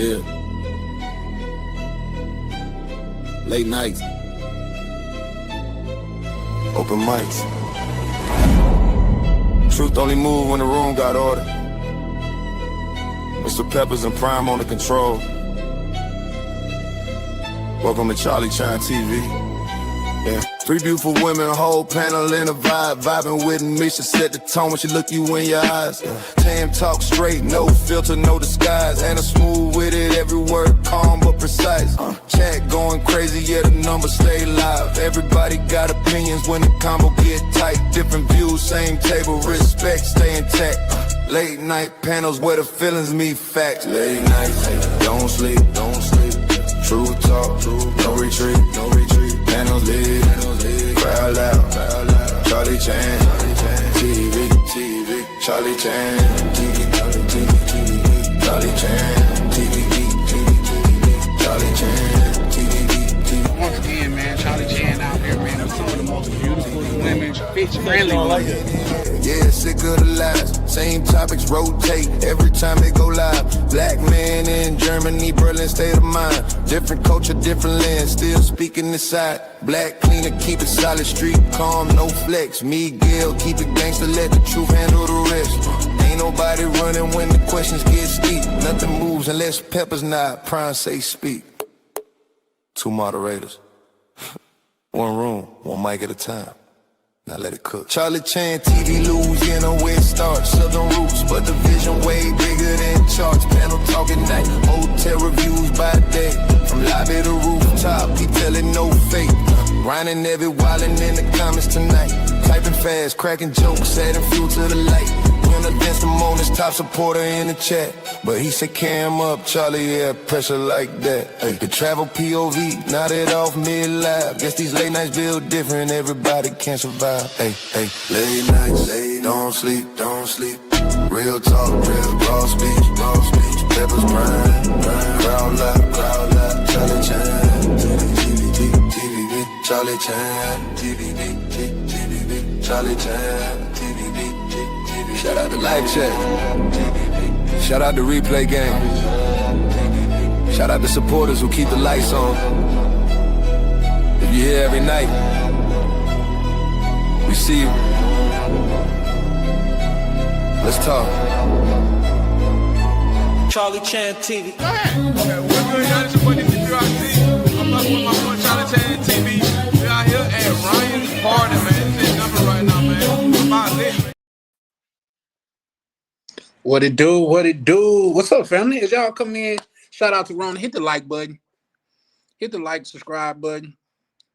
Yeah. Late nights. Open mics. Truth only move when the room got order. Mr. Peppers and Prime on the control. Welcome to Charlie Chan TV. Yeah. Three beautiful women, whole panel in a vibe. Vibing with me, she set the tone when she look you in your eyes. Tam talk straight, no filter, no disguise. And a smooth with it, every word calm but precise. Chat going crazy, yeah, the numbers stay live. Everybody got opinions when the combo get tight. Different views, same table, respect, stay intact. Late night panels where the feelings meet facts. Late nights, don't sleep, don't sleep. Truth talk, no retreat, no retreat. Panels lit, crowd loud, Charlie Chan, TV, Charlie Chan, TV, Charlie Chan, TV, Charlie Chan, TV. Once again, man, Charlie Chan out here, man, with some of the most beautiful women, bitch-friendly women. Yeah, sick of the lies. Same topics rotate every time they go live. Black man in Germany, Berlin, state of mind. Different culture, different lens, still speaking this side. Black cleaner, keep it solid, street calm, no flex. Miguel, keep it gangster, let the truth handle the rest. Ain't nobody running when the questions get steep. Nothing moves unless Peppers nod, Prime say speak. Two moderators. One room, one mic at a time. Now let it cook. Charlie Chan, TV, Louisiana, where it starts. Southern roots, but the vision way bigger than charts. Panel talking night, hotel reviews by day. From lobby to rooftop, he telling no fake. Grinding every wildin' in the comments tonight. Typing fast, cracking jokes, adding fuel to the light. When against the moments, top supporter in the chat. But he said cam up, Charlie, yeah, pressure like that. Hey, the travel POV, nodded off mid-live. Guess these late nights build different, everybody can survive. Hey, late nights, don't sleep, don't sleep. Real talk, real raw speech, Peppers Prime, crowd loud, Charlie Chan, TV, Charlie Chan, TV, Charlie Chan. Shout out to Live Chat. Shout out to Replay Gang. Shout out to supporters who keep the lights on. If you're here every night, we see you. Let's talk. Charlie Chan TV. Go ahead. Okay, what's good, y'all? It's your boy, DT3RC. I'm up with my boy, Charlie Chan TV. We out here at Ryan's party, man. It's number right now, man. I'm out lit, man. What it do? What it do? What's up, family? As y'all come in, shout out to Ron. Hit the like button. Hit the like, subscribe button.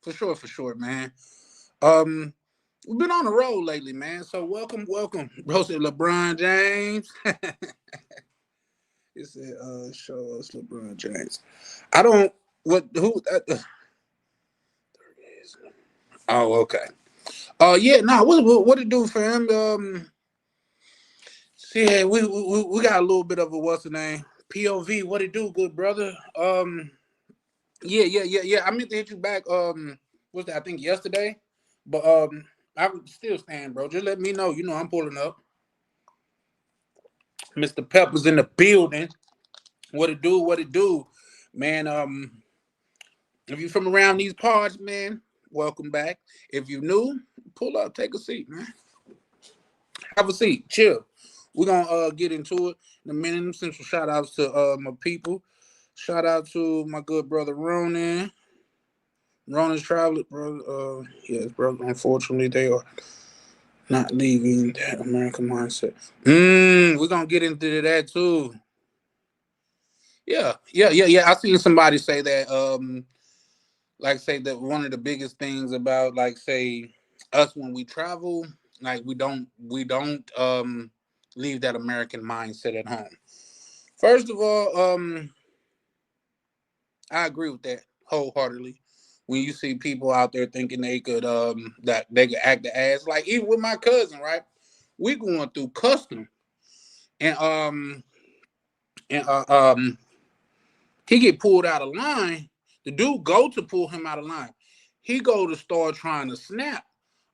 For sure, man. We've been on the road lately, man. So welcome. Bro said LeBron James. It said, show us LeBron James. I don't, who? Oh, okay. Yeah, what it do, fam? Yeah, we got a little bit of a what's the name? POV. What it do, good brother? Yeah. I meant to hit you back. What's that? I think yesterday, but I would still stand, bro. Just let me know. You know I'm pulling up. Mr. Peppers in the building. What it do, man? If you from around these parts, man, welcome back. If you new, pull up, take a seat, man. Have a seat, chill. We're gonna get into it in a minute. Some shout outs to my people. Shout out to my good brother Ronan. Ronan's traveler, brother. Yes, brother. Unfortunately, they are not leaving that American mindset. We're gonna get into that too. Yeah. I seen somebody say that. Like say that one of the biggest things about like say us when we travel, like we don't leave that American mindset at home. First of all, I agree with that wholeheartedly. When you see people out there thinking they could that they could act the ass, like even with my cousin, right? We going through custom, and he get pulled out of line. The dude go to pull him out of line. He go to start trying to snap.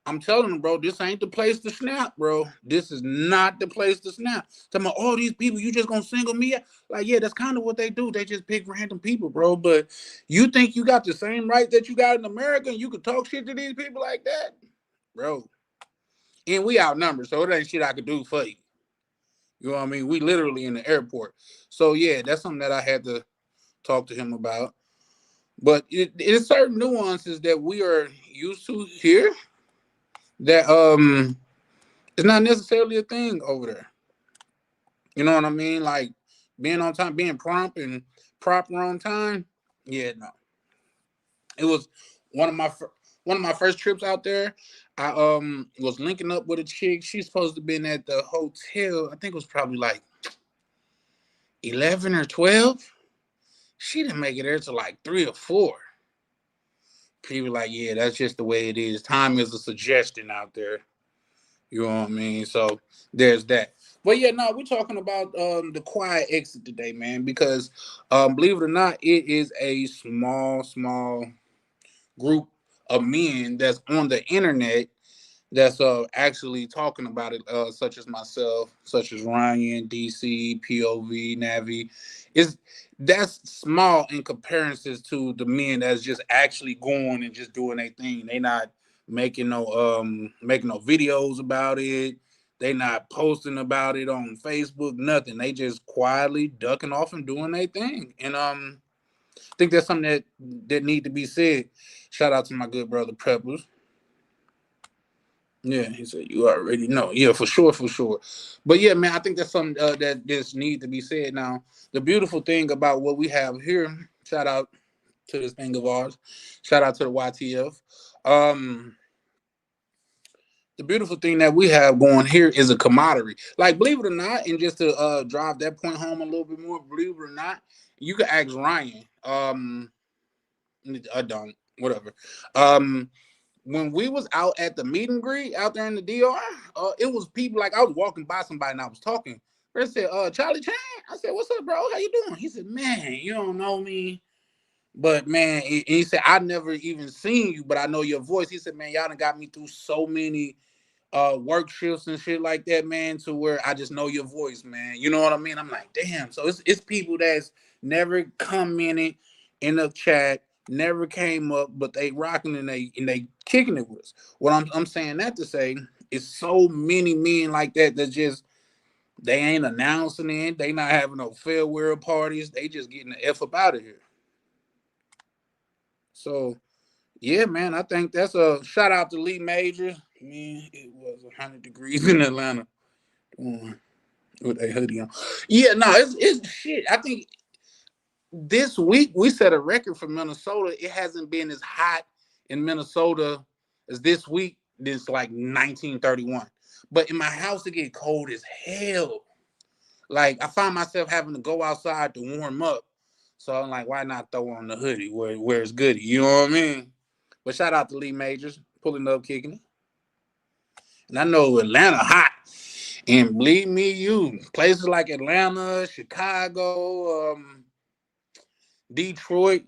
I'm telling them, bro, this ain't the place to snap, bro. This is not the place to snap. Talking about all these people, you just gonna single me out? Like, yeah, that's kind of what they do. They just pick random people, bro. But you think you got the same right that you got in America and you could talk shit to these people like that? Bro. And we outnumbered, so it ain't shit I could do for you. You know what I mean? We literally in the airport. So yeah, that's something that I had to talk to him about. But it is certain nuances that we are used to here that it's not necessarily a thing over there. You know what I mean? Like being on time, being prompt and proper on time. Yeah, no. It was one of my one of my first trips out there. I was linking up with a chick. She's supposed to have been at the hotel. I think it was probably like 11 or 12. She didn't make it there till like 3 or 4. People like, yeah, that's just the way it is. Time is a suggestion out there. You know what I mean? So there's that. But yeah, no, we're talking about the quiet exit today, man, because believe it or not, it is a small group of men that's on the internet that's actually talking about it, such as myself, such as Ryan, DC, POV, Navi. Is That's small in comparison to the men that's just actually going and just doing their thing. They not making no videos about it. They not posting about it on Facebook, nothing. They just quietly ducking off and doing their thing. And I think that's something that need to be said. Shout out to my good brother Peppers. Yeah, he said you already know. Yeah, for sure, for sure. But yeah, man, I think that's something that just need to be said. Now, the beautiful thing about what we have here, shout out to this thing of ours, shout out to the YTF. Um, the beautiful thing that we have going here is a camaraderie. Like, believe it or not, and just to drive that point home a little bit more, believe it or not, you can ask Ryan. I don't, whatever. When we was out at the meet and greet out there in the DR, it was people like I was walking by somebody and I was talking. They said, Charlie Chan. I said, what's up, bro? How you doing? He said, man, you don't know me. But man, he said, I never even seen you, but I know your voice. He said, man, y'all done got me through so many work shifts and shit like that, man, to where I just know your voice, man. You know what I mean? I'm like, damn. So it's people that's never commented in the chat, never came up, but they rocking and they kicking it with us. What I'm saying that to say is so many men like that just they ain't announcing it, they not having no farewell parties, they just getting the F up out of here. So yeah, man, I think that's a shout out to Lee Majors. Man, it was 100 degrees in Atlanta with a hoodie on. Yeah, no, it's shit. I think this week we set a record for Minnesota. It hasn't been as hot in Minnesota as this week since like 1931. But in my house, it get cold as hell. Like I find myself having to go outside to warm up. So I'm like, why not throw on the hoodie where it's goody? You know what I mean? But shout out to Lee Majors, pulling up, kicking it. And I know Atlanta hot. And believe me, you places like Atlanta, Chicago, Detroit,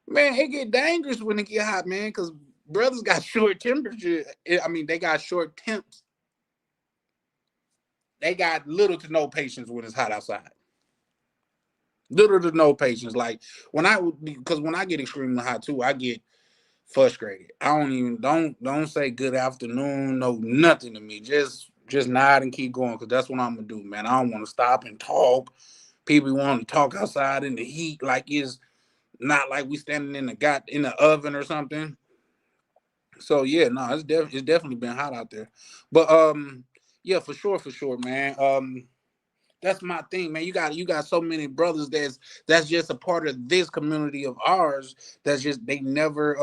man, it get dangerous when it get hot, man, because brothers got short temperature. I mean, they got short temps. They got little to no patience when it's hot outside. Little to no patience. Like because when I get extremely hot too, I get frustrated. I don't say good afternoon, no nothing to me. Just nod and keep going because that's what I'm gonna do, man. I don't want to stop and talk. People want to talk outside in the heat like it's not like we standing in the oven or something. So yeah, no, it's definitely been hot out there. But yeah, for sure, man. That's my thing, man. You got so many brothers that's just a part of this community of ours. That's just they never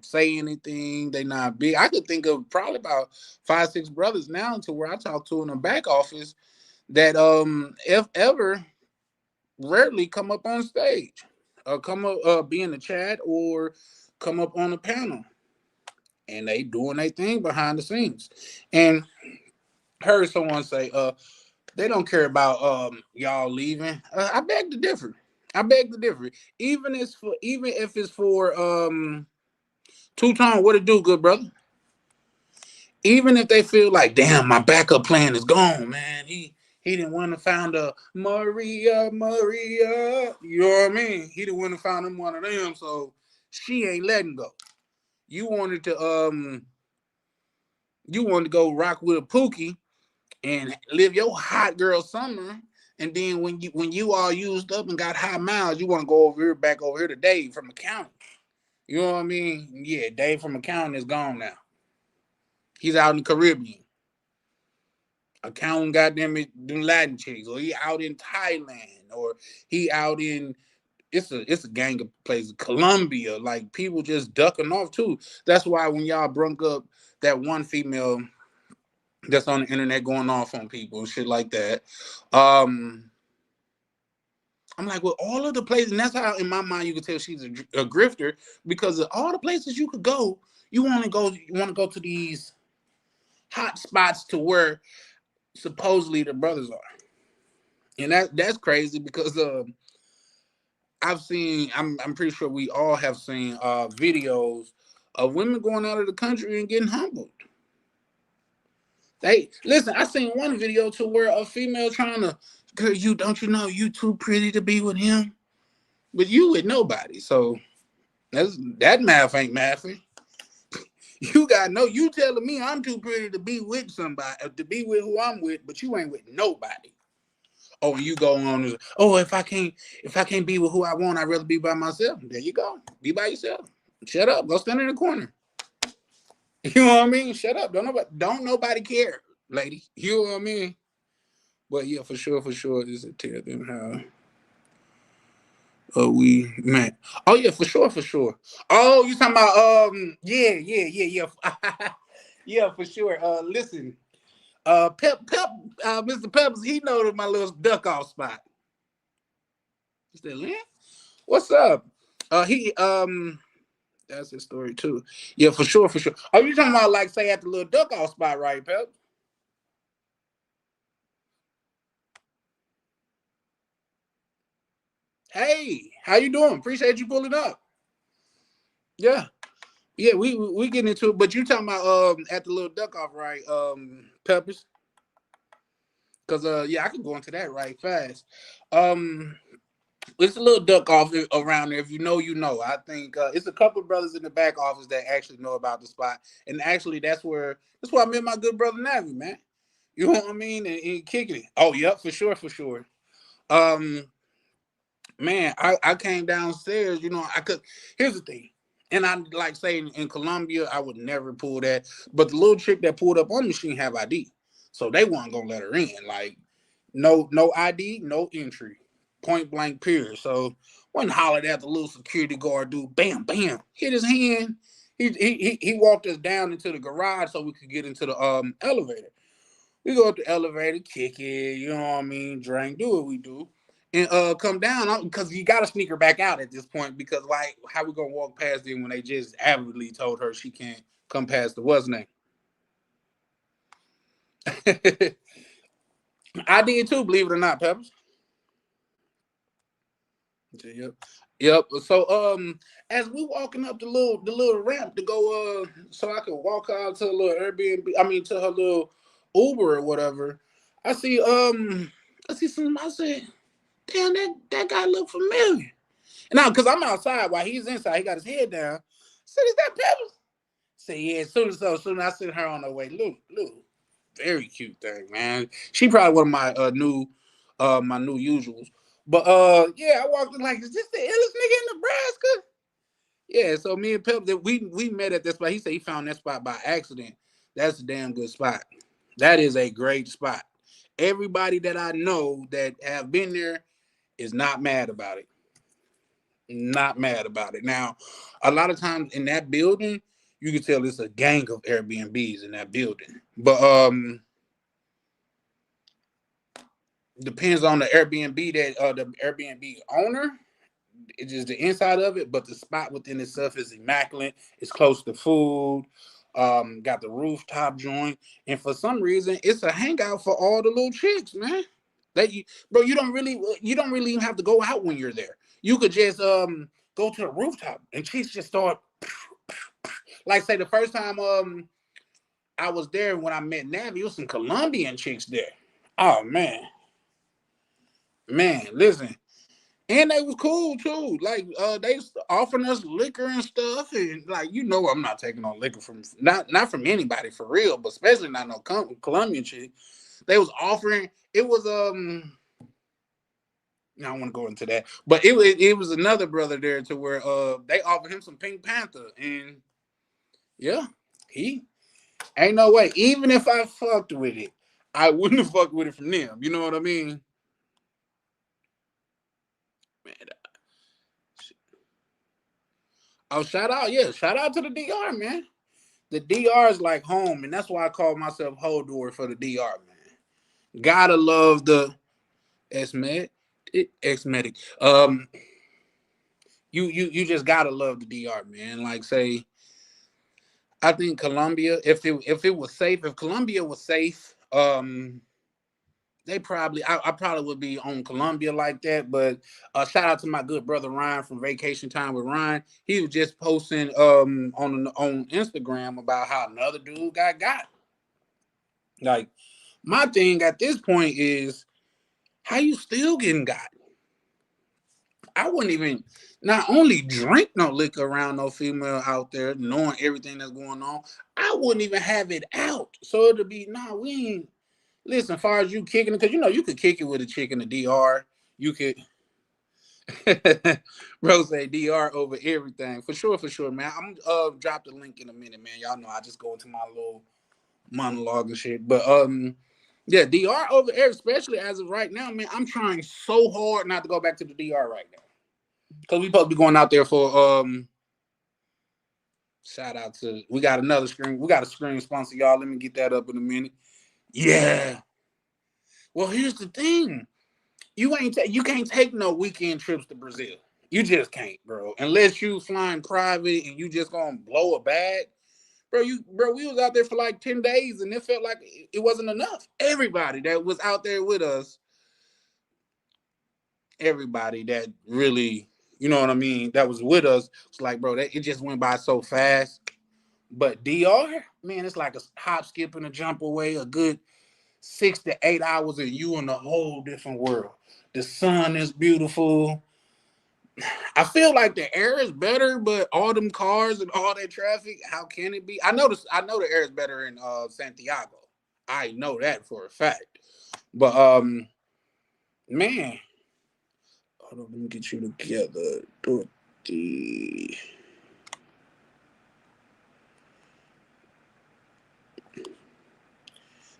say anything. They not big. I could think of probably about 5-6 brothers now to where I talk to in the back office that if ever rarely come up on stage, come up be in the chat or come up on a panel, and they doing their thing behind the scenes. And heard someone say, they don't care about y'all leaving. I beg to differ. Even if it's for Two Tone, what it do, good brother? Even if they feel like, damn, my backup plan is gone, man. He didn't want to found a Maria. You know what I mean? He didn't want to found him one of them, so she ain't letting go. You wanted to go rock with a Pookie and live your hot girl summer. And then when you all used up and got high miles, you want to go back over here to Dave from accounting. You know what I mean? Yeah, Dave from accounting is gone now. He's out in the Caribbean. Accounting goddamn it, them Latin chicks, or he out in Thailand, or he out in it's a gang of places, Colombia. Like people just ducking off too. That's why when y'all brung up that one female that's on the internet going off on people and shit like that, I'm like, well, all of the places, and that's how in my mind you could tell she's a grifter, because of all the places you could go, you want to go to these hot spots to where supposedly the brothers are. And that's crazy because I'm pretty sure we all have seen videos of women going out of the country and getting humbled. Listen, I seen one video to where a female trying to, girl, don't you know you too pretty to be with him? But you with nobody. So that math ain't mathing. You you telling me I'm too pretty to be with somebody, to be with who I'm with, but you ain't with nobody. Oh, you go on. Oh, if I can't be with who I want, I'd rather be by myself. There you go. Be by yourself. Shut up. Go stand in the corner. You know what I mean? Shut up. Don't nobody care, lady. You know what I mean? But yeah, for sure, is a tell them how we met. Oh yeah, for sure. Oh, you talking about yeah. Yeah, for sure. Listen. Mr. Peppers, he knows my little duck off spot. He said, Lynn, what's up? That's his story too. Yeah, for sure. Oh, you talking about like say at the little duck off spot, right, Pep? Hey, how you doing? Appreciate you pulling up. Yeah. Yeah, we getting into it, but you talking about at the little duck off, right? Peppers. Cause yeah, I can go into that right fast. It's a little duck off around there. If you know, you know. I think it's a couple of brothers in the back office that actually know about the spot, and actually that's where I met my good brother Navi, man. You know what I mean? And kicking it. Oh, yep, for sure. Um, man, I came downstairs. You know, I could. Here's the thing, and I like saying in Colombia, I would never pull that. But the little chick that pulled up on me, she didn't have ID, so they weren't gonna let her in. Like, no ID, no entry, point blank period. So when hollered at the little security guard dude, bam, hit his hand. He walked us down into the garage so we could get into the elevator. We go up the elevator, kick it, you know what I mean, drink, do what we do. And come down because you gotta sneak her back out at this point because like how we gonna walk past them when they just avidly told her she can't come past the what's name. I did too, believe it or not, Peppers. Yep. So as we walking up the little ramp to go so I could walk out to a little Airbnb, I mean to her little Uber or whatever, I see something. I said, damn, that guy look familiar. And now because I'm outside while he's inside, he got his head down. I said, is that Peppers? Say yeah, soon as I sent her on her way. Look, very cute thing, man. She probably one of my new usuals. But yeah, I walked in like, is this the illest nigga in Nebraska? Yeah, so me and Pep, we met at that spot. He said he found that spot by accident. That's a damn good spot. That is a great spot. Everybody that I know that have been there is not mad about it. Not mad about it. Now, a lot of times in that building, you can tell it's a gang of Airbnbs in that building. But depends on the Airbnb that the Airbnb owner. It's just the inside of it, but the spot within itself is immaculate. It's close to food. Got the rooftop joint, and for some reason, it's a hangout for all the little chicks, man. Bro, you don't really even have to go out when you're there. You could just go to the rooftop, and chicks just start like say the first time I was there when I met Navi. It was some Colombian chicks there. Oh man, listen, and they was cool too. Like they was offering us liquor and stuff, and like I'm not taking no liquor from not from anybody for real, but especially not no Colombian chick. They was offering. It was I don't want to go into that, but it was another brother there to where they offered him some Pink Panther, and yeah, he ain't no way. Even if I fucked with it, I wouldn't have fucked with it from them. You know what I mean? Man, oh, shout out to the DR, man. The DR is like home, and that's why I call myself Hodor for the DR, man. Gotta love the X-Medic. You just gotta love the DR, man. Like say, I think Colombia, if it was safe, if Colombia was safe, they probably I probably would be on Colombia like that. But shout out to my good brother Ryan from Vacation Time with Ryan. He was just posting on Instagram about how another dude got. Like my thing at this point is how you still getting got. I wouldn't even not only drink no liquor around no female out there, knowing everything that's going on. I wouldn't even have it out. So it'll be we ain't. Listen, as far as you kicking it, because you could kick it with a chick in the DR. You could, bro, say DR over everything for sure, man. I'm drop the link in a minute, man. Y'all know I just go into my little monologue and shit, but yeah, DR over there, especially as of right now, man. I'm trying so hard not to go back to the DR right now because we supposed to be going out there for shout out to we got a screen sponsor, y'all. Let me get that up in a minute. Yeah. Well, here's the thing. You can't take no weekend trips to Brazil. You just can't, bro. Unless you flying private and you just gonna blow a bag. Bro, we was out there for like 10 days and it felt like it wasn't enough. Everybody that was out there with us, everybody that really, you know what I mean, that was with us, it's like, bro, it just went by so fast. But DR, man, it's like a hop, skip, and a jump away, a good 6 to 8 hours of you in a whole different world. The sun is beautiful. I feel like the air is better, but all them cars and all that traffic, how can it be? I know the air is better in Santiago. I know that for a fact. But man, hold on, let me get you together.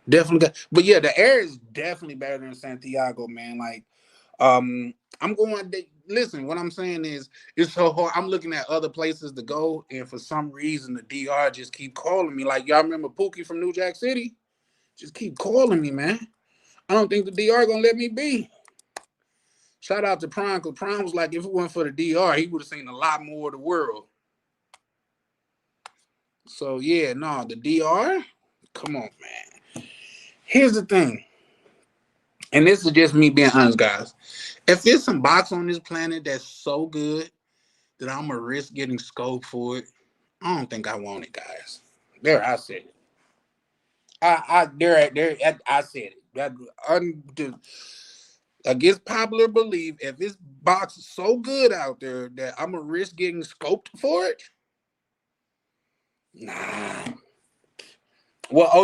Definitely, but yeah, the air is definitely better than Santiago, man. Like, I'm going. Listen, what I'm saying is, it's so hard. I'm looking at other places to go, and for some reason, the DR just keep calling me. Like, y'all remember Pookie from New Jack City? Just keep calling me, man. I don't think the DR gonna let me be. Shout out to Prime, because Prime was like, if it wasn't for the DR, he would have seen a lot more of the world. So yeah, no, the DR. Come on, man. Here's the thing. And this is just me being honest, guys. If there's some box on this planet that's so good that I'm gonna risk getting scoped for it, I don't think I want it, guys. There, I said it. I said it. That against popular belief, if this box is so good out there that I'm gonna risk getting scoped for it, nah. What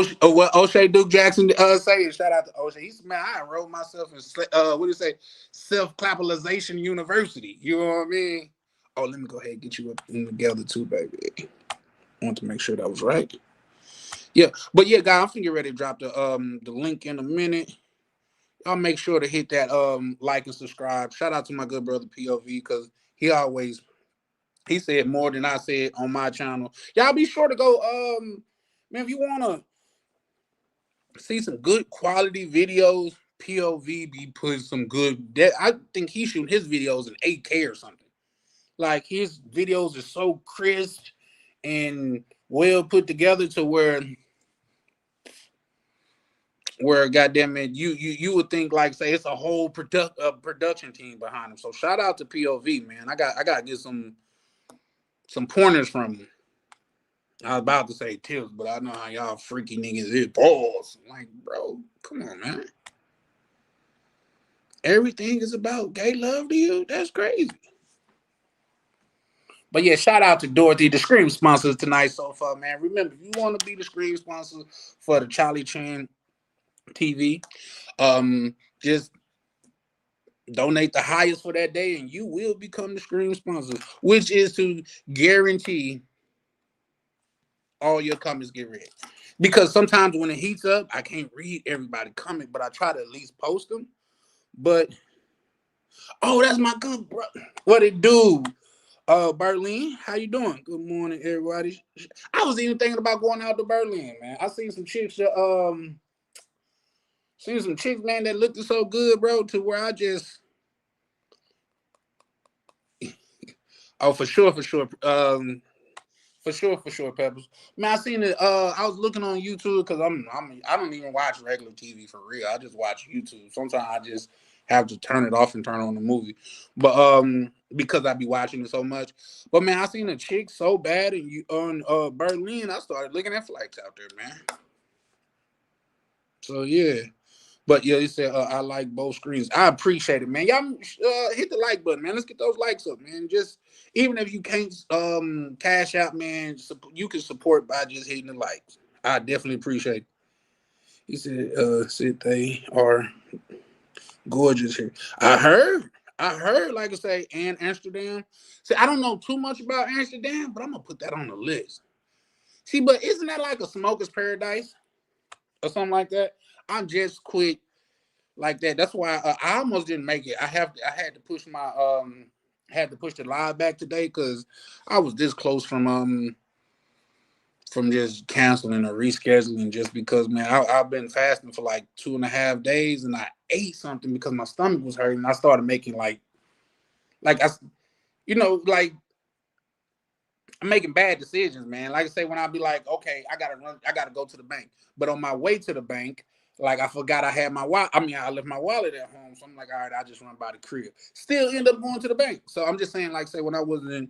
O'Shea Duke Jackson say? Shout out to O'Shea. He said, "Man, I enrolled myself in what do you say? Self-capitalization university." You know what I mean? Oh, let me go ahead and get you up together too, baby. I want to make sure that was right. Yeah, but yeah, guys, I'm finna get ready to drop the link in a minute. Y'all make sure to hit that like and subscribe. Shout out to my good brother POV because he said more than I said on my channel. Y'all be sure to go man, if you wanna see some good quality videos, POV be putting some good. I think he shooting his videos in 8K or something. Like his videos are so crisp and well put together to where goddamn it, you would think like say it's a whole production team behind him. So shout out to POV, man. I got to get some pointers from him. I was about to say tips, but I know how y'all freaky niggas is. Pause. Like, bro, come on, man. Everything is about gay love to you? That's crazy. But yeah, shout out to Dorothy, the Scream sponsors tonight so far, man. Remember, if you want to be the Scream sponsor for the Charlie Chan TV, just donate the highest for that day and you will become the Scream sponsor, which is to guarantee all your comments get read. Because sometimes when it heats up, I can't read everybody comment, but I try to at least post them. But oh, that's my good bro. What it do? Berlin, how you doing? Good morning, everybody. I was even thinking about going out to Berlin, man. I seen some chicks man, that looked so good, bro, to where I just oh for sure. For sure, Peppers. Man, I seen it. I was looking on YouTube because I don't even watch regular TV for real. I just watch YouTube. Sometimes I just have to turn it off and turn on the movie, but because I be watching it so much. But man, I seen a chick so bad and you on Berlin. I started looking at flights out there, man. So yeah. But yeah, he said I like both screens. I appreciate it, man. Y'all hit the like button, man. Let's get those likes up, man. Just even if you can't cash out, man, you can support by just hitting the likes. I definitely appreciate it. He said they are gorgeous here. I heard, like I say, and Amsterdam. See, I don't know too much about Amsterdam, but I'm gonna put that on the list. See, but isn't that like a smoker's paradise or something like that? I'm just quick like that. That's why I almost didn't make it. I had to push the live back today because I was this close from just canceling or rescheduling just because, man, I've been fasting for like 2.5 days and I ate something because my stomach was hurting. I started making like I, like I'm making bad decisions, man. Like I say, when I be like, okay, I gotta go to the bank. But on my way to the bank, like I forgot I had my wallet. I mean, I left my wallet at home. So I'm like, all right, I just run by the crib. Still end up going to the bank. So I'm just saying, like say when I wasn't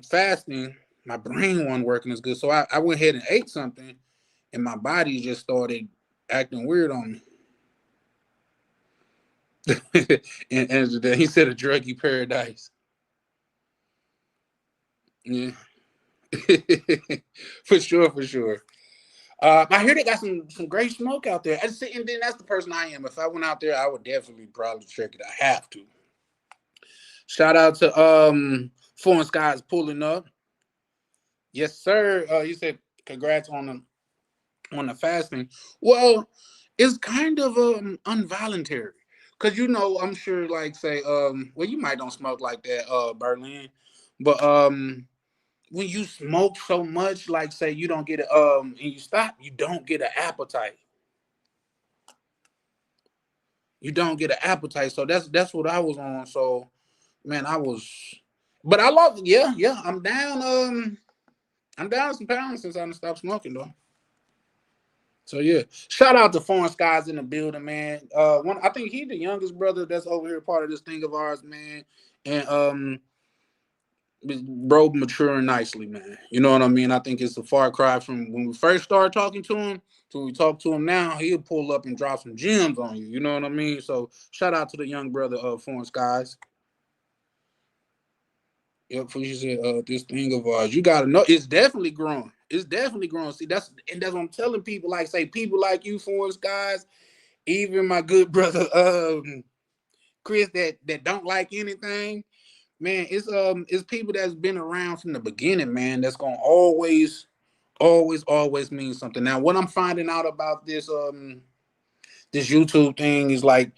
fasting, my brain wasn't working as good. So I went ahead and ate something and my body just started acting weird on me. and he said a druggy paradise. Yeah. For sure. I hear they got some great smoke out there. And then that's the person I am. If I went out there, I would definitely probably check it. I have to. Shout out to Foreign Skies pulling up. Yes, sir. You said congrats on the fasting. Well, it's kind of involuntary. Cause I'm sure like say, well, you might don't smoke like that, Berlin. But when you smoke so much, like say you don't get it, and you stop, you don't get an appetite. You don't get an appetite. So that's what I was on. So man, but I love it. Yeah. I'm down some pounds since I stopped smoking though. So yeah, shout out to Foreign Skies in the building, man. I think he's the youngest brother that's over here, part of this thing of ours, man. And bro maturing nicely, man. You know what I mean? I think it's a far cry from when we first started talking to him to when we talk to him now. He'll pull up and drop some gems on you. You know what I mean? So shout out to the young brother of Foreign Skies. Yep, she said, this thing of ours, you gotta know it's definitely growing. It's definitely growing. See, that's what I'm telling people. Like, say, people like you, Foreign Skies, even my good brother, Chris, that don't like anything. Man, it's people that's been around from the beginning, man. That's gonna always mean something. Now, what I'm finding out about this this YouTube thing is like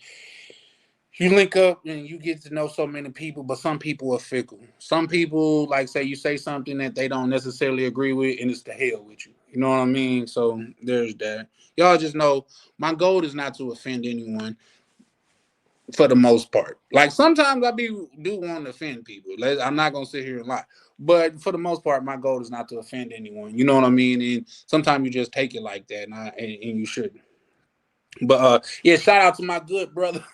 you link up and you get to know so many people, but some people are fickle. Some people, like say you say something that they don't necessarily agree with, and it's the hell with you. You know what I mean? So there's that. Y'all just know my goal is not to offend anyone for the most part. Like sometimes I do want to offend people. I'm not gonna sit here and lie. But for the most part, my goal is not to offend anyone. You know what I mean? And sometimes you just take it like that, and you shouldn't. But yeah, shout out to my good brother.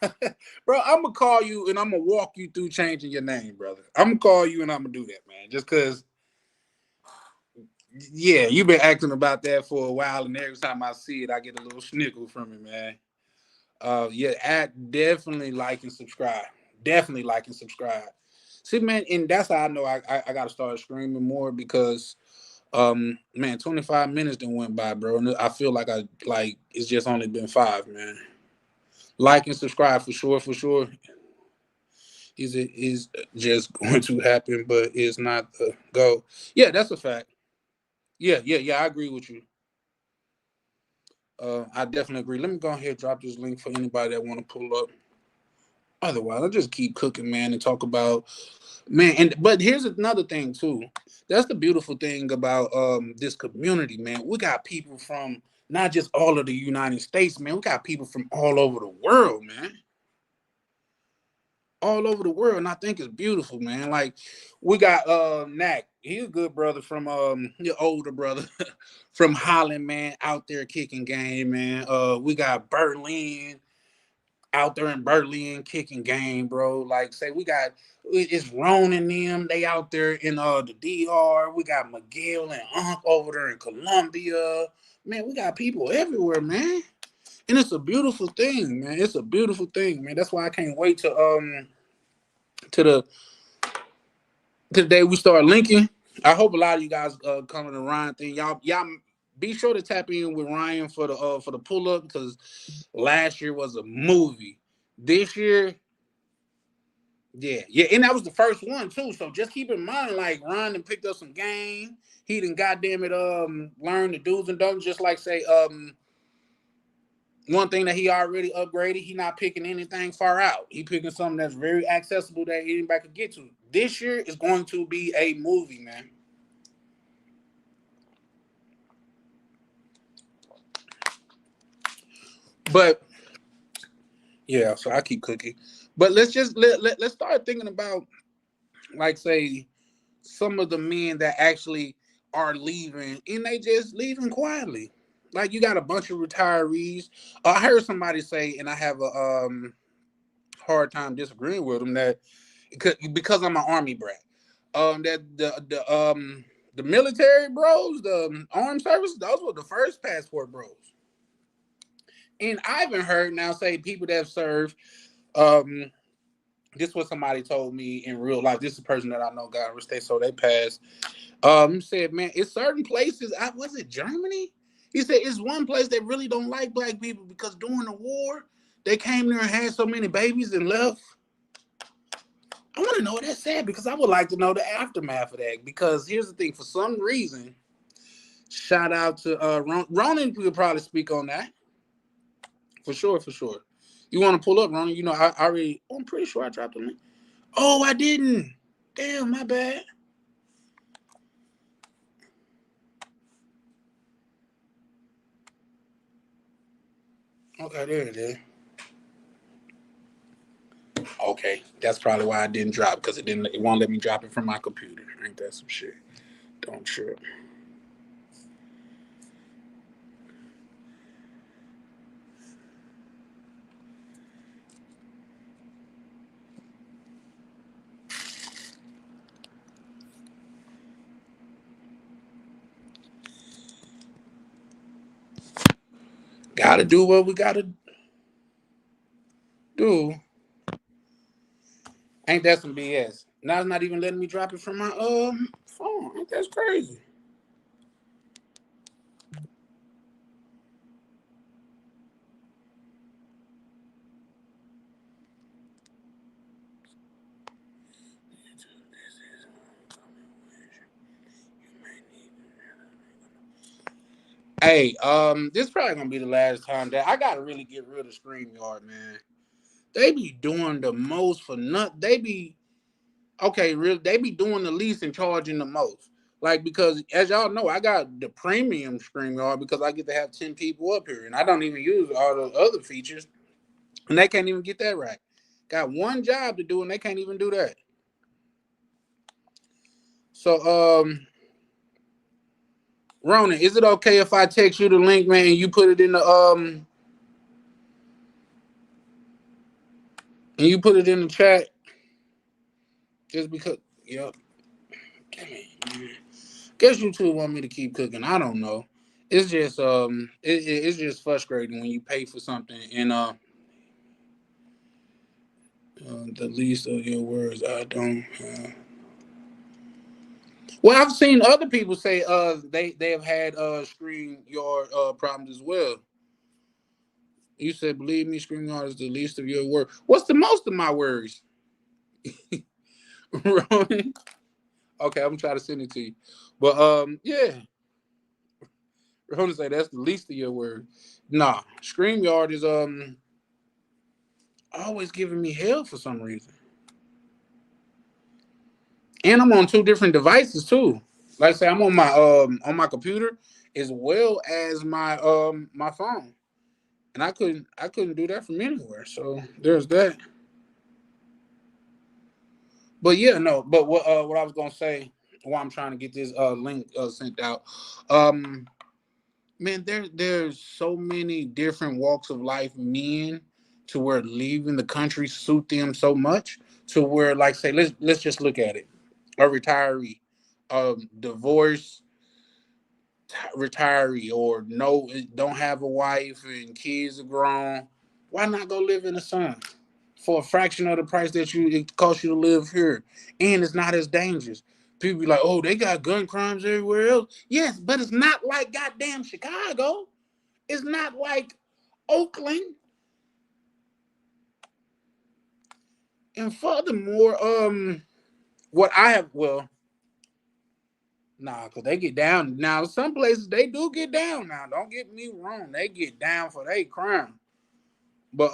Bro, I'm gonna call you and I'm gonna walk you through changing your name, brother. I'm gonna call you and I'm gonna do that, man. Just cause Yeah, you've been acting about that for a while, and every time I see it, I get a little snickle from it, man. Yeah, definitely like and subscribe. Definitely like and subscribe. See, man, and that's how I know I gotta start streaming more because man, 25 minutes then went by, bro. And I feel like it's just only been 5, man. Like and subscribe for sure, for sure. Is just going to happen, but it's not the go. Yeah, that's a fact. Yeah, I agree with you. I definitely agree. Let me go ahead and drop this link for anybody that want to pull up. Otherwise, I'll just keep cooking, man, and talk about man. And but here's another thing too. That's the beautiful thing about this community, man. We got people from not just all of the United States, man. We got people from all over the world, man. All over the world, and I think it's beautiful, man. Like we got Knack. He's a good brother from your older brother from Holland, man, out there kicking game, man. We got Berlin out there in Berlin kicking game, bro. Like say we got it's Ron and them, they out there in the DR. We got Miguel and Unc over there in Colombia. Man, we got people everywhere, man. And it's a beautiful thing, man. It's a beautiful thing, man. That's why I can't wait to the day we start linking. I hope a lot of you guys come to the Ryan thing. Y'all be sure to tap in with Ryan for the pull up because last year was a movie. This year, yeah, and that was the first one too. So just keep in mind, like Ryan done picked up some game. He done goddamn it learned the do's and don'ts. Just like say one thing that he already upgraded, he not picking anything far out. He picking something that's very accessible that anybody could get to. This year is going to be a movie, man. But yeah, so I keep cooking. But let's just let's start thinking about like say some of the men that actually are leaving and they just leaving quietly. Like you got a bunch of retirees. I heard somebody say, and I have a hard time disagreeing with them that because I'm an army brat. That the military bros, the armed services, those were the first passport bros. And I even heard now say people that have served. This was somebody told me in real life. This is a person that I know, God rest their soul, they passed. Said, man, it's certain places. Was it Germany? He said it's one place that really don't like black people because during the war they came there and had so many babies and left. I want to know what that said because I would like to know the aftermath of that. Because here's the thing: for some reason, shout out to Ronan could probably speak on that for sure. For sure. You want to pull up, Ronan? You know, I already. I'm pretty sure I dropped the link. Oh, I didn't. Damn, my bad. Okay, there it is. Okay, that's probably why I didn't drop because it won't let me drop it from my computer. Ain't that some shit? Don't trip. Gotta do what we gotta do. Ain't that some BS? Now it's not even letting me drop it from my phone. Ain't that crazy? Hey, this probably gonna be the last time that I gotta really get rid of StreamYard, man. They be doing the most for nothing. They be okay, real. They be doing the least and charging the most. Like because as y'all know, I got the premium StreamYard because I get to have 10 people up here, and I don't even use all the other features, and they can't even get that right. Got one job to do, and they can't even do that. So, Ronan, is it okay if I text you the link, man, and you put it in the chat? Just because, yep. Damn it, man. Guess YouTube want me to keep cooking. I don't know. It's just it's just frustrating when you pay for something and the least of your words I don't. Well, I've seen other people say they have had screen yard problems as well. You said, believe me, screen yard is the least of your words. What's the most of my worries? Ronan? Okay, I'm trying to send it to you. But yeah, Ronan say that's the least of your words. Nah, StreamYard is always giving me hell for some reason. And I'm on two different devices too. Like I say, I'm on my computer as well as my phone. And I couldn't do that from anywhere. So there's that. But yeah, no. But what I was gonna say, why I'm trying to get this link sent out, um, man, there's so many different walks of life men to where leaving the country suit them so much to where, like, say, let's just look at it, a retiree, divorce retiree, or no, don't have a wife and kids are grown. Why not go live in the sun for a fraction of the price that it costs you to live here, and it's not as dangerous? People be like, oh, they got gun crimes everywhere else. Yes, but it's not like goddamn Chicago. It's not like Oakland. And furthermore, what I have, well, nah, because they get down. Now, some places they do get down now. Don't get me wrong. They get down for their crime. But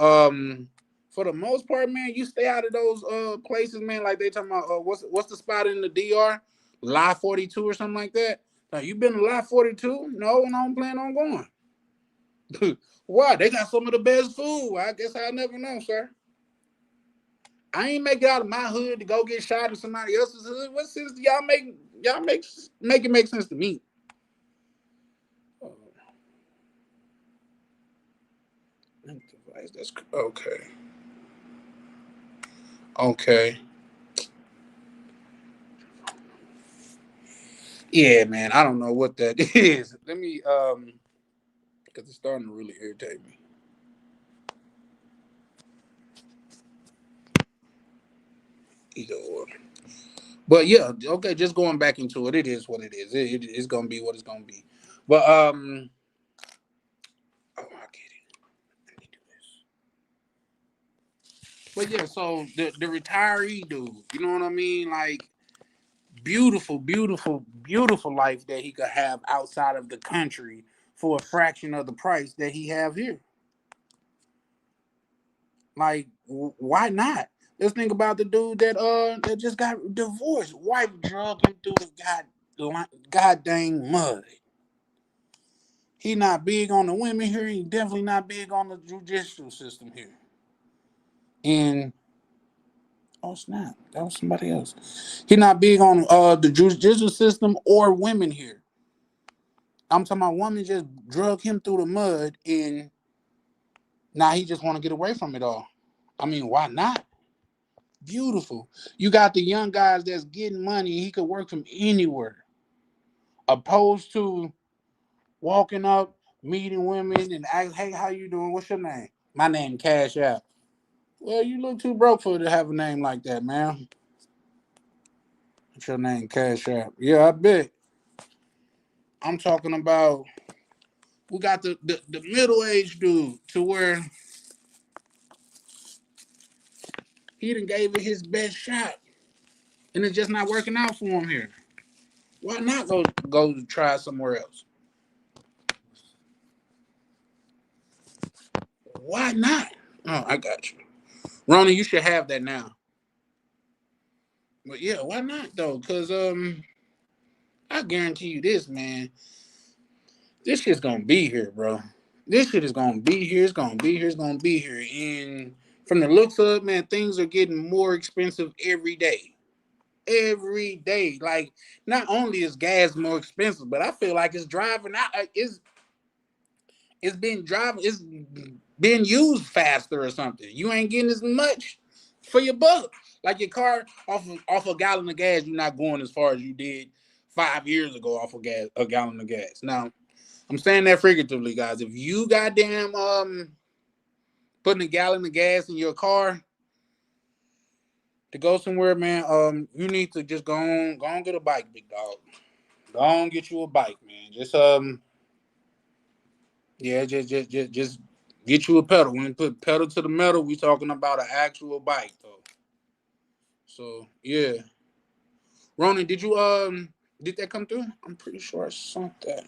for the most part, man, you stay out of those places, man. Like they talking about what's the spot in the DR? Lie 42 or something like that. Now, you been to Lie 42? No, and I don't plan on going. Why? They got some of the best food. Well, I guess I'll never know, sir. I ain't make it out of my hood to go get shot in somebody else's hood. What sense do y'all make? Y'all make it make sense to me. Device. That's okay. Okay. Yeah, man. I don't know what that is. Let me because it's starting to really irritate me. Either or. But yeah, okay, just going back into it, it is what it is. It's gonna be what it's gonna be. But oh, I get it. Let me do this. But yeah, so the retiree dude, you know what I mean? Like beautiful, beautiful, beautiful life that he could have outside of the country for a fraction of the price that he have here. Like, why not? Let's think about the dude that just got divorced. Wife drug him through the god dang mud. He not big on the women here. He definitely not big on the judicial system here. And oh snap, that was somebody else. He not big on the judicial system or women here. I'm talking about women just drug him through the mud, and now he just want to get away from it all. I mean, why not? Beautiful. You got the young guys that's getting money. He could work from anywhere, opposed to walking up, meeting women, and ask, "Hey, how you doing? What's your name?" My name Cash App. Well, you look too broke for to have a name like that, man. What's your name, Cash App? Yeah, I bet. I'm talking about we got the middle aged dude to where he done gave it his best shot, and it's just not working out for him here. Why not go try somewhere else? Why not? Oh, I got you, Ronnie. You should have that now. But yeah, why not though? Cause I guarantee you this, man. This shit's gonna be here, bro. This shit is gonna be here. It's gonna be here. It's gonna be here. And from the looks of it, man, things are getting more expensive every day. Every day. Like, not only is gas more expensive, but I feel like it's driving out. It's been driving. It's been used faster or something. You ain't getting as much for your buck. Like your car off a gallon of gas, you're not going as far as you did 5 years ago off of a gallon of gas. Now, I'm saying that figuratively, guys. If you goddamn putting a gallon of gas in your car to go somewhere, man, you need to just go on get a bike, big dog. Go on get you a bike, man. Just yeah, just get you a pedal. When you put pedal to the metal, we talking about an actual bike though. So yeah. Ronan, did that come through? I'm pretty sure I saw that.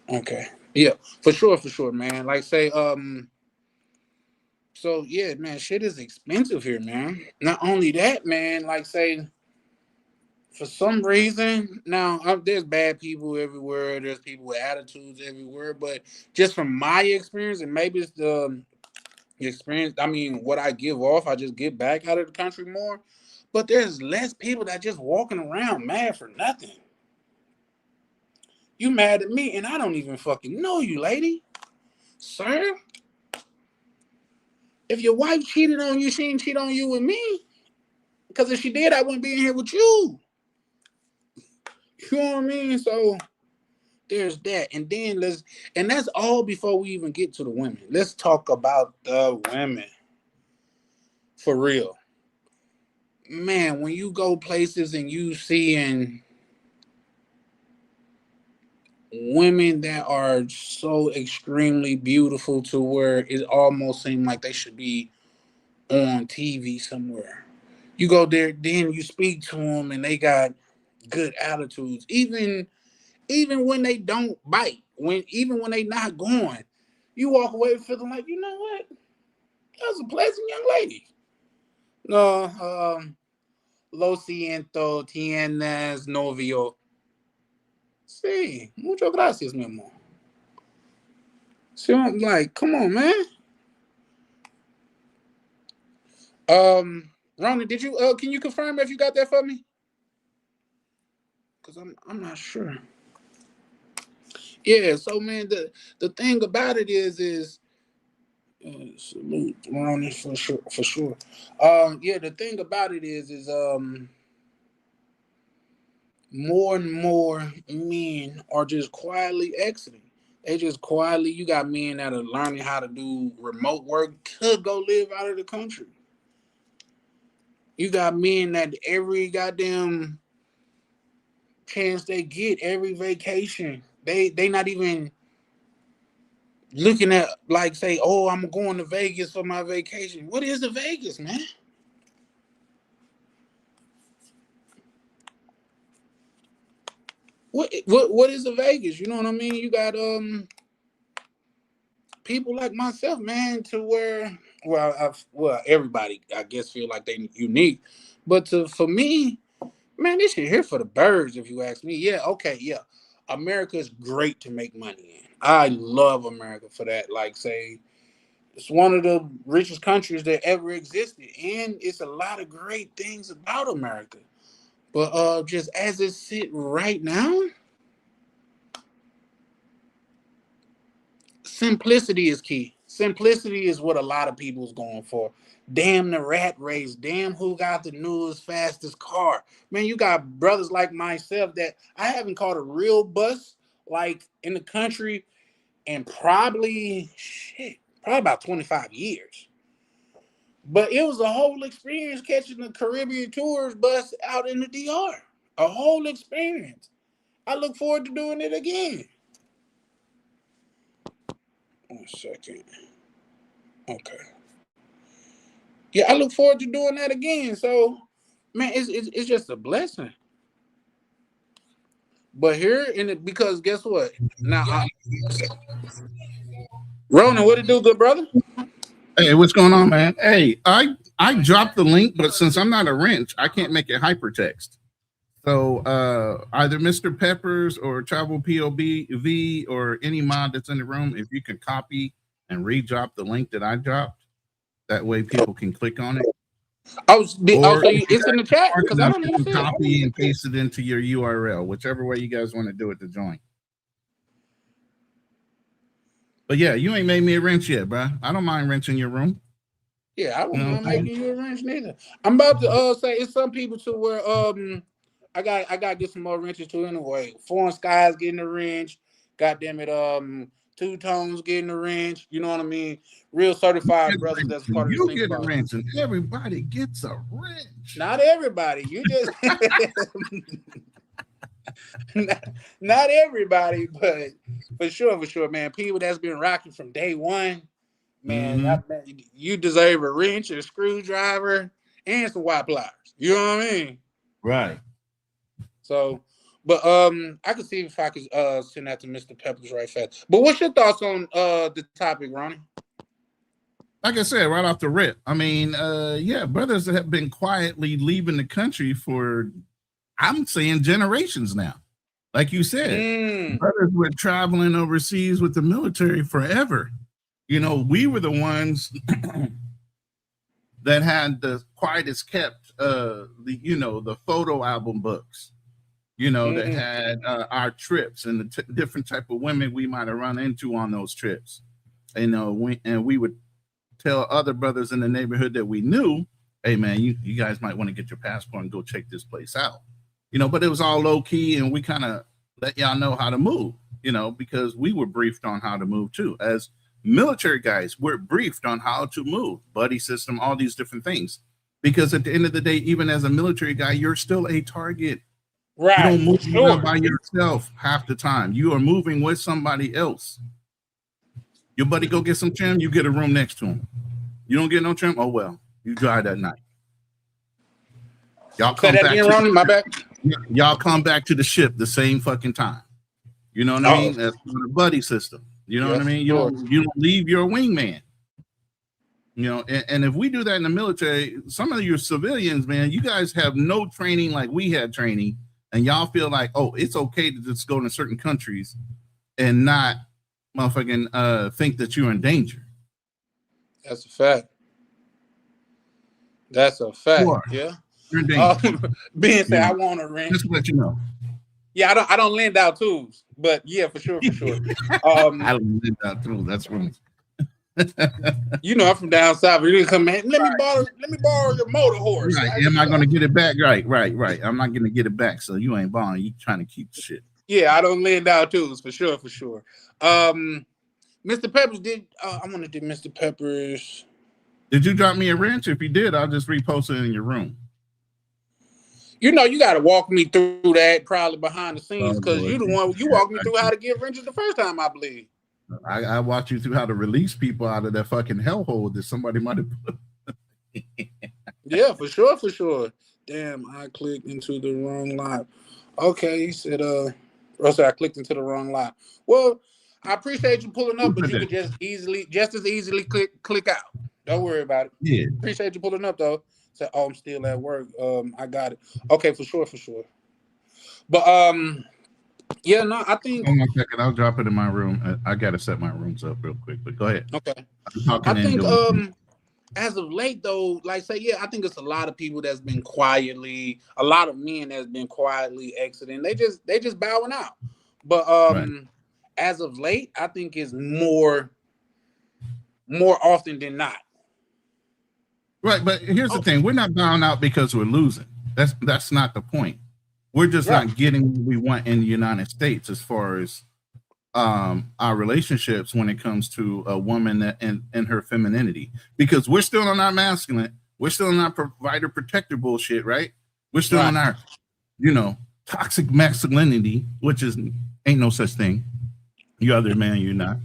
Okay. Yeah, for sure, man. Like say, so yeah, man, shit is expensive here, man. Not only that, man, like say for some reason, now there's bad people everywhere, there's people with attitudes everywhere, but just from my experience, and maybe it's the experience, I mean, what I give off, I just get back out of the country more. But there's less people that just walking around mad for nothing. You mad at me, and I don't even fucking know you, lady. Sir, if your wife cheated on you, she didn't cheat on you with me. Because if she did, I wouldn't be in here with you. You know what I mean? So there's that. And then and that's all before we even get to the women. Let's talk about the women. For real. Man, when you go places and you seeing women that are so extremely beautiful to where it almost seems like they should be on TV somewhere. You go there, then you speak to them, and they got good attitudes. Even when they don't bite, even when they not going, you walk away feeling like, you know what? That was a pleasant young lady. No, lo siento, tienes novio. Sí, muchas gracias, mi amor. So I'm like, come on, man. Ronnie, did you can you confirm if you got that for me? Cause I'm not sure. Yeah, so man, the thing about it is salute Ronnie for sure. Yeah, the thing about it is more and more men are just quietly exiting. They just quietly. You got men that are learning how to do remote work to go live out of the country. You got men that every goddamn chance they get, every vacation, they not even looking at like say, oh, I'm going to Vegas for my vacation. What is the Vegas, man? What is the Vegas? You know what I mean? You got people like myself, man, to where well everybody I guess feel like they unique, but for me, man, this shit here for the birds. If you ask me, yeah, okay, yeah, America is great to make money in. I love America for that. Like say, it's one of the richest countries that ever existed, and it's a lot of great things about America. But just as it sit right now, simplicity is key. Simplicity is what a lot of people's going for. Damn the rat race. Damn who got the newest, fastest car. Man, you got brothers like myself that I haven't caught a real bus like in the country in probably about 25 years. But it was a whole experience catching the Caribbean tours bus out in the DR. A whole experience. I look forward to doing it again. 1 second. Okay. Yeah, I look forward to doing that again. So, man, it's just a blessing. But here in it, because guess what? Now, Ronan, what it do, good brother? Hey, what's going on, man? Hey, I dropped the link, but since I'm not a wrench, I can't make it hypertext. So either Mr. Peppers or Travel POV or any mod that's in the room, if you can copy and re-drop the link that I dropped, that way people can click on it. It's in the chat because I don't even see copy and paste it into your URL, whichever way you guys want to do it to join. But yeah, you ain't made me a wrench yet, bro. I don't mind wrenching your room. Yeah, I You wouldn't know mind what I'm making you a wrench neither. I'm about to say it's some people to where I got to get some more wrenches too anyway. Foreign Skies getting a wrench. God damn it, Two Tones getting a wrench. You know what I mean? Real certified brothers that's part of the You sneaker get a box. wrench, and everybody gets a wrench. Not everybody. You just not everybody, but for sure, man. People that's been rocking from day one, man, you deserve a wrench, a screwdriver, and some white pliers. You know what I mean? Right. So, but I could see if I could send that to Mr. Peppers right fast. But what's your thoughts on the topic, Ronnie? Like I said, right off the rip, I mean, yeah, brothers that have been quietly leaving the country for, I'm saying, generations now. Like you said, brothers were traveling overseas with the military forever. You know, we were the ones that had the quietest kept, the photo album books. You know, that had our trips and the different type of women we might have run into on those trips. You know, we would tell other brothers in the neighborhood that we knew, hey man, you guys might want to get your passport and go check this place out. You know, but it was all low key, and we kind of let y'all know how to move, you know, because we were briefed on how to move too. As military guys, we're briefed on how to move, buddy system, all these different things. Because at the end of the day, even as a military guy, you're still a target. Right. You don't move around by yourself half the time. You are moving with somebody else. Your buddy go get some trim, you get a room next to him. You don't get no trim, oh well, you drive that night. Y'all come back. My back. Y'all come back to the ship the same fucking time. You know what I mean? That's the buddy system. You know what I mean? You don't leave your wingman. You know, and if we do that in the military, some of your civilians, man, you guys have no training like we had training, and y'all feel like, oh, it's okay to just go to certain countries and not motherfucking think that you're in danger. That's a fact. That's a fact. Sure. Yeah. You're in danger. Ben said, I want a wrench. Just to let you know. Yeah, I don't lend out tools, but yeah, for sure. I don't lend out tools. That's right. You know, I'm from down south. You didn't come in. Let me borrow your motor horse. Right. Am I going to get it back? Right. I'm not going to get it back. So you ain't borrowing. You trying to keep the shit. Yeah, I don't lend out tools for sure. Mr. Peppers I want to do Mr. Peppers. Did you drop me a wrench? If you did, I'll just repost it in your room. You know, you got to walk me through that probably behind the scenes because you walked me through how to get wrenches the first time, I believe. I walked you through how to release people out of that fucking hellhole that somebody might have put. Yeah, for sure. Damn, I clicked into the wrong live. Okay, he said, I clicked into the wrong live. Well, I appreciate you pulling up, but you could just as easily click out. Don't worry about it. Yeah. Appreciate you pulling up though. Say, I'm still at work. I got it. Okay, for sure. But yeah, no, I think. Hold on a second, I'll drop it in my room. I gotta set my rooms up real quick, but go ahead. Okay. I think as of late though, like say, yeah, I think it's a lot of people that's been quietly, a lot of men that's been quietly exiting. They just bowing out. But as of late, I think it's more often than not. Right, but here's the thing: we're not bowing out because we're losing. That's not the point. We're just not getting what we want in the United States as far as our relationships when it comes to a woman and her femininity. Because we're still on our masculine, we're still on our provider protector bullshit, right? We're still on our, toxic masculinity, which ain't no such thing. You other man, you're not.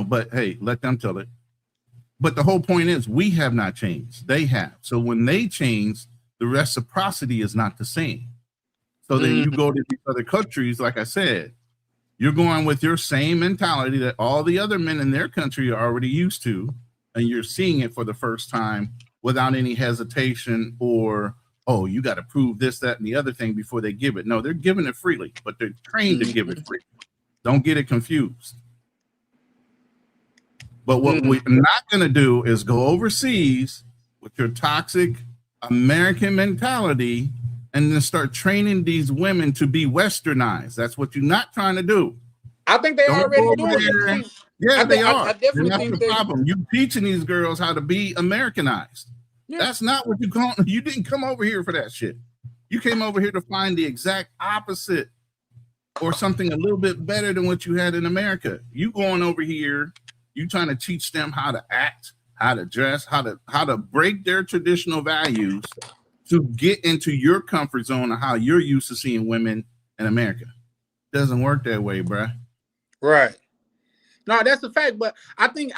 But hey, let them tell it. But the whole point is we have not changed. They have. So when they change, the reciprocity is not the same. So then you go to these other countries, like I said, you're going with your same mentality that all the other men in their country are already used to, and you're seeing it for the first time without any hesitation or, oh, you got to prove this, that, and the other thing before they give it. No, they're giving it freely, but they're trained to give it free. Don't get it confused. But what we're not going to do is go overseas with your toxic American mentality and then start training these women to be westernized. That's what you're not trying to do. I think they Don't go already over doing it. there. See, Yeah, they are. I And definitely that's think the that. problem. You teaching these girls how to be Americanized. Yeah. That's not what you call. You didn't come over here for that shit. You came over here to find the exact opposite or something a little bit better than what you had in America. You going over here, you trying to teach them how to act, how to dress, how to break their traditional values to get into your comfort zone of how you're used to seeing women in America. Doesn't work that way, bruh. Right. No, that's a fact. But I think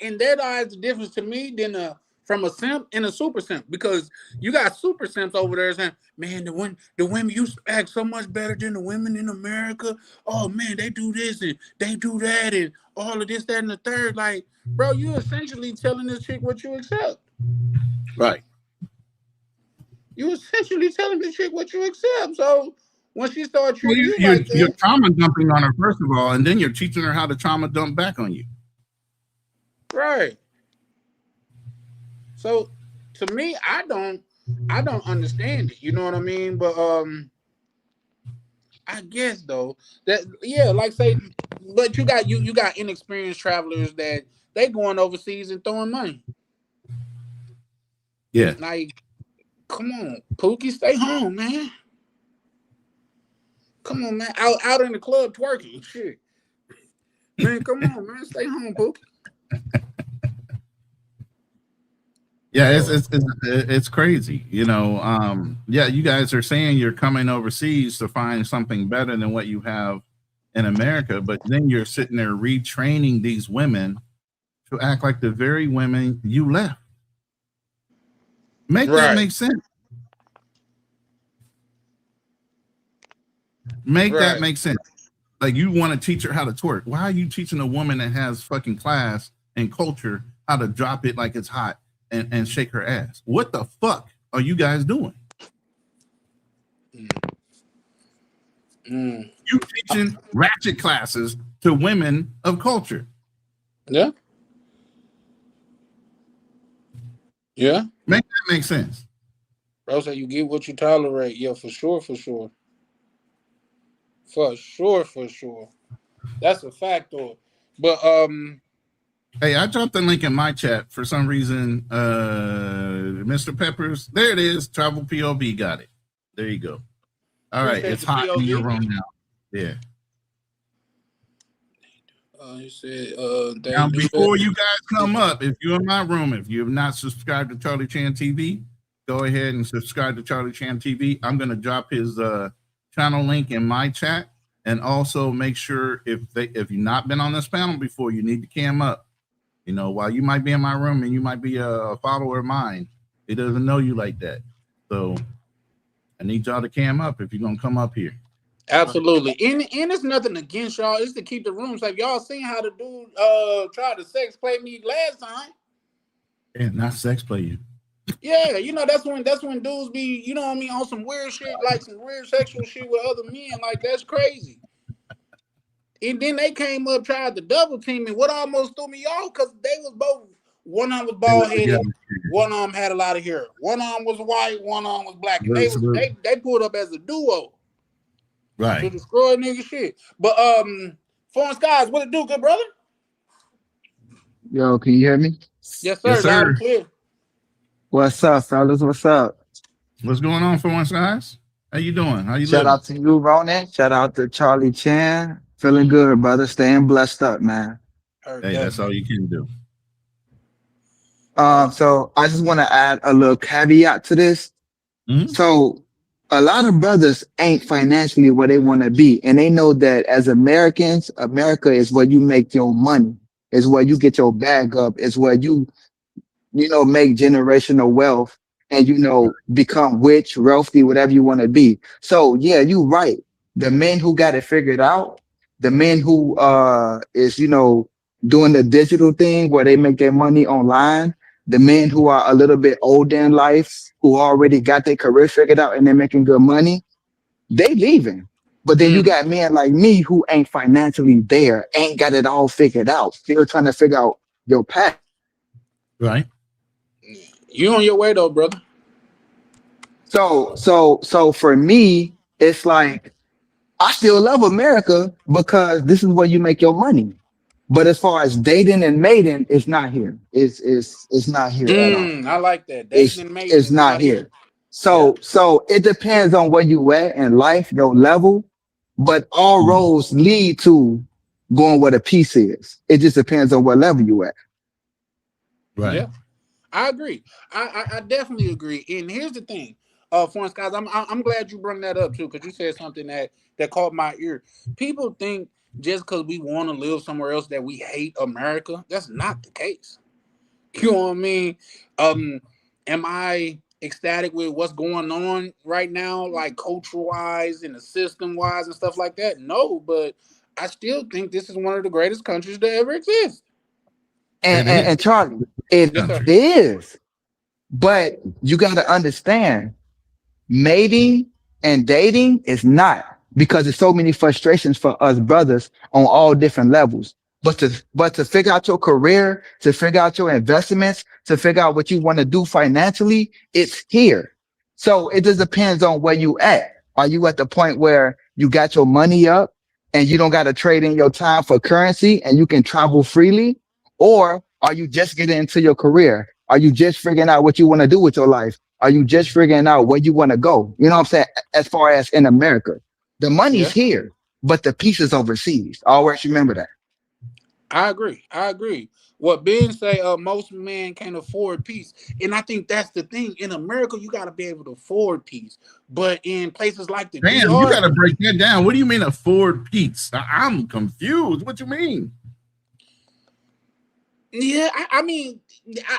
in that eyes, the difference to me than from a simp and a super simp, because you got super simps over there saying, "Man, the women used to act so much better than the women in America. Oh man, they do this and they do that and all of this, that, and the third." Like, bro, you essentially telling this chick what you accept. Right. You essentially telling this chick what you accept. So when she start Well, treating you like you're that, trauma dumping on her first of all, and then you're teaching her how to trauma dump back on you. right? So to me, I don't understand it. You know what I mean? But I guess though that like say, but you got inexperienced travelers that they going overseas and throwing money. Yeah. Like, come on, Pookie, stay home, man. Come on, man. Out in the club twerking, shit. Man, come on, man. Stay home, Pookie. Yeah, it's crazy, you know. Yeah, you guys are saying you're coming overseas to find something better than what you have in America, but then you're sitting there retraining these women to act like the very women you left. Make that make sense. Make that make sense. Like, you want to teach her how to twerk. Why are you teaching a woman that has fucking class and culture how to drop it like it's hot and shake her ass? What the fuck are you guys doing? You teaching ratchet classes to women of culture. Yeah. Yeah. Make that make sense. Bro, so you get what you tolerate. Yeah, for sure, for sure. For sure, for sure. That's a fact though. But hey, I dropped the link in my chat for some reason. Mr. Peppers, there it is. Travel POV got it. There you go. All right, it's hot in your room now. Yeah. You said now before you guys come up, if you're in my room, if you have not subscribed to Charlie Chan TV, go ahead and subscribe to Charlie Chan TV. I'm gonna drop his channel link in my chat, and also make sure if you've not been on this panel before, you need to cam up. You know, while you might be in my room and you might be a follower of mine, he doesn't know you like that. So I need y'all to cam up if you're gonna come up here. Absolutely. And it's nothing against y'all. It's to keep the room safe. Y'all seen how the dude tried to sex play me last time. And not sex play you. Yeah, you know, that's when dudes be, you know what I mean, on some weird shit, like some weird sexual shit with other men. Like, that's crazy. And then they came up, tried to double team me. What almost threw me off, because they was both, one arm was bald headed, one arm had a lot of hair. One arm was white, one arm was black. And they pulled up as a duo. Right. To destroy nigga shit. But Foreign Skies, what it do, good brother? Yo, can you hear me? Yes, sir. Yes, sir. Loud and clear. What's up, fellas? What's up? What's going on, Foreign Skies? How you doing? How you Shout living? out to you, Ronan. Shout out to Charlie Chan. Feeling good, brother. Staying blessed up, man. Hey, that's all you can do. So I just want to add a little caveat to this. Mm-hmm. So a lot of brothers ain't financially where they want to be. And they know that as Americans, America is where you make your money, is where you get your bag up, is where you make generational wealth and, become rich, wealthy, whatever you want to be. So yeah, you're right. The men who got it figured out, the men who is, doing the digital thing where they make their money online, the men who are a little bit older in life, who already got their career figured out and they're making good money, they leaving. But then you got men like me who ain't financially there, ain't got it all figured out, still trying to figure out your path. Right. You on your way though, brother. So for me, it's like I still love America because this is where you make your money. But as far as dating and mating, it's not here. It's not here at all. I like that. Dating It's and mating it's is not not here. here. Yeah. So it depends on where you at in life, your level, but all roads lead to going where the peace is. It just depends on what level you at. Right. Yeah. I agree. I definitely agree. And here's the thing, Florence, guys, I'm glad you brought that up too, because you said something that caught my ear. People think just because we want to live somewhere else that we hate America. That's not the case. You know what I mean? Am I ecstatic with what's going on right now, like culture wise and the system wise and stuff like that? No, but I still think this is one of the greatest countries to ever exist. And It is and Charlie, it Yes, sir. country. is, but you got to understand mating and dating is not because there's so many frustrations for us brothers on all different levels. But to figure out your career, to figure out your investments, to figure out what you want to do financially, it's here. So it just depends on where you at. Are you at the point where you got your money up and you don't got to trade in your time for currency and you can travel freely? Or are you just getting into your career? Are you just figuring out what you want to do with your life? Are you just figuring out where you want to go? You know what I'm saying? As far as in America, the money's Yeah. here, but the peace is overseas. Always remember that. I agree. I agree. What Ben say, most men can't afford peace, and I think that's the thing. In America, you got to be able to afford peace, but in places like the Damn, you got DR, to break that down. What do you mean afford peace? I'm confused. What you mean? yeah, I mean,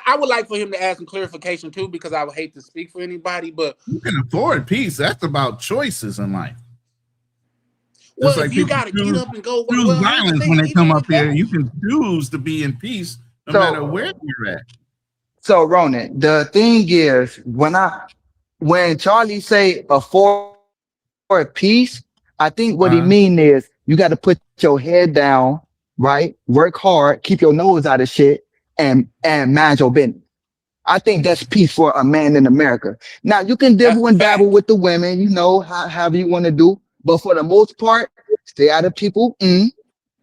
I would like for him to add some clarification too, because I would hate to speak for anybody. But You can afford peace. That's about choices in life. Just well, if like you people got to get choose, up and go, choose well, I hate to violence say when it, they even come up with here. that, You can choose to be in peace no matter So, where you're at. so Ronan, the thing is, when Charlie say afford peace, I think what he mean is you got to put your head down, right? Work hard, keep your nose out of shit, and mind your business. I think that's peace for a man in America. Now you can that's dibble a and dabble fact. with the women, however you want to do, but for the most part, stay out of people.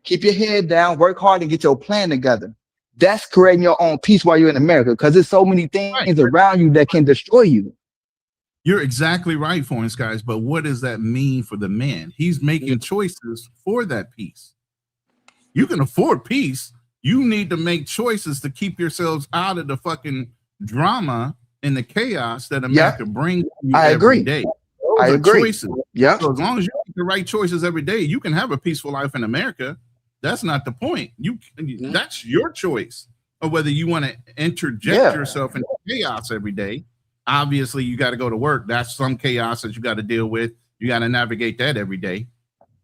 Keep your head down, work hard, and get your plan together. That's creating your own peace while you're in America, because there's so many things Right. around you that can destroy you. You're exactly right, Florence, guys. But what does that mean for the man? He's Yeah. making choices for that peace. You can afford peace. You need to make choices to keep yourselves out of the fucking drama and the chaos that Yep, America brings to you I every agree. day. I Those are agree. choices. Yep. So as long as you make the right choices every day, you can have a peaceful life in America. That's not the point. Yeah. That's your choice of whether you want to interject Yeah. yourself into chaos every day. Obviously, you got to go to work. That's some chaos that you got to deal with. You got to navigate that every day.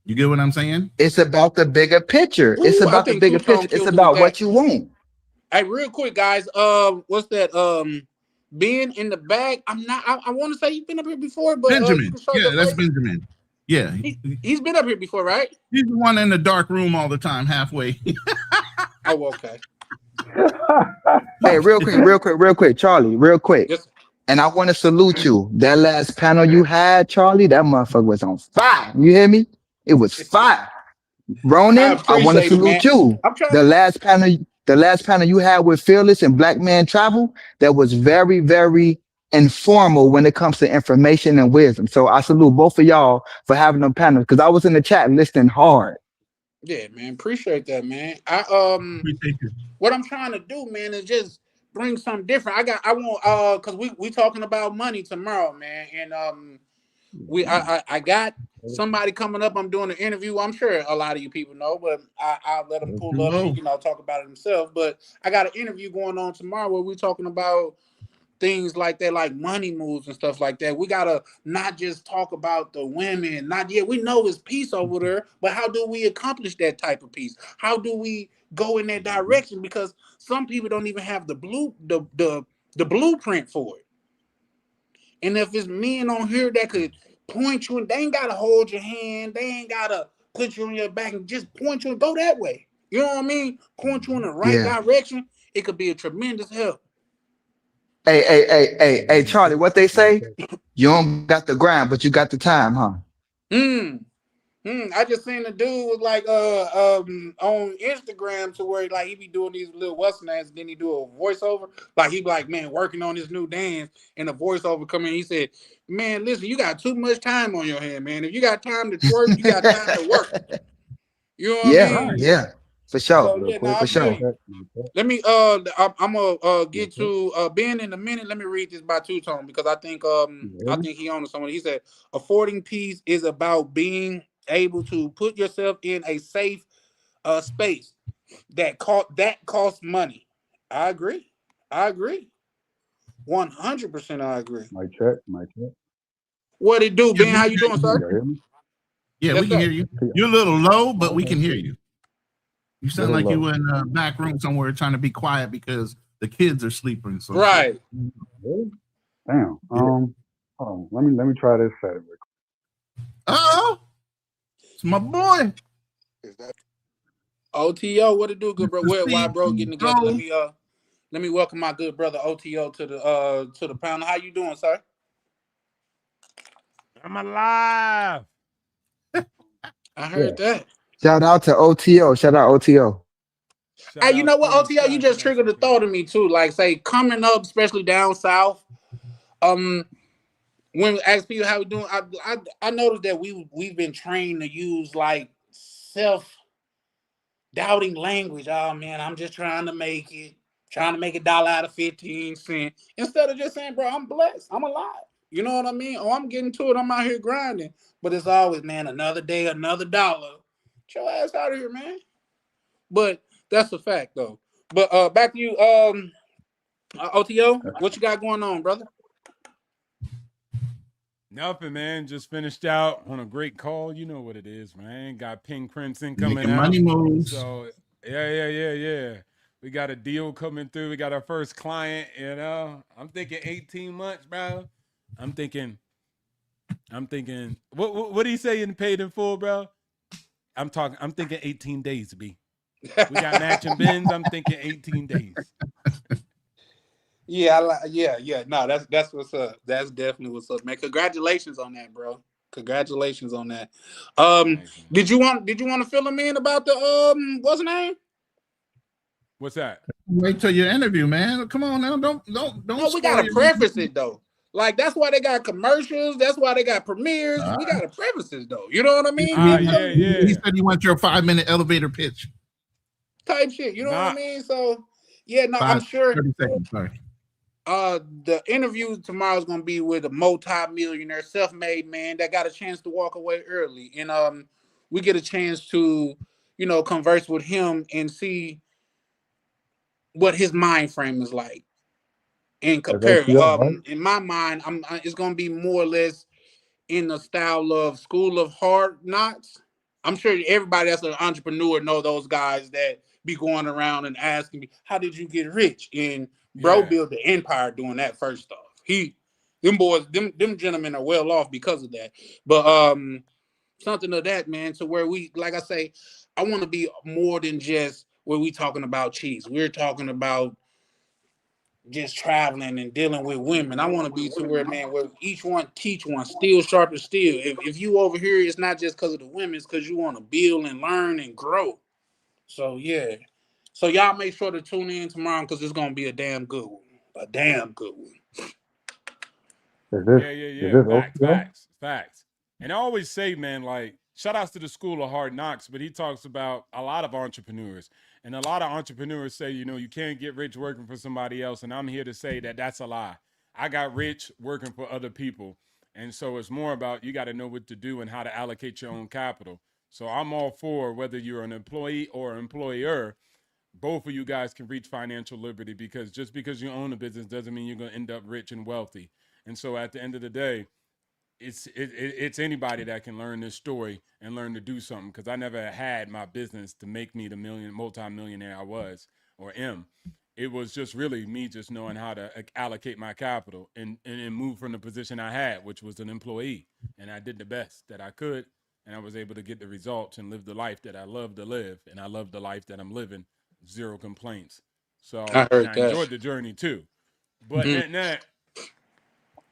You get what I'm saying? It's about the bigger picture. It's Ooh, I about the think Two bigger Tone picture. It's killed it with about that. what you want. Hey, real quick, guys. What's that? Ben in the back. I'm not. I want to say you've been up here before, but you Benjamin. can show Yeah, your that's face. Benjamin. Yeah, He's been up here before, right? he's the one in the dark room all the time, halfway. Oh, okay. Hey, real quick, Charlie, real quick. Yes. And I want to salute you. That last panel you had, Charlie, that motherfucker was on fire. You hear me? It was fire. I Ronan, I want to appreciate it, man. salute you. I'm trying. The last panel, the last panel you had with Fearless and Black Man Travel, that was very, very informal when it comes to information and wisdom. So I salute both of y'all for having them panels because I was in the chat listening hard. Yeah, man. Appreciate that, man. Appreciate you. What I'm trying to do, man, is just bring something different. I want because we talking about money tomorrow, man, and I got somebody coming up. I'm doing an interview. I'm sure a lot of you people know, but I'll let them pull up and talk about it themselves. But I got an interview going on tomorrow where we're talking about things like that, like money moves and stuff like that. We gotta not just talk about the women. Not yet. We know it's peace over there, but how do we accomplish that type of peace? How do we go in that direction? Because some people don't even have the blueprint for it. And if it's men on here that could point you, and they ain't gotta hold your hand, they ain't gotta put you on your back and just point you and go that way. You know what I mean? Point you in the right Yeah. direction. It could be a tremendous help. Hey, Charlie, what they say? You don't got the grind, but you got the time, huh? Mm. I just seen the dude was like on Instagram to where like he be doing these little western ads, then he do a voiceover. Like he be like, man, working on this new dance, and the voiceover come in. He said, man, listen, you got too much time on your hand, man. If you got time to twerk, you got time to work. You know what I Yeah, mean? yeah, for sure, So yeah, no, I for feel sure. you. Let me I'm gonna get to Ben in a minute. Let me read this by Two Tone because I think he owns someone. He said affording peace is about being able to put yourself in a safe space that costs money. I agree. I agree. 100% I agree. My check, my check. What it do, Yeah, Ben? we How can you hear doing, you. Can sir? y'all hear me? Yeah, Yes, we can sir. hear you. You're a little low, but we Okay. can hear you. You sound Little like you low. in a back room somewhere trying to be quiet because the kids are sleeping. Some shit. Right. Really? Damn. Hold on. Let me try this setting. Oh, it's my boy. OTO, what it do, good bro? Why bro getting together? CEO. Let me welcome my good brother OTO to the panel. How you doing, sir? I'm alive. I Yeah. heard that. Shout out to OTO. Shout out OTO. Shout Hey, you out know what, Queen OTO? You Sky just triggered Connection, the King. thought of me too. Like, say, coming up, especially down south. Um, when we ask people how we doing, I noticed that we've been trained to use like self-doubting language. Oh man, I'm just trying to make $1 out of 15 cents. Instead of just saying, bro, I'm blessed, I'm alive. You know what I mean? Oh, I'm getting to it, I'm out here grinding. But it's always, man, another day, another dollar. Get your ass out of here, man. But that's a fact though. But back to you, OTO, what you got going on, brother? Nothing, man. Just finished out on a great call. You know what it is, man. Got Pink Crimson coming Making money out. moves. So yeah. We got a deal coming through. We got our first client, I'm thinking 18 months, bro. I'm thinking, what do you say in paid in full, bro? I'm thinking 18 days, B. We got matching bins. I'm thinking 18 days. Yeah. No, that's what's up. That's definitely what's up, man. Congratulations on that, bro. Congratulations on that. Thanks, man. Did you want to fill him in about the what's the name? What's that? Wait till your interview, man. Come on now. Don't No, we spoil gotta your preface it though. Like that's why they got commercials. That's why they got premieres. We gotta preface it though. You know what I mean? He said you want your 5-minute elevator pitch. Type shit. You know what I Nah. mean? So yeah, no, I'm sure 30 seconds, sorry. the interview tomorrow is gonna be with a multi-millionaire, self-made man that got a chance to walk away early. And we get a chance to, converse with him and see what his mind frame is like. And That's compare, OTO, right? in my mind, it's gonna be more or less in the style of School of Hard Knocks. I'm sure everybody that's an entrepreneur know those guys that be going around and asking me, "How did you get rich?" And bro Yeah. built the empire doing that first off. Them boys, them gentlemen are well off because of that. But something of that, man, to where we, like I say, I want to be more than just where we talking about cheese. We're talking about just traveling and dealing with women. I want to be to where, man, where each one teach one, steel sharp as steel. If you over here, it's not just because of the women, it's because you want to build and learn and grow. So yeah. So y'all make sure to tune in tomorrow because it's gonna be a damn good one. A damn good one. Is this Yeah. Facts, OTO? facts, facts. And I always say, man, like, shout outs to the School of Hard Knocks, but he talks about a lot of entrepreneurs. And a lot of entrepreneurs say, you can't get rich working for somebody else. And I'm here to say that that's a lie. I got rich working for other people. And so it's more about you got to know what to do and how to allocate your own capital. So I'm all for whether you're an employee or employer, both of you guys can reach financial liberty because just because you own a business doesn't mean you're going to end up rich and wealthy. And so at the end of the day, it's anybody that can learn this story and learn to do something because I never had my business to make me the multi-millionaire I was or am. It was just really me just knowing how to allocate my capital and move from the position I had, which was an employee. And I did the best that I could. And I was able to get the results and live the life that I love to live. And I love the life that I'm living. Zero complaints. So, I and heard I that. enjoyed the journey too. But Mm. now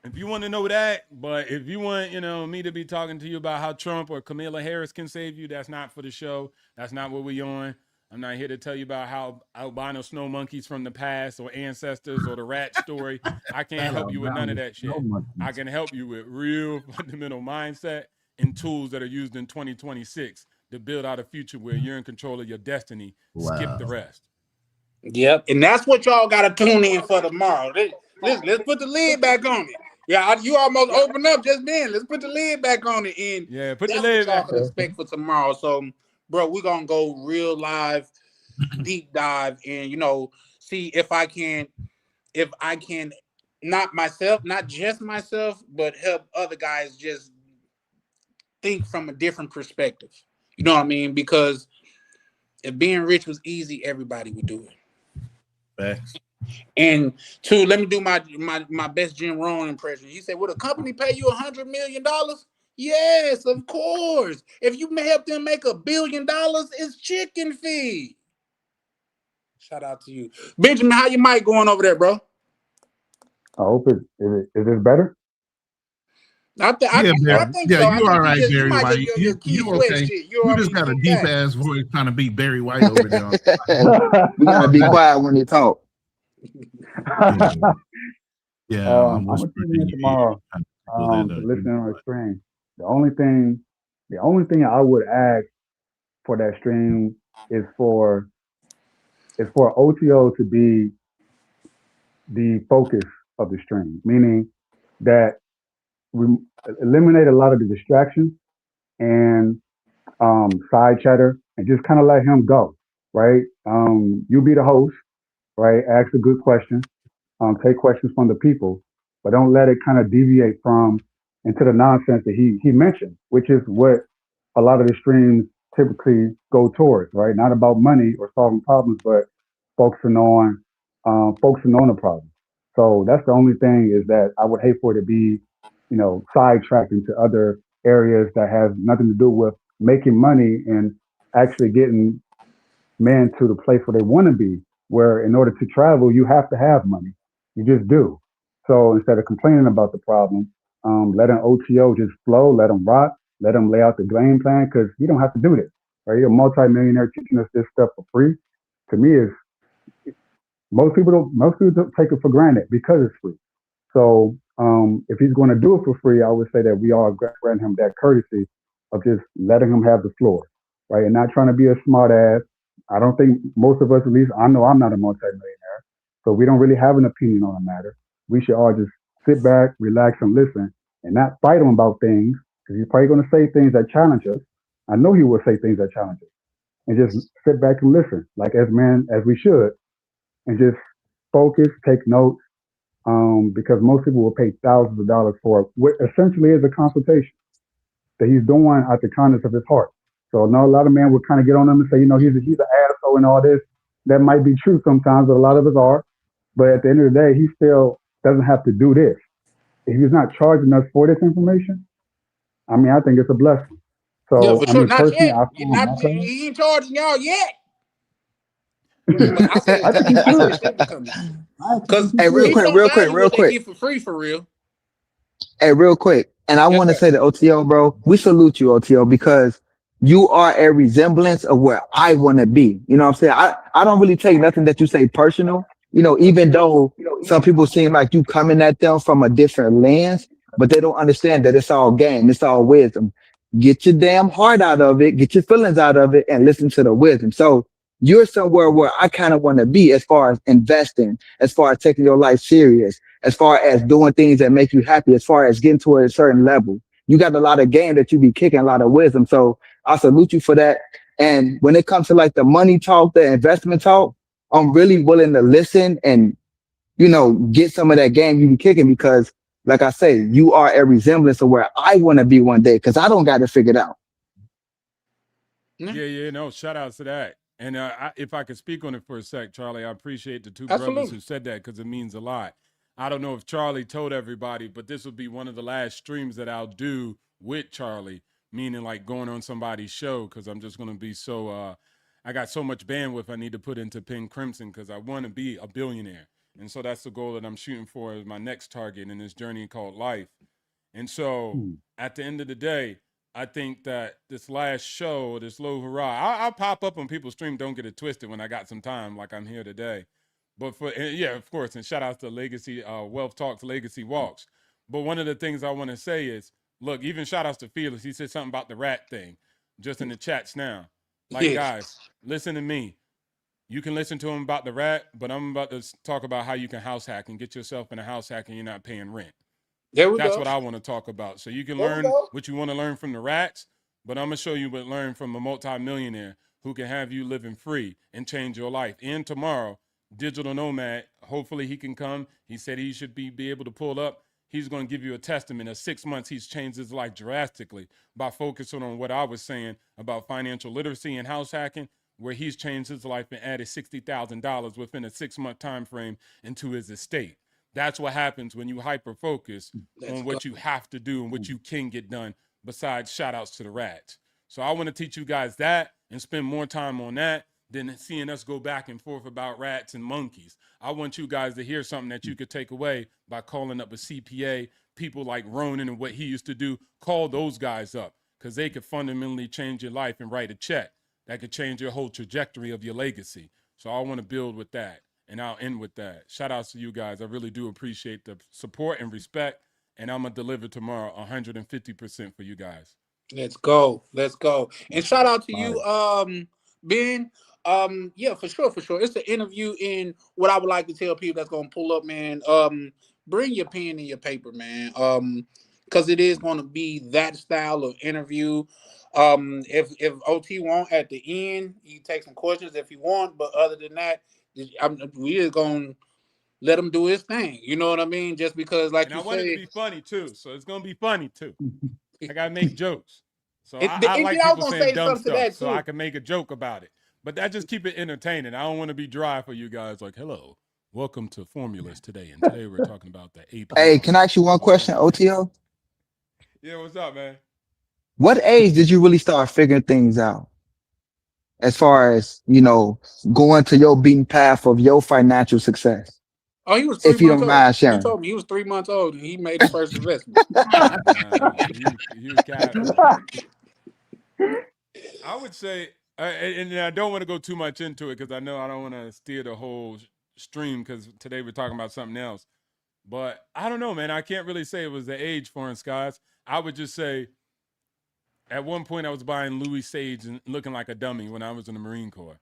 If you want to know that, but if you want, me to be talking to you about how Trump or Kamala Harris can save you, that's not for the show. That's not what we on. I'm not here to tell you about how albino snow monkeys from the past or ancestors or the rat story. I can't help you with none of that shit. I can help you with real fundamental mindset and tools that are used in 2026 to build out a future where you're in control of your destiny. Skip the rest. Yep, and that's what y'all got to tune in for tomorrow. Let's put the lid back on it. Yeah, you almost opened up just then. Let's put the lid back on it, and yeah, put the that's lid what y'all back. can expect for tomorrow. So, bro, we're gonna go real live, deep dive, and see if I can, not myself, not just myself, but help other guys just think from a different perspective. You know what I mean? Because if being rich was easy, everybody would do it. Facts. And two, let me do my best Jim Rohn impression. He said, "Would a company pay you $100 million?" Yes, of course. If you help them make $1 billion, it's chicken feed. Shout out to you, Benjamin. How your mic going over there, bro? I hope is it better? I think so. I You think all right, you Barry might White. get your key You sweat okay? shit. You You know just got a You deep got it. ass voice trying to be Barry White over there. You gotta be quiet when you talk. Yeah, I'm gonna tune in tomorrow to listen on the stream. The only thing I would ask for that stream is for OTO to be the focus of the stream, meaning that we eliminate a lot of the distractions and side chatter and just kind of let him go, right? You be the host, right? Ask a good question, take questions from the people, but don't let it kind of deviate from into the nonsense that he mentioned, which is what a lot of the streams typically go towards, right? Not about money or solving problems, but focusing on the problem. So that's the only thing is that I would hate for it to be, sidetracked into other areas that have nothing to do with making money and actually getting men to the place where they want to be. Where in order to travel, you have to have money. You just do. So instead of complaining about the problem, let an OTO just flow, let them rock, let them lay out the game plan because you don't have to do this. Right? You're a multimillionaire teaching us this stuff for free. To me, is most people don't take it for granted because it's free. So if he's going to do it for free, I would say that we all grant him that courtesy of just letting him have the floor, right, and not trying to be a smart ass. I don't think most of us, at least I know I'm not a multimillionaire, so we don't really have an opinion on the matter. We should all just sit back, relax, and listen, and not fight him about things because he's probably going to say things that challenge us. I know he will say things that challenge us, and just sit back and listen, like as men as we should, and just focus, take notes, because most people will pay thousands of dollars for what essentially is a consultation that he's doing out the kindness of his heart. So I know a lot of men will kind of get on him and say, he's an asshole and all this. That might be true sometimes, but a lot of us are. But at the end of the day, he still doesn't have to do this. If he's not charging us for this information, I mean, I think it's a blessing. Yeah, So, for I sure. mean, Not personally, yet. I feel on my page. He ain't charging y'all yet. But I said I think he it should. should be coming. I actually Because think he Hey, real should. quick, people don't real quick, value real what they quick. get for free, for real. Hey, real quick. And I Yes, want to sir. say to OTO, bro, we salute you, OTO, because you are a resemblance of where I want to be. You know what I'm saying? I don't really take nothing that you say personal, even though some people seem like you coming at them from a different lens, but they don't understand that it's all game, it's all wisdom. Get your damn heart out of it, get your feelings out of it, and listen to the wisdom. So you're somewhere where I kind of want to be as far as investing, as far as taking your life serious, as far as doing things that make you happy, as far as getting to a certain level. You got a lot of game that you be kicking, a lot of wisdom. So I salute you for that. And when it comes to like the money talk, the investment talk, I'm really willing to listen and, get some of that game you be kicking because, like I say, you are a resemblance of where I want to be one day because I don't got it figured out. Yeah, no, shout outs to that. And if I could speak on it for a sec, Charlie, I appreciate the two brothers Absolutely. who said that because it means a lot. I don't know if Charlie told everybody, but this will be one of the last streams that I'll do with Charlie, meaning like going on somebody's show because I'm just going to be so, I got so much bandwidth I need to put into Pink Crimson because I want to be a billionaire. And so that's the goal that I'm shooting for as my next target in this journey called life. And so at the end of the day, I think that this last show, this low hurrah, I'll pop up on people's stream. Don't get it twisted when I got some time, like I'm here today. But yeah, of course, and shout out to Legacy Wealth Talks, Legacy Walks. But one of the things I want to say is, look, even shout outs to Felix. He said something about the rat thing, just in the chats now. Like, guys, listen to me. You can listen to him about the rat, but I'm about to talk about how you can house hack and get yourself in a house hack and you're not paying rent. That's what I want to talk about. So you can learn what you want to learn from the rats, but I'm going to show you what learn from a multimillionaire who can have you living free and change your life. And tomorrow, Digital Nomad, hopefully he can come. He said he should be able to pull up. He's going to give you a testament. In 6 months, he's changed his life drastically by focusing on what I was saying about financial literacy and house hacking, where he's changed his life and added $60,000 within a 6-month time frame into his estate. That's what happens when you hyper focus on what you have to do and what you can get done, besides shout outs to the rats. So I want to teach you guys that and spend more time on that than seeing us go back and forth about rats and monkeys. I want you guys to hear something that you could take away by calling up a CPA, people like Ronan and what he used to do. Call those guys up because they could fundamentally change your life and write a check that could change your whole trajectory of your legacy. So I want to build with that. And I'll end with that. Shout outs to you guys. I really do appreciate the support and respect. And I'm going to deliver tomorrow 150% for you guys. Let's go. Let's go. And shout out to you, Ben. Yeah, for sure, for sure. It's the interview in what I would like to tell people that's gonna pull up, man. Bring your pen and your paper, man. Because it is gonna be that style of interview. If OT want at the end, you can take some questions if you want, but other than that, we just gonna let him do his thing. You know what I mean? Just because, like and you I want it to be funny too, so it's gonna be funny too. I gotta make jokes. So I like people saying dumb stuff, so I can make a joke about it. But that just keep it entertaining. I don't want to be dry for you guys. Like, hello, welcome to Formulas today, and today we're talking about the AP. Hey, can I ask you one question, OTO? Yeah, what's up, man? What age did you really start figuring things out? As far as, going to your beaten path of your financial success. Oh, he was 3 months old. If you don't mind sharing. He told me he was 3 months old and he made his first investment. He was capping. I would say, and I don't want to go too much into it because I know I don't want to steer the whole stream because today we're talking about something else. But I don't know, man. I can't really say it was the age, Foreign Skies. I would just say at one point I was buying Louis Sage and looking like a dummy when I was in the Marine Corps.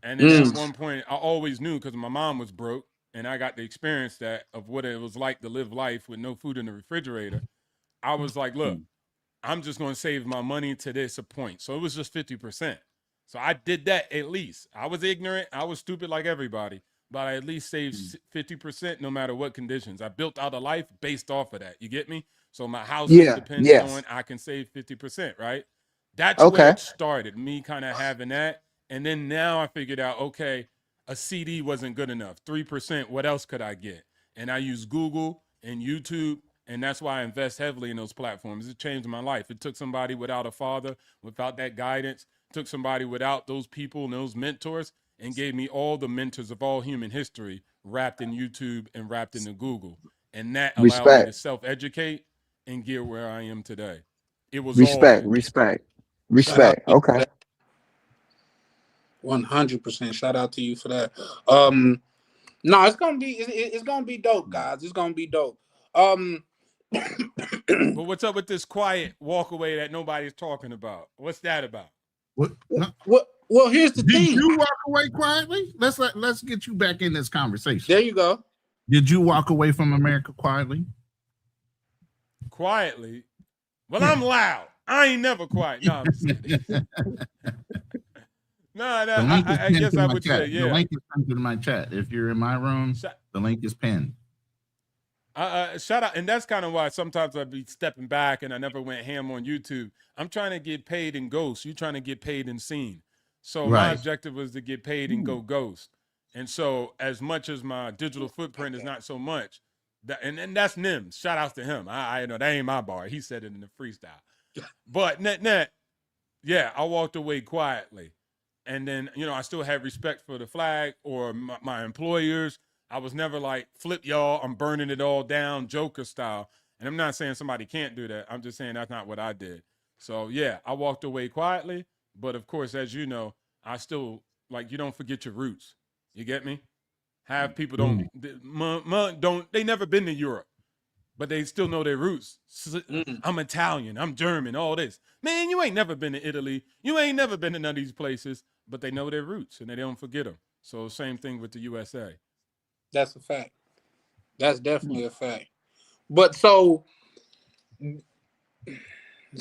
And then at one point I always knew because my mom was broke and I got to experience that of what it was like to live life with no food in the refrigerator. I was like, look, I'm just going to save my money to this point. So it was just 50%. So I did that at least. I was ignorant. I was stupid like everybody, but I at least saved 50% no matter what conditions. I built out a life based off of that. You get me? So my house is dependent on I can save 50%, right? That's where it started, me kind of having that. And then now I figured out, okay, a CD wasn't good enough. 3%, what else could I get? And I use Google and YouTube, and that's why I invest heavily in those platforms. It changed my life. It took somebody without a father, without that guidance, took somebody without those people and those mentors, and gave me all the mentors of all human history wrapped in YouTube and wrapped into Google. And that allowed me to self-educate and get where I am today. It was respect. Okay. 100%. Shout out to you for that. No, it's gonna be dope, guys. It's gonna be dope. But what's up with this quiet walk away that nobody's talking about? What's that about? What? Well, here's the thing. Did you walk away quietly? Let's get you back in this conversation. There you go. Did you walk away from America quietly? Quietly? Well, I'm loud. I ain't never quiet. No, I guess I would say, yeah. The link is pinned in my chat. If you're in my room, the link is pinned. Shout out, and that's kind of why sometimes I'd be stepping back and I never went ham on YouTube. I'm trying to get paid in ghost. You're trying to get paid in scene. So my objective was to get paid and go ghost. And so as much as my digital footprint is not so much, and that's Nims. Shout outs to him. I know that ain't my bar. He said it in the freestyle. But net, yeah, I walked away quietly. And then, I still had respect for the flag or my employers. I was never like, flip y'all, I'm burning it all down, Joker style. And I'm not saying somebody can't do that. I'm just saying that's not what I did. So yeah, I walked away quietly. But of course, as you know, I still like, you don't forget your roots. You get me? Have people don't they never been to Europe, but they still know their roots. I'm Italian, I'm German, all this. Man, you ain't never been to Italy. You ain't never been to none of these places, but they know their roots and they don't forget them. So same thing with the USA. That's a fact. That's definitely a fact. But so, let's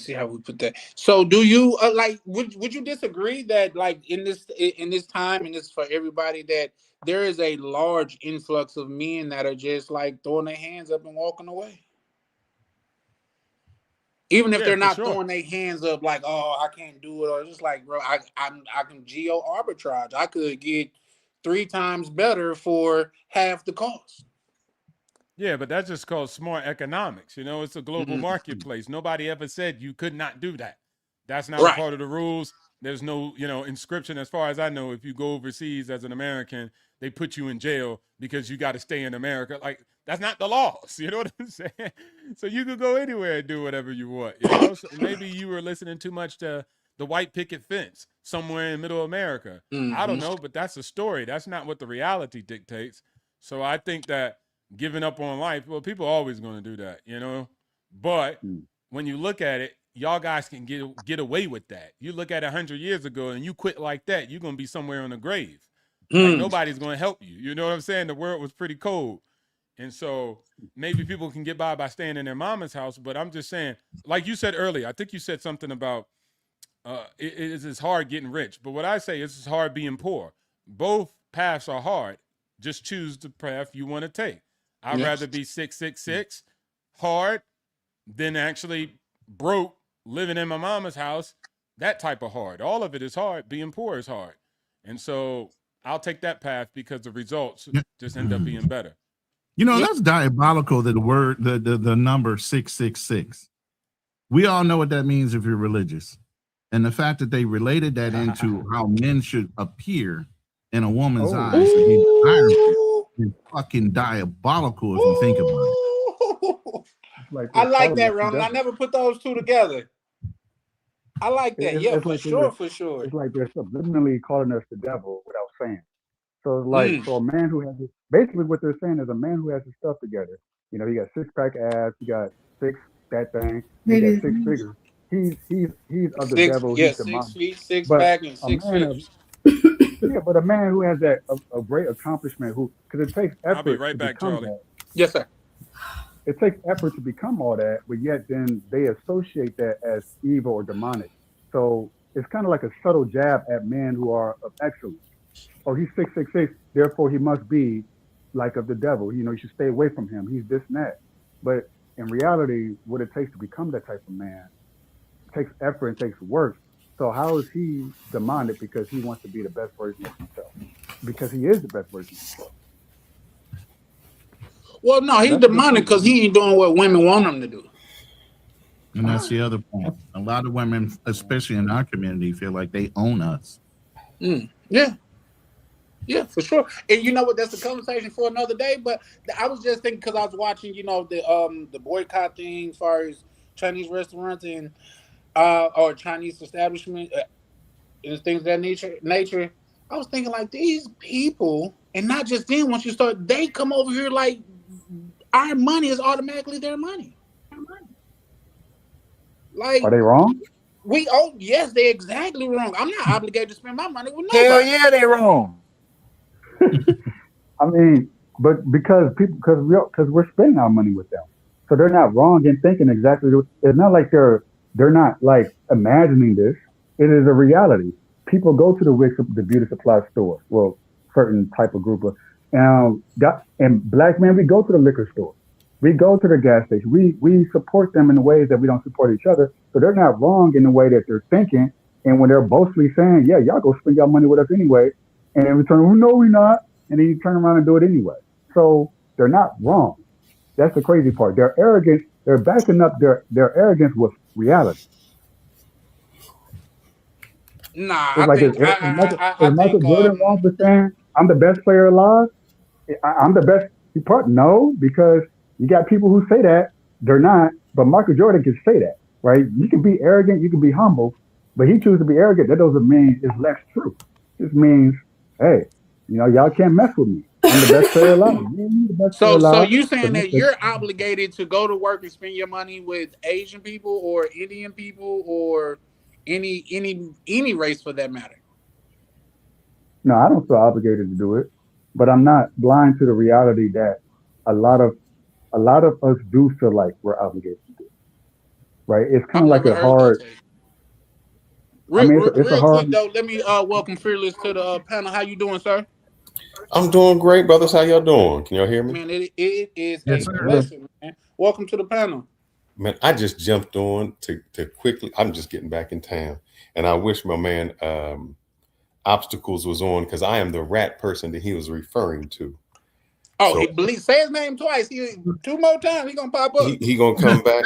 see how we put that. So, do you like? Would you disagree that like in this time and this for everybody that there is a large influx of men that are just like throwing their hands up and walking away, even if Yeah, they're for not sure. throwing their hands up like, oh, I can't do it, or just like, bro, I can geo arbitrage. I could get 3 times better for half the cost. Yeah, but that's just called smart economics. You know, it's a global marketplace. Nobody ever said you could not do that. That's not a Right. part of the rules. There's no, inscription as far as I know. If you go overseas as an American, they put you in jail because you got to stay in America. Like, that's not the laws. You know what I'm saying? So you could go anywhere and do whatever you want. So maybe you were listening too much to the white picket fence somewhere in middle America. I don't know, but that's a story. That's not what the reality dictates. So I think that giving up on life, well, people are always going to do that. But when you look at it, y'all guys can get away with that. You look at 100 years ago and you quit like that, you're going to be somewhere in the grave. Like nobody's going to help you. You know what I'm saying? The world was pretty cold. And so maybe people can get by staying in their mama's house. But I'm just saying, like you said earlier, I think you said something about it's hard getting rich. But what I say is it's hard being poor. Both paths are hard. Just choose the path you want to take. I'd rather be 666 hard than actually broke living in my mama's house. That type of hard. All of it is hard. Being poor is hard. And so I'll take that path because the results just end up being better. That's diabolical, that the number 666. We all know what that means if you're religious. And the fact that they related that into how men should appear in a woman's eyes to be desirable is fucking diabolical if you think about it. I like that, Ronald. I never put those two together. I like that. For sure. It's like they're subliminally calling us the devil without saying. So it's like, so a man who has basically what they're saying is a man who has his stuff together. He got 6-pack abs, he got that thing, he got 6 figures. He's of the devil. He's 6 feet, 6-pack, and 6 figures. Yeah, but a man who has that a great accomplishment, because it takes effort. I'll be right back, Charlie. That. Yes, sir. It takes effort to become all that, but yet then they associate that as evil or demonic. So it's kind of like a subtle jab at men who are of excellence. Oh, he's 666, therefore he must be like of the devil. You should stay away from him. He's this and that. But in reality, what it takes to become that type of man, it takes effort and takes work. So how is he demonic because he wants to be the best version of himself? Because he is the best version of himself. Well, no, he's demonic because he ain't doing what women want him to do. And that's the other point. A lot of women, especially in our community, feel like they own us. Yeah, for sure. And you know what? That's a conversation for another day. But I was just thinking because I was watching, the boycott thing as far as Chinese restaurants and or Chinese establishment and things of that nature. I was thinking like these people, and not just them. Once you start, they come over here like our money is automatically their money. Like, are they wrong? Yes, they're exactly wrong. I'm not obligated to spend my money with nobody. Hell yeah, they wrong. I mean, but because we're spending our money with them, so they're not wrong in thinking exactly. It's not like they're not like imagining this. It is a reality. People go to the beauty supply store. Well, certain type of group of, and black men, we go to the liquor store. We go to the gas station. We support them in the ways that we don't support each other. So they're not wrong in the way that they're thinking. And when they're boastfully saying, yeah, y'all go spend y'all money with us anyway. And in return, oh, no, we're not. And then you turn around and do it anyway. So they're not wrong. That's the crazy part. They're arrogant. They're backing up their arrogance with reality. Nah, it's like, is Michael Jordan wrong for saying, I'm the best player alive? I'm the best part. No, because you got people who say that they're not, but Michael Jordan can say that, right? You can be arrogant, you can be humble, but he chooses to be arrogant. That doesn't mean it's less true. It just means, hey, y'all can't mess with me. I'm the best player alive. You the best player So alive. you So saying that you're obligated to go to work and spend your money with Asian people or Indian people or any race for that matter? no, I don't feel obligated to do it, but I'm not blind to the reality that a lot of us do feel like we're obligated to do it, right? It's kind I've of like never a heard that hard. take. I Real, mean, real, it's a real hard. quick though, let me welcome Fearless to the panel. How you doing, sir? I'm doing great, brothers. How y'all doing? Can y'all hear me? Man, it is Yes, a sir. blessing, man. Welcome to the panel. Man, I just jumped on to quickly. I'm just getting back in town, and I wish my man Obstacles was on because I am the rat person that he was referring to. Oh, So say his name twice. Two more times he gonna pop up. he gonna come back.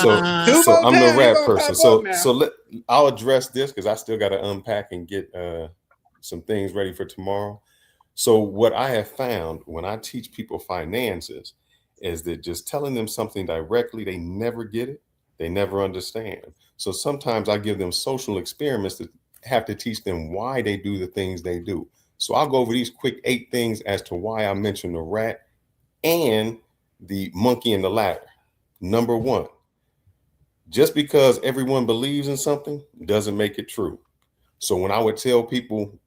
So Two so more I'm the times he rat gonna person. pop up So now. I'll address this because I still got to unpack and get some things ready for tomorrow. So what I have found when I teach people finances is that just telling them something directly, they never get it. They never understand. So sometimes I give them social experiments that have to teach them why they do the things they do. So I'll go over these quick 8 things as to why I mentioned the rat and the monkey and the ladder. Number 1, just because everyone believes in something doesn't make it true. So when I would tell people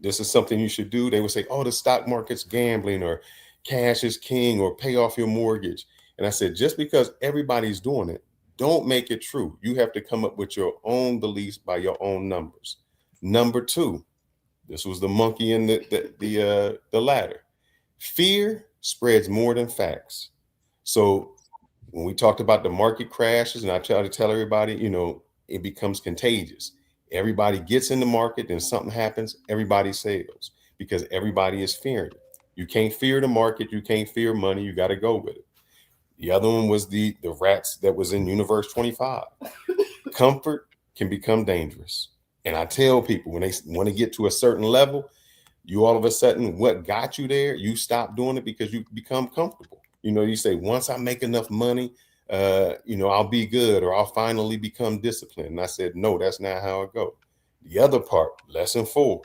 this is something you should do, they would say, oh, the stock market's gambling or cash is king or pay off your mortgage. And I said, just because everybody's doing it, don't make it true. You have to come up with your own beliefs by your own numbers. Number 2, this was the monkey and the ladder. Fear spreads more than facts. So when we talked about the market crashes, and I try to tell everybody, it becomes contagious. Everybody gets in the market, then something happens, everybody sells because everybody is fearing it. You can't fear the market, you can't fear money, you got to go with it. The other one was the rats that was in Universe 25. Comfort can become dangerous. And I tell people when they want to get to a certain level, you all of a sudden, what got you there, you stop doing it because you become comfortable. You say, once I make enough money, I'll be good or I'll finally become disciplined. And I said, no, that's not how it goes. The other part, lesson 4,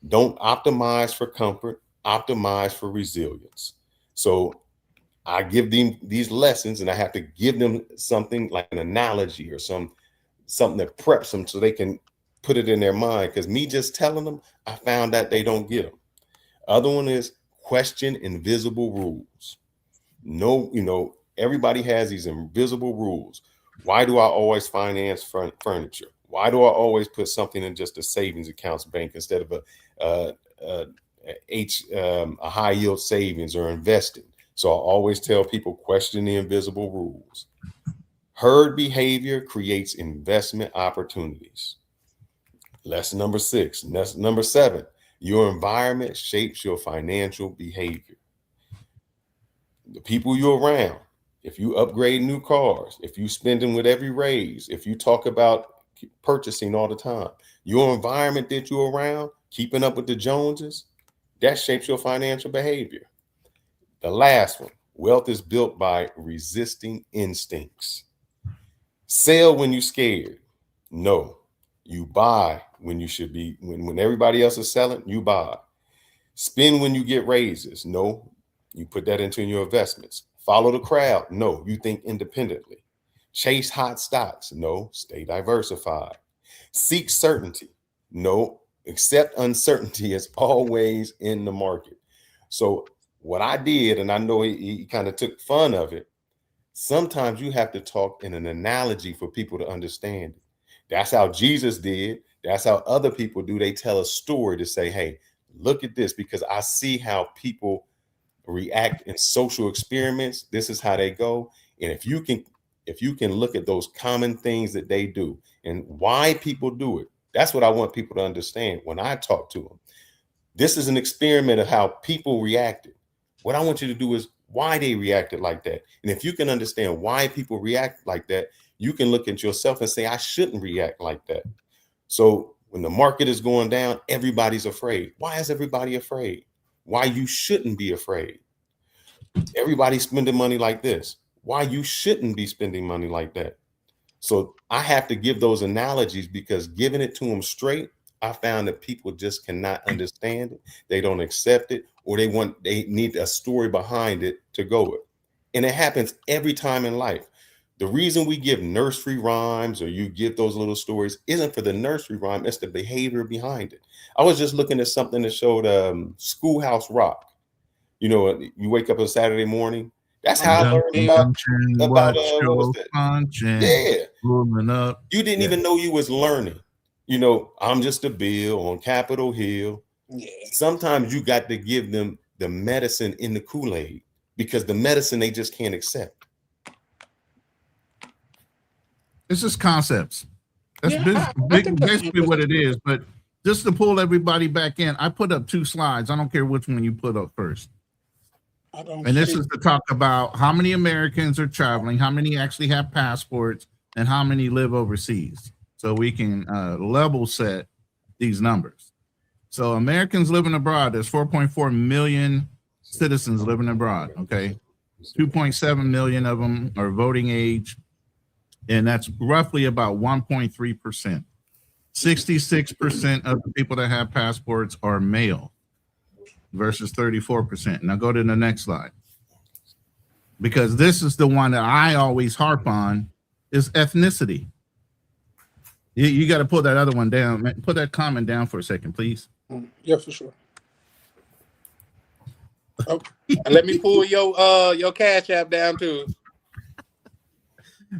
don't optimize for comfort, optimize for resilience. So I give them these lessons and I have to give them something like an analogy or something that preps them so they can put it in their mind. Because me just telling them, I found out they don't get them. Other one is question invisible rules. No, everybody has these invisible rules. Why do I always finance furniture? Why do I always put something in just a savings accounts bank instead of a high yield savings or investing? So I always tell people question the invisible rules. Herd behavior creates investment opportunities. Lesson number 6. Lesson number 7. Your environment shapes your financial behavior. The people you're around, if you upgrade new cars, if you spending with every raise, if you talk about purchasing all the time, your environment that you're around, keeping up with the Joneses, that shapes your financial behavior. The last one, wealth is built by resisting instincts. Sell when you're scared. No, you buy when you should be. When everybody else is selling, you buy. Spend when you get raises. No, you put that into your investments. Follow the crowd. No, you think independently. Chase hot stocks. No, stay diversified. Seek certainty. No, accept uncertainty is always in the market. So what I did, and I know he kind of took fun of it, sometimes you have to talk in an analogy for people to understand it. That's how Jesus did. That's how other people do. They tell a story to say, hey, look at this, because I see how people react in social experiments. This is how they go. And if you can look at those common things that they do and why people do it, that's what I want people to understand when I talk to them. This is an experiment of how people reacted. What I want you to do is why they reacted like that. And if you can understand why people react like that, you can look at yourself and say, I shouldn't react like that. So when the market is going down, everybody's afraid. Why is everybody afraid? why you shouldn't be afraid. Everybody's spending money like this. Why you shouldn't be spending money like that. So I have to give those analogies because giving it to them straight, I found that people just cannot understand it. They don't accept it, or they need a story behind it to go with. And it happens every time in life. The reason we give nursery rhymes or you give those little stories isn't for the nursery rhyme, it's the behavior behind it. I was just looking at something that showed Schoolhouse Rock. You know, you wake up on Saturday morning. That's how I learned about what was that? Yeah. Up. You didn't even know you was learning. You know, I'm just a bill on Capitol Hill. Yeah. Sometimes you got to give them the medicine in the Kool-Aid because the medicine they just can't accept. It's just concepts. That's Yeah, basically what it is. But just to pull everybody back in, I put up 2 slides. I don't care which one you put up first. And this is to talk about how many Americans are traveling, how many actually have passports, and how many live overseas. So we can level set these numbers. So Americans living abroad, there's 4.4 million citizens living abroad, okay? 2.7 million of them are voting age, and that's roughly about 1.3%. 66% of the people that have passports are male versus 34%. Now go to the next slide. Because this is the one that I always harp on is ethnicity. You got to pull that other one down. Put that comment down for a second, please. Yeah, for sure. Oh, and let me pull your Cash App down too.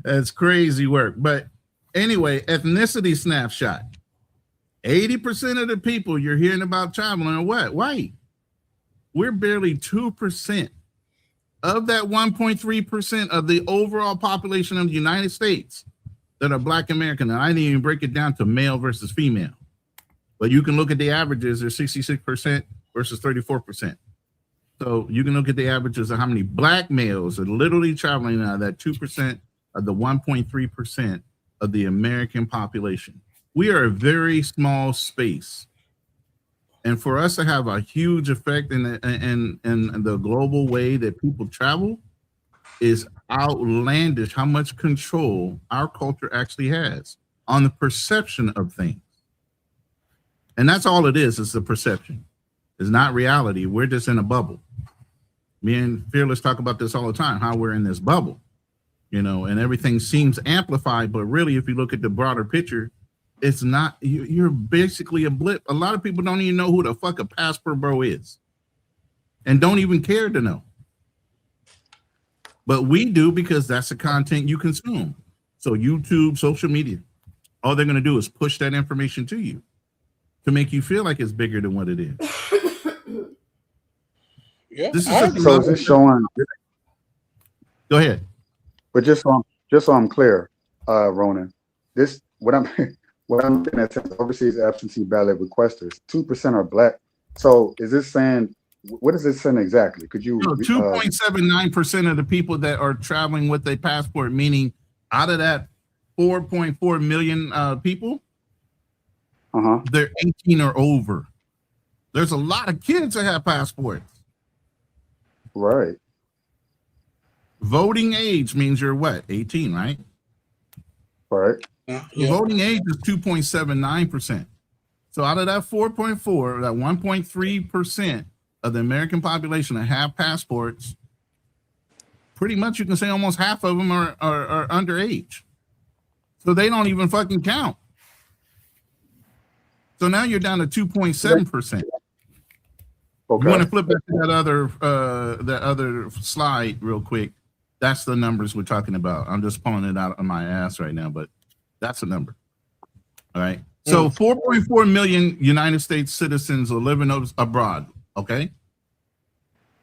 That's crazy work. But anyway, ethnicity snapshot. 80% of the people you're hearing about traveling are what? White. We're barely 2% of that 1.3% of the overall population of the United States that are Black American. And I didn't even break it down to male versus female. But you can look at the averages. They're 66% versus 34%. So you can look at the averages of how many Black males are literally traveling out of that 2% of the 1.3% of the American population. We are a very small space. And for us to have a huge effect in the global way that people travel is outlandish how much control our culture actually has on the perception of things. And that's all it is the perception. It's not reality. We're just in a bubble. Me and Fearless talk about this all the time, how we're in this bubble, you know, and everything seems amplified. But really, if you look at the broader picture, it's not, you're basically a blip. A lot of people don't even know who the fuck a passport bro is and don't even care to know. But we do because that's the content you consume. So YouTube, social media, all they're going to do is push that information to you to make you feel like it's bigger than what it is. Yeah. So is this showing? Go ahead. But just so I'm clear, Ronan, what I'm looking at says overseas absentee ballot requesters, 2% are Black. So is this saying, what is this saying exactly? Could you? 2.79% of the people that are traveling with a passport, meaning out of that 4.4 million people, they're 18 or over. There's a lot of kids that have passports. Right. Voting age means you're what? 18, right? Right. Yeah. Voting age is 2.79%. So out of that 4.4, that 1.3% of the American population that have passports, pretty much you can say almost half of them are underage. So they don't even fucking count. So now you're down to 2.7%. Okay. You want to flip back to that other slide real quick. That's the numbers we're talking about. I'm just pulling it out of my ass right now, but that's the number. All right. So 4.4 million United States citizens are living abroad. Okay.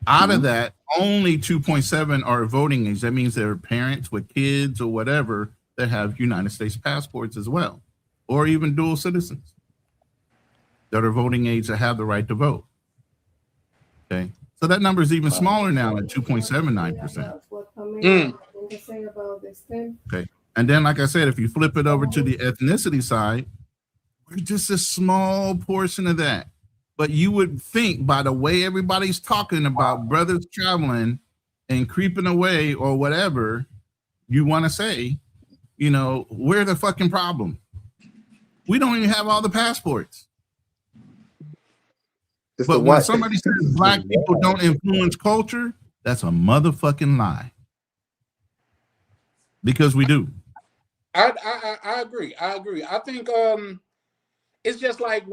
Out of that, only 2.7 are voting age. That means they're parents with kids or whatever that have United States passports as well, or even dual citizens that are voting age that have the right to vote. Okay. So that number is even smaller now at 2.79%. Okay. And then, like I said, if you flip it over to the ethnicity side, we're just a small portion of that. But you would think by the way everybody's talking about brothers traveling and creeping away or whatever you want to say, you know, we're the fucking problem. We don't even have all the passports. But when somebody says black people don't influence culture, that's a motherfucking lie. Because we do. I agree. I think it's just like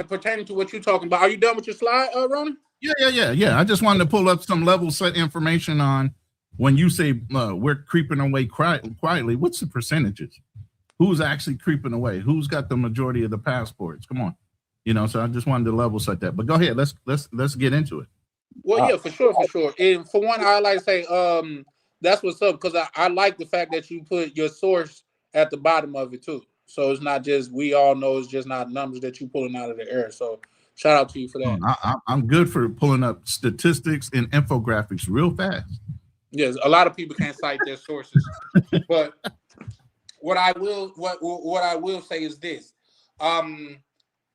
pertaining to what you're talking about. Are you done with your slide, Ronan? Yeah. I just wanted to pull up some level set information on when you say we're creeping away quietly. What's the percentages? Who's actually creeping away? Who's got the majority of the passports? Come on, you know. So I just wanted to level set that. But go ahead. Let's get into it. Well, yeah, for sure. And for one, I like to say that's what's up, because I like the fact that you put your source at the bottom of it too. So it's not just, we all know it's just not numbers that you're pulling out of the air. So shout out to you for that. I'm good for pulling up statistics and infographics real fast. Yes, a lot of people can't cite their sources. But what I will say is this. I'm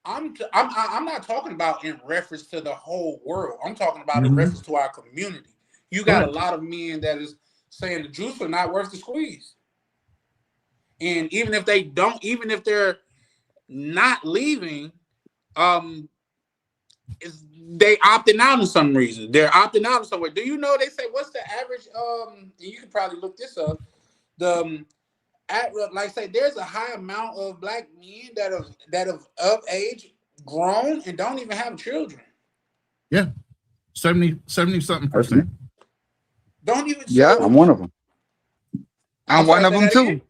not talking about in reference to the whole world. I'm talking about in reference to our community. You got a lot of men that is saying the juice are not worth the squeeze. And even if they're not leaving, they opting out in some reason. They're opting out in somewhere. Do you know, they say, what's the average, and you can probably look this up, like say there's a high amount of black men that have of age grown and don't even have children. Yeah. 70 something percent. Don't even. Yeah, I'm one of them. I'm one of them too.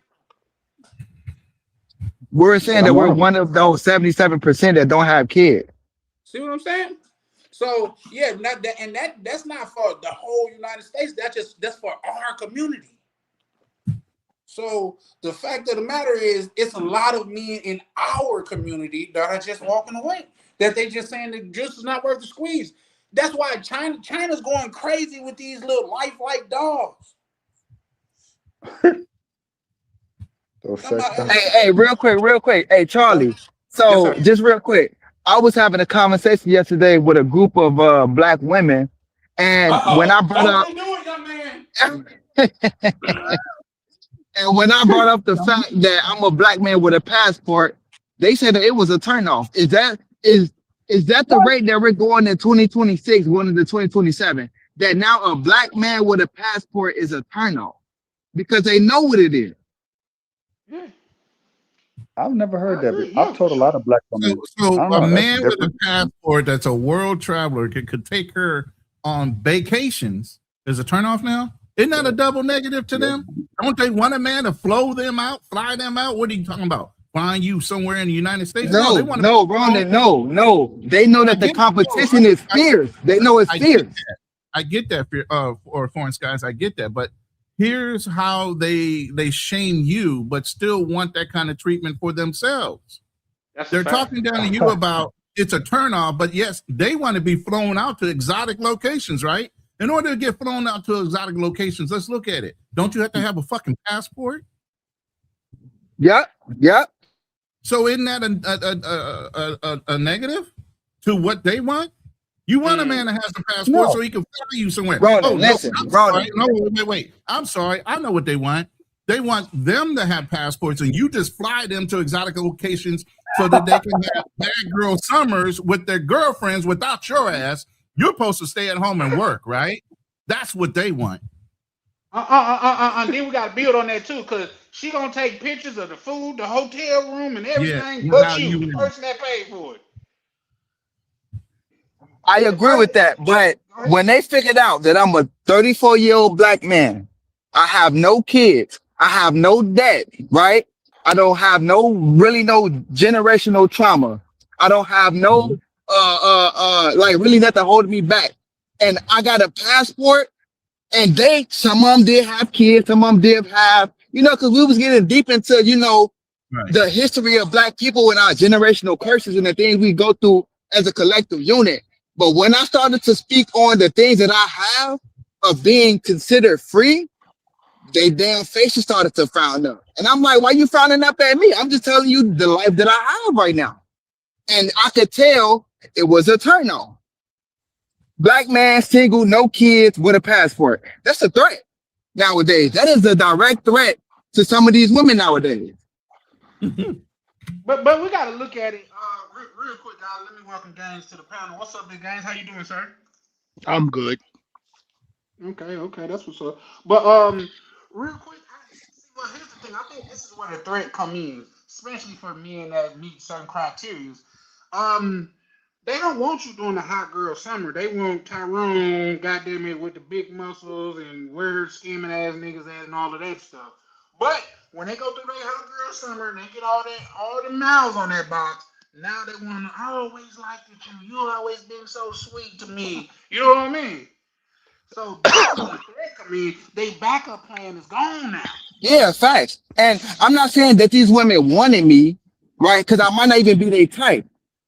We're saying that we're one of those 77% that don't have kids. See what I'm saying? So yeah, that's not for the whole United States. That's for our community. So the fact of the matter is, it's a lot of men in our community that are just walking away. That they just saying the juice is not worth the squeeze. That's why China's going crazy with these little lifelike dogs. Hey, real quick. Hey, Charlie. So just real quick, I was having a conversation yesterday with a group of black women, and when I brought up, and when I brought up the fact that I'm a black man with a passport, they said that it was a turnoff. Is that the rate that we're going in 2026, going into 2027? That now a black man with a passport is a turnoff because they know what it is. I've never heard that. I've told a lot of black women. So a man with a passport that's a world traveler could take her on vacations is a turnoff now? Isn't that a double negative to them? Don't they want a man to fly them out? What are you talking about? Flying you somewhere in the United States? No, Ronan, no. They know that the competition is fierce. They know it's fierce. I get that, or foreign skies. I get that, but here's how they shame you, but still want that kind of treatment for themselves. They're talking down to you about it's a turnoff, but yes, they want to be flown out to exotic locations, right? In order to get flown out to exotic locations, let's look at it. Don't you have to have a fucking passport? Yep. So isn't that a negative to what they want? You want a man that has a passport so he can fly you somewhere. Ronan, Wait. I'm sorry. I know what they want. They want them to have passports, and you just fly them to exotic locations so that they can have bad girl summers with their girlfriends without your ass. You're supposed to stay at home and work, right? That's what they want. Then we got to build on that too, because she gonna take pictures of the food, the hotel room, and everything, but you, the person that paid for it. I agree with that, but when they figured out that I'm a 34-year-old black man, I have no kids, I have no debt, right? I don't have no generational trauma. I don't have no really nothing holding me back. And I got a passport, and some of them did have kids, some of them did have, because we was getting deep into, the history of black people and our generational curses and the things we go through as a collective unit. But when I started to speak on the things that I have of being considered free, they damn faces started to frown up. And I'm like, why you frowning up at me? I'm just telling you the life that I have right now. And I could tell it was a turn on. Black man, single, no kids, with a passport. That's a threat nowadays. That is a direct threat to some of these women nowadays. But we gotta look at it real quick, guys. Let me welcome Gaines to the panel. What's up, big Gaines? How you doing, sir? I'm good. Okay, that's what's up. But real quick, well, here's the thing. I think this is where the threat come in, especially for men that meet certain criteria. Um, they don't want you doing the hot girl summer. They want Tyrone, goddamn it, with the big muscles and weird scheming ass niggas and all of that stuff. But when they go through their hot girl summer and they get all the miles on that box, now they want to. I always liked you. You always been so sweet to me. You know what I mean? So this is the threat come in. They backup plan is gone now. Yeah, facts. And I'm not saying that these women wanted me, right? Because I might not even be their type.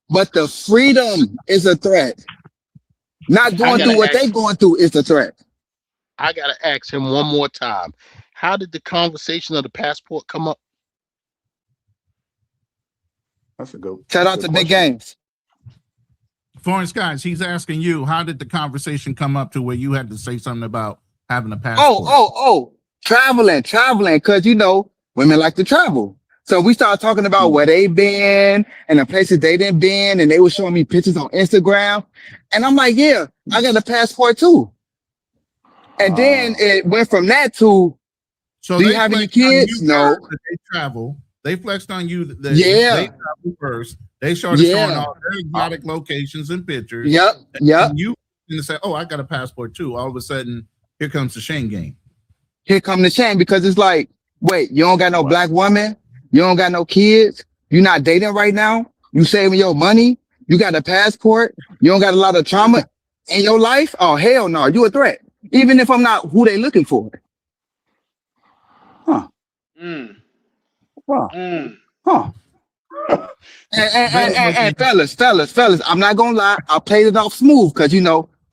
But the freedom is a threat. Not going through what they going through is the threat. I gotta ask him one more time. How did the conversation of the passport come up? That's a good. Shout out to Big Games. Florence, guys, he's asking you, how did the conversation come up to where you had to say something about having a passport? Oh, traveling, because women like to travel. So we started talking about where they been and the places they didn't been, and they were showing me pictures on Instagram. And I'm like, yeah, I got a passport too. And then it went from that to, so do you have any kids? No. They travel. They flexed on you. They travel first. They started showing all their exotic locations and pictures. Yep. And you say, oh, I got a passport too. All of a sudden, here comes the shame game. Here come the shame, because it's like, wait, you don't got no black woman? You don't got no kids? You're not dating right now? You saving your money? You got a passport? You don't got a lot of trauma in your life? Oh, hell no. You a threat. Even if I'm not who they looking for. Huh. Mm. Wow. Mm. Huh. And fellas, I'm not gonna lie. I played it off smooth because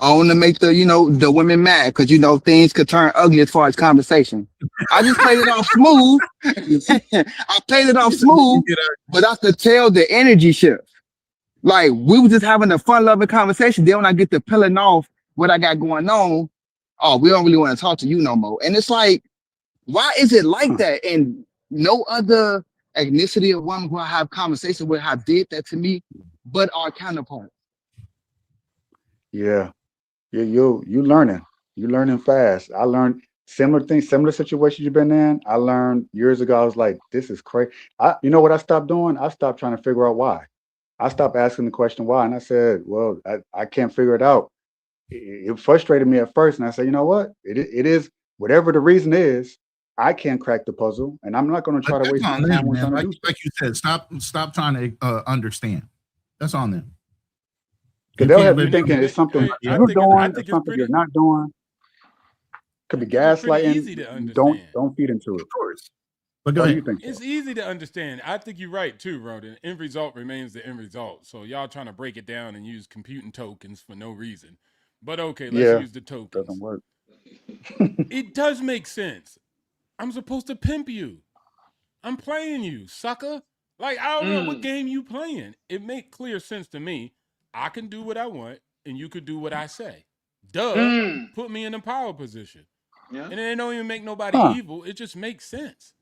I want to make the women mad because things could turn ugly as far as conversation. I just played it off smooth. I played it off smooth, but I could tell the energy shift. Like we were just having a fun, loving conversation. Then when I get to peeling off what I got going on, oh, we don't really want to talk to you no more. And it's like, why is it like that? And no other ethnicity of women who I have conversations with have did that to me, but our counterparts. Yeah. You learning fast. I learned similar things, similar situations you've been in. I learned years ago. I was like, this is crazy. You know what I stopped doing? I stopped trying to figure out why. I stopped asking the question why, and I said, well, I can't figure it out. It frustrated me at first, and I said, you know what? It is whatever the reason is. I can't crack the puzzle, and I'm not going to try to waste my time on trying to do. Like you said, stop trying to understand. That's on them. Because they'll have you thinking it's something you're doing or something you're not doing. Could be gaslighting. Easy to understand. Don't feed into it. Of course. But go ahead. You think it's easy to understand. I think you're right too, bro. The end result remains the end result. So y'all trying to break it down and use computing tokens for no reason. But okay, let's use the tokens. Doesn't work. It does make sense. I'm supposed to pimp you. I'm playing you, sucker. Like, I don't know what game you playing. It make clear sense to me. I can do what I want, and you could do what I say. Duh. Put me in a power position. Yeah. And it don't even make nobody evil. It just makes sense.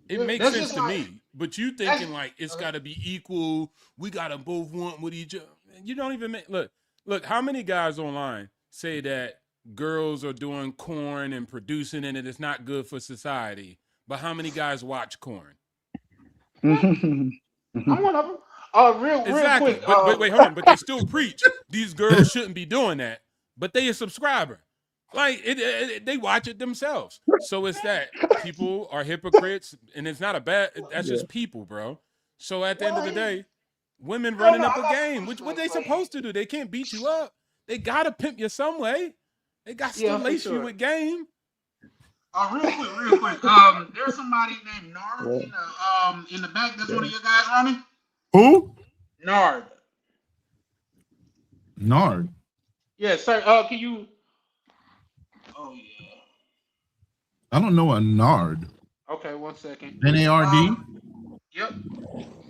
It makes sense to me. But you thinking like it's got to be equal. We got to both want with each other. You don't even make... Look, how many guys online say that girls are doing corn and producing it and it's not good for society? But how many guys watch corn? I'm one of them. Real exactly. quick. But wait, hold on. But they still preach these girls shouldn't be doing that. But they a subscriber. Like they watch it themselves. So it's that people are hypocrites, and it's not a bad. That's just people, bro. So at the end of the day, women running up a game. What they supposed to do? They can't beat you up. They gotta pimp you some way. They got to lace you with game. Real quick. There's somebody named Nard in the back. That's one of your guys running. Who? Nard. Yes, sir. Can you? Oh yeah. I don't know a Nard. Okay, 1 second. NARD? Yep.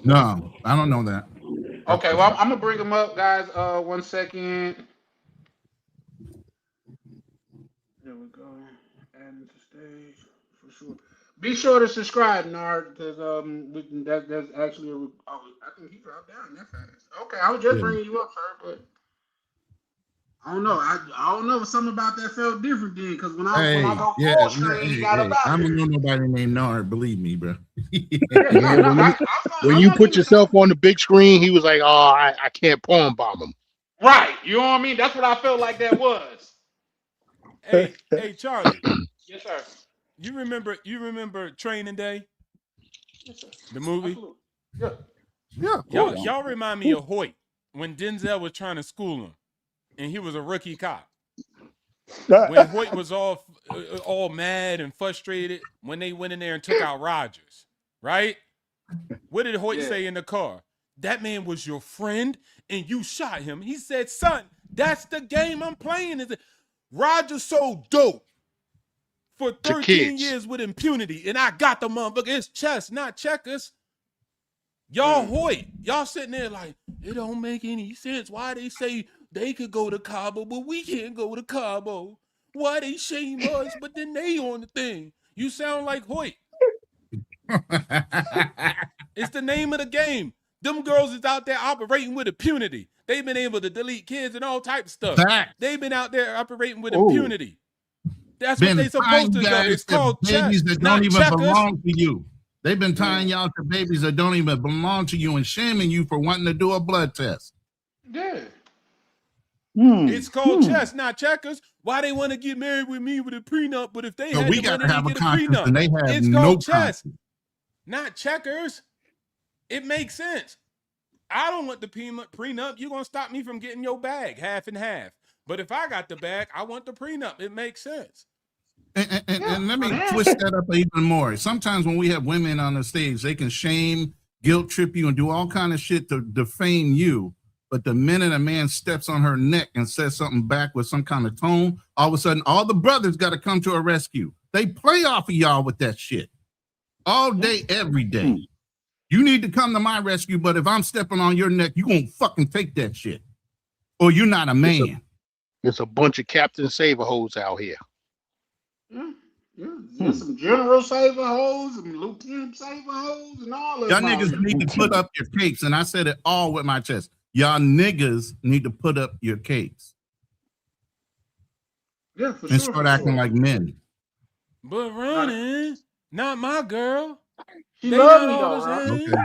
No, I don't know that. Okay, well, I'm gonna bring him up, guys. 1 second. There we go. Adding to stage for sure. Be sure to subscribe, Nard, because that's actually oh, I think he dropped down that fast. Okay, I was just Yeah. bringing you up, sir, but I don't know. I don't know. Something about that felt different then, because when I Hey, go yeah, full screen, he got up I out don't there. know nobody named Nard. Believe me, bro. Yeah, Yeah, no, when I you thought you put was yourself on the big screen, he was like, "Oh, I can't poem bomb him." right. You know what I mean? That's what I felt like that was. Hey, Charlie, Yes, sir. you remember Training Day, Yes, sir. the movie? Absolutely. Yeah. Yeah, of Y'all, course. y'all remind me of Hoyt when Denzel was trying to school him, and he was a rookie cop. When Hoyt was all mad and frustrated when they went in there and took out Rogers, right? What did Hoyt Yeah. say in the car? That man was your friend, and you shot him. He said, "Son, that's the game I'm playing." Is it? Rogers so dope for To 13 kids. years with impunity, and I got the motherfucker. It's chess, not checkers. Y'all Hoyt, y'all sitting there like, it don't make any sense. Why they say they could go to Cabo, but we can't go to Cabo? Why they shame us, but then they on the thing? You sound like Hoyt. It's the name of the game. Them girls is out there operating with impunity. They've been able to delete kids and all type of stuff. Fact. They've been out there operating with Oh, impunity. That's what Been they supposed tying to do. guys It's to called babies chess, that not don't even checkers. belong to you. They've been tying y'all to babies that don't even belong to you and shaming you for wanting to do a blood test. Yeah. It's called chess, not checkers. Why they want to get married with me with a prenup, but if they So had we the got money, to they have a get a conscience, prenup. and they have It's no called chess, conscience. not checkers. It makes sense. I don't want the prenup. You're going to stop me from getting your bag, half and half. But if I got the bag, I want the prenup. It makes sense. And let me twist that up even more. Sometimes when we have women on the stage, they can shame, guilt trip you, and do all kind of shit to defame you. But the minute a man steps on her neck and says something back with some kind of tone, all of a sudden, all the brothers got to come to her rescue. They play off of y'all with that shit all day, every day. You need to come to my rescue, but if I'm stepping on your neck, you won't fucking take that shit, or you're not a man. It's a bunch of Captain Saver hoes out here. Yeah. There's some General Saver hoes, some Lieutenant Saver hoes, and all of Y'all them. niggas need to put up your capes, and I said it all with my chest. Y'all niggas need to put up your capes Yeah, for and sure. start acting like men. But running, not my girl. She They love not me all though, the right? same. Okay.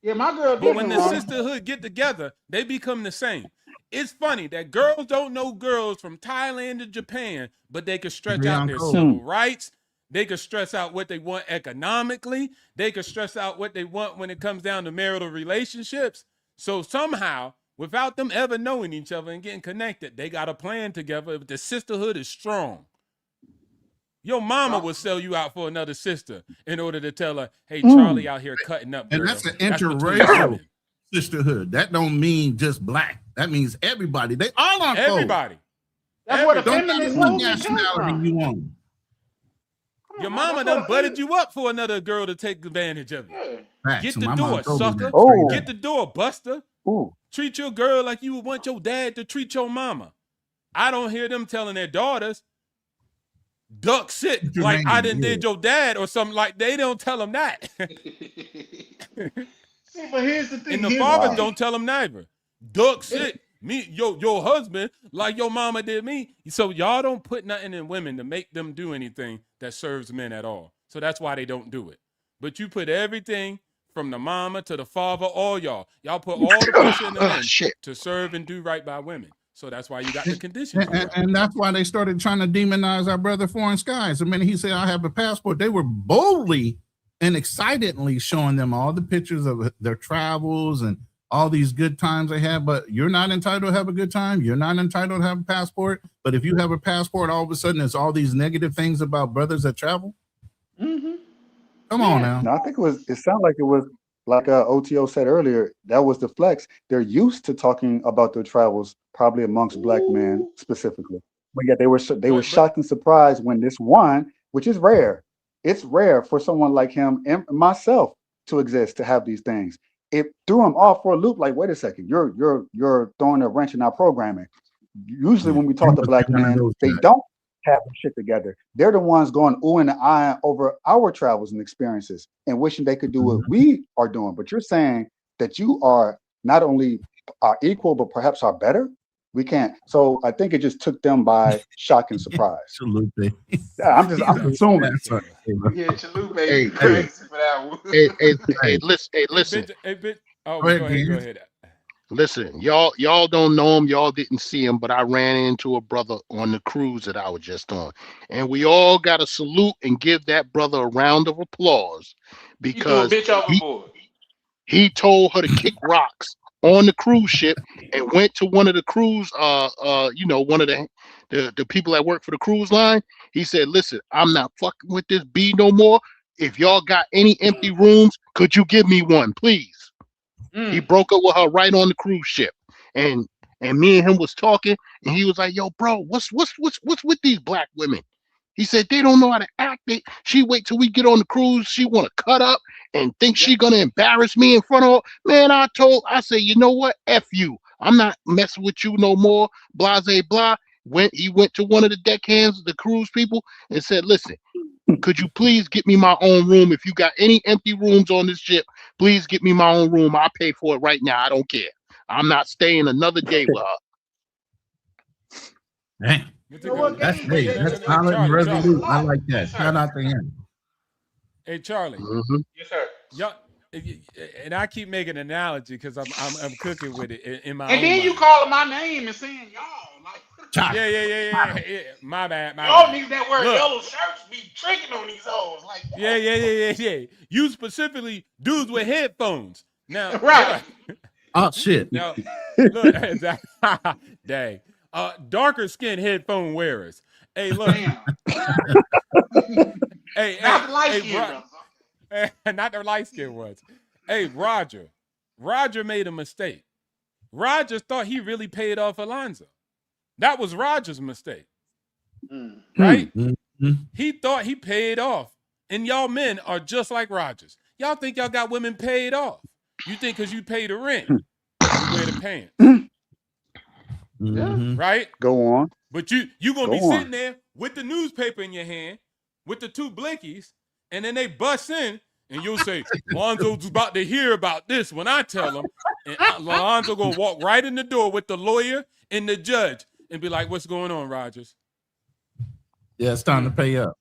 Yeah, my girl But when different, the Ron. sisterhood get together, they become the same. It's funny that girls don't know girls from Thailand to Japan, but they could stretch Agree out on their code. civil rights. They could stress out what they want economically. They could stress out what they want when it comes down to marital relationships. So somehow, without them ever knowing each other and getting connected, they got a plan together. The sisterhood is strong. Your mama will sell you out for another sister in order to tell her, hey, Charlie out here cutting up, girl. And that's an That's between interracial women. sisterhood. That don't mean just black. That means everybody. They all on code. Everybody. That's where the Don't matter feminist what movement came nationality from. you want. Your mama done butted you up for another girl to take advantage of you. Yeah. Facts. Get And the my mom door, told me sucker. that straight Get up. the door, buster. Treat your girl like you would want your dad to treat your mama. I don't hear them telling their daughters, duck sit What's your like name? I done Yeah. did your dad or something like they don't tell them that. See, but here's the thing. And the Here's fathers the thing. don't tell them neither. Duck sit me, your husband, like your mama did me. So y'all don't put nothing in women to make them do anything that serves men at all. So that's why they don't do it. But you put everything from the mama to the father, all y'all. Y'all put all the pressure in the men to serve and do right by women. So that's why you got the conditions. And that's why they started trying to demonize our brother Foreign Skies. The minute he said, I have a passport, they were boldly and excitedly showing them all the pictures of their travels and all these good times they had. But you're not entitled to have a good time. You're not entitled to have a passport. But if you have a passport, all of a sudden there's all these negative things about brothers that travel. Come on now. No, I think it sounded like it was like OTO said earlier, that was the flex. They're used to talking about their travels, probably amongst black men specifically. But yet they were shocked and surprised when this one, which is rare, it's rare for someone like him and myself to exist, to have these things. it threw them off for a loop. Like, wait a second, you're throwing a wrench in our programming. Usually when we talk to black men, they don't have their shit together. They're the ones going ooh and ah over our travels and experiences and wishing they could do what we are doing. But you're saying that you are not only are equal, but perhaps are better. We can't. So I think it just took them by shock and surprise. Absolutely. I'm assuming. Yeah, Chalupa Hey, crazy for that one. Listen. Oh, Go ahead, go James. ahead. Listen, y'all don't know him, y'all didn't see him, but I ran into a brother on the cruise that I was just on. And we all got to salute and give that brother a round of applause because you threw a bitch overboard. he told her to kick rocks on the cruise ship and went to one of the cruise one of the people that work for the cruise line. He said, listen, I'm not fucking with this B no more. If y'all got any empty rooms, could you give me one, please? He broke up with her right on the cruise ship, and me and him was talking, and he was like, "Yo, bro, what's with these black women?" He said they don't know how to act. She wait till we get on the cruise. She want to cut up and think she gonna embarrass me in front of her. Man, I said, you know what? F you. I'm not messing with you no more. Blase blah. He went to one of the deckhands, the cruise people, and said, listen, could you please get me my own room? If you got any empty rooms on this ship, please get me my own room. I'll pay for it right now. I don't care. I'm not staying another day with her. Dang. That's solid and resolute. I like that. Shout out to him. Hey, Charlie. Mm-hmm. Yes, sir. Y'all, and I keep making an analogy because I'm cooking with it in my own And then mind. you calling my name and saying y'all. Like, Yeah. My bad. y'all niggas that wear yellow shirts be tricking on these hoes. Like, Yeah. You specifically dudes with headphones. Now, right. Oh shit. Now, look, dang. Darker skinned headphone wearers. Hey, look. hey, not the light skin ones. Not the light skinned ones. Hey, Roger. Roger made a mistake. Roger thought he really paid off Alonzo. That was Roger's mistake. Right? Mm-hmm. He thought he paid off. And y'all men are just like Rogers. Y'all think y'all got women paid off. You think because you pay the rent, you wear the pants. Mm-hmm. Right? Go on. But you gonna be sitting there with the newspaper in your hand, with the two blinkies, and then they bust in, and you'll say, Lonzo's about to hear about this when I tell him. And Lonzo gonna walk right in the door with the lawyer and the judge and be like, what's going on, Rogers? Yeah, it's time to pay up.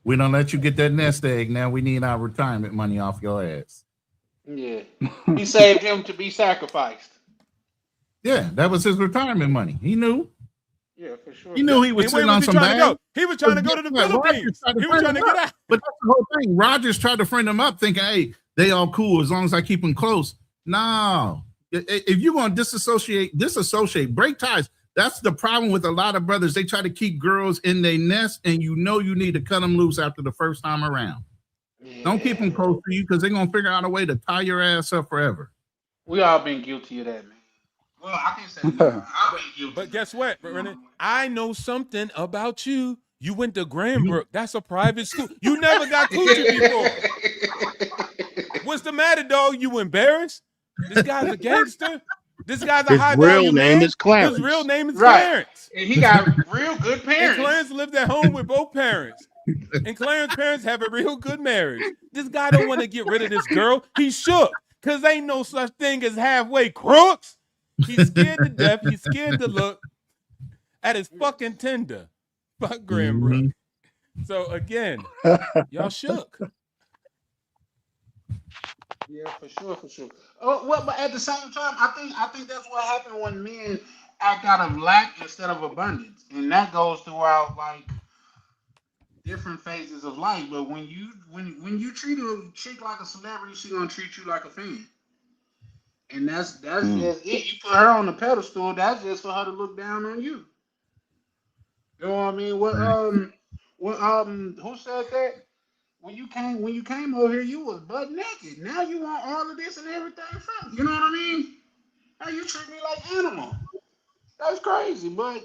We don't let you get that nest egg. Now we need our retirement money off your ass. Yeah. He saved him to be sacrificed. Yeah, that was his retirement money. He knew. Yeah, for sure. He knew he was sitting on some bag. He was trying to go to the Philippines. He was trying to get out. But that's the whole thing. Rogers tried to friend him up, thinking, hey, they all cool as long as I keep them close. No. If you're going to disassociate, break ties. That's the problem with a lot of brothers. They try to keep girls in their nest, and you need to cut them loose after the first time around. Yeah. Don't keep them close to you because they're going to figure out a way to tie your ass up forever. We all been guilty of that, man. Well, I can't say I've been guilty. But guess what, Renee? I know something about you. You went to Granbrook. That's a private school. You never got coochie before. What's the matter, dog? You embarrassed? This guy's a gangster. This guy's a high value man. His real name is Clarence. And he got real good parents. And Clarence lived at home with both parents. And Clarence's parents have a real good marriage. This guy don't want to get rid of this girl. He's shook because ain't no such thing as halfway crooks. He's scared to death. He's scared to look at his fucking Tinder. Fuck Granbrook. So again, y'all shook. Yeah, for sure. Oh, well, but at the same time, I think that's what happened when men act out of lack instead of abundance, and that goes throughout like different phases of life. But when you treat a chick like a celebrity, she gonna treat you like a fan, and that's just it. You put her on the pedestal. That's just for her to look down on you. You know what I mean? Who said that? When you came over here, you was butt naked. Now you want all of this and everything from me. You know what I mean? Now you treat me like animal. That's crazy, but.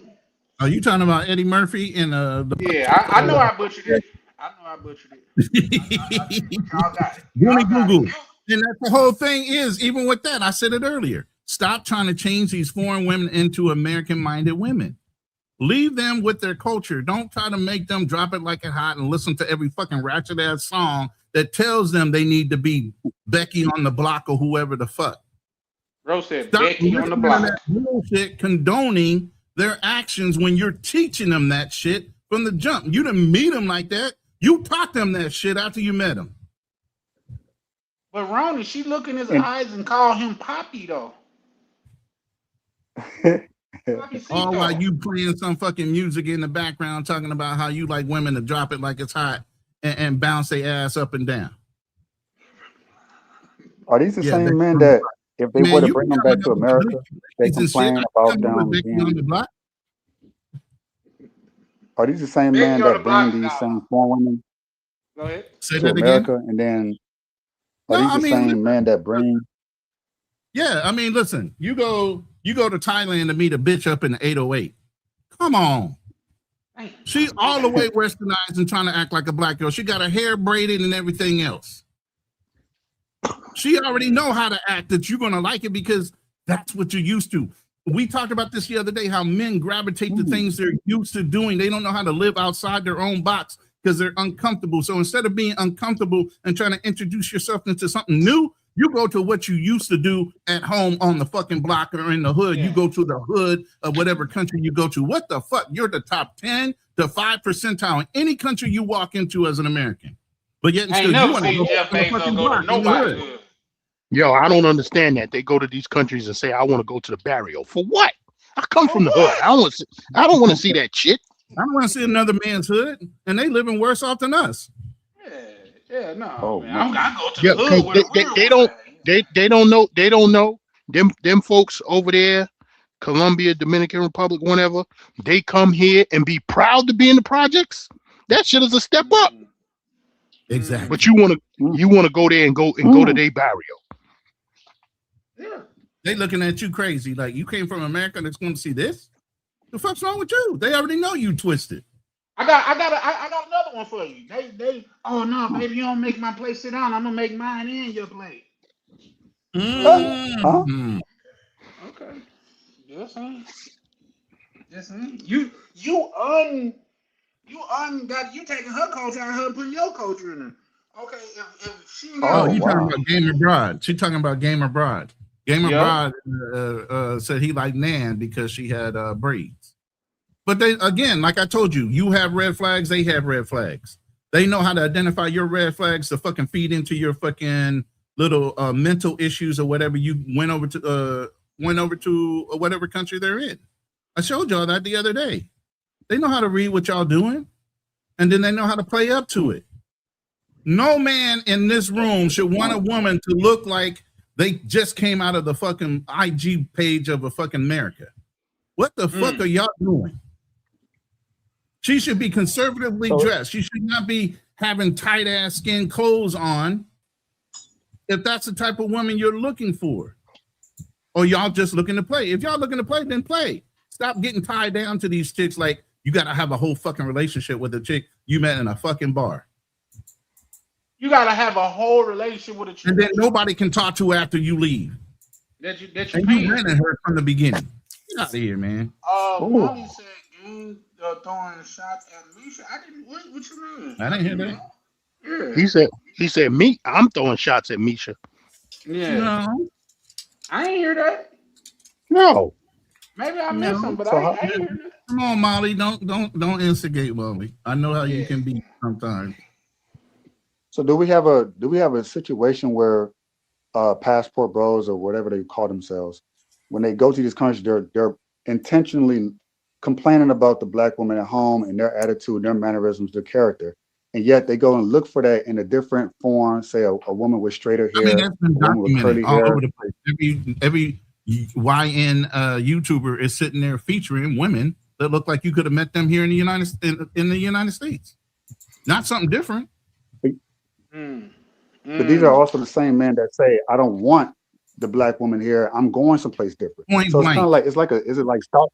Are you talking about Eddie Murphy and the? Yeah, I know I butchered it. I know I butchered it. Y'all got it. Google. And that's the whole thing is, even with that, I said it earlier. Stop trying to change these foreign women into American-minded women. Leave them with their culture. Don't try to make them drop it like it hot and listen to every fucking ratchet ass song that tells them they need to be Becky on the block or whoever the fuck. Bro said Stop Becky on the listening to block. that bullshit condoning their actions when you're teaching them that shit from the jump. You didn't meet them like that. You taught them that shit after you met them. But Ronnie, she look in his And- eyes and call him Poppy though. Poppy All while Cinco. you playing some fucking music in the background talking about how you like women to drop it like it's hot and bounce their ass up and down. Are these the Yeah, same men that, if they man, were to you bring them coming back to up with America, they and shit. complain I about come up them with Becky on the being? block. Are these the same Becky men on the that bring block these now. same foreign women Go ahead. Say to that again. America? And then No, are these I the mean, same men that bring? yeah, I mean, listen, you go to Thailand to meet a bitch up in the 808. Come on. She all the way westernized and trying to act like a black girl. She got her hair braided and everything else. She already know how to act that you're going to like it because that's what you're used to. We talked about this the other day, how men gravitate to things they're used to doing. They don't know how to live outside their own box because they're uncomfortable. So instead of being uncomfortable and trying to introduce yourself into something new, you go to what you used to do at home on the fucking block or in the hood. Yeah. You go to the hood of whatever country you go to. What the fuck? You're the top 10 to 5 percentile in any country you walk into as an American. But yet and I still, ain't you never want to seen go Jeff to the Bezos fucking go to block in the nobody's hood. hood. Yo, I don't understand that. They go to these countries and say, I want to go to the barrio. For what? I come from the hood. I don't want to see that shit. I don't want to see another man's hood, and they living worse off than us. Yeah, no, Oh, man. man. I go to Yeah, the hood where the they weird don't ones at. they don't know them folks over there, Colombia, Dominican Republic, whatever. They come here and be proud to be in the projects. That shit is a step up. Exactly. But you want to go there and go to their barrio. Yeah. They looking at you crazy, like you came from America that's going to see this. The fuck's wrong with you? They already know you twisted. I got another one for you. Oh no, baby, you don't make my plate sit down. I'm gonna make mine in your plate. Mm. Okay. Just saying. You taking her culture out of her and putting your culture in her. Okay, if she Oh, got you talking wow. about Gamer Broad? She talking about Gamer Broad. Gamer Yep. Broad said he liked Nan because she had braids. But they, again, like I told you, you have red flags, they have red flags. They know how to identify your red flags to fucking feed into your fucking little mental issues or whatever you went over to whatever country they're in. I showed y'all that the other day. They know how to read what y'all doing, and then they know how to play up to it. No man in this room should want a woman to look like they just came out of the fucking IG page of a fucking America. What the fuck are y'all doing? She should be conservatively dressed. She should not be having tight ass skin clothes on if that's the type of woman you're looking for. Or y'all just looking to play. If y'all looking to play, then play. Stop getting tied down to these chicks like you got to have a whole fucking relationship with a chick you met in a fucking bar. You gotta have a whole relationship with a chick. And then nobody can talk to after you leave. That you And you rented her from the beginning. Get out of here, man. Molly said Game throwing shots at Misha. I didn't. What you mean? I didn't hear that. Yeah. He said me. I'm throwing shots at Misha. Yeah. No. I ain't hear that. No. Maybe I missed something, but So I ain't hear that. Come on, Molly. Don't instigate, Molly. I know how you can be sometimes. So do we have a situation where passport bros or whatever they call themselves, when they go to these countries, they're intentionally complaining about the black woman at home and their attitude, their mannerisms, their character, and yet they go and look for that in a different form. Say a woman with straighter hair, that's been a woman with curly documented all hair. over the place. Every YN YouTuber is sitting there featuring women that look like you could have met them here in the United States. Not something different. But these are also the same men that say, I don't want the black woman here. I'm going someplace different. Point So it's blank. kind of like, is it like stock?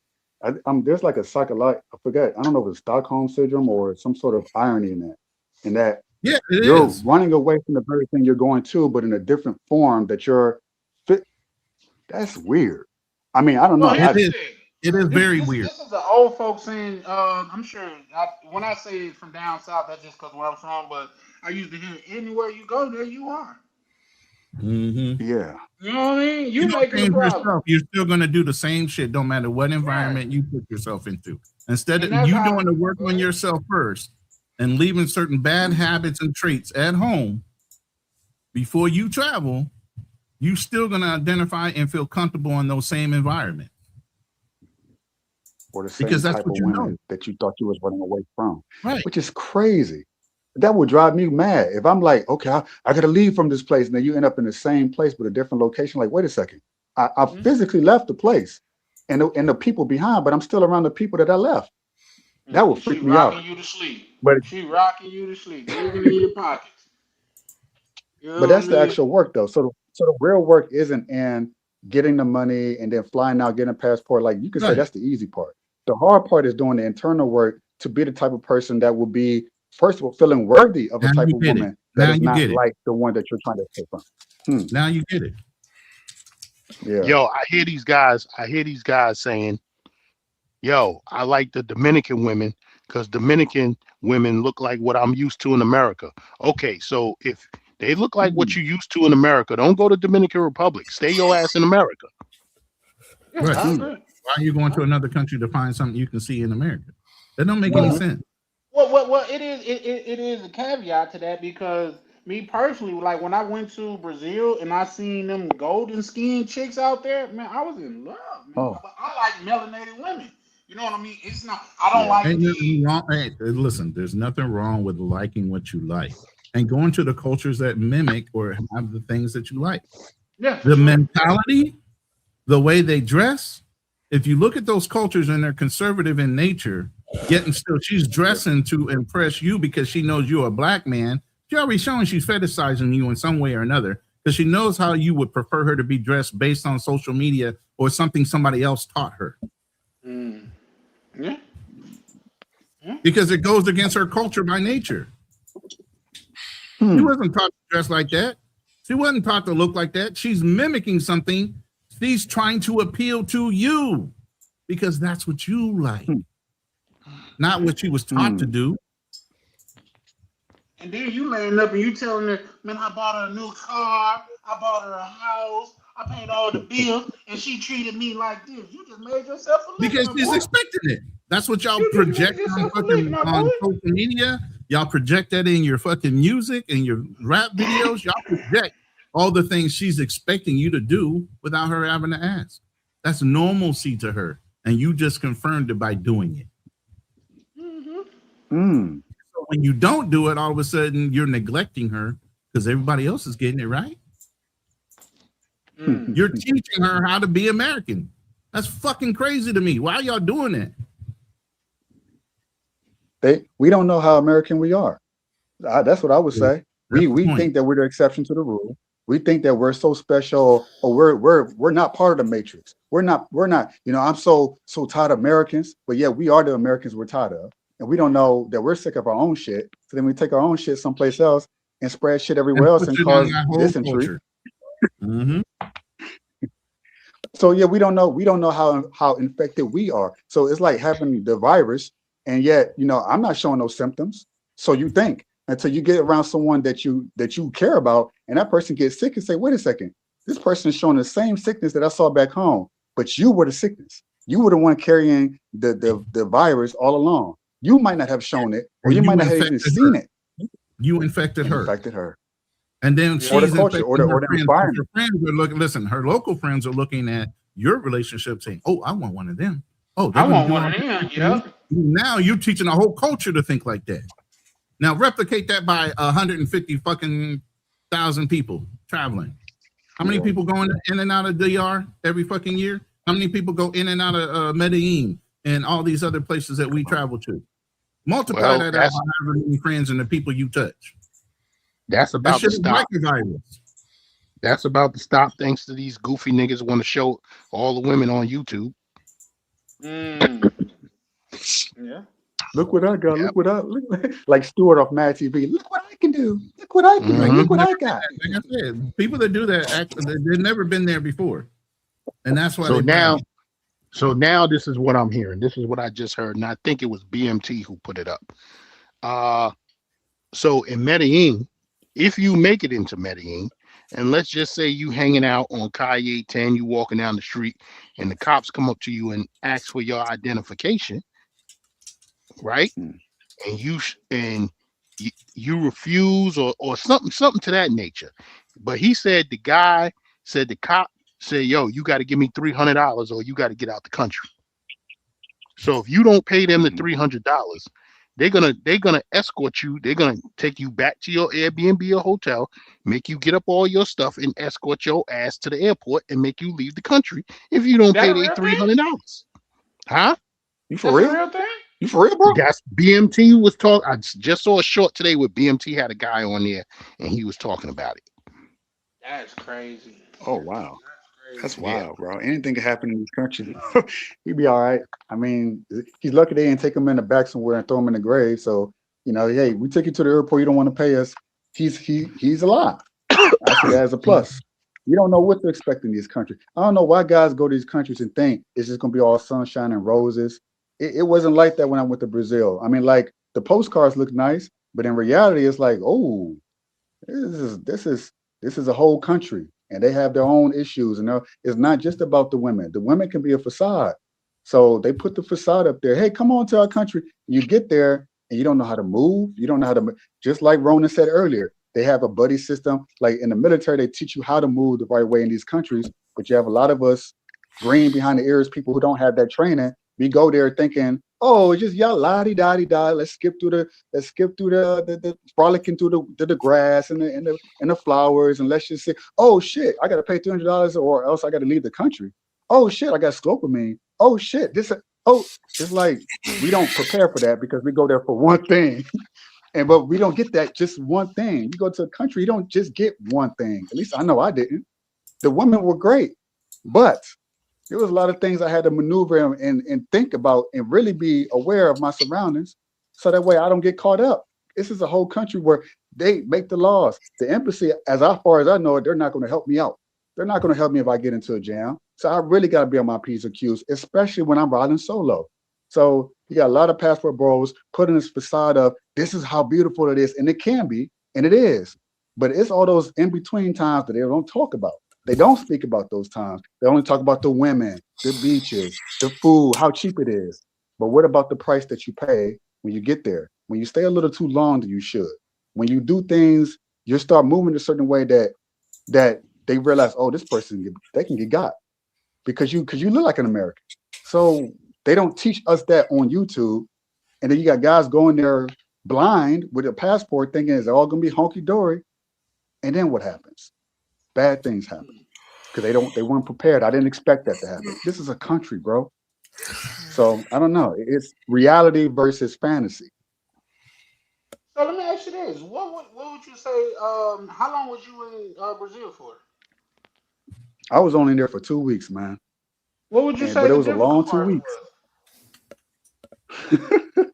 There's like a psychological, I forget. I don't know if it's Stockholm syndrome or some sort of irony in that Yeah, it You're is. running away from the very thing you're going to, but in a different form that you're fit. That's weird. I mean, I don't know. Well, It here's the is. thing. It is This very this weird. this is the old folks saying. I'm sure when I say from down south, that's just because where I'm from. But I used to hear anywhere you go, there you are. Mm-hmm. Yeah. You know what I mean? You You don't making a change problem, yourself. You're still going to do the same shit, no matter what right? environment you put yourself into. Instead And of that's you how. doing the work Go on ahead. yourself first and leaving certain bad habits and traits at home before you travel, you still going to identify and feel comfortable in those same environments Or the same because that's type what of you know. women that you thought you was running away from, Right. which is crazy. That would drive me mad. If I'm like, okay, I got to leave from this place, and then you end up in the same place but a different location. Like, wait a second, I Mm-hmm. physically left the place and the people behind, but I'm still around the people that I left. That would She freak me out. rocking you to sleep. But She rocking you to sleep, digging in your pockets. You know but what I that's the mean? actual work though. So the real work isn't in getting the money and then flying out, getting a passport. Like you can say Right. that's the easy part. The hard part is doing the internal work to be the type of person that will be, first of all, feeling worthy of a Now type you of get it. woman that Now is you not get it. like the one that you're trying to take from. Now you get it. Yeah. Yo, I hear these guys saying, yo, I like the Dominican women because Dominican women look like what I'm used to in America. Okay, so if they look like what Mm. you used to in America, don't go to Dominican Republic. Stay your ass in America. Yeah, Right. I Mm. agree. Why are you going to another country to find something you can see in America? That don't make any Well, Hmm. sense. well, it is a caveat to that because me personally, like when I went to Brazil and I seen them golden skinned chicks out there, man, I was in love, man. Oh, But I like melanated women. You know what I mean? It's not. I don't yeah. like Ain't nothing the. wrong. Hey, listen, there's nothing wrong with liking what you like and going to the cultures that mimic or have the things that you like. Yeah, for The sure. mentality, the way they dress. If you look at those cultures and they're conservative in nature, yet and still she's dressing to impress you because she knows you're a black man. She's already showing she's fetishizing you in some way or another because she knows how you would prefer her to be dressed based on social media or something somebody else taught her. Mm. Yeah. Yeah. Because it goes against her culture by nature. She Hmm. wasn't taught to dress like that. She wasn't taught to look like that. She's mimicking something. She's trying to appeal to you because that's what you like, Hmm. not what she was taught to Hmm. do. And then you laying up and you telling her, man, I bought her a new car, I bought her a house, I paid all the bills, and she treated me like this. You just made yourself a lick, Because my she's boy. expecting it. That's what y'all You just made project on yourself a lick, fucking my on boy. social media. Y'all project that in your fucking music and your rap videos. Y'all project all the things she's expecting you to do without her having to ask. That's normalcy to her. And you just confirmed it by doing it. Mm-hmm. Hmm. So when you don't do it, all of a sudden you're neglecting her because everybody else is getting it right. Mm. You're teaching her how to be American. That's fucking crazy to me. Why are y'all doing that? We don't know how American we are. That's what I would say. That's the We point. think that we're the exception to the rule. We think that we're so special, or we're not part of the matrix. We're not. I'm so tired of Americans, but yeah, we are the Americans we're tired of, and we don't know that we're sick of our own shit. So then we take our own shit someplace else and spread shit everywhere And else push and it on cause that whole dysentery. culture. Mm-hmm. So yeah, we don't know how infected we are. So it's like having the virus, and yet I'm not showing those symptoms. So you think until you get around someone that you care about, and that person gets sick, and say, wait a second, this person is showing the same sickness that I saw back home, but you were the sickness. You were the one carrying the virus all along. You might not have shown it, or And you might you not have even infected seen her. it. You infected You her. infected her, And then Yeah. or the she's culture, or infecting her the friends. Her environment. friends are looking, listen, her local friends are looking at your relationship saying, oh, I want one of them. Oh, they're I going to want do one all of this them. for me. Yep. Now you're teaching a whole culture to think like that. Now replicate that by 150 fucking thousand people traveling. How many Yeah. people going in and out of DR every fucking year? How many people go in and out of Medellin and all these other places that we travel to? Multiply Well, that out by however many friends and the people you touch. that's That about to shit is like stop. a virus. That's about to stop thanks to these goofy niggas want to show all the women on YouTube. Mm. Yeah. Look what I got. Yep. Look like Stewart off Mad TV. Look what I can do. Look what I can make. Mhm. Look what I got. Like I said, people that do that, they've never been there before, and that's why So they now, problem. this is what I'm hearing. This is what I just heard, and I think it was BMT who put it up. So in Medellin, if you make it into Medellin, and let's just say you hanging out on Calle 10, you walking down the street, and the cops come up to you and ask for your identification, right? Mm. And you refuse or something to that nature. But he said the cop said, yo, you got to give me $300 or you got to get out the country. So if you don't pay them the $300, they're gonna escort you. They're gonna take you back to your Airbnb or hotel, make you get up all your stuff, and escort your ass to the airport and make you leave the country if you don't That pay a their real thing? $300. Huh? You for That's a real? real thing? You for real, bro? That's BMT was talking. I just saw a short today where BMT had a guy on there and he was talking about it. That's crazy. Oh wow. That's Crazy. Yeah. wild, bro. Anything can happen in this country. He'd be all right. I mean, he's lucky they didn't take him in the back somewhere and throw him in the grave. So, hey, we took you to the airport. You don't want to pay us. He's alive. I see that as a plus. You don't know what to expect in these countries. I don't know why guys go to these countries and think it's just gonna be all sunshine and roses. It wasn't like that when I went to Brazil. I mean, like the postcards look nice, but in reality, it's like, oh, this is a whole country, and they have their own issues. And it's not just about the women. The women can be a facade, so they put the facade up there. Hey, come on to our country. You get there and you don't know how to move. You don't know how to. Just like Ronan said earlier, they have a buddy system. Like in the military, they teach you how to move the right way in these countries. But you have a lot of us green behind the ears, people who don't have that training. We go there thinking, oh, it's just y'all la-di-da-di-da. Let's skip through the frolicking through the grass and the flowers, and let's just say, oh shit, I gotta pay $300 or else I gotta leave the country. Oh shit, I got scopamine. Oh shit, it's like we don't prepare for that because we go there for one thing. But we don't get that just one thing. You go to a country, you don't just get one thing. At least I know I didn't. The women were great, but there was a lot of things I had to maneuver and think about and really be aware of my surroundings so that way I don't get caught up. This is a whole country where they make the laws. The embassy, as far as I know it, they're not going to help me out. They're not going to help me if I get into a jam. So I really got to be on my P's and Q's, especially when I'm riding solo. So you got a lot of passport bros putting this facade of this is how beautiful it is. And it can be, and it is. But it's all those in-between times that they don't talk about. They don't speak about those times. They only talk about the women, the beaches, the food, how cheap it is. But what about the price that you pay when you get there? When you stay a little too long than you should. When you do things, you start moving a certain way that they realize, oh, this person, they can get got because you look like an American. So they don't teach us that on YouTube. And then you got guys going there blind with a passport thinking it's all going to be honky-dory. And then what happens? Bad things happen because they weren't prepared. I didn't expect that to happen. This is a country, bro. So I don't know. It's reality versus fantasy. So let me ask you this: what would you say? How long was you in Brazil for? I was only there for 2 weeks, man. What would you say But it the was a long difficult 2 part weeks. was?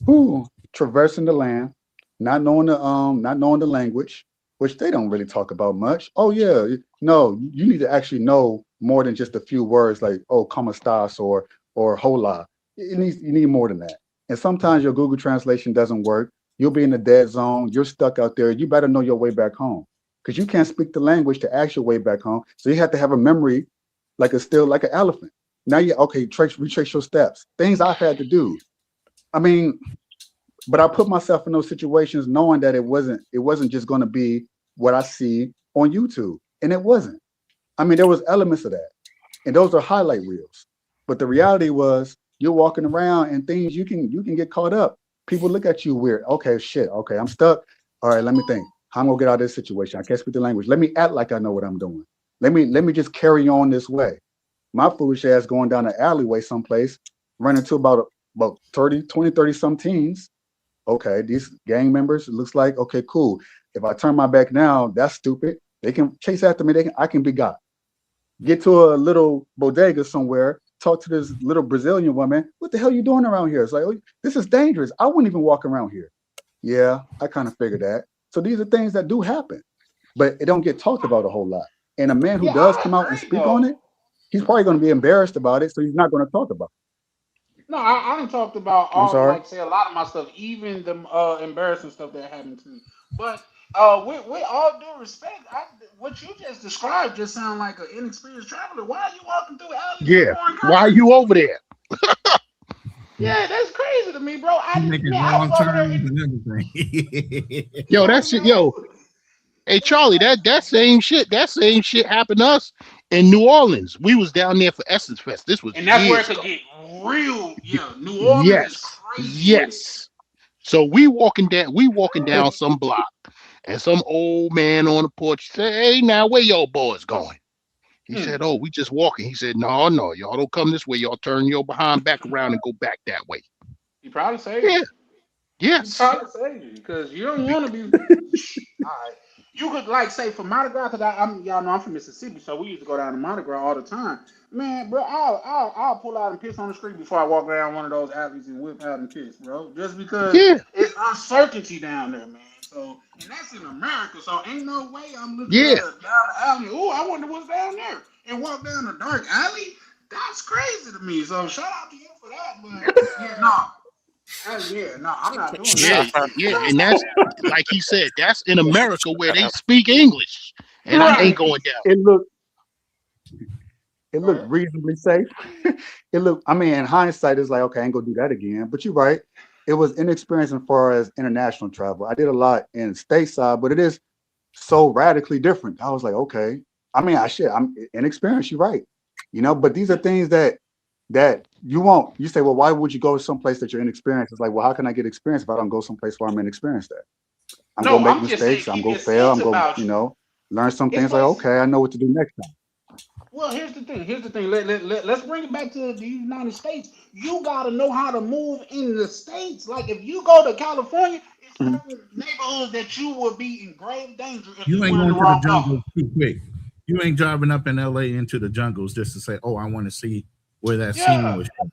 Ooh, traversing the land, not knowing the language, which they don't really talk about much. Oh yeah, no, you need to actually know more than just a few words like oh, como estás or hola. You need more than that. And sometimes your Google translation doesn't work. You'll be in a dead zone. You're stuck out there. You better know your way back home because you can't speak the language to ask your way back home. So you have to have a memory like an elephant. Now you okay, retrace your steps. Things I've had to do. I mean, but I put myself in those situations knowing that it wasn't just going to be what I see on YouTube, and it wasn't. I mean, there was elements of that, and those are highlight reels. But the reality was, you're walking around and things you can get caught up. People look at you weird. Okay, shit. Okay, I'm stuck. All right, let me think. How am I gonna get out of this situation? I can't speak the language. Let me act like I know what I'm doing. Let me just carry on this way. My foolish ass going down the alleyway someplace, running to about 30 some teens. Okay, these gang members, it looks like, okay, cool. If I turn my back now, that's stupid. They can chase after me. I can be got. Get to a little bodega somewhere, talk to this little Brazilian woman. What the hell are you doing around here? It's like, oh, this is dangerous. I wouldn't even walk around here. Yeah, I kind of figured that. So these are things that do happen, but it don't get talked about a whole lot. And a man who Yeah, does I come out and agree speak on though. it, he's probably going to be embarrassed about it, so he's not going to talk about No, I done talked about it. I'm all, sorry. like, say, a lot of my stuff, even the embarrassing stuff that happened to me. But with all due respect, what you just described just sound like an inexperienced traveler. Why are you walking through alleys in Yeah. foreign Why are countries? you over there? Yeah, that's crazy to me, bro. You making I wrong was over there turns in and everything. Yo, like, that's it. Yo, hey Charlie, that same shit happened to us in New Orleans. We was down there for Essence Fest. This was and that's where it years could ago. get real. Yeah, New Orleans is Yes. crazy with it. Yes. So we walking down some block, and some old man on the porch said, "Hey, now where y'all boys going?" He Hmm. said, "Oh, we just walking." He said, "No, no, y'all don't come this way. Y'all turn your behind back around and go back that way." He probably saved you. Yeah. He Yes. probably saved you because you don't want to be. All right. You could, like, say, for Mardi Gras, because I'm y'all know I'm from Mississippi, so we used to go down to Mardi Gras all the time. Man, bro, I'll pull out and piss on the street before I walk down one of those alleys and whip out and piss, bro. Just because Yeah. it's uncertainty down there, man. So, and that's in America, so ain't no way I'm looking Yeah. down the alley. Oh, I wonder what's down there, and walk down a dark alley. That's crazy to me. So shout out to you for that, but yeah, no. Yeah, no, I'm not doing Yeah. that. Yeah. And that's like he said, that's in America where they speak English. And I ain't Right. going down. It looked it Go looked ahead. reasonably safe. It looked, I mean, in hindsight, it's like, okay, I ain't gonna do that again. But you're right. It was inexperienced as far as international travel. I did a lot in stateside, but it is so radically different. I was like, okay. I mean, I'm inexperienced, you're right. But these are things that you won't. You say, well, why would you go someplace that you're inexperienced? It's like, well, how can I get experience if I don't go someplace where I'm inexperienced at? I'm No, gonna make I'm just saying mistakes, I'm keep gonna your fail, sense I'm gonna, about you. learn some It's things like, like, okay, I know what to do next time. well, here's the thing. Here's the thing. Let's bring it back to the United States. You got to know how to move in the States. Like, if you go to California, it's Mhm. certain neighborhoods that you will be in grave danger if You you ain't wearing the going to the wrong color. jungles too quick. You ain't driving up in LA into the jungles just to say, "Oh, I want to see where that scene Yeah. was shot."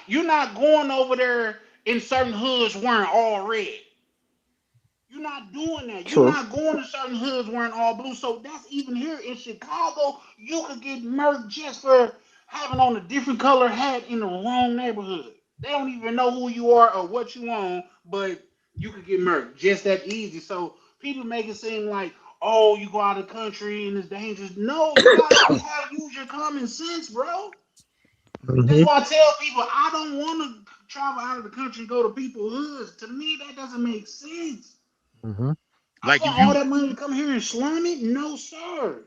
You're not going over there in certain hoods wearing all red. You're not doing that. You're True. not going to certain hoods wearing all blue. So that's even here in Chicago. You could get murked just for having on a different color hat in the wrong neighborhood. They don't even know who you are or what you own, but you could get murked just that easy. So people make it seem like, oh, you go out of the country and it's dangerous. No, you gotta use your common sense, bro. That's Hmm. why I tell people I don't want to travel out of the country and go to people's hoods. To me, that doesn't make sense. Hmm. I Like spent all that money to come here and slum it? No, sir.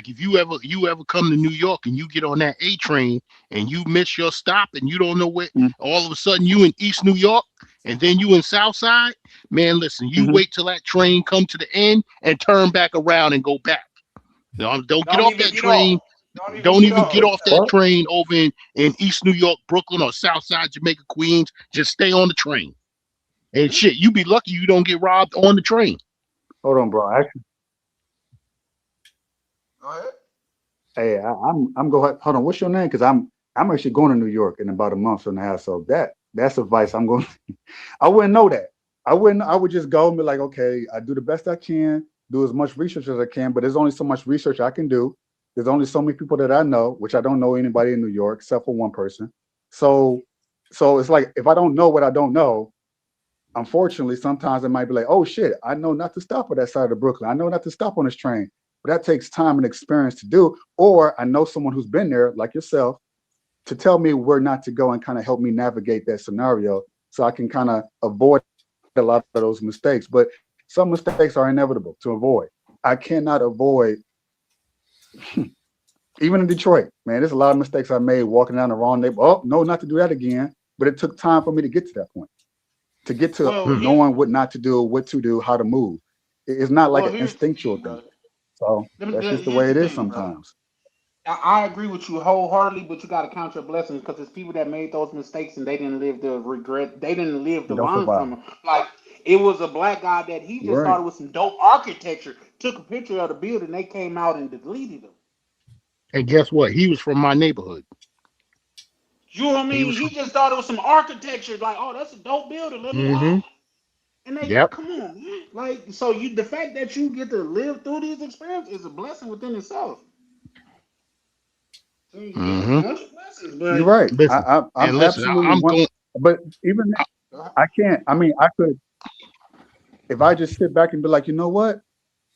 if you ever come to New York and you get on that A train and you miss your stop and you don't know where, all of a sudden you in East New York and then you in South Side, man, listen, you Mm-hmm. wait till that train come to the end and turn back around and go back. Don't get Don't off even that get off. train. Don't even Don't get even get off. off that train over in East New York, Brooklyn, or South Side, Jamaica, Queens. Just stay on the train. And shit, you be lucky you don't get robbed on the train. Hold on, bro. Actually, Go ahead. hey, I'm going. Hold on. What's your name? Because I'm actually going to New York in about a month and a half. So that's advice. I'm going. I wouldn't know that. I wouldn't. I would just go and be like, okay, I do the best I can, do as much research as I can. But there's only so much research I can do. There's only so many people that I know, which I don't know anybody in New York except for one person. So, so it's like if I don't know what I don't know, unfortunately, sometimes it might be like, oh shit, I know not to stop at that side of Brooklyn. I know not to stop on this train. But that takes time and experience to do. Or I know someone who's been there, like yourself, to tell me where not to go and kind of help me navigate that scenario so I can kind of avoid a lot of those mistakes. But some mistakes are inevitable to avoid. I cannot avoid, even in Detroit, man, there's a lot of mistakes I made walking down the wrong neighborhood. Oh, no, not to do that again. But it took time for me to get to that point, to get to Well, Hmm. here's knowing what not to do, what to do, how to move. It's not like well an here's the instinctual thing, thing. brother. So that's just the Here's way the it is thing, brother. sometimes. I agree with you wholeheartedly, but you got to count your blessings because it's people that made those mistakes and they didn't live the regret. They didn't live You to don't learn survive. from them. Like, it was a black guy that he just Right. started with some dope architecture, took a picture of the building, they came out and deleted them. And guess what? He was from my neighborhood. You know what I He mean? was He from. just started with some architecture, like, oh, that's a dope building. Let me Hmm. add. And they Yep. come on, man. Like so, the fact that you get to live through these experiences is a blessing within itself. So, yeah, Hmm. bunch of blessings, You're but right. Listen, I'm and listen, absolutely I'm one. going. But even then, I can't. I mean, I could if I just sit back and be like, you know what?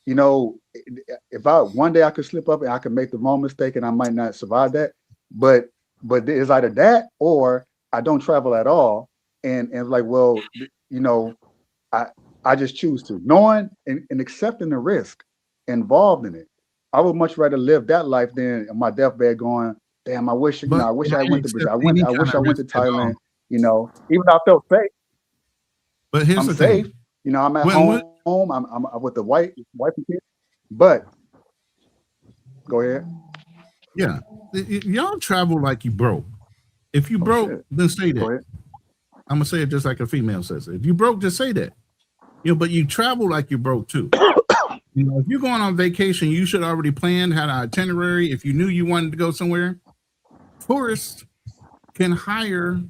You know, if I one day I could slip up and I could make the wrong mistake and I might not survive that, but it's either that or I don't travel at all, and like, well, you know, I I just choose to knowing and accepting the risk involved in it. I would much rather live that life than on my deathbed going, damn, I wish I wish yeah. I I went ain't to Brazil. accept any I kind wish I of went risk to at all. Thailand. You know, even though I felt safe, But here's I'm the safe. thing. You know, I'm at When home. I'm with the wife and kids. But go ahead. yeah, y'all travel like you broke. If you Oh broke, shit. then say Go that. ahead. I'm gonna say it just like a female says it. If you broke, just say that. But you travel like you broke too. If you're going on vacation, you should already plan, had an itinerary. If you knew you wanted to go somewhere, tourists can hire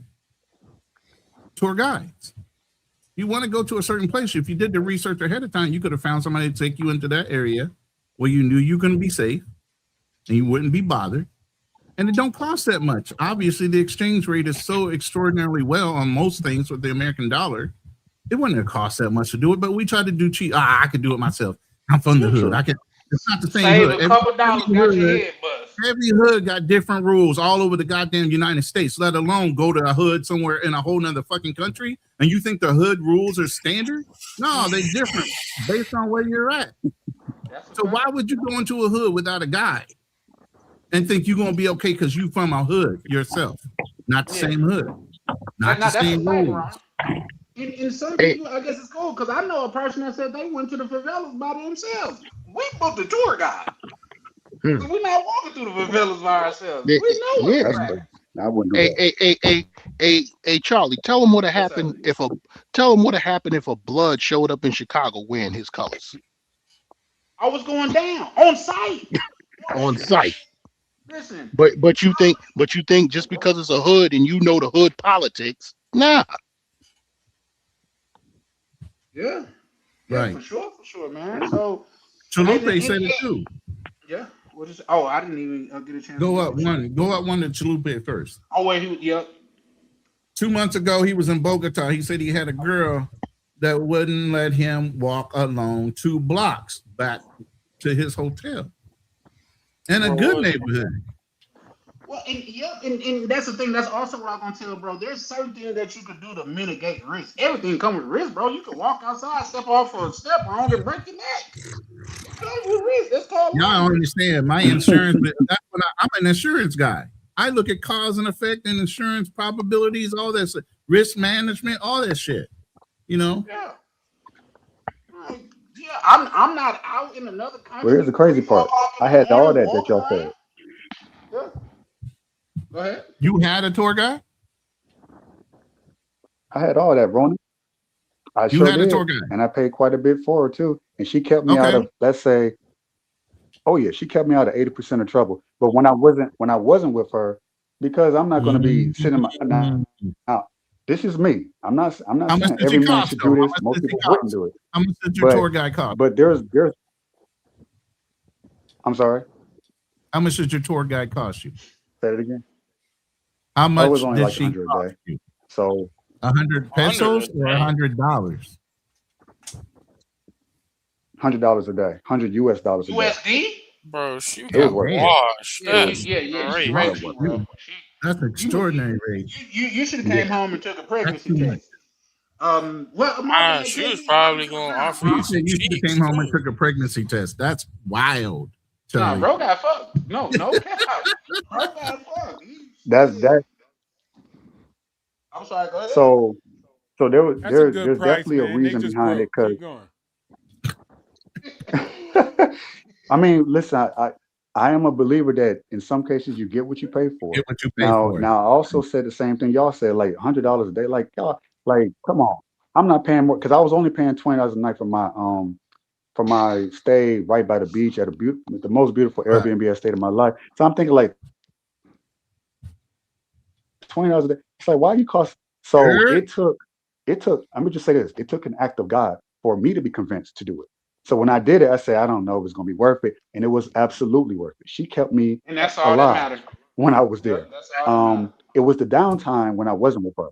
tour guides. You want to go to a certain place. If you did the research ahead of time, you could have found somebody to take you into that area where you knew you couldn't be safe and you wouldn't be bothered. And it don't cost that much. Obviously, the exchange rate is so extraordinarily well on most things with the American dollar. It wouldn't have cost that much to do it, but we try to do cheap. I could do it myself. I'm from the hood. True. I can. It's not the same Save hood. a couple dollars, got your Hood, head bust. every hood got different rules all over the goddamn United States. Let alone go to a hood somewhere in a whole nother fucking country, and you think the hood rules are standard? No, they different based on where you're at. That's a So why fact. would you go into a hood without a guide and think you're gonna be okay because you from a hood yourself? Not the Yeah. same hood, not the That's a same fact, rules. Ron. And some Hey, people, I guess it's cool because I know a person that said they went to the favelas by themselves. We booked a tour guide, hmm. so we're not walking through the favelas by ourselves. Yeah, We know where yeah. we're That's at. crazy. I wouldn't do Hey, that. hey, hey, hey, hey, Charlie, tell him what would What's up? happen if a tell him what would happen if a blood showed up in Chicago wearing his colors I was going down on site. Oh, on site. listen, But you think just because it's a hood and you know the hood politics, nah. yeah, yeah, Right. for sure, man. So, Chalupe said it too. yeah. What is? Oh, I didn't even get a chance to Go go up with you. one. Go up one to Chalupe first. Oh, wait, yep. 2 months ago, he was in Bogota. He said he had a girl that wouldn't let him walk alone 2 blocks back to his hotel in a Where good was it? neighborhood. Well, and that's the thing. That's also what I'm gonna tell, bro. There's certain things that you could do to mitigate risk. Everything comes with risk, bro. You can walk outside, step off for a step wrong, and break your neck. It comes with risk. That's called Y'all life. don't understand. My insurance, that's what I'm an insurance guy. I look at cause and effect and insurance probabilities, all this risk management, all that shit. You know, Yeah. Like, yeah, I'm not out in another Well, here's country the crazy 3, 4 part. o'clock in I the had all morning that walking y'all around. said. Yeah. Go ahead. you had a tour guide. I had all that, Rona. I You sure had a did. tour guide. And I paid quite a bit for her too. And she kept me out Okay. of, let's say, oh yeah, she kept me out of 80% of trouble. But when I wasn't with her, because I'm not going to be sitting Mm. now, this is me. I'm not How much saying did every she man cost should though? do How this. much Most did she people wouldn't cost? do it. How much did your But tour guide cost? but there's I'm sorry, How much did your tour guide cost you? say it again. How Oh, it was much only did like she 100 a cost day. you? So 100 pesos 100 a or day. $100? $100 a day, 100 US dollars a day. USD? Bro, she It was got worth it. Damn, washed. Yeah, That's she great. raped wow, you, bro. that's extraordinary rate. You should have Yeah. came home and took a That's pregnancy too much. test. Well, my bad, She was KB. Break probably it gonna down, offer bro. you He some said you should have cheeks came home and too. took a pregnancy test. That's wild, Nah, Charlie. bro got fucked. No cap. Bro got fucked. That's Shit. that. I'm sorry. Go ahead. So so That's a good there's price, definitely a man. They reason just behind it broke. because Keep going. I mean, listen, I am a believer that in some cases you get what you pay for. Get what you pay Now, for. now I also said the same thing y'all said, like $100 a day. Like y'all, like come on, I'm not paying more because I was only paying $20 a night for my stay right by the beach at the most beautiful Right. Airbnb I stayed in my life. So I'm thinking like $20 a day. It's like why you cost? So Sure. it took it took, let me just say this, it took an act of God for me to be convinced to do it. So when I did it, I said, I don't know if it's going to be worth it. And it was absolutely worth it. She kept me And that's all that alive matters. when I was Yep, there. that's all that matters. It was the downtime when I wasn't with her.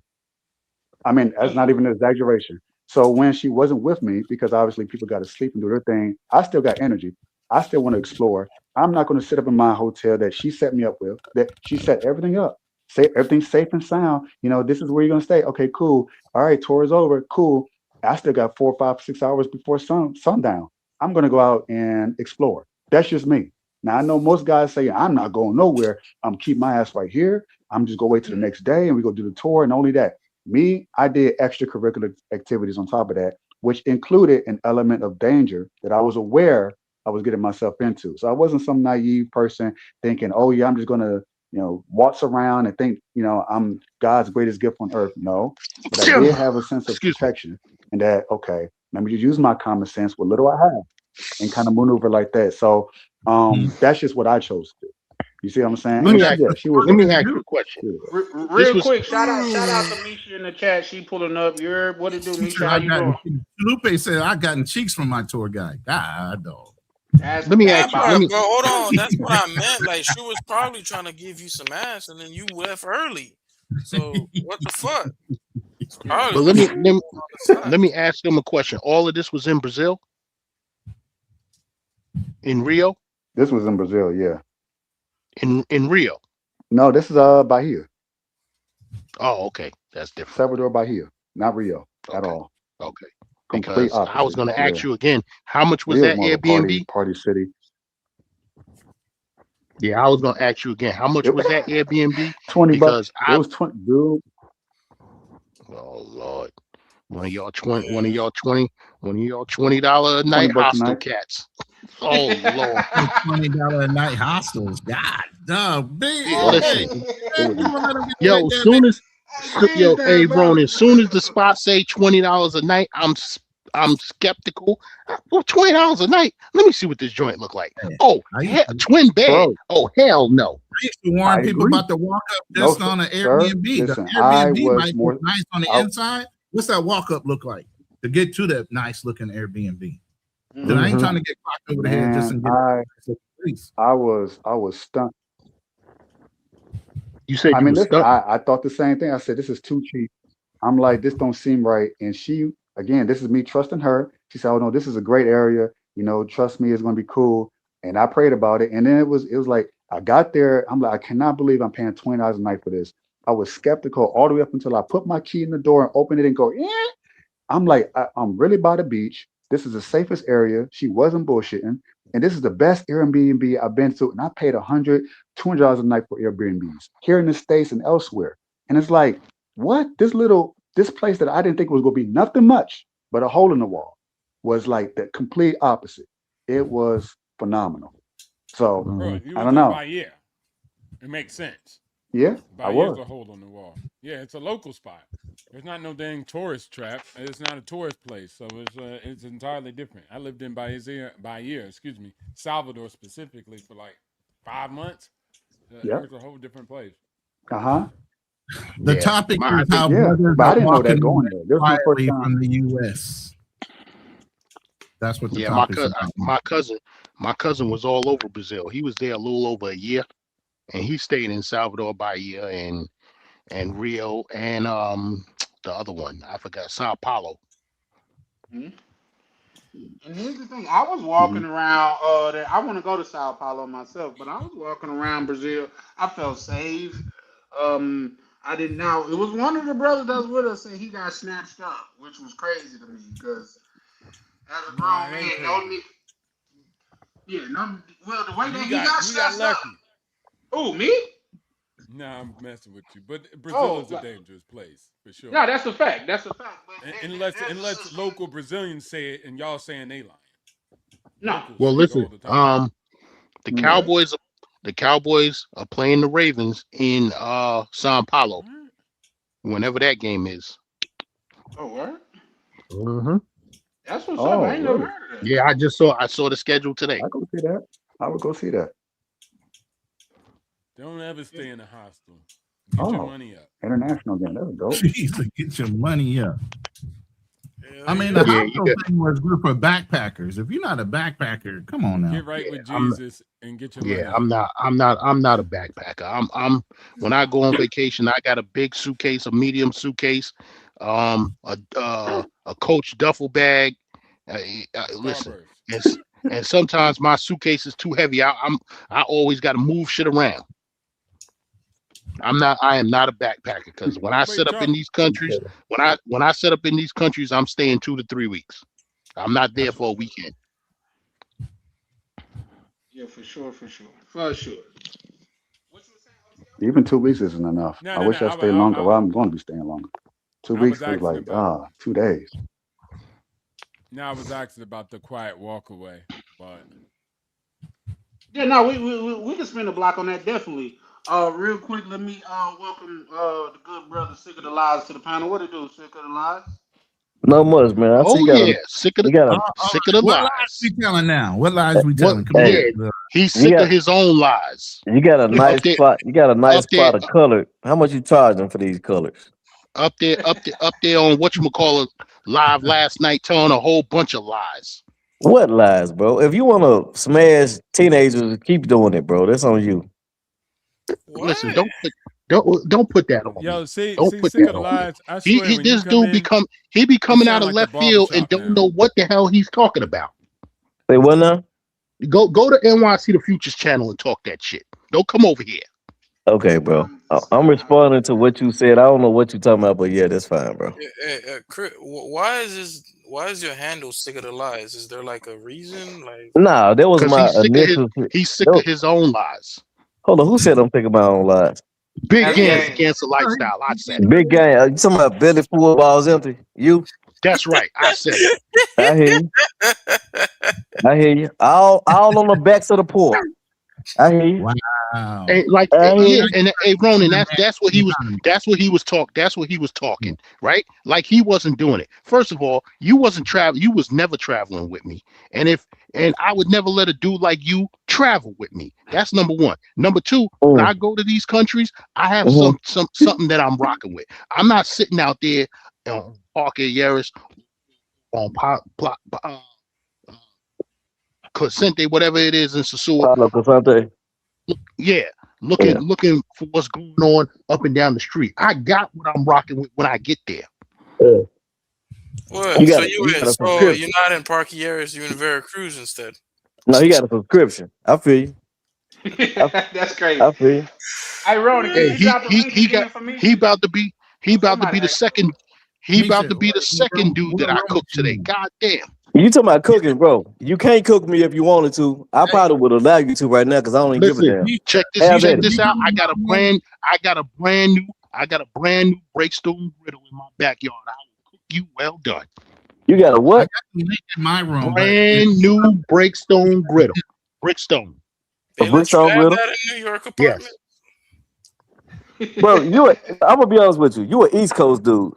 I mean, that's Mm. not even an exaggeration. So when she wasn't with me, because obviously people got to sleep and do their thing, I still got energy. I still want to explore. I'm not going to sit up in my hotel that she set me up with, that she set everything up. Say everything's safe and sound. You know, this is where you're going to stay. Okay, cool. All right, tour is over. Cool. I still got 4, 5, 6 hours before sundown. I'm going to go out and explore. That's just me. Now, I know most guys say, I'm not going nowhere. I'm keep my ass right here. I'm just going to wait till the next day and we go do the tour and only that. Me, I did extracurricular activities on top of that, which included an element of danger that I was aware I was getting myself into. So I wasn't some naive person thinking, oh yeah, I'm just gonna, waltz around and think, I'm God's greatest gift on earth. No, but I did have a sense of Excuse me. protection and that, okay, let me just use my common sense, what little I have, and kind of maneuver like that. So that's just what I chose to do. You see what I'm saying? Let And me ask, she was let me interested. ask you a question. This Real was quick, shout out to Misha in the chat. She pulling up. You're what it do, She Misha? said, How I you got doing? Lupe said I gotten cheeks from my tour guide. God dog. That's let me ask you. Let But me bro, hold on. That's what I meant. Like she was probably trying to give you some ass, and then you left early. So what the fuck? It's probably but what she was doing on the side. let me ask them a question. All of this was in Brazil, in Rio, This was in Brazil, yeah. in Rio. No, this is Bahia. Oh, okay, that's different. Salvador Bahia, not Rio at Okay, all. okay. Complete Because I was opposite. going to Yeah, ask you again, how much was Rio is that more of a party Airbnb? city. Yeah, I was going to ask you again, how much It, was that Airbnb? $20. Because It was 20, dude. oh Lord, one of y'all 20, $20 a night 20 bucks a hostel night. cats. Oh Lord. $20 a night hostels. God, dog, big. Oh Listen, Hey, shit, it man, was. you gonna let them get away yo, with that, man? hey, Ron, as soon as the spot say $20 a night, I'm skeptical. Well, $20 a night. Let me see what this joint look like. Oh, I used to, twin bed. Bro, Oh, hell no. I used to warn I people agree. about the walk up No, just on an sir. Airbnb. The Listen, I Airbnb was might look more. nice on the I, inside. What's that walk up look like to get to that nice looking Airbnb? Because I ain't Mm-hmm. trying to get clocked over the head just man, and get a nice place. I was stunned. You said I you mean, was listen, stuck. I thought the same thing. I said, this is too cheap. I'm like, this don't seem right. And she, again, this is me trusting her. She said, oh no, this is a great area. Trust me, it's gonna be cool. And I prayed about it. And then it was like I got there. I'm like, I cannot believe I'm paying $20 a night for this. I was skeptical all the way up until I put my key in the door and opened it and go, yeah. I'm like, I'm really by the beach. This is the safest area. She wasn't bullshitting. And this is the best Airbnb I've been to. And I paid $200 a night for Airbnbs here in the States and elsewhere. And it's like, what? This place that I didn't think was going to be nothing much but a hole in the wall was like the complete opposite. It was phenomenal. So Bro, you I was don't in know. Bahia. It makes sense. Yeah, I Bahia's was. a hole on the wall. Yeah, it's a local spot. There's not no dang tourist trap. It's not a tourist place, so it's entirely different. I lived in Bahia, Salvador specifically for like 5 months. It Yep. was a whole different place. Uh-huh. The Yeah. topic I is think how Yeah. brothers But I are didn't know that walking going away there. This was my first quietly time. from the U.S. That's what the yeah, topic's about. my cousin was all over Brazil. He was there a little over a year, and he stayed in Salvador Bahia and Rio and the other one. I forgot, Sao Paulo. Mhm. And here's the thing: I was Hmm. walking around. There. I want to go to Sao Paulo myself, but I was walking around Brazil. I felt safe. I didn't know it was one of the brothers that was with us, and he got snatched up, which was crazy to me because as a Nah, grown it ain't man, no crazy. need. Yeah, no. Well, the way that You he got got you got snatched up. lucky. Oh, me? Nah, I'm messing with you. But Brazil Oh, is a dangerous place for sure. no, that's a fact. That's a fact. But Unless there's a unless system. local Brazilians say it and y'all saying they lying. No. Locals Well, say it listen, all the time. the Yeah. Cowboys are playing the Ravens in Sao Paulo. What? Whenever that game is. Oh, what? Hmm. That's what's up. Oh, I ain't never really? heard of that. Yeah, I saw the schedule today. I go see that. I would go see that. Don't ever Yeah. stay in a hostel. Get your Oh, money up. international game. That was dope. Jeez, get your money up. I mean, the Yeah, hospital thing was good for backpackers. If you're not a backpacker, come on now. Get right with Jesus and get your money. yeah, I'm not a backpacker. I'm when I go on vacation, I got a big suitcase, a medium suitcase, a Coach duffel bag. Listen, and sometimes my suitcase is too heavy. I always got to move shit around. I am not a backpacker because when I set up in these countries, when I set up in these countries, I'm staying 2 to 3 weeks. I'm not there for a weekend. Yeah, for sure. Even 2 weeks isn't enough. No, I no, wish no. I stayed longer. Well, I'm going to be staying longer. 2 I weeks was is asking like about- 2 days. Now I was asking about the quiet walk away, but Yeah, no, we can spin a block on that definitely. Real quick, let me welcome the good brother Sick of the Lies to the panel. What it do, Sick of the Lies? No much, man. I see Oh you got yeah, a, sick of you got a, the What lies. lies we telling now? What lies we telling? Come hey, on. He's you sick of got his own lies. you got a nice there- spot. You got a nice up there, spot of color. How much you charging for these colors? up there on whatchamacallit live last night, telling a whole bunch of lies. What lies, bro? If you want to smash teenagers, keep doing it, bro. That's on you. Listen, What? don't put that on yo, me. see, Don't put sick that of the on me. lies. I swear, when you This come dude in, be coming out sound of like the left field and barbershop don't now. know what the hell he's talking about. Say what now? Go to NYC the Futures channel and talk that shit. Don't come over here. Okay, bro. I'm responding to what you said. I don't know what you talking about, but yeah, that's fine, bro. Why is your handle Sick of the Lies? Is there like a reason? Like, Nah, that was Because my initial. he's sick that of his own lies. Hold on, who said I'm thinking my own lies? Big That's Gans game. against the lifestyle. I said it. Big gang. You talking about belly full, balls empty? You? That's right. I said it. I hear you. I hear you. All on the backs of the poor. I hear you. Wow. And like I hear yeah, you. and hey Ronan, that's what he was talking, right? Like he wasn't doing it. First of all, you wasn't traveling, you was never traveling with me. And I would never let a dude like you travel with me. That's number one. Number two, when I go to these countries, I have something that I'm rocking with. I'm not sitting out there on Parker Yaris on Crescente, whatever it is in Sasua. Pablo Crescente. Yeah, looking for what's going on up and down the street. I got what I'm rocking with when I get there. what? You So got you're subscription. not in Parkieres, you're in Veracruz instead. No, he got a subscription. I feel you. That's crazy. I feel you. Hey, Ronnie, can you drop the link again for me? He about to be the second. He Misha, about to be the second dude that I cooked today. God damn. You talking about cooking, bro? You can't cook me if you wanted to. I probably would allow you to right now because I don't even give a Listen, damn. check Have at this it. out. I got a brand new breakstone griddle in my backyard. I will cook you well done. You got a I what? got the link in my room. Brand new breakstone griddle. Brickstone. They A let you Brickstone have griddle? that in New York apartment? Bro, I'm gonna be honest with you. You an East Coast dude.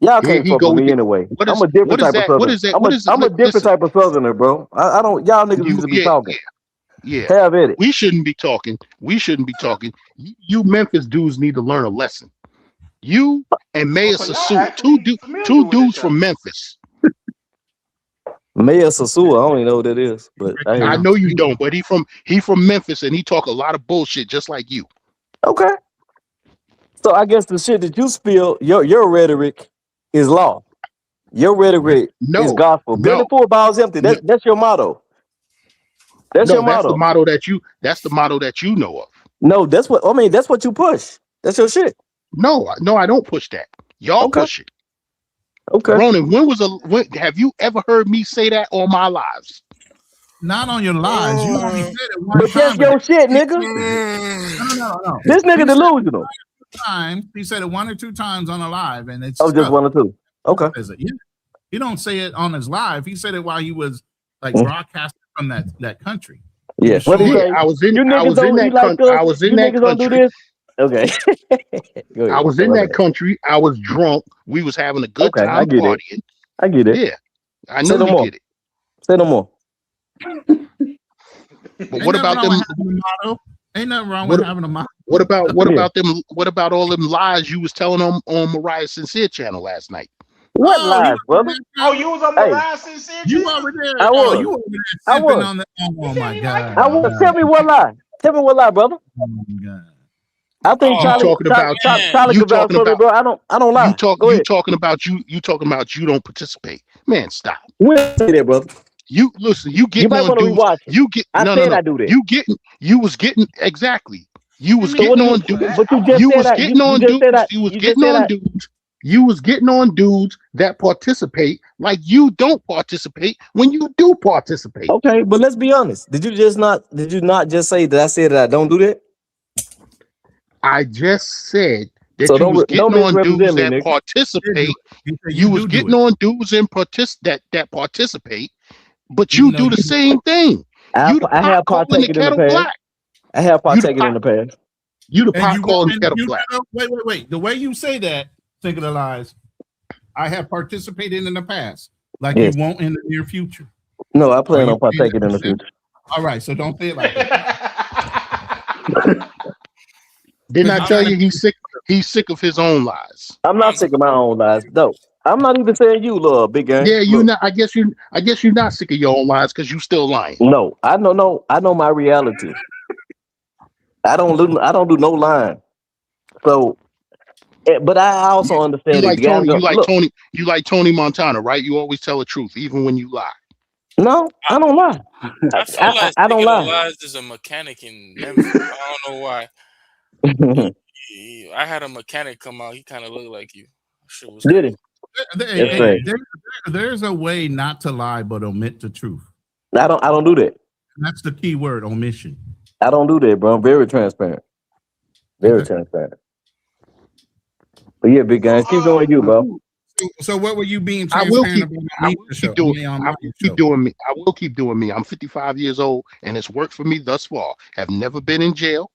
Y'all Here can't he fuck go with with me it. anyway. What I'm is a different type of that? southerner. What is that? I'm a different Listen, type of southerner, bro. I don't. Y'all niggas need to be talking. Yeah. Have at it. We shouldn't be talking. You Memphis dudes need to learn a lesson. You and Maya So y'all Sasu, actually familiar two with dudes each from other. Memphis. Mayor Sasua, I don't even know what that is, but I know you don't, but he from Memphis and he talk a lot of bullshit just like you. Okay. So I guess the shit that you spill, your rhetoric is law. Your rhetoric is gospel. Belly full, balls empty. That's your motto. That's your That's the motto. motto that you know of. No, that's what I mean. That's what you push. That's your shit. No, I don't push that. Y'all push it. Okay. Ronan, when have you ever heard me say that all my lives? Not on your lives. You only said it one But time. that's your shit, nigga. No. This nigga delusional. Times he said it 1 or 2 times on a live, and it's just 1 or 2. Okay. Yeah. He don't say it on his live. He said it while he was like broadcasting from that country. Yeah. What do you say? I was in You niggas that country. I was in that country. Okay. Go ahead. I was in that country. I was drunk. We was having a good time I get partying. it. I get it. Yeah. I Say know no you more. get it. Say no more. But what about them? Ain't nothing wrong with having a motto. What about them? What about all them lies you was telling on Mariah Sincere channel last night? What Oh, lies, brother? Oh, you was on the Hey, line since you 16? over there? I Oh, was. you over there I sipping was. on the. You Oh said my he like God. it. I was. Tell me what lie. Tell me what lie, brother. Oh my God. I think You Oh talking about man, Charlie you could vouch talking for me, about bro. I don't lie. Go you ahead. talking about you talking about you don't participate. Man, stop. We didn't say that, brother. You listen, you You getting might on want to dudes. rewatch it. You get I no no said no. I do that. You was getting exactly. You What you was So mean what getting do you you? on for dudes. that? But I you want just You said was I. getting You on just said dudes. I. You just said I. You was getting on dudes that participate like you don't participate when you do participate. Okay, but let's be honest. Did you just not? Did you not just say that I said that I don't do that? I just said So that you was don't getting on dudes misrepresent me, that nigga. You do participate. it. You say You you was do getting it, on dudes and that participate, but even you though do the you. same thing. You the I pot have calling the partaken in the kettle past. black. I have You the partaken in pot. the past. You the And pot you won't. calling the And kettle you black. wait. The way you say that, think of the lies. I have participated in the past, like you Yes. won't in the near future. No, I Are plan you on saying that partaking in the yourself? future. All right, so don't say it like that. Didn't I Because you're tell trying you to. he's sick of his own lies? I'm not sick of my own lies. No, I'm not even saying you, little big gang. Yeah, you Look, not. I guess you're not sick of your own lies because you still lying. no, I know, no, I know my reality. I don't do no lying. So, but I also You understand that like the guys Tony. go look. You like Tony Montana, right? You always tell the truth, even when you lie. No, I don't lie. I feel like I don't Speaking of lie. Lies is a mechanic in Memphis. I don't know why. I had a mechanic come out. He kind of looked like you. Shit was Did crazy. he? That's Yeah. right. There's a way not to lie but omit the truth. I don't do that. That's the key word, omission. I don't do that, bro. I'm very transparent. Very Okay. transparent. But yeah, big guys, keep doing you, bro. So what were you being I will transparent keep. about on I me will show? keep doing. On I my will show? keep doing me. I will keep doing me. I'm 55 years old, and it's worked for me thus far. Have never been in jail.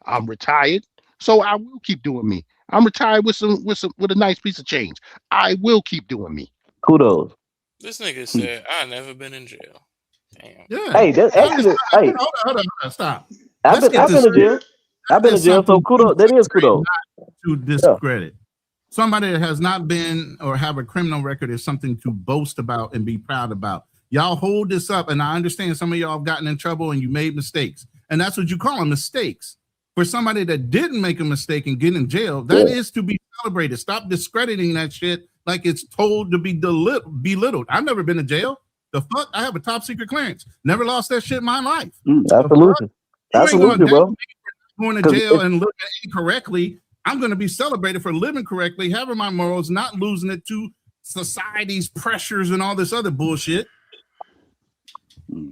I'm retired, so I will keep doing me. I'm retired with a nice piece of change. I will keep doing me. Kudos. This nigga said I never been in jail. Damn. Yeah. Hey, that's actually, hey, Hold on, stop. I've been in jail. I've been in jail, so kudos. That is kudos. Not to discredit. Somebody that has not been or have a criminal record is something to boast about and be proud about. Y'all hold this up, and I understand some of y'all have gotten in trouble and you made mistakes, and that's what you call them, mistakes. For somebody that didn't make a mistake and get in jail, that is to be celebrated. Stop discrediting that shit like it's told to be belittled. I've never been to jail. The fuck? I have a top secret clearance. Never lost that shit in my life. Absolutely. Absolutely, bro. Going to jail and living incorrectly. I'm going to be celebrated for living correctly, having my morals, not losing it to society's pressures and all this other bullshit.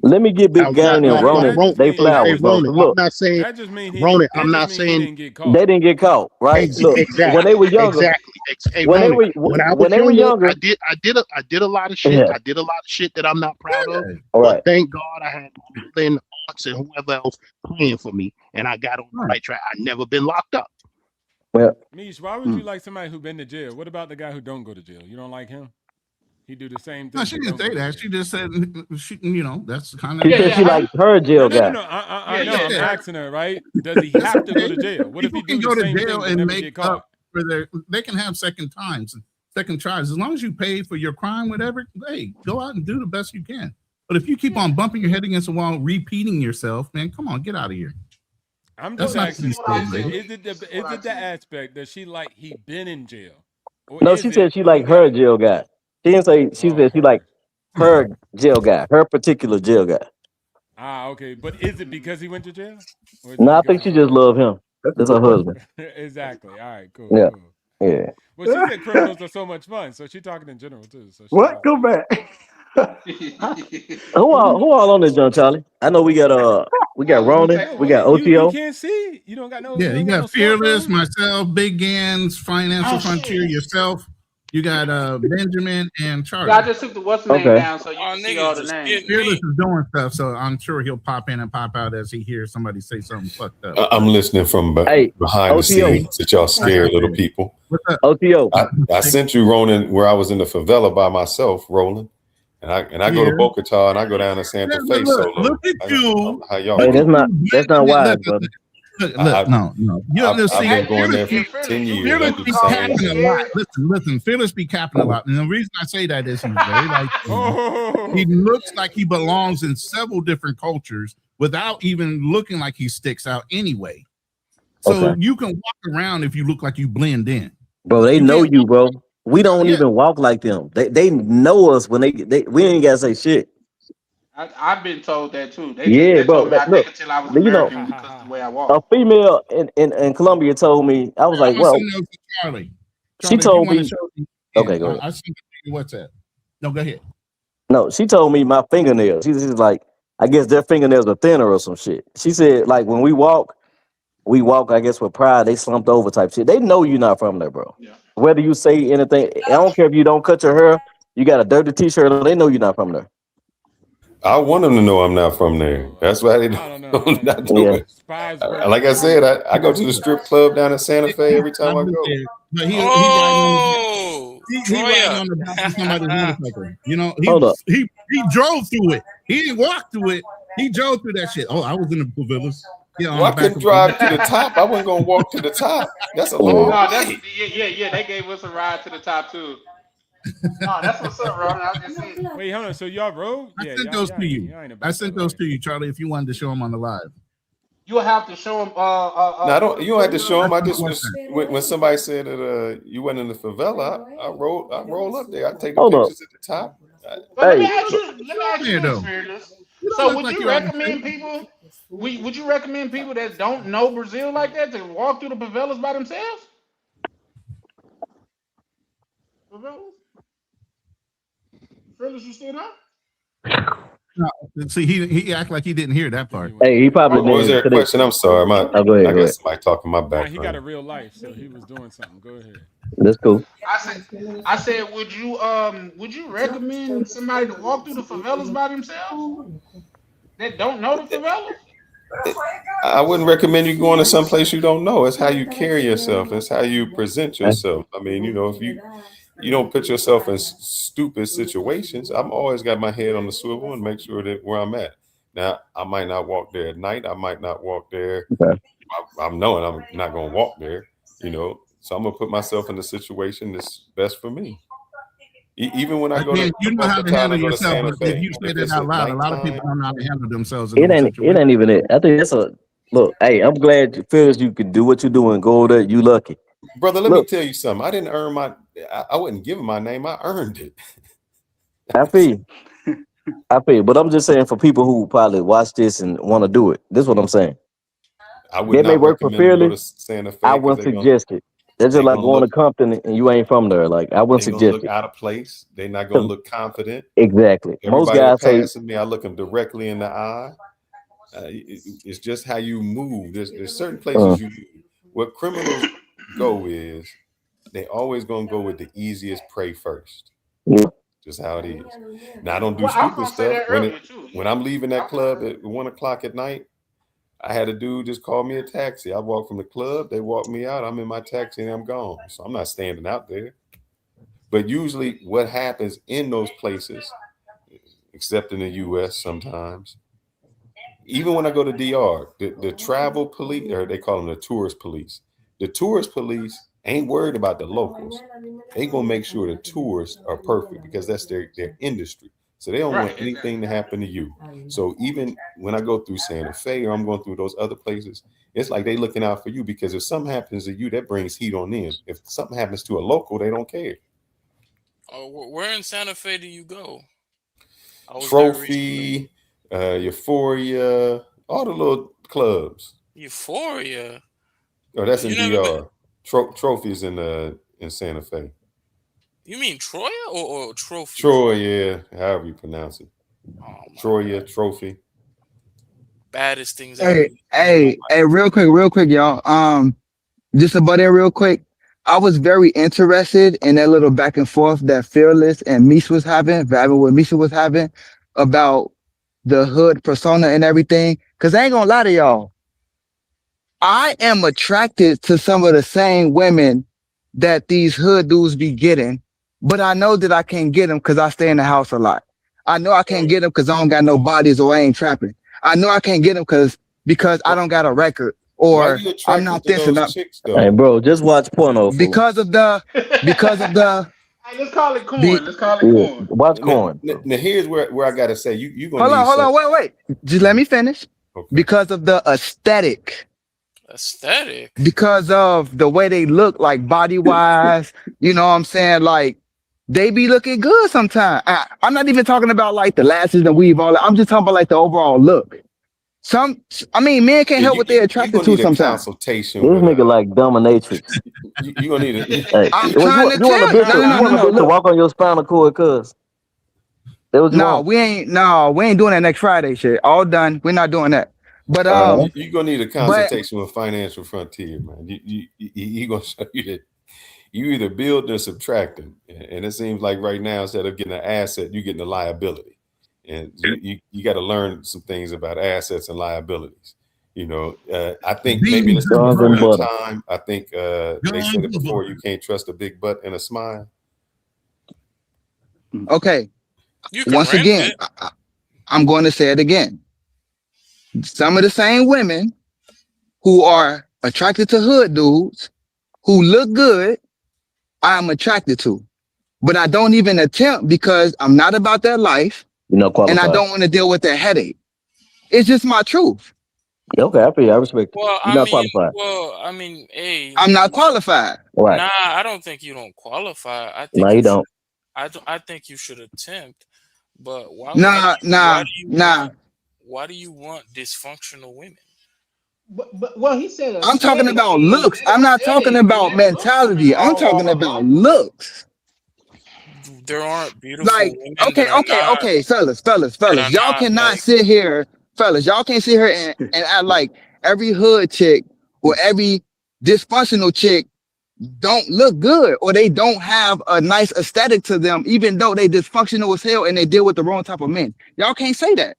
Let me get Big Gang and Ronan. They flowers, bro. Ronan, Look, I'm not saying That just mean Ronan. I'm not saying he didn't get caught. they didn't get caught, right? Look, exactly. when they were younger, Exactly. Hey, when Ronan, they were younger, I did a lot of shit. Yeah. I did a lot of shit that I'm not proud of. All But right. thank God I had Lynn Arts and whoever else playing for me, and I got on the right track. I never been locked up. Well, Mish, why would you like somebody who been to jail? What about the guy who don't go to jail? You don't like him? He do the same thing. No, she didn't say that. She just said, that's kind she of. said she like her jail guy. No. I know. I'm asking her, right? Does he have to go to jail? What if he do People the can same go to thing jail but and never make get caught? up for they can have second tries. As long as you pay for your crime, whatever, hey, go out and do the best you can. But if you keep on bumping your head against the wall, repeating yourself, man, come on, get out of here. I'm That's just not asking, celebrated. is it the aspect that she like he been in jail? Or No, is she it said she he like got her jail guy. She didn't say. She said she like her jail guy, her particular jail guy. okay. But is it because he went to jail? Or is it No, I because think she just love him. That's her husband. exactly. All right, cool. Yeah, Cool. yeah. Well, she said criminals are so much fun, so she's talking in general too. So What? Go back. Who all on this, John Charlie? I know we got Ronan, we got You OTO. can't see. You don't got no. Yeah, You you don't got no got Fearless, smartphone? myself, Big Gans, Financial Frontier, yourself. You got Benjamin and Charlie. Yeah, I just took the what's name down so you can see all the names. Fearless is doing stuff, so I'm sure he'll pop in and pop out as he hears somebody say something fucked up. I'm listening from behind the scenes that y'all scared little people. What's up? OTO. I sent you, Ronan, where I was in the favela by myself, rolling. And I go to Bogota and I go down to Santa Fe solo. Look at you. How y'all Hey, doing? that's not wise, brother. Look, no. I've been going there for 10 years. I do the same capping thing. a lot. Listen, Phyllis be capping a lot. And the reason I say that is he's very like he looks like he belongs in several different cultures without even looking like he sticks out anyway. So you can walk around if you look like you blend in. Bro, they know you, bro. We don't even walk like them. They know us when we ain't gotta say shit. I've been told that too. They told me I think until I was American because of the way I walk. A female in Colombia told me, I was like, well, Charlie, she told me. Okay, go ahead. I sent it to you. What's that? No, go ahead. No, she told me my fingernails. She's like, I guess their fingernails are thinner or some shit. She said, like, when we walk, I guess, with pride. They slumped over type shit. They know you're not from there, bro. Yeah. Whether you say anything, I don't care if you don't cut your hair, you got a dirty t-shirt on, they know you're not from there. I want them to know I'm not from there. That's why they don't not do it. Like I said, I go to the strip club down in Santa Fe every time I go. But he riding on the back of somebody's motorcycle. You know, he drove through it. He didn't walk through it. He drove through that shit. Oh, I was in the Villas. Yeah, I couldn't drive to the top. I wasn't gonna walk to the top. That's a long way. Yeah. They gave us a ride to the top too. No, that's what's up, bro. I just said. Wait, hold on. So y'all rode? I sent those to you. I sent those to you, Charlie. If you wanted to show them on the live, you'll have to show them. No, I don't. You don't have to show them. I just when somebody said that you went in the favela, I roll up there. I take the pictures at the top. Let me ask you this, Fearless. So would you recommend people? Would you recommend people that don't know Brazil like that to walk through the favelas by themselves? Fearless, you still there? No, see, he act like he didn't hear that part. Hey, he probably didn't. Was there a question? I'm sorry. Go ahead, I guess somebody talking my back. He got a real life, so he was doing something. Go ahead. That's cool. I said, would you recommend somebody to walk through the favelas by themselves that don't know the favelas? I wouldn't recommend you going to some place you don't know. It's how you carry yourself. It's how you present yourself. I mean, you know, if you don't put yourself in stupid situations, I'm always got my head on the swivel and make sure that where I'm at. Now, I might not walk there at night. I might not walk there. Okay. I'm knowing I'm not going to walk there, you know. So I'm going to put myself in the situation that's best for me. Even when I go to, you know how to handle yourself. If you say that out loud, a lot of people don't know how to handle themselves. It ain't even it. I think it's look. Hey, I'm glad you feel you can do what you do and go there. You lucky, brother. Let me tell you something. I didn't earn I wasn't given my name. I earned it. I feel you, but I'm just saying for people who probably watch this and want to do it. This is what I'm saying. I would not work for Fearless. I wouldn't suggest it. They're just like going to Compton and you ain't from there. Like I wouldn't suggest look out of place. They're not gonna look confident. Exactly. Most guys passing me, I look them directly in the eye. It's just how you move. There's certain places what criminals go is they always gonna go with the easiest prey first. Yeah. Just how it is. Now I don't do stupid stuff. When I'm leaving that club at 1 o'clock at night, I had a dude just call me a taxi. I walk from the club, they walk me out. I'm in my taxi and I'm gone. So I'm not standing out there. But usually what happens in those places, except in the US sometimes, even when I go to DR, the travel police, or they call them the tourist police. The tourist police ain't worried about the locals. They gonna make sure the tourists are perfect because that's their industry. So they don't want anything to happen to you. So even when I go through Santa Fe or I'm going through those other places, it's like they looking out for you because if something happens to you, that brings heat on them. If something happens to a local, they don't care. Oh, where in Santa Fe do you go? Trophy, Euphoria, all the little clubs. Euphoria. Oh, that's in DR. Trophy's in Santa Fe. You mean Troya or Trophy? Troy, yeah, however you pronounce it. Troya, Trophy. Baddest things. Hey, real quick, y'all. Just about it real quick. I was very interested in that little back and forth that Fearless and Misha was having about the hood persona and everything. Cause I ain't gonna lie to y'all. I am attracted to some of the same women that these hood dudes be getting. But I know that I can't get them because I stay in the house a lot. I know I can't get them because I don't got no bodies or I ain't trapping. I know I can't get them because I don't got a record. Why or you I'm attracted not to this and those that chicks Hey, though? bro, just watch porno, fool. because of the because of the Hey, let's call it be corn. Let's call it Yeah, corn. watch Now, corn. now here's where I gotta say you gonna hold need on, hold some. on, wait. Just let me finish. Okay. Because of the aesthetic, Aesthetic. because of the way they look, like body wise, you know what I'm saying? Like they be looking good sometimes. I'm not even talking about like the lashes and weave, all that. I'm just talking about like the overall look. I mean, men can't Yeah, help what they're you attracted gonna to need a sometimes. consultation This with nigga like dominatrix. you gonna need a Hey, I'm well, trying to you want a tell you. bitch No, to no, no, you no, want a no. bitch to Look, walk on your spinal cord, cuz that what you want? we ain't doing that next Friday shit. All done. We're not doing that. But you gonna need a but consultation with Financial Frontier, man. You gonna show you that you either build or subtracting, and it seems like right now instead of getting an asset, you're getting a liability, and you got to learn some things about assets and liabilities. I think maybe Beans this is and Guns and before your butter. butter. time. I think they Guns said it and before. You butter. can't trust a big butt and a smile. okay. You can Once rent again, it. I'm going to say it again. Some of the same women who are attracted to hood dudes who look good, I'm attracted to. But I don't even attempt because I'm not about that life You not and I qualified. don't want to deal with that headache. It's just my truth. Yeah, okay, I feel you. I respect it. Well, You're I not mean, qualified. hey, I'm not qualified. Right. nah, I don't think you don't qualify. I No, think you you should. don't. I think you should attempt. But Nah, nah, nah. why do you want dysfunctional women? But well, he said I'm talking aesthetic, about and looks. that I'm not talking aesthetic and about that looks come in mentality. I'm all talking walk of about life. looks. There aren't beautiful Like, women okay, that are fellas. Y'all not cannot like. sit here, fellas. Y'all can't sit here and act like every hood chick or every dysfunctional chick don't look good or they don't have a nice aesthetic to them, even though they dysfunctional as hell and they deal with the wrong type of men. Y'all can't say that.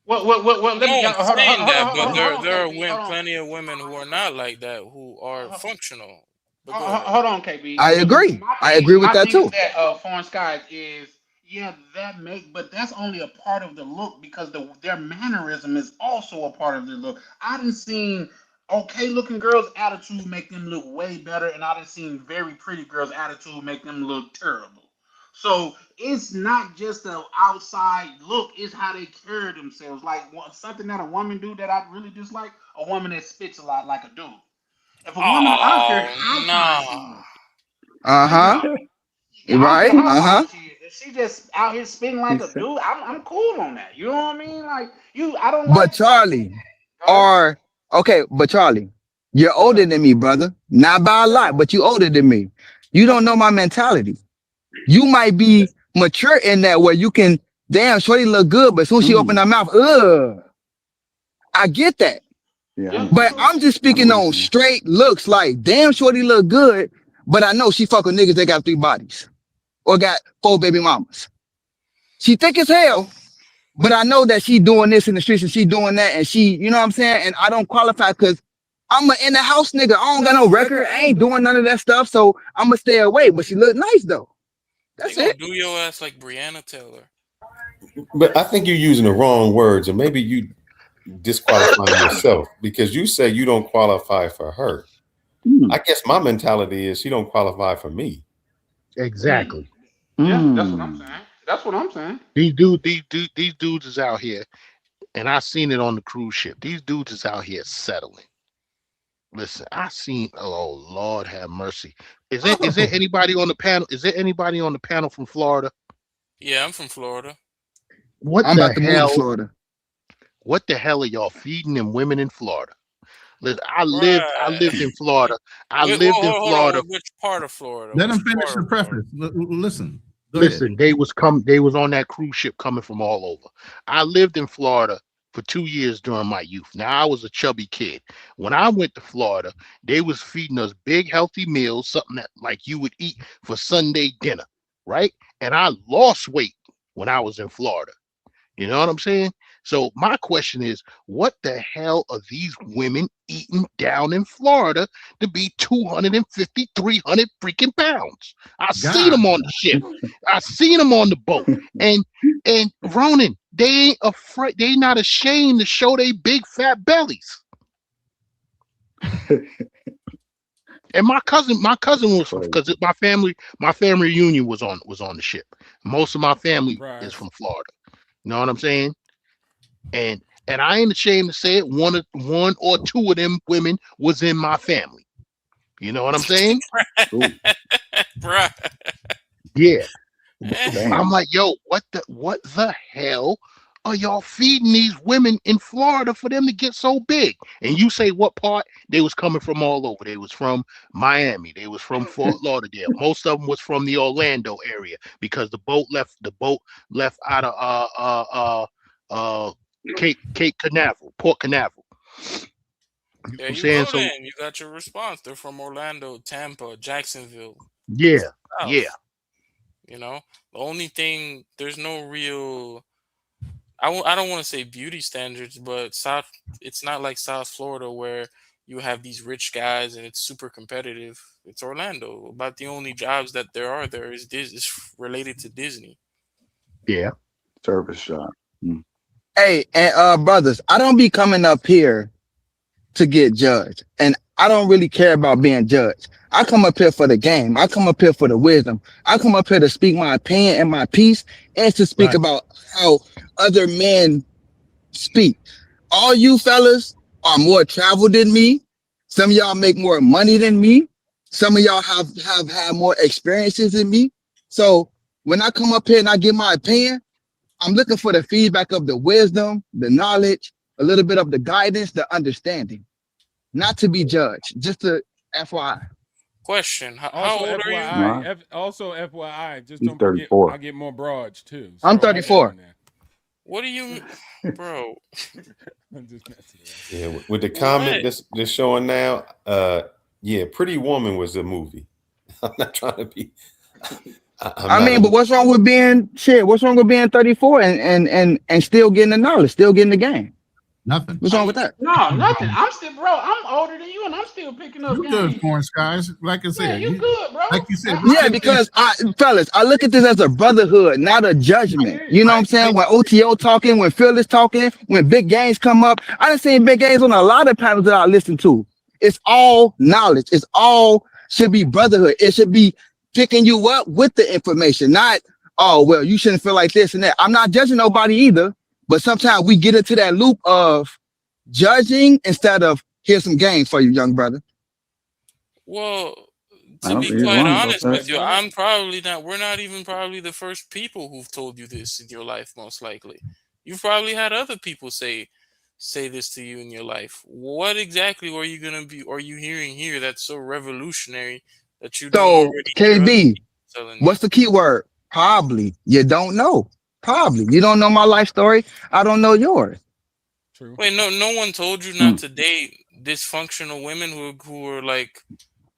Well, let No me one's hold on, saying that, but hold on, there are KB, hold on, plenty of women who are not like that who are functional. But go ahead. hold on, KB. I Because agree. I agree with my that thing is too. that foreign skies is yeah but that's only a part of the look because their mannerism is also a part of the look. I done seen okay looking girls' attitude make them look way better, and I done seen very pretty girls' attitude make them look terrible. So it's not just the outside look; it's how they carry themselves. Like something that a woman do that I really dislike: a woman that spits a lot like a dude. If a woman, I don't care Oh how fine she no! is. Uh-huh. No, yeah, I don't care Right? how fine Uh-huh. she is. If she just out here spitting He like a said, dude, I'm cool on that. You know what I mean? Like I don't But like. Charlie, Huh? or okay, but Charlie, you're What's older up? than me, brother. Not by a lot, but you older than me. You don't know my mentality. You might be mature in that where you can, damn, shorty look good, but as soon as she open her mouth, ugh. I get that. yeah, Yeah, But I'm just I know speaking what he's on saying. straight looks like, damn, shorty look good, but I know she fuck with niggas that got 3 bodies or got 4 baby mamas. She thick as hell, but I know that she doing this in the streets and she doing that and she, you know what I'm saying? And I don't qualify because I'm a in the house nigga. I don't got no record. I ain't doing none of that stuff. So I'm gonna stay away. But she look nice though. They That's gonna it. do your ass like Brianna Taylor. But I think you're using the wrong words, and maybe you disqualifying yourself because you say you don't qualify for her. I guess my mentality is she don't qualify for me. Exactly. yeah, that's what I'm saying. That's what I'm saying. These dudes is out here, and I seen it on the cruise ship. These dudes is out here settling. Listen, I seen. Oh Lord, have mercy. Is there Oh, anybody on the panel? Is there anybody on the panel from Florida? Yeah, I'm from Florida. What I'm the about to move to hell? Florida. What the hell are y'all feeding them women in Florida? Listen, I Right. lived in Florida. I Wait, whoa, lived in hold on. Florida. Which part of Florida? let Which him finish part the of Florida? preface. Listen, go ahead. Listen, they was on that cruise ship coming from all over. I lived in Florida for 2 years during my youth. Now I was a chubby kid. When I went to Florida, they was feeding us big healthy meals, something that like you would eat for Sunday dinner, right? And I lost weight when I was in Florida. You know what I'm saying? So my question is, what the hell are these women eating down in Florida to be 250, 300 freaking pounds? I seen God, them on the ship. I seen them on the boat. And Ronan, they ain't afraid. They not ashamed to show they big fat bellies. And my cousin was because my family reunion was on the ship. Most of my family is from Florida. You know what I'm saying? And I ain't ashamed to say it. One or two of them women was in my family. You know what I'm saying? Bruh. Yeah. Damn. I'm like, yo, what the hell are y'all feeding these women in Florida for them to get so big? And you say what part? They was coming from all over. They was from Miami. They was from Fort Lauderdale. Most of them was from the Orlando area because the boat left out of Cape Canaveral, Port Canaveral. There I'm you saying go. so. Then you got your response. They're from Orlando, Tampa, Jacksonville. Yeah, South. yeah. You know, the only thing, there's no real. I don't want to say beauty standards, but it's not like South Florida where you have these rich guys and it's super competitive. It's Orlando. About the only jobs that there are there is related to Disney. Yeah. Service shop. Hey, and brothers, I don't be coming up here to get judged, and I don't really care about being judged. I come up here for the game. I come up here for the wisdom. I come up here to speak my opinion and my piece, and to speak about how other men speak. All you fellas are more traveled than me. Some of y'all make more money than me. Some of y'all have had more experiences than me. So when I come up here and I give my opinion, I'm looking for the feedback of the wisdom, the knowledge, a little bit of the guidance, the understanding. Not to be judged, just to FYI. Question: How Also, old are you? FYI, also FYI, just He's don't forget 34. I get more broads too. So I'm add that 34. in there. What do you, bro? I'm just messing around. Yeah, with the comment this showing now, yeah, Pretty Woman was a movie. I'm not trying to be. I mean, but what's wrong with being 34 and still getting the knowledge, still getting the game? Nothing. What's wrong with that? No, nothing. I'm still, bro. I'm older than you, and I'm still picking up You game. good, Foreign Skies. Like I said, you good, bro. like you said, Yeah, because fellas, I look at this as a brotherhood, not a judgment. You know what I'm saying? When OTO talking, when Phil is talking, when big games come up, I done seen big games on a lot of panels that I listen to. It's all knowledge. It's all should be brotherhood. It should be picking you up with the information, not, oh, well, you shouldn't feel like this and that. I'm not judging nobody either, but sometimes we get into that loop of judging instead of here's some game for you, young brother. Well, I to don't be think he's quite wrong about honest that. with you, I'm probably not. We're not even probably the first people who've told you this in your life. Most likely, you've probably had other people say this to you in your life. What exactly are you hearing here that's so revolutionary that you don't So, already hear other KB, people telling you? what's the key word? Probably. You don't know. Probably. You don't know my life story. I don't know yours. True. Wait, no one told you not to date dysfunctional women who are like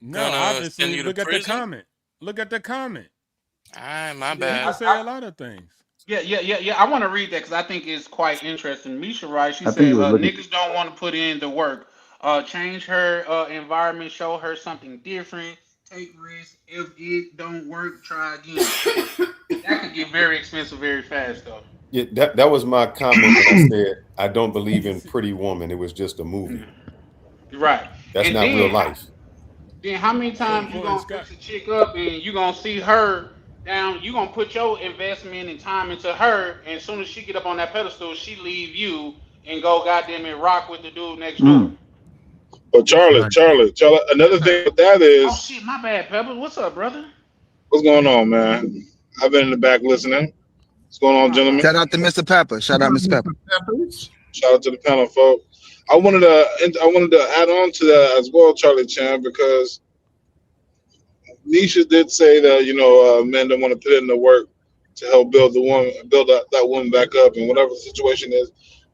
No, gonna send obviously. you to Look at the prison? comment. Look at the comment. My He bad. can say a lot of things. Yeah. I want to read that because I think it's quite interesting. Misha writes, she I think he said, was looking. niggas don't want to put in the work. Change her environment, show her something different, take risks. If it don't work, try again. That could get very expensive very fast, though. Yeah, that was my comment when I said I don't believe in Pretty Woman. It was just a movie. Right. That's And not real life. then how many times you gonna fix a chick up and you gonna see her down? You gonna put your investment and time into her, and as soon as she get up on that pedestal, she leave you and go goddamn it rock with the dude next door. But Charlie, another thing with that Oh is, shit, my bad, Pebble. What's up, brother? what's going on, man? I've been in the back listening. What's going on, gentlemen? Shout out to Mr. Pepper. Shout out Mr. Pepper. Shout out to the panel, folks. I wanted to add on to that as well, Charlie Chan, because Nisha did say that men don't want to put in the work to help build that woman back up, and whatever the situation is.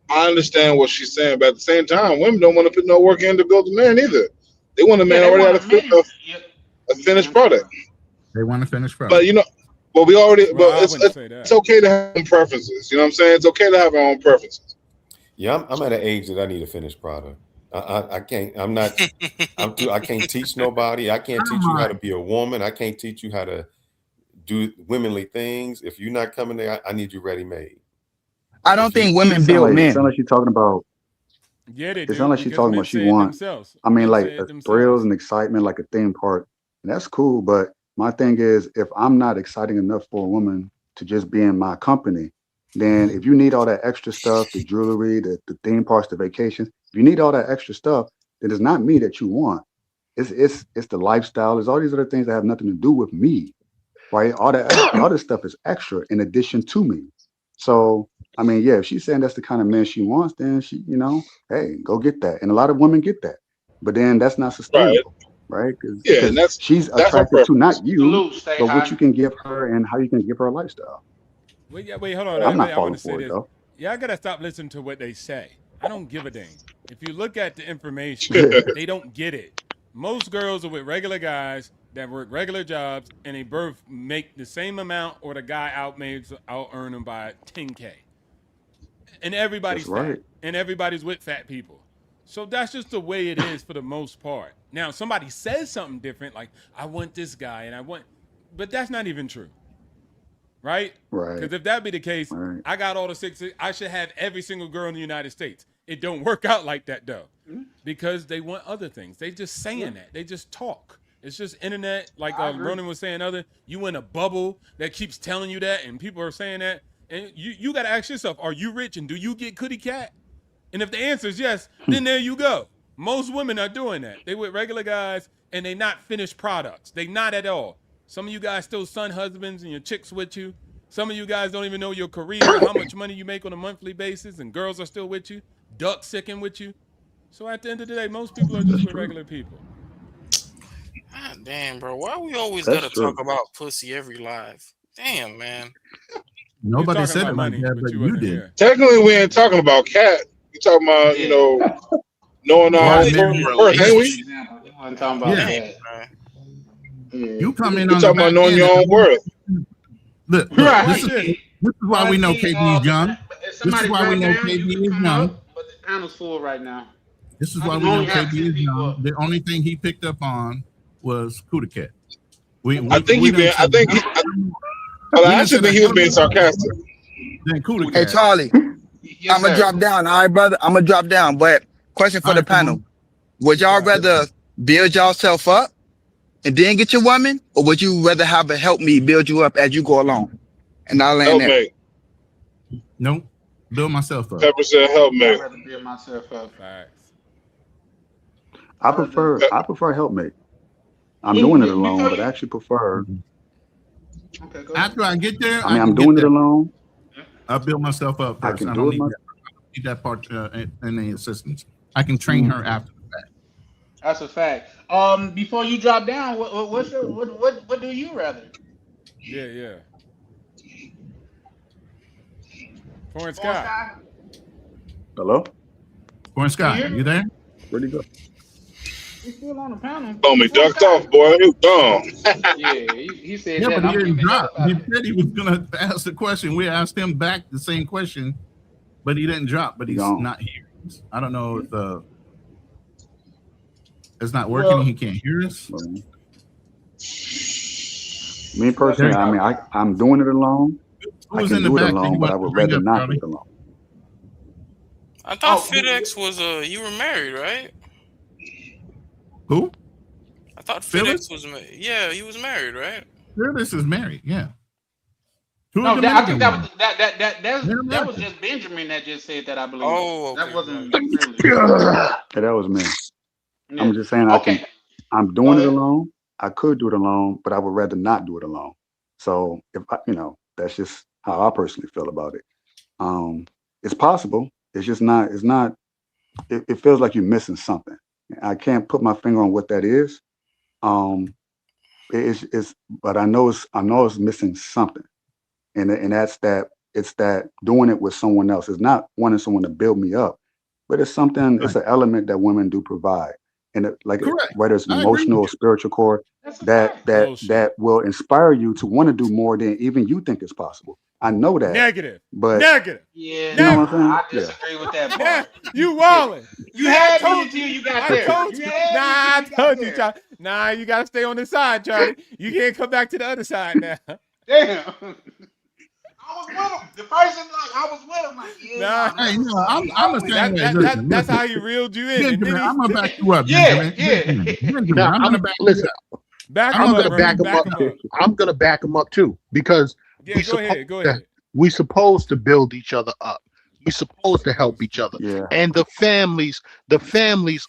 I understand what she's saying, but at the same time, women don't want to put no work in to build a man either. They want a man already out of a finished product. They want to finish product. But we already. Well, But I wouldn't say that. it's okay to have preferences. You know what I'm saying? It's okay to have our own preferences. Yeah, I'm at an age that I need a finished product. I can't. I can't teach nobody. I can't teach you how to be a woman. I can't teach you how to do womanly things. If you're not coming there, I need you ready made. I don't think women build men. Sound like she's talking about Yeah, they It's do not like she's because talking men about she say it want. themselves. I mean, Men like say it thrills themselves. and excitement, like a theme park, and that's cool. But my thing is, if I'm not exciting enough for a woman to just be in my company, then if you need all that extra stuff, the jewelry, the theme parks, the vacations, if you need all that extra stuff, then it's not me that you want. It's the lifestyle. It's all these other things that have nothing to do with me, right? All that other stuff is extra in addition to me. So I mean, yeah, if she's saying that's the kind of man she wants, then she, hey, go get that. And a lot of women get that, but then that's not Right. sustainable, right? Yeah, and Because she's that's her attracted to preference. not you, Salute, stay but what high. you can give her and how you can give her a lifestyle. Wait, hold on. I'm Wait, not I want falling to say for it this. though. Yeah, I gotta stop listening to what they say. I don't give a damn. If you look at the information, they don't get it. Most girls are with regular guys that work regular jobs, and they both make the same amount, or the guy out earn them by 10K. And That's everybody's right. fat, and everybody's with fat people. So that's just the way it is for the most part. Now, somebody says something different, like I want this guy, but that's not even true, right? Right. Because if that be the case, Right. I got all the six. I should have every single girl in the United States. It don't work out like that though, because they want other things. They just saying that. They just talk. It's just internet, like I agree. Ronan was saying. You in a bubble that keeps telling you that, and people are saying that, and you got to ask yourself: are you rich, and do you get cootie cat? And if the answer is yes, then there you go. Most women are doing that. They with regular guys, and they not finished products. They not at all. Some of you guys still son husbands, and your chicks with you. Some of you guys don't even know your career, how much money you make on a monthly basis, and girls are still with you, duck sicking with you. So at the end of the day, most people are just That's with true. regular people. God damn, bro. Why we always That's gotta talk true. about pussy every live? Damn, man. We was Nobody talking said about it like money, that, but but you you wasn't did. here. Technically, we ain't talking about cat. We talking about Yeah. knowing Yeah, our Why own but men? worth, ain't we? Example. You wasn't talking about Yeah, damn, that. man. Yeah. you come in We on the talking about back knowing end. your And own worth. look. Watch Right. this. This is why we know RT, KB is young. if This is somebody why we drop know down, KB you can is come young. up, but the panel's full right now. This is I why can we know only KB have 10 is people young. up. The only thing he picked up on was Kuda Cat. We I we think we he done been. I said think. But we I done actually said a think he was hell of being a lot more sarcastic. than Kuda Hey, Cat. Charlie, Yes, I'm gonna sir. drop down. All right, brother. I'm gonna drop down. But question All for the right, come panel: on. would y'all What's up? rather build yourself up and then get your woman, or would you rather have a help me build you up as you go along? And I'll land there. Helpmate. Nope. Build myself up. Pepper said I'd helpmate. rather build myself up. Facts. I I'd rather. prefer I prefer helpmate. I'm Who doing it alone, before but I you? actually prefer. Okay, go ahead. After I get there, I I mean, I'm can get doing it there. alone. I build myself up I first. can I do don't it myself. need that part in the assistance. I can train her after the fact. That's a fact. Before you drop down, what do you rather? Yeah. Foreign Foreign Sky. Sky? Hello? Foreign Can you Sky, hear me? you there? Where'd he go? He's still on the panel. Oh, me Foreign ducked Sky. off, boy. You gone. Yeah, he said Yeah, that. but he I'm getting didn't the hell drop. up out He of here. said he was gonna ask the question. We asked him back the same question, but he didn't drop. But He he's gone. not here. I don't know if it's not working and Well, he can't hear us. Me personally, I mean, I'm doing it alone. Who I was can in the do it back that you alone, but want I to would bring rather up, not do Charlie? it alone. I thought oh, FedEx was you were married, right? Who? I thought Phyllis? FedEx was yeah, he was married, right? Phyllis is married. Yeah, to a no, I think Dominican that woman. was that was American. just Benjamin that just said that. I believe Oh, that okay, wasn't gotcha. really. Yeah, that was me. Yeah. I'm just saying Okay. I'm Go doing it ahead. alone. I could do it alone, but I would rather not do it alone. So if that's just how I personally feel about it. It's possible. It's just not. It's not. It feels like you're missing something. I can't put my finger on what that is. Um, it's but I know it's missing something, and that's that. It's that doing it with someone else. It's not wanting someone to build me up, but it's something. It's Right. an element that women do provide, and Correct. whether it's an I agree emotional with or spiritual core, That's a that fact. that Bullshit. that will inspire you to want to do more than even you think is possible. I know that, Negative. but Negative. Yeah, you know what Negative. I'm I saying? Yeah. disagree with that Nah, part. you walling. You See, I had me told until you. you got I there. told You you. had Nah, me I until you got told you, there. Charlie. Nah, you gotta stay on this side, Charlie. You can't come back to the other side now. Damn. I was with him. first like I was with him, like, yeah, Nah. Hey, no, I'm the same way. Listen, That's listen. how he reeled you in. And Benjamin, then I'm gonna back you up, yeah, Benjamin. yeah. Benjamin, Now I'm gonna back you listen. up. back I'm him I'm gonna up, gonna back you back Raheem. him Back up. him Too. up. I'm gonna back him up too because Yeah, go ahead. Go ahead. we supposed to build each other up. We supposed to help each other, Yeah. and the families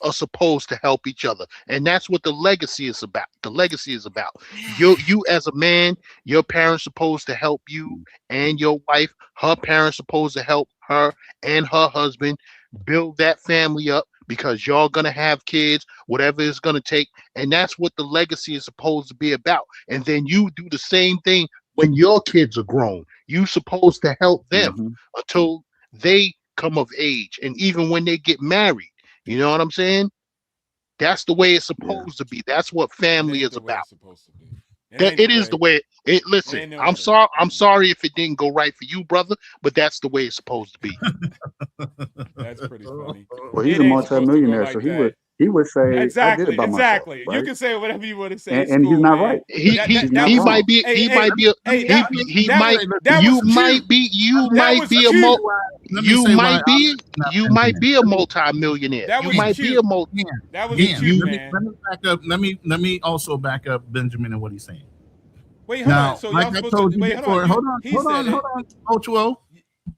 are supposed to help each other, and that's what the legacy is about. The legacy is about you as a man. Your parents supposed to help you and your wife. Her parents supposed to help her and her husband build that family up because y'all gonna have kids, whatever it's gonna take, and that's what the legacy is supposed to be about. And then you do the same thing when your kids are grown. You supposed to help them Mm-hmm. until they come of age, and even when they get married. You know what I'm saying? That's the way it's Yeah. supposed to be. That's what It family ain't is the way about. it's supposed to be. It That ain't it the is the way. way it. It Listen, ain't no I'm way. sorry. I'm sorry if it didn't go right for you, brother, but that's the way it's supposed to be. That's pretty funny. Well, he's It a ain't supposed to go multimillionaire, so like that. he would say, "I did it Exactly, by myself," exactly. You right? can say whatever you want to say. It's And he's cool, not right. man. He That he that He's that not he was might wrong. be. hey He hey might be. hey He that he that was might. that You was might cute. be. You That might was be a cute. Let me say why I'm not You might Benjamin. be a multimillionaire. That You was might be a cute. multi. That was You Again, cute, you. man. let me back up. Let me also back up Benjamin and what he's saying. Wait, hold on. Now, So like y'all I supposed to told you wait, hold on. before, You hold on, he hold said on, hold it. on, O2O.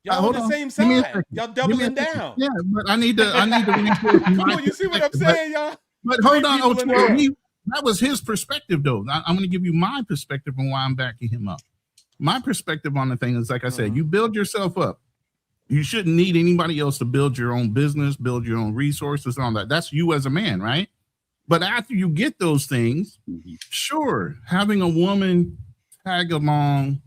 Y'all on Hold the on. same Give me a side. second. Y'all Give me a doubling second. down. Yeah, but I need to reinforce Come my on, you see what I'm perspective. saying, y'all? But Three hold on, people in the O2O. room. That was his perspective, though. I'm going to give you my perspective on why I'm backing him up. My perspective on the thing is, like I said, you build yourself up. You shouldn't need anybody else to build your own business, build your own resources, and all that. That's you as a man, right? But after you get those things, sure, having a woman tag along,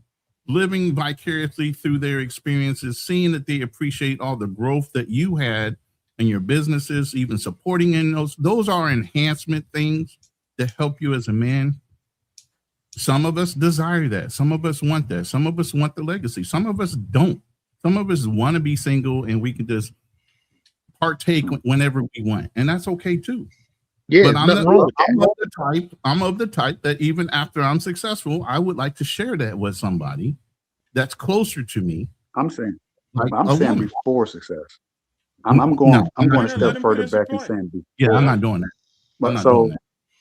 living vicariously through their experiences, seeing that they appreciate all the growth that you had in your businesses, even supporting in those are enhancement things to help you as a man. Some of us desire that. Some of us want that. Some of us want the legacy. Some of us don't. Some of us want to be single and we can just partake whenever we want. And that's okay too. Yeah, But there's nothing wrong with that. I'm of the type that even after I'm successful, I would like to share that with somebody that's closer to me. I'm saying A woman. before success. I'm going a step Let him further finish his back and point. saying before. Yeah, I'm not doing that. I'm But not doing so that.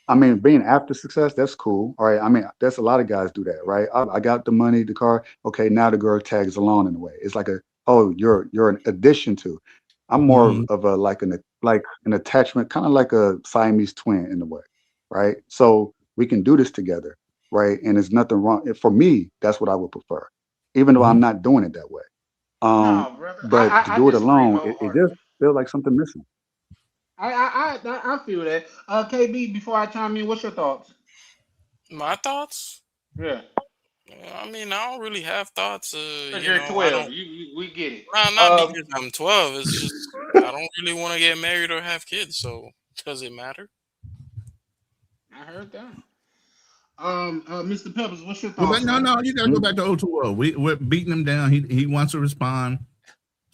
I mean, being after success, that's cool. All right. I mean, that's a lot of guys do that, right? I got the money, the car. Okay, now the girl tags along in a way. It's like you're an addition to. I'm more of a like an attachment, kind of like a Siamese twin in a way, right? So we can do this together, right? And there's nothing wrong. For me, that's what I would prefer, even though I'm not doing it that way. No, brother. But to I do it disagree alone, it wholeheartedly. just feels like something missing. I feel that. KB, before I chime in, what's your thoughts? My thoughts? Yeah. I mean, I don't really have thoughts. Because You you're know, I 12. don't. We get it. Nah, not because I'm 12. It's just I don't really want to get married or have kids. So does it matter? I heard that. Mr. Peppers, what's your Well, thoughts, no, sir? you got to go back to O2O. We're beating him down. He wants to respond.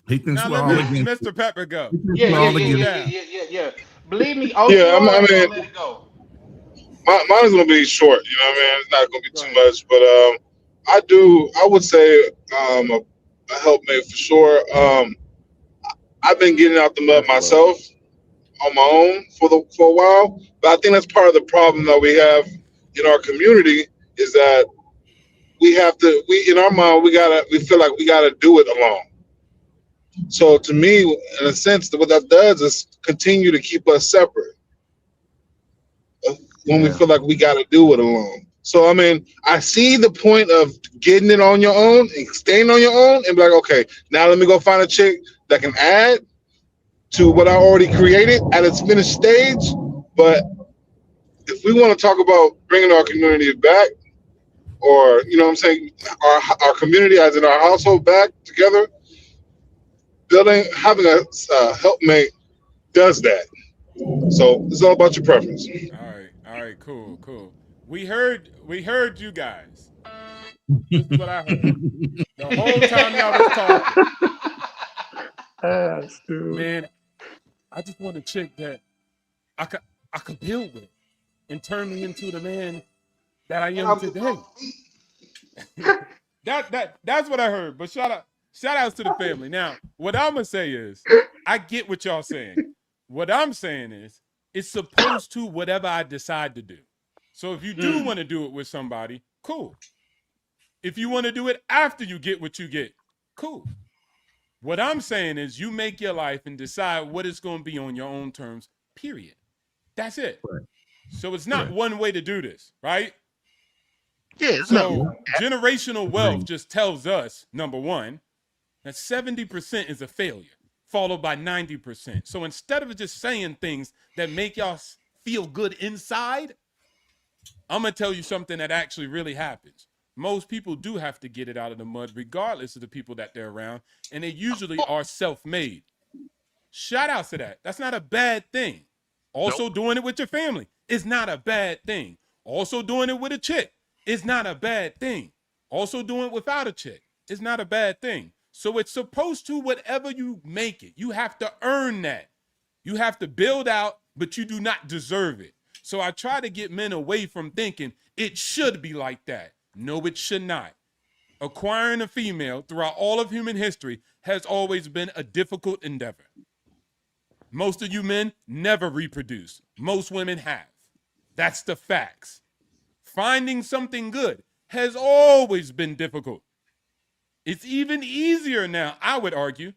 He thinks Now we're let all against it. Mr. Pepper go. He thinks Yeah, we're yeah, all yeah, Cool yeah, against yeah, down. yeah, yeah, yeah. Believe me, Yeah, O2O I ain't mean, gonna let it go. mine's gonna be short. You know what I mean? It's not gonna be Go too ahead. much, but I would say a helpmate for sure. I've been getting out the mud That's love. myself on my own for a while, but I think that's part of the problem that we have in our community is that we in our mind we feel like we gotta do it alone. So to me, in a sense, what that does is continue to keep us separate when we Yeah. feel like we got to do it alone. So I mean, I see the point of getting it on your own and staying on your own, and be like, okay, now let me go find a chick that can add to what I already created at its finished stage. But if we want to talk about bringing our community back, or you know what I'm saying, our community as in our household back together, having a helpmate does that. So it's all about your preference. All right, cool. We heard you guys. This is what I heard. The whole time y'all was talking. Man, I just want a chick that I could build with and turn me into the man that I am today. That's what I heard. But shout Shout outs to the family. Now, what I'm gonna say is, I get what y'all saying. What I'm saying is, it's supposed to whatever I decide to do. So if you do want to do it with somebody, cool. If you want to do it after you get what you get, cool. What I'm saying is, you make your life and decide what it's going to be on your own terms. Period. That's it. Right. So it's not one way to do this, right? Yeah, it's So generational wealth just tells us, number one, that 70% is a failure, followed by 90%. So instead of just saying things that make y'all feel good inside, I'm going to tell you something that actually really happens. Most people do have to get it out of the mud, regardless of the people that they're around, and they usually are self-made. Shout out to that. That's not a bad thing. Also, doing it with your family is not a bad thing. Also, doing it with a chick is not a bad thing. Also, doing it without a chick is not a bad thing. So it's supposed to, whatever you make it, you have to earn that. You have to build out, but you do not deserve it. So I try to get men away from thinking it should be like that. No, it should not. Acquiring a female throughout all of human history has always been a difficult endeavor. Most of you men never reproduce. Most women have. That's the facts. Finding something good has always been difficult. It's even easier now, I would argue,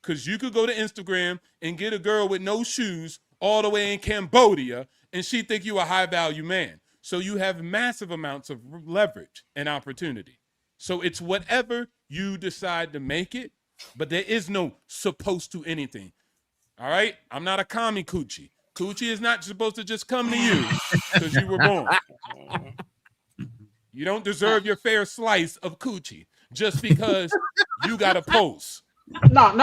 because you could go to Instagram and get a girl with no shoes all the way in Cambodia, and she think you a high-value man. So you have massive amounts of leverage and opportunity. So it's whatever you decide to make it, but there is no supposed to anything. All right? I'm not a commie coochie. Coochie is not supposed to just come to you because you were born. You don't deserve your fair slice of coochie just because you got a post. No.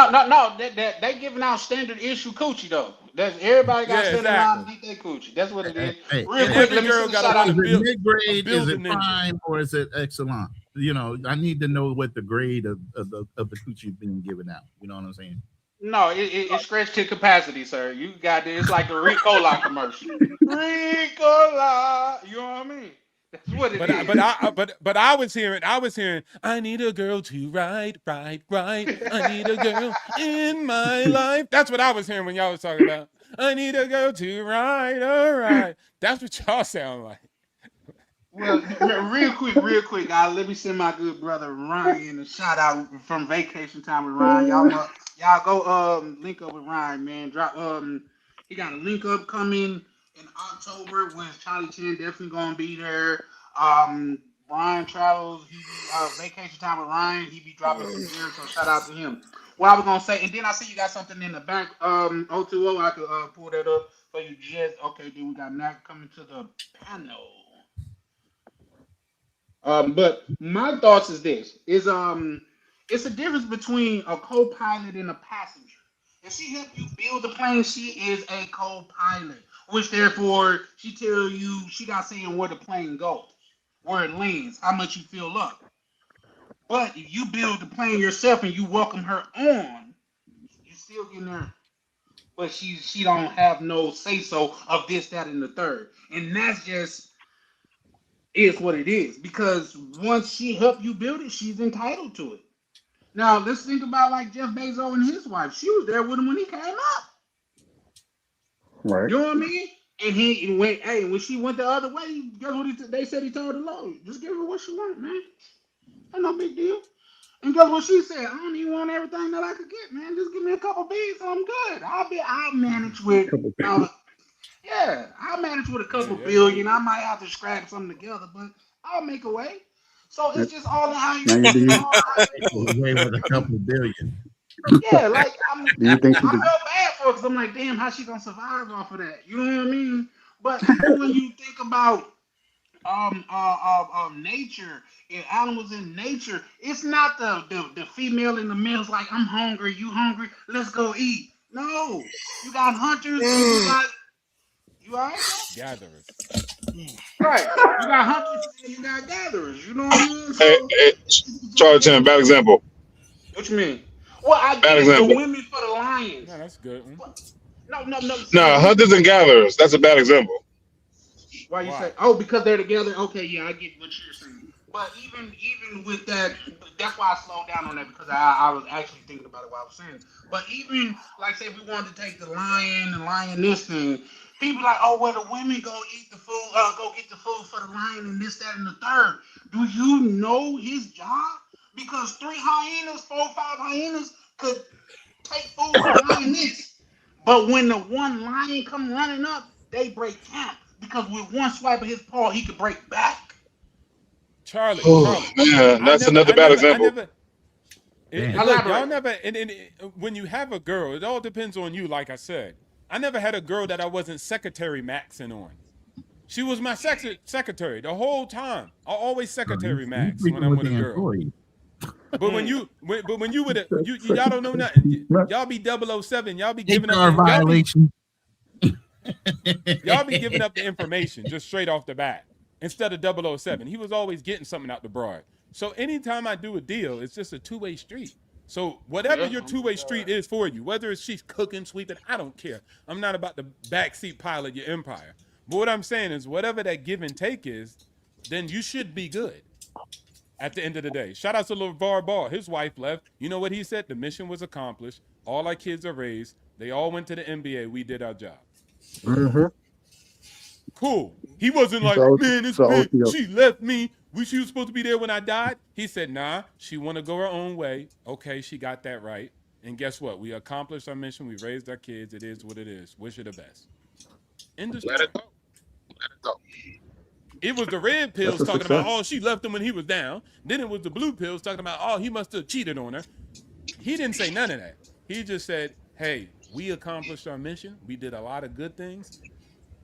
They giving out standard issue coochie though. That's everybody got standard line think they coochie. That's what it is. Real quick, let me send a shout out. Is it mid-grade? Is it prime or is it excellent? You know, I need to know what the grade of the coochie being given out. You know what I'm saying? No, it's stretched to capacity, sir. You got this. It's like the Ricola commercial. Ricola, you know what I mean? That's what it is. But I was hearing, I need a girl to ride. I need a girl in my life. That's what I was hearing when y'all was talking about. I need a girl to ride, all right. That's what y'all sound like. Well, real quick, let me send my good brother Ryan a shout out from Vacation Time with Ryan. Y'all go link up with Ryan, man. He got a link up coming in October when Charlie Chan definitely gonna be there. Ryan travels, Vacation Time with Ryan, he be dropping some gear, so shout out to him. What I was gonna say, and then I see you got something in the back, 020, I could pull that up for you just okay, then we got Mac coming to the panel. But my thoughts is this: it's a difference between a co-pilot and a passenger. If she help you build the plane, she is a co-pilot, which therefore she tell you she got saying where the plane goes, where it lands, how much you fill up. But if you build the plane yourself and you welcome her on, you still getting her. But she don't have no say so of this, that, and the third, and that's just is what it is, because once she helped you build it, she's entitled to it. Now let's think about like Jeff Bezos and his wife. She was there with him when he came up. Right. You know what I mean? And he went, hey, when she went the other way, guess what they said he told the Lord? Just give her what she want, man. That's no big deal. And guess what she said? I don't even want everything that I could get, man. Just give me a couple beads, I'm good. I'll manage with yeah, I'll manage with a couple billion. I might have to scrap something together, but I'll make a way. So it's just all in how you away with a couple billion. Yeah, like I Do you think she feel did? bad for her because I'm like, damn, how she gonna survive off of that? You know what I mean? But when you think about nature and animals in nature, it's not the female and the male's like, I'm hungry, you hungry, let's go eat. No, you got hunters and you all right? Gatherers. Right. You got hunters and you got gatherers. You know what I mean? Hey, Charlie Chan, bad example. What you mean? Well, I Bad get example. the women for the lions. No, that's good. No. No, hunters and gatherers. That's a bad example. Why you say? Oh, because they're together. Okay, yeah, I get what you're saying. But even with that, that's why I slowed down on that because I was actually thinking about it while I was saying. It. But even like say if we wanted to take the lion and lioness thing, people like, oh well the women go eat the food, go get the food for the lion and this, that, and the third. Do you know his job? Because three hyenas, four, five hyenas could take food for the lioness. But when the one lion come running up, they break camp because with one swipe of his paw, he could break back. Charlie, Oh Charlie. man, that's another bad example. Look, y'all never. And when you have a girl, it all depends on you. Like I said, I never had a girl that I wasn't secretary maxing on. She was my secretary the whole time. I always secretary max when I'm with a girl. But when you with a y'all don't know nothing. Y'all be 007. Y'all be giving up violation. Y'all be giving up the information just straight off the bat instead of 007. He was always getting something out the broad. So anytime I do a deal, it's just a two-way street. So whatever your two-way street is for you, whether it's she's cooking, sweeping, I don't care. I'm not about the backseat pilot your empire. But what I'm saying is whatever that give and take is, then you should be good at the end of the day. Shout out to LeVar Ball. His wife left. You know what he said? The mission was accomplished. All our kids are raised. They all went to the NBA. We did our job. Mm-hmm. Cool. He wasn't like, So, man, it's so big. OTO. She left me. She was supposed to be there when I died. He said, nah, she want to go her own way. Okay, she got that right. And guess what? We accomplished our mission. We raised our kids. It is what it is. Wish her the best. End of story. Let it go. Let it go. It was the red pills That's a talking about, success. oh, she left him when he was down. Then it was the blue pills talking about, oh, he must have cheated on her. He didn't say none of that. He just said, hey, we accomplished our mission. We did a lot of good things.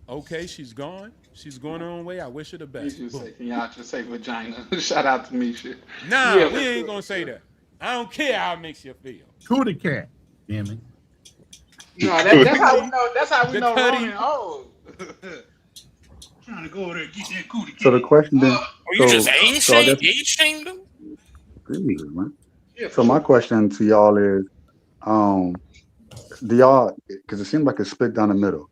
Okay, she's gone. She's going her own way. I wish her the best. Can y'all just say vagina? Shout out to Misha. Nah, Yeah, we ain't gonna say that. I don't care how it makes you feel. Cootie cat. Damn it. No, that's how we know. That's how we The know tutty. Roman old. Trying to go over there and get that cootie cat. So the question then, Or you just so I guess, age shamed them? Jesus, man. Yeah, So my question to y'all is, do y'all, because it seems like it's split down the middle.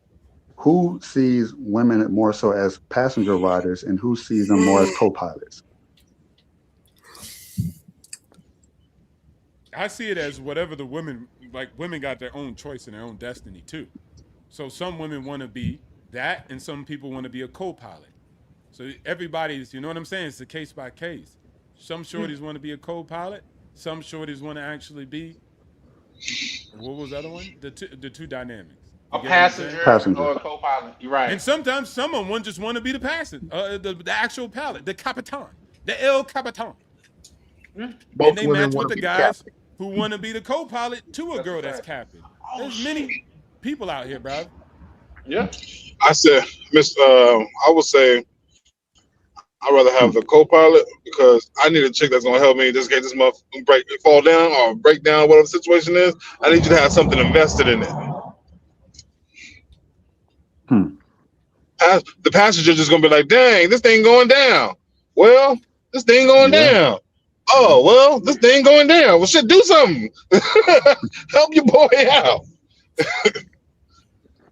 Who sees women more so as passenger riders, and who sees them more as co-pilots? I see it as whatever the women like. Women got their own choice and their own destiny too. So some women want to be that, and some people want to be a co-pilot. So everybody's, you know what I'm saying? It's a case by case. Some shorties want to be a co-pilot. Some shorties want to actually be. What was the other one? The two dynamics. A passenger or a co-pilot. You're right. And sometimes someone just want to be the passenger, the actual pilot, the capitan, the El Capitan. Both and they women match want with to the be guys captain. who want to be the co-pilot to a girl that's captain. Oh, There's many people out here, bro. Yeah. I said, I would say I'd rather have the co-pilot because I need a chick that's gonna help me just get this motherfucker fall down or break down, whatever the situation is. I need you to have something invested in it. The passenger just gonna be like, dang, this thing going down. Well, this thing going down. Oh, well, this thing going down. Well, shit, do something. Help your boy out.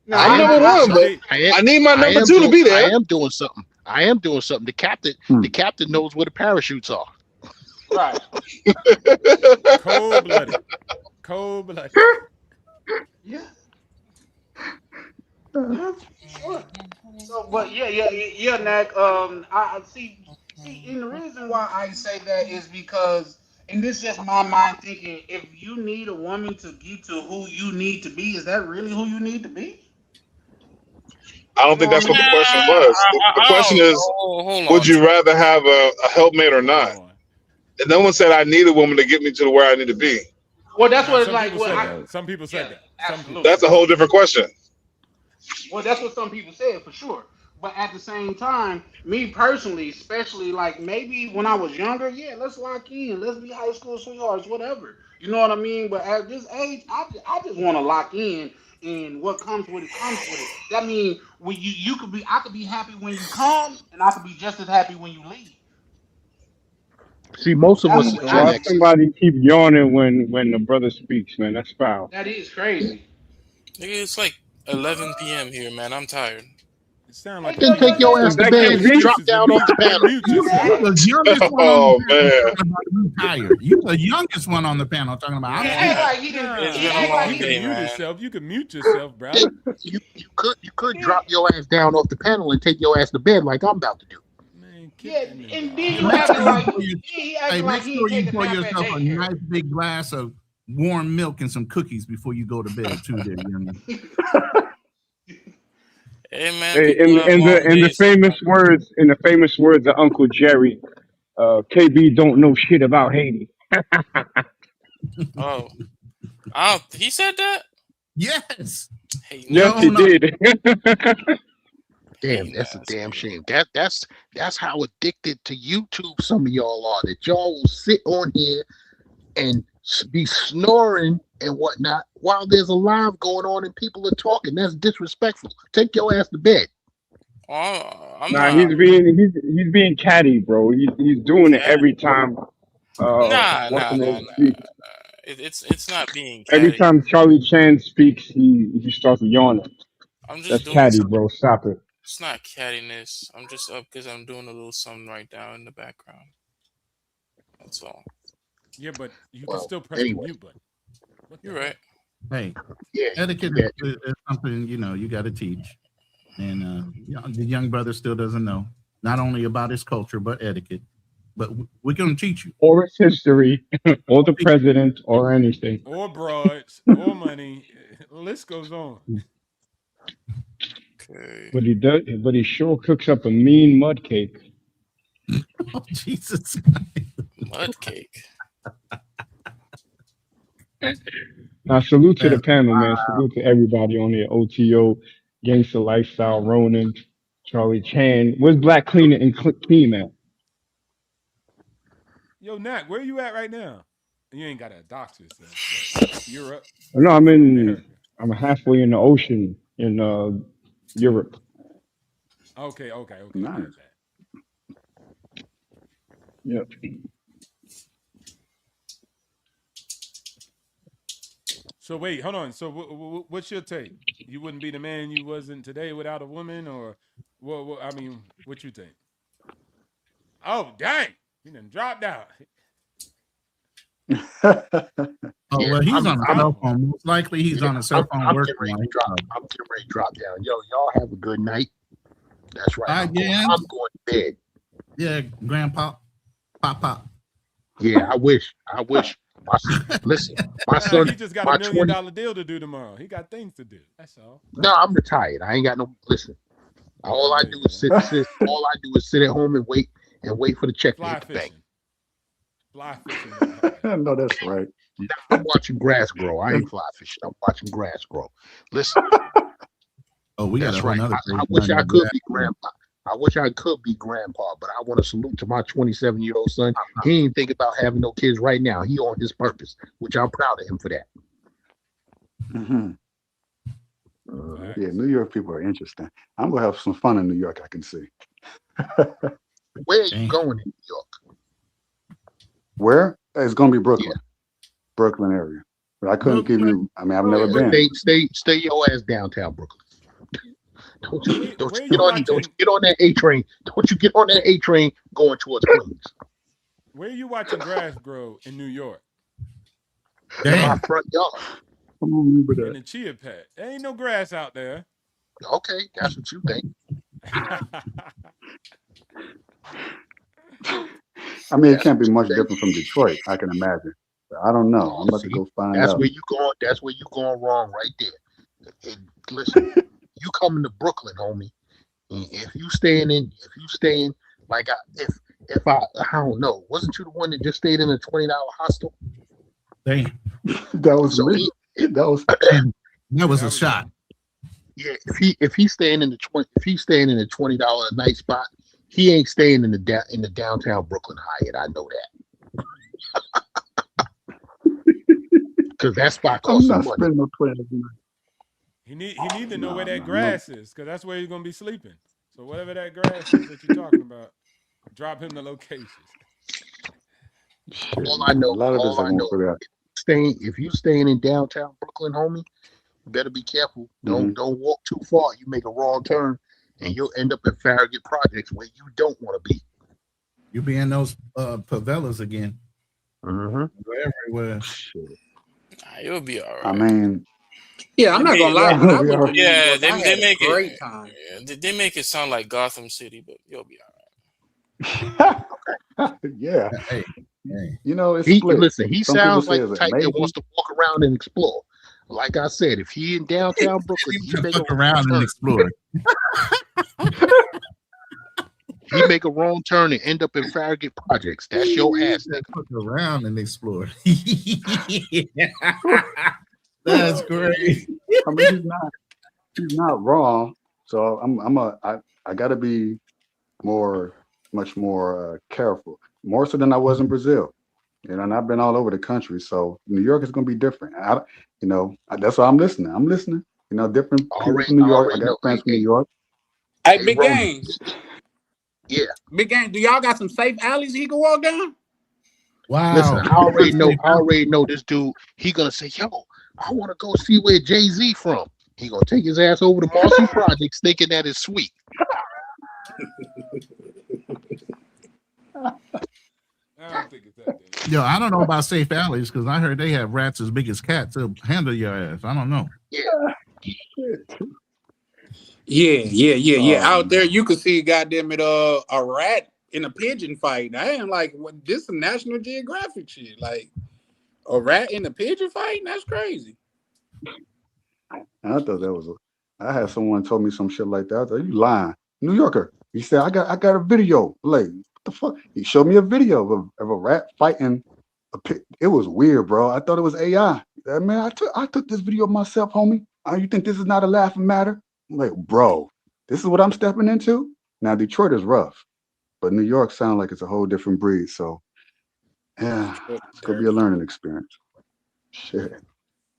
No, I'm number one, but I need my number two to be there. I am doing something. The captain knows where the parachutes are. Right. Cold-blooded. Cold-blooded. Yeah. Sure. So, but yeah, Nak. I see, and the reason why I say that is because, and this is just my mind thinking, if you need a woman to get to who you need to be, is that really who you need to be? I don't think that's what the question was. The question is, would you rather have a helpmate or not? And no one said I need a woman to get me to where I need to be. Well, that's what it's like. Some people said that. Absolutely. That's a whole different question. Well, that's what some people said for sure. But at the same time, me personally, especially like maybe when I was younger, yeah, let's lock in, let's be high school sweethearts, whatever. You know what I mean? But at this age, I just want to lock in, and what comes with it comes with it. That means when I could be happy when you come, and I could be just as happy when you leave. See, most of us That's Gen Why X. somebody keep yawning when the brother speaks, man? That's foul. That is crazy. Nigga, it's like 11 p.m. here, man. I'm tired. Sound like Then take your ass to bed and drop down off the panel. Mute yourself. You the youngest one on Oh the panel man. talking about retired. You the youngest one on the panel talking about. He I'm act sick. like he didn't. It's He been a act long like You he can day, didn't. mute man. yourself. You can mute yourself, bro. You could drop your ass down off the panel and take your ass to bed like I'm about to do. Man, kick Yeah, that nigga and off. then Hey, you make acting sure you like pour your, he hey, acting like make he sure ain't you take a pour nap at yourself a daycare. nice big glass of warm milk and some cookies before you go to bed too. There, young. Hey, man, Hey, people have long in the days. famous words of Uncle Jerry, KB don't know shit about Haiti. Oh, he said that? Yes. Hating Yes, ass. he did. Damn, Hating that's a ass damn nigga. shame. That's how addicted to YouTube some of y'all are. That y'all will sit on here and be snoring and whatnot while there's a live going on and people are talking. That's disrespectful. Take your ass to bed. Oh, I'm Nah, not he's being catty, bro. He's doing it cat. every time. Nah, What's the nah, nah, name nah. speaks? It's not being Every catty. time Charlie Chan speaks, he starts yawning. I'm just That's doing catty, something. bro. Stop it. It's not cattiness. I'm just up because I'm doing a little something right now in the background. That's all. Yeah, but you can Well, still press the anyway, mute button. What the You're right. Hey, yeah, etiquette you bet. is something you got to teach, and the young brother still doesn't know not only about his culture but etiquette. But we're going to teach you. Or its history, or the president, or anything. Or broads, or money. The list goes on. Okay. But he sure cooks up a mean mud cake. Oh, Jesus. Mud cake. Now, salute to the That's panel, man. Salute to everybody on there. OTO, Gangster Lifestyle, Ronan, Charlie Chan. Where's Black Cleaner and Clean at? Yo, Nat, where you at right now? You ain't got to dox yourself, but Europe, No, America. I'm halfway in the ocean in Europe. Okay, bet Nice. that. Yep. So wait, hold on. So what's your take? You wouldn't be the man you wasn't today without a woman, or what? I mean, what you think? Oh, dang! He done dropped out. Oh, Yeah, well, he's on a I'm cell phone. Most likely he's yeah, on a cell phone I'm working getting ready while to drop. I'm getting ready to drop down. Yo, y'all have a good night. That's right. I'm again. going to bed. Yeah, grandpa. Pop. Yeah, I wish. Listen, my son, He just got my $1 million 20. deal to do tomorrow. He got things to do. That's all. No, I'm retired. I ain't got no. Listen, all I There do you is go. sit. All I do is sit at home and wait for the check to Fly hit the bank. fishing. Fly fishing. Never happened. No, that's right. I'm watching grass grow. I ain't fly fishing. I'm watching grass grow. Listen, Oh, we got a that's whole right. nother I page wish on I that could graph. be grandpa. I wish I could be grandpa, but I want to salute to my 27-year-old son. He ain't think about having no kids right now. He on his purpose, which I'm proud of him for that. Hmm. Yeah, New York people are interesting. I'm gonna have some fun in New York. I can see. Where are you going in New York? Where? It's gonna be Brooklyn, Brooklyn area. But I couldn't give you. I mean, I've never been. Stay your ass downtown Brooklyn. Don't you Where get you on? Don't watching? you get on that A train? Don't you get on that A train going towards Queens? Where you watching grass grow in New York? In my front yard. I don't remember In that. the chia pet. There ain't no grass out there. Okay, that's what you think. I mean, it can't be much different from Detroit. I can imagine. But I don't know. I'm about to go find That's out. where you going. That's where you going wrong right there. And listen, you coming to Brooklyn, homie. And if you staying like if I don't know, wasn't you the one that just stayed in a $20 hostel? Damn. That was me. That was a shot. Yeah, if he's staying in the $20 a night spot, he ain't staying in the downtown Brooklyn Hyatt. I know that. Because that spot costs some money. spending no $20. He need to know where that grass is, because that's where he's gonna be sleeping. So whatever that grass is that you're talking about, drop him the locations. All I know, if you staying in downtown Brooklyn, homie, you better be careful. Don't walk too far. You make a wrong turn, and you'll end up in Farragut projects where you don't want to be. You'll be in those favelas again. Mm-hmm. Everywhere. You'll be all right. I mean, Yeah, I'm not gonna lie. When I went to New Yeah, York, I had a great time. they make it sound like Gotham City, but you'll be all right. yeah. Hey. You know, it's He split. listen. He Some people sounds say like it's the a type that maybe. wants to walk around and explore. Like I said, if he in downtown Brooklyn, he make Look around and explore. He make a wrong turn and end up in Farragut projects. That's your ass, nigga. Look around and explore. That's great. I mean, he's not wrong. So I gotta be much more careful, more so than I was in Brazil. You know, and I've been all over the country. So New York is gonna be different. That's why I'm listening. You know, different people from New York. I got friends from New York. Hey, Big Games. Yeah. Big Game, do y'all got some safe alleys he can walk down? Wow. Listen, I already know this dude. He gonna say, yo, I want to go see where Jay-Z from. He gonna take his ass over to Marcy Projects thinking that is sweet. Yo, I don't know about safe alleys because I heard they have rats as big as cats. They'll handle your ass. I don't know. Yeah. Out there, you could see, goddamn it, a rat in a pigeon fight. I ain't like, what? This some National Geographic shit. Like a rat in a pigeon fight. That's crazy. And I thought that was I had someone told me some shit like that. I thought, you lying. New Yorker. He said, I got a video. Like, what the fuck? He showed me a video of a rat fighting a pig. It was weird, bro. I thought it was AI. Man, I took this video myself, homie. You think this is not a laughing matter? I'm like, bro, this is what I'm stepping into? Now, Detroit is rough, but New York sounds like it's a whole different breed. So, yeah, it's going to be a learning experience. Shit.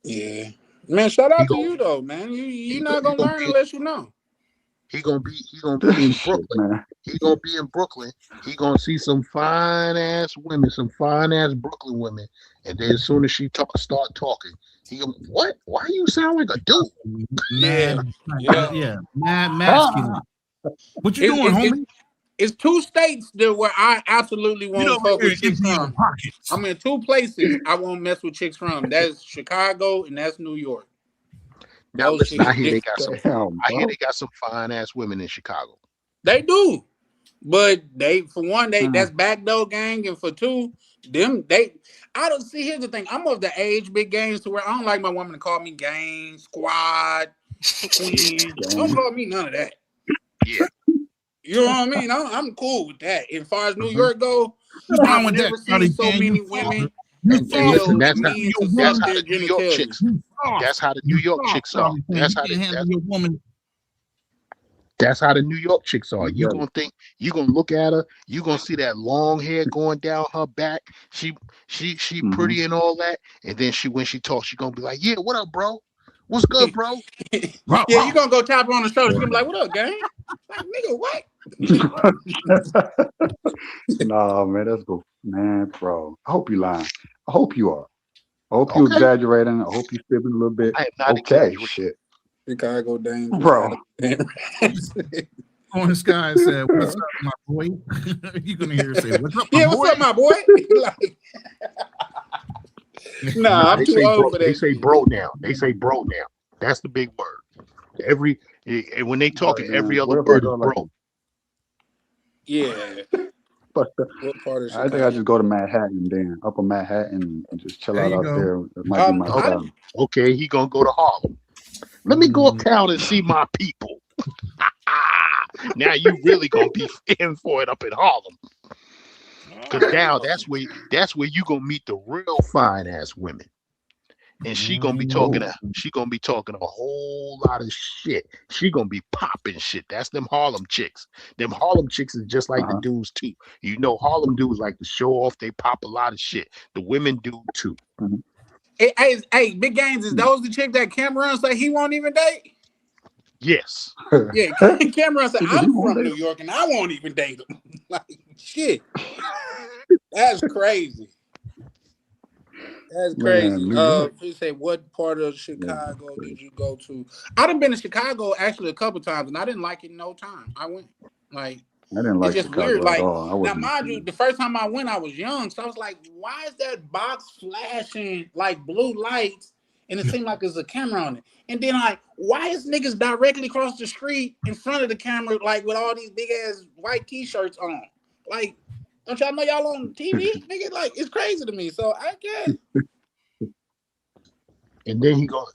Yeah. Man, shout out to you, though, man. You're not going to learn unless you know. He gonna be in Brooklyn. He gonna be in Brooklyn. He gonna see some fine ass women, some fine ass Brooklyn women, and then as soon as she start talking, he gonna, what? Why you sound like a dude? Yeah, mad masculine. What you doing, homie? It's two states where I absolutely won't fuck with chicks from. I'm in two places I won't mess with chicks from. That's Chicago and that's New York. Now listen, I hear they got some fine ass women in Chicago. They do, but for one, that's backdoor gang, and for two, I don't see. Here's the thing: I'm of the age, Big Games, to where I don't like my woman to call me gang, squad, queen. Don't call me none of that. Yeah, you know what I mean. I'm cool with that. As far as New York go, I've never seen so many women. And listen, that's how the New York chicks. That's how the New York chicks are. That's how the New York chicks are. You gonna think, you gonna look at her, you gonna see that long hair going down her back. She pretty and all that, and then when she talks, she gonna be like, "Yeah, what up, bro? What's good, bro?" Yeah, you gonna go tap her on the shoulder. She gonna be like, "What up, gang?" Like, nigga, what? Nah, man, that's good, man, bro. I hope you lying. I hope you are. I hope you exaggerating. I hope you fibbing a little bit. I am not exaggerating. Shit. Chicago dang, bro. On this guy said, "What's up, my boy?" You're gonna hear her say, "What's up, my boy?" What's up, my boy? Like, nah, I'm too old for that. They say bro now. They say bro now. That's the big word. When they talking, every other word is bro. Yeah. But what part of I think I just go to Manhattan, then Upper Manhattan, and just chill out there. It might be my style. Okay, he gonna go to Harlem. Let me go uptown and see my people. Now you really gonna be in for it up in Harlem. Cause now that's where you gonna meet the real fine ass women. And she gonna be talking a whole lot of shit. She gonna be popping shit. That's them Harlem chicks. Them Harlem chicks is just like the dudes too. You know, Harlem dudes like to show off. They pop a lot of shit. The women do too. Hey, Big Games, is those the chick that Cameron said he won't even date? Yes. Yeah, Cameron said I'm from New York and I won't even date him. Like shit. That's crazy. That's Man, crazy. New York. He said, "What part of Yeah, Chicago crazy. did you go to?" I've been to Chicago actually a couple times, and I didn't like it no time. I went like I didn't it's like just weird. Chicago at Like all. I now, wasn't a mind you, fan. the first time I went, I was young, so I was like, "Why is that box flashing like blue lights?" And it seemed like there's a camera on it. And then like, why is niggas directly across the street in front of the camera, like with all these big ass white t-shirts on? Like, don't y'all know y'all on TV? Nigga, like it's crazy to me. So I guess. And then he gonna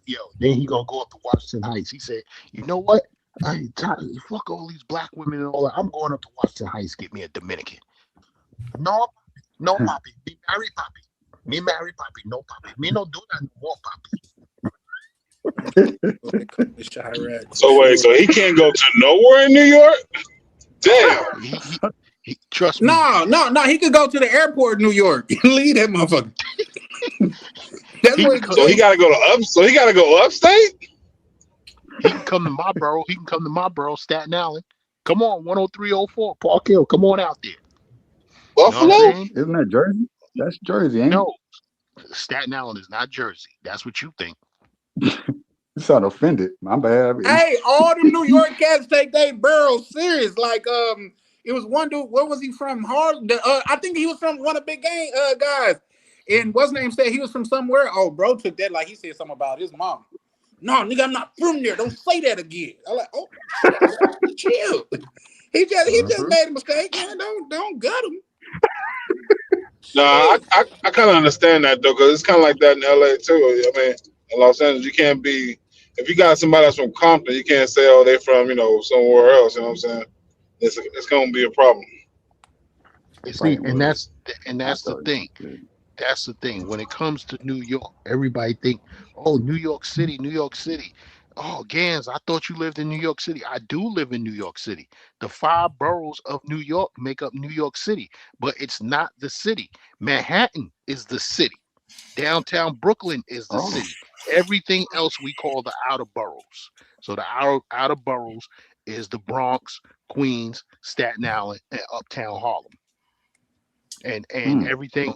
go up to Washington Heights. He said, "You know what? Fuck all these black women and all that. I'm going up to Washington Heights, get me a Dominican. No, no, papi. Me marry papi. Me marry papi. No papi. Me no do that no more, papi." So wait, so he can't go to nowhere in New York? Damn. He trust me. No. He could go to the airport in New York. Leave that motherfucker. That's where he So he gotta go to So he gotta go upstate. He can come to my borough. He can come to my borough, Staten Island. Come on, 10304 Park Hill. Come on out there. Buffalo? You know Isn't that Jersey? That's Jersey, ain't no, Staten Island is not Jersey. That's what you think. it? You sound offended. My bad. Hey, all the New York cats take their boroughs serious. Like, it was one dude. Where was he from? Harlem. I think he was from one of the big gang guys. And what's his name said he was from somewhere. Oh, bro took that like he said something about his mom. No, nigga, I'm not from there. Don't say that again. I'm like, oh, chill. He just made a mistake. Yeah, don't gut him. No, I kind of understand that though, because it's kind of like that in LA too. I mean, in Los Angeles, you can't be if you got somebody that's from Compton, you can't say, oh, they from somewhere else. You know what I'm saying? It's gonna be a problem. See, and that's the thing. That's the thing. When it comes to New York, everybody think, oh, New York City, New York City. Oh, Gans, I thought you lived in New York City. I do live in New York City. The 5 boroughs of New York make up New York City, but it's not the city. Manhattan is the city. Downtown Brooklyn is the city. Everything else we call the outer boroughs. So the outer boroughs is the Bronx, Queens, Staten Island, and Uptown Harlem. And everything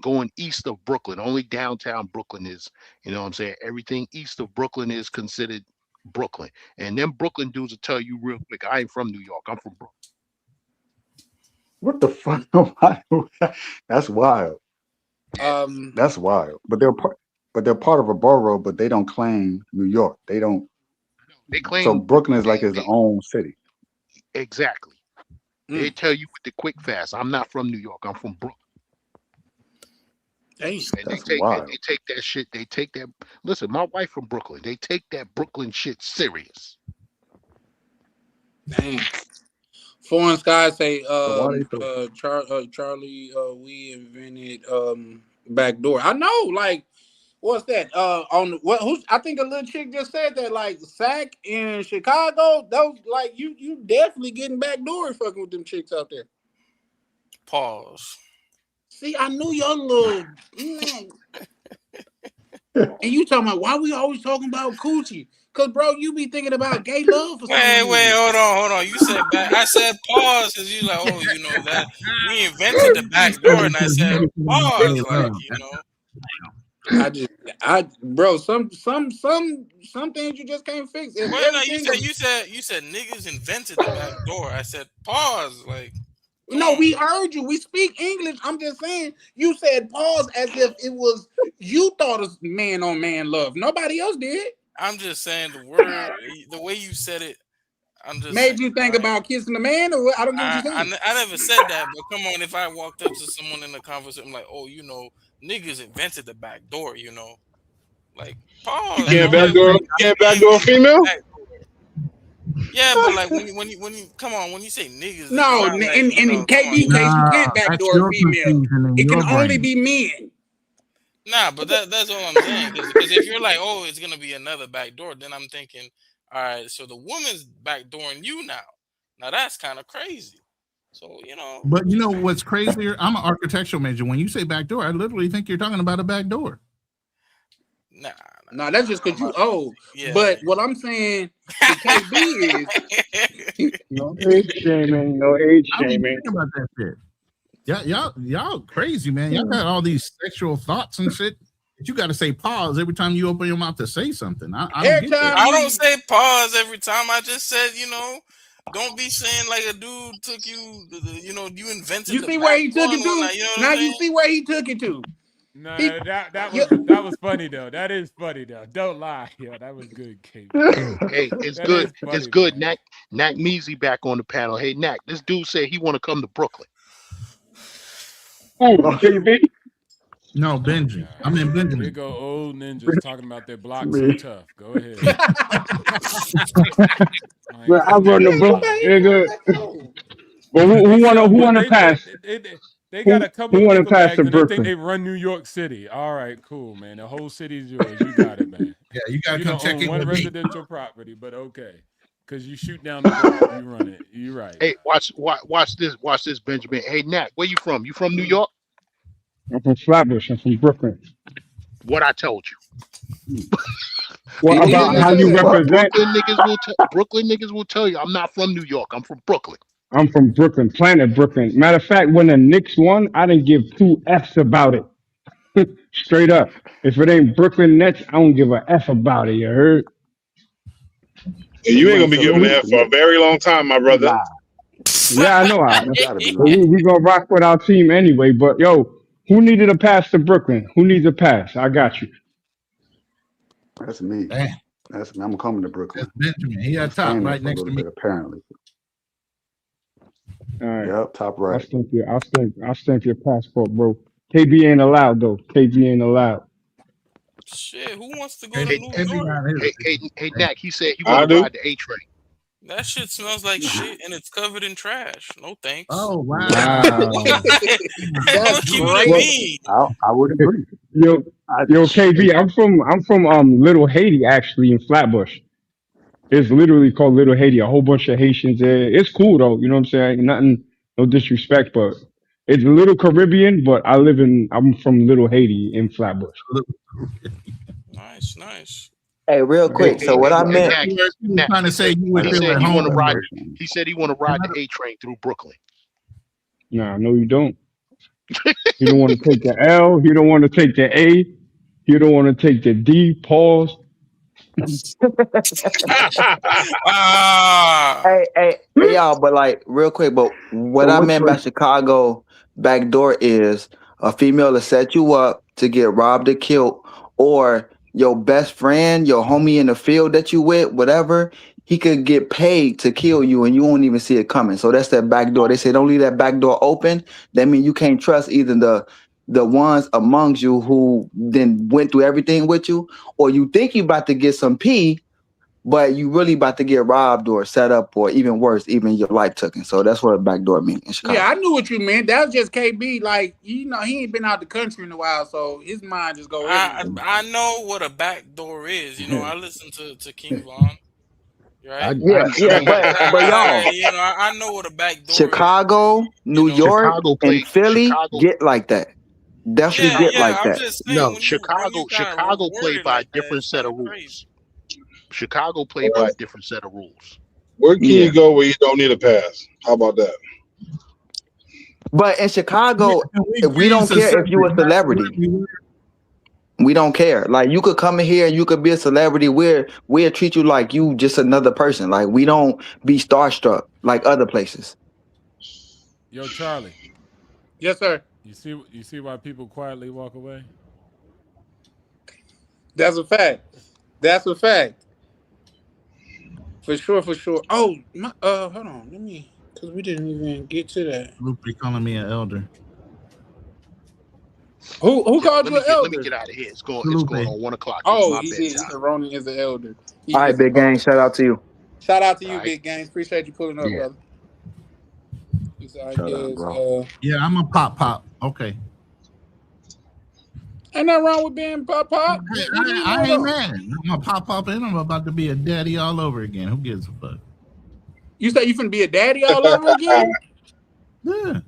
going east of Brooklyn. Only downtown Brooklyn is, you know what I'm saying? Everything east of Brooklyn is considered Brooklyn. And then Brooklyn dudes will tell you real quick, I ain't from New York. I'm from Brooklyn. What the fuck? That's wild. That's wild. But they're part of a borough, but they don't claim New York. They don't. They claim. So Brooklyn is like its own city. Exactly. They tell you with the quick fast. I'm not from New York. I'm from Brooklyn. And they take that shit. They take that. Listen, my wife from Brooklyn. They take that Brooklyn shit serious. Dang. Foreign Sky say, Charlie, we invented backdoor. I know, like, what's that? I think a little chick just said that, like, Sac in Chicago, those, like, you definitely getting backdoor fucking with them chicks out there. Pause. See, I knew your little. And you talking about why we always talking about coochie? Cause bro, you be thinking about gay love for some reason. Wait, hold on. You said back. I said pause because you like, oh, that we invented the back door, and I said pause, Bro, some things you just can't fix. Well, no, you said niggas invented the back door. I said pause, like. No, we heard you. We speak English. I'm just saying you said pause as if it was you thought of man on man love. Nobody else did. I'm just saying the way you said it. I'm just made you think about kissing a man, or what? I don't know what you're saying. I never said that, but come on, if I walked up to someone in the conversation, I'm like, oh, niggas invented the back door, like pause. You can't backdoor a female. Yeah, but like when you come on, when you say niggas, no, in KB case you can't backdoor a female. It can only be men. Nah, but that's all I'm saying. Because if you're like, oh, it's gonna be another backdoor, then I'm thinking, all right, so the woman's backdooring you now. Now that's kind of crazy. So But you know what's crazier? I'm an architectural major. When you say backdoor, I literally think you're talking about a back door. Nah, that's just because you old. Yeah. But what I'm saying to KB is no age shaming. No age shaming. About that shit. Y'all crazy, man. Y'all got all these sexual thoughts and shit. But you got to say pause every time you open your mouth to say something. I don't get that. I don't say pause every time. I just said, don't be saying like a dude took you, you invented You the see back where he took door it and to? whatnot, you know what Now I'm you saying? see where he took it to. No, He- that was funny though. That is funny though. Don't lie, yo. That was good, KB. Hey, it's That good. is funny, It's good. man. Knack Measy back on the panel. Hey, Knack, this dude said he want to come to Brooklyn. Oh, KB. No, Benji. I mean Here Benjamin. go old ninjas talking about their block so Me. tough. Go ahead. Well, I run the block, nigga. Well, who wanna pass? They got Who a couple wanna paper pass bags to and they think Brooklyn? they run New York City. All right, cool, man. The whole city's yours. You got it, man. Yeah, you got to You come don't check own in one with me. residential property, but okay. Because you shoot down the block, you run it. You right. Hey, watch this, Benjamin. Hey, Knack, where you from? You from New York? I'm from Flatbush. I'm from Brooklyn. What I told you. What He about did how say you that. represent? Brooklyn niggas will tell you I'm not from New York. I'm from Brooklyn. I'm from Brooklyn, Planet Brooklyn. Matter of fact, when the Knicks won, I didn't give two F's about it. Straight up. If it ain't Brooklyn Nets, I don't give a F about it. You heard? And you ain't gonna be giving an F for a very long time, my brother. Yeah, I know. You gotta be But lying. we gonna rock with our team anyway. But yo, who needed a pass to Brooklyn? Who needs a pass? I got you. That's me. Damn, That's me. I'm coming to Brooklyn. that's Benjamin. He I'm at top staying there right for a next to little me. bit, apparently. All right. Yep, top I'll right. stamp your I'll stamp your passport, bro. KB ain't allowed though. KB ain't allowed. Shit, who wants to go to Hey, New York? Everyone hey, Knack. He said he I want to do. ride the A train. That shit smells like shit and it's covered in trash. No thanks. Oh wow. Wow. That's What you Well, crazy. mean? I would agree. yo, I, yo, KB, I'm from Little Haiti actually in Flatbush. It's literally called Little Haiti. A whole bunch of Haitians there. It's cool though. You know what I'm saying? Nothing, no disrespect, but it's a little Caribbean. But I'm from Little Haiti in Flatbush. Nice. Hey, real All right. quick. So what I Hey, meant, Knack. Trying to say you would He feel said at he home want to ride. somewhere. He said he want to ride the A train through Brooklyn. Nah, no, you don't. You don't want to take the L. You don't want to take the A. You don't want to take the D. Pause. Ah, hey, y'all, but like real quick, but what So I which meant by one? Chicago backdoor is a female to set you up to get robbed or killed, or your best friend, your homie in the field that you with, whatever, he could get paid to kill you and you won't even see it coming. So that's that back door. They say don't leave that back door open. That means you can't trust either the ones amongst you who then went through everything with you, or you think you about to get some pee, but you really about to get robbed or set up, or even worse, even your life taken. So that's what a backdoor means in Chicago. Yeah, I knew what you meant. That was just KB. Like, he ain't been out the country in a while, so his mind just go everywhere. I know what a back door is. I listen to King Von, right? Yeah, but y'all, I know what a back door is. Chicago, New York, and Philly get like that. Definitely get like I'm that. just saying when you kind of Chicago word played it by a like that, different it's set kind of of crazy. rules. Chicago played by a different set of rules. Where can you go where you don't need a pass? How about that? But in Chicago, We we don't create a care if you a subject matter celebrity. where we were. We don't care. Like you could come in here and you could be a celebrity. We'll treat you like you just another person. Like we don't be starstruck like other places. Yo, Charlie. Yes, sir. You see why people quietly walk away? That's a fact. That's a fact. For sure. Oh, hold on. Let me, because we didn't even get to that. Lupe calling me an elder. Who Yo, called let you me an get elder? out of here. It's going Lupe. on 1:00. It's Oh, my he did. He bedtime. said Ronan is an elder. All He right, is big gang. supposed. Shout out to you. Shout out to All you, right. Big Gang. Appreciate you pulling up, Yeah. brother. So I Shut up, guess bro. Yeah, I'm a pop. Okay. ain't nothing wrong with being pop. What you even I with ain't on? mad. I'm a pop and I'm about to be a daddy all over again. Who gives a fuck? You say you finna be a daddy all over again? Yeah.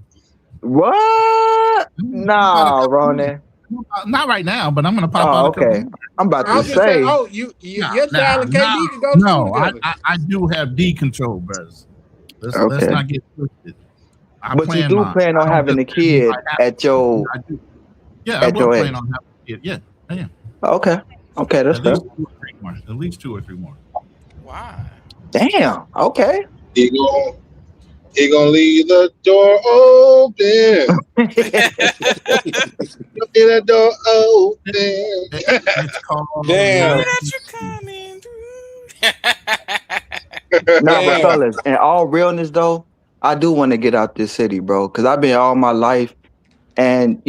What? Nah, Ronan. Not right now, but I'm gonna pop out Oh, a couple okay. more. I'm about I to was just saying. say. Oh, your child and KB can go to school No. together. I do have D control, brothers. Let's Okay. not get twisted. I But you plan do on. plan I on don't having just a say you kid might have at to. your I do. Yeah, I at will your plan age. on having a kid. Yeah, I am. Okay. Okay, that's At fair. least 2 or 3 more. At least 2 or 3 more. Why? Damn. Okay. He gonna leave the door open. Leave that door It's called Know Damn. that letting. you're coming through. Nah, but Damn. fellas, in all realness though, I do want to get out this city, bro. Cause I've been all my life. And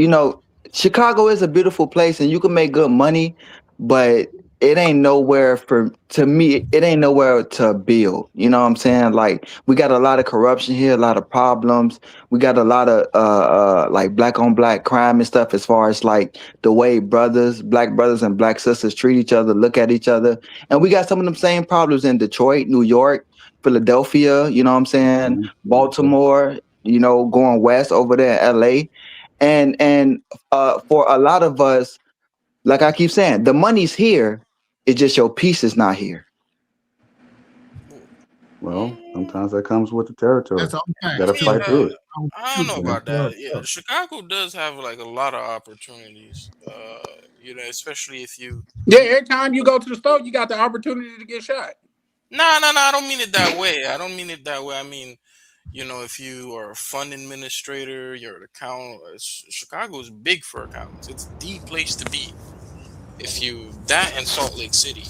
Chicago is a beautiful place and you can make good money, but it ain't nowhere to me, it ain't nowhere to build. You know what I'm saying? Like we got a lot of corruption here, a lot of problems. We got a lot of like black on black crime and stuff as far as like the way black brothers and black sisters treat each other, look at each other. And we got some of them same problems in Detroit, New York, Philadelphia, you know what I'm saying? Baltimore, going west over there in LA. And for a lot of us, like I keep saying, the money's here. It's just your piece is not here. Well, sometimes that comes with the territory. That's all You I got to mean, fight through it. I don't know You know? about that. Yeah, Chicago does have like a lot of opportunities. Especially if you. Yeah, every time you go to the store, you got the opportunity to get shot. No. I don't mean it that way. I don't mean it that way. I mean, if you are a fund administrator, you're an accountant. Chicago is big for accountants. It's the place to be. If you that and Salt Lake City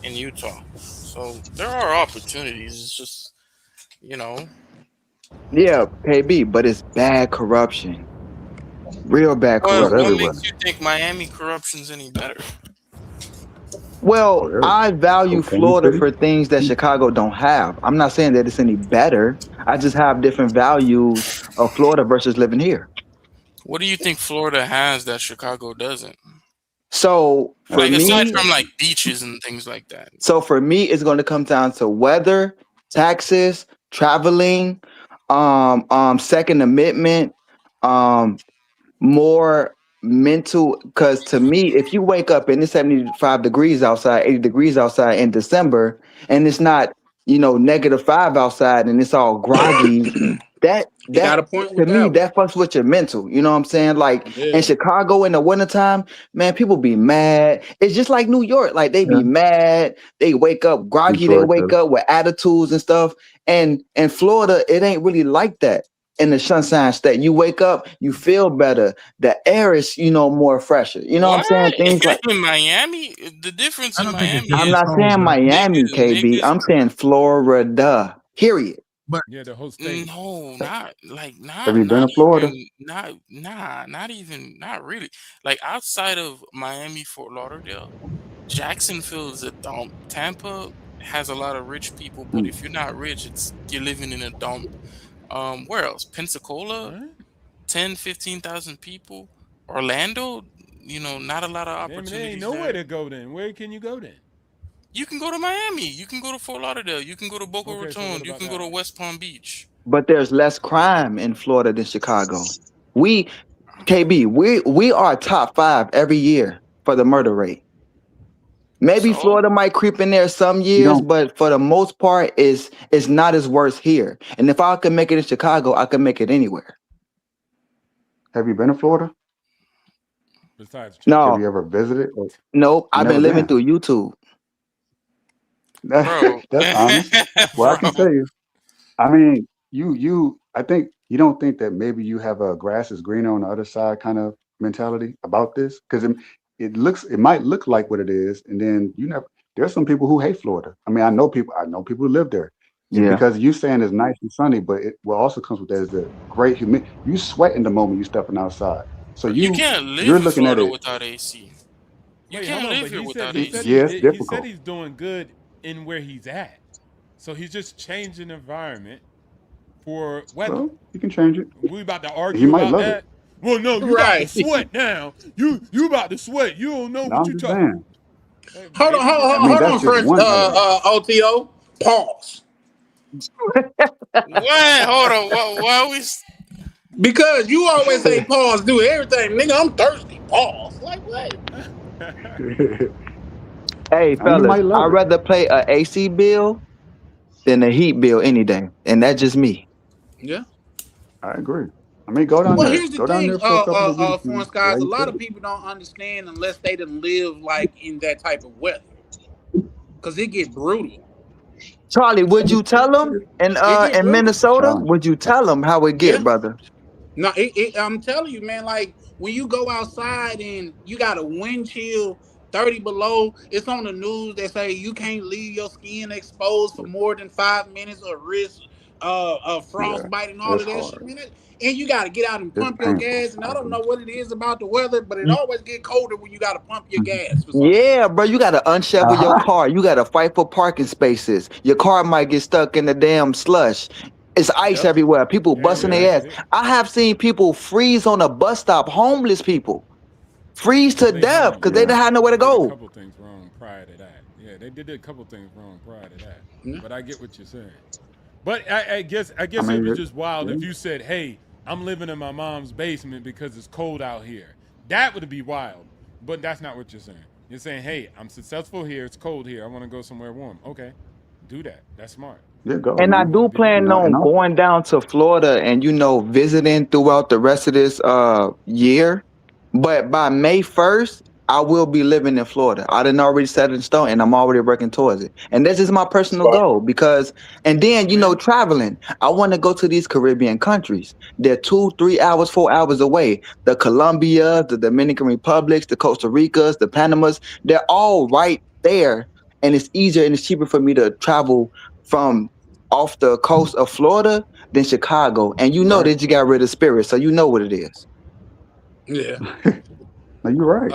in Utah, so there are opportunities. It's just Yeah, KB, but it's bad corruption. Real bad What corruption. makes you think Miami corruption's any better? Well, I value Cocaine Florida City. for things that Chicago don't have. I'm not saying that it's any better. I just have different values of Florida versus living here. What do you think Florida has that Chicago doesn't? So for Like aside me, from like beaches and things like that. it's going to come down to weather, taxes, traveling, Second Amendment, more mental. Because to me, if you wake up and it's 75 degrees outside, 80 degrees outside in December, and it's not -5 outside and it's all groggy, that You got that a point to with me that one. that fucks with your mental. You know what I'm saying? Like in Yeah. Chicago in the wintertime, man, people be mad. It's just like New York. Like they be mad. They wake up groggy. They Detroit wake too. up with attitudes and stuff. And in Florida, it ain't really like that. In the sunshine state, you wake up, you feel better. The air is, more fresher. You know what I'm What? saying? Things like In Miami? The difference I in don't think it's Miami just I'm is not saying Miami, KB. niggas. I'm saying Florida. Period. But Yeah, the whole state. No, not like Have not you been not to Florida? even not nah, not even not really. Like outside of Miami, Fort Lauderdale, Jacksonville is a dump. Tampa has a lot of rich people, but Mm. if you're not rich, you're living in a dump. Where else? Pensacola, What? 10, 15,000 people. Orlando, not a lot of Damn, there ain't opportunities nowhere there. to go then. Where can you go then? You can go to Miami. You can go to Fort Lauderdale. You can go to Boca Okay, so what Raton. You about can go that to one? West Palm Beach. But there's less crime in Florida than Chicago. We KB, we are top 5 every year for the murder rate. Maybe So Florida might creep in there some You years, don't but for the most part, it's not as worse here. And if I could make it in Chicago, I could make it anywhere. have you been to Florida? Besides Have No, Jacksonville. you ever visited? Or nope. you I've never been living been? through YouTube. bro, That's honest. Well, I can bro. tell you. I mean, I think you don't think that maybe you have a grass is greener on the other side kind of mentality about this because it might look like what it is, and then there's some people who hate Florida. I mean, I know people who live there, and Yeah. because you saying it's nice and sunny, but what also comes with that is the great humidity. You sweat in the moment you stepping outside, so Bro, you can't you're live in looking at Florida it. without AC. You Wait, hold can't on, live but here he said without he said AC. he Yeah, it's did he said difficult. he's doing good in where he's at. So he's just changing environment for weather. Well, you can change it. We about to He argue might about love it. that. Well, no, you about to Right. sweat now. You about to sweat. You don't know No, what I'm you just talking. saying. Hey, Hold on, maybe you I have a mean, hold that's on point. just first, one item. OTO. Pause. What? Hold on. Why we? Because you always say pause, do everything. Nigga, I'm thirsty. Pause. Like what? Hey, Now you fellas, might love I'd it. rather play a AC bill than a heat bill any day, and that's just me. Yeah. I agree. I mean, go down Well, there. here's the Go down thing, there for a couple of weeks foreign and see how skies. A you lot of feel. people don't understand unless they didn't live like in that type of weather, cause it get brutal. Charlie, would you tell them It get in brutal. Minnesota? Sean. Would you tell them how it Yeah. get, brother? No, I'm telling you, man. Like when you go outside and you got a wind chill 30 below, it's on the news that say you can't leave your skin exposed for more than 5 minutes or risk Yeah, frostbite and all it's of that shit, hard. man. And you got to get out and It's pump your painful. gas. And I I don't agree. know what it is about the weather, but it always get colder when you got to pump your gas for some reason. Yeah, bro, you gotta unshovel your Uh-huh. car. You gotta fight for parking spaces. Your car might get stuck in the damn slush. It's ice Yep. everywhere. People Yeah, busting yeah. their ass. I have seen people freeze on a bus stop. Homeless people freeze to Well, they death because they homeless. didn't have nowhere They to did a go. couple things wrong prior to that. Yeah, they did a couple things wrong prior to that. Yeah. But I get what you're saying. But I guess I it was mean, just wild yeah. if you said, "Hey, I'm living in my mom's basement because it's cold out here." That would be wild. But that's not what you're saying. You're saying, "Hey, I'm successful here. It's cold here. I want to go somewhere warm." Okay, do that. That's smart. Yeah, go, And I You man. want to do be You plan know, warm. and on also, going down to Florida and visiting throughout the rest of this year. But by May 1st, I will be living in Florida. I didn't already set it in stone and I'm already working towards it. And this is my personal goal because and then Man, traveling. I want to go to these Caribbean countries. They're 2, 3 hours, 4 hours away. The Colombia, the Dominican Republics, the Costa Ricas, the Panamas, they're all right there. And it's easier and it's cheaper for me to travel from off the coast of Florida than Chicago. And right. they just got rid of Spirit, so you know what it is. Yeah. No, you're right.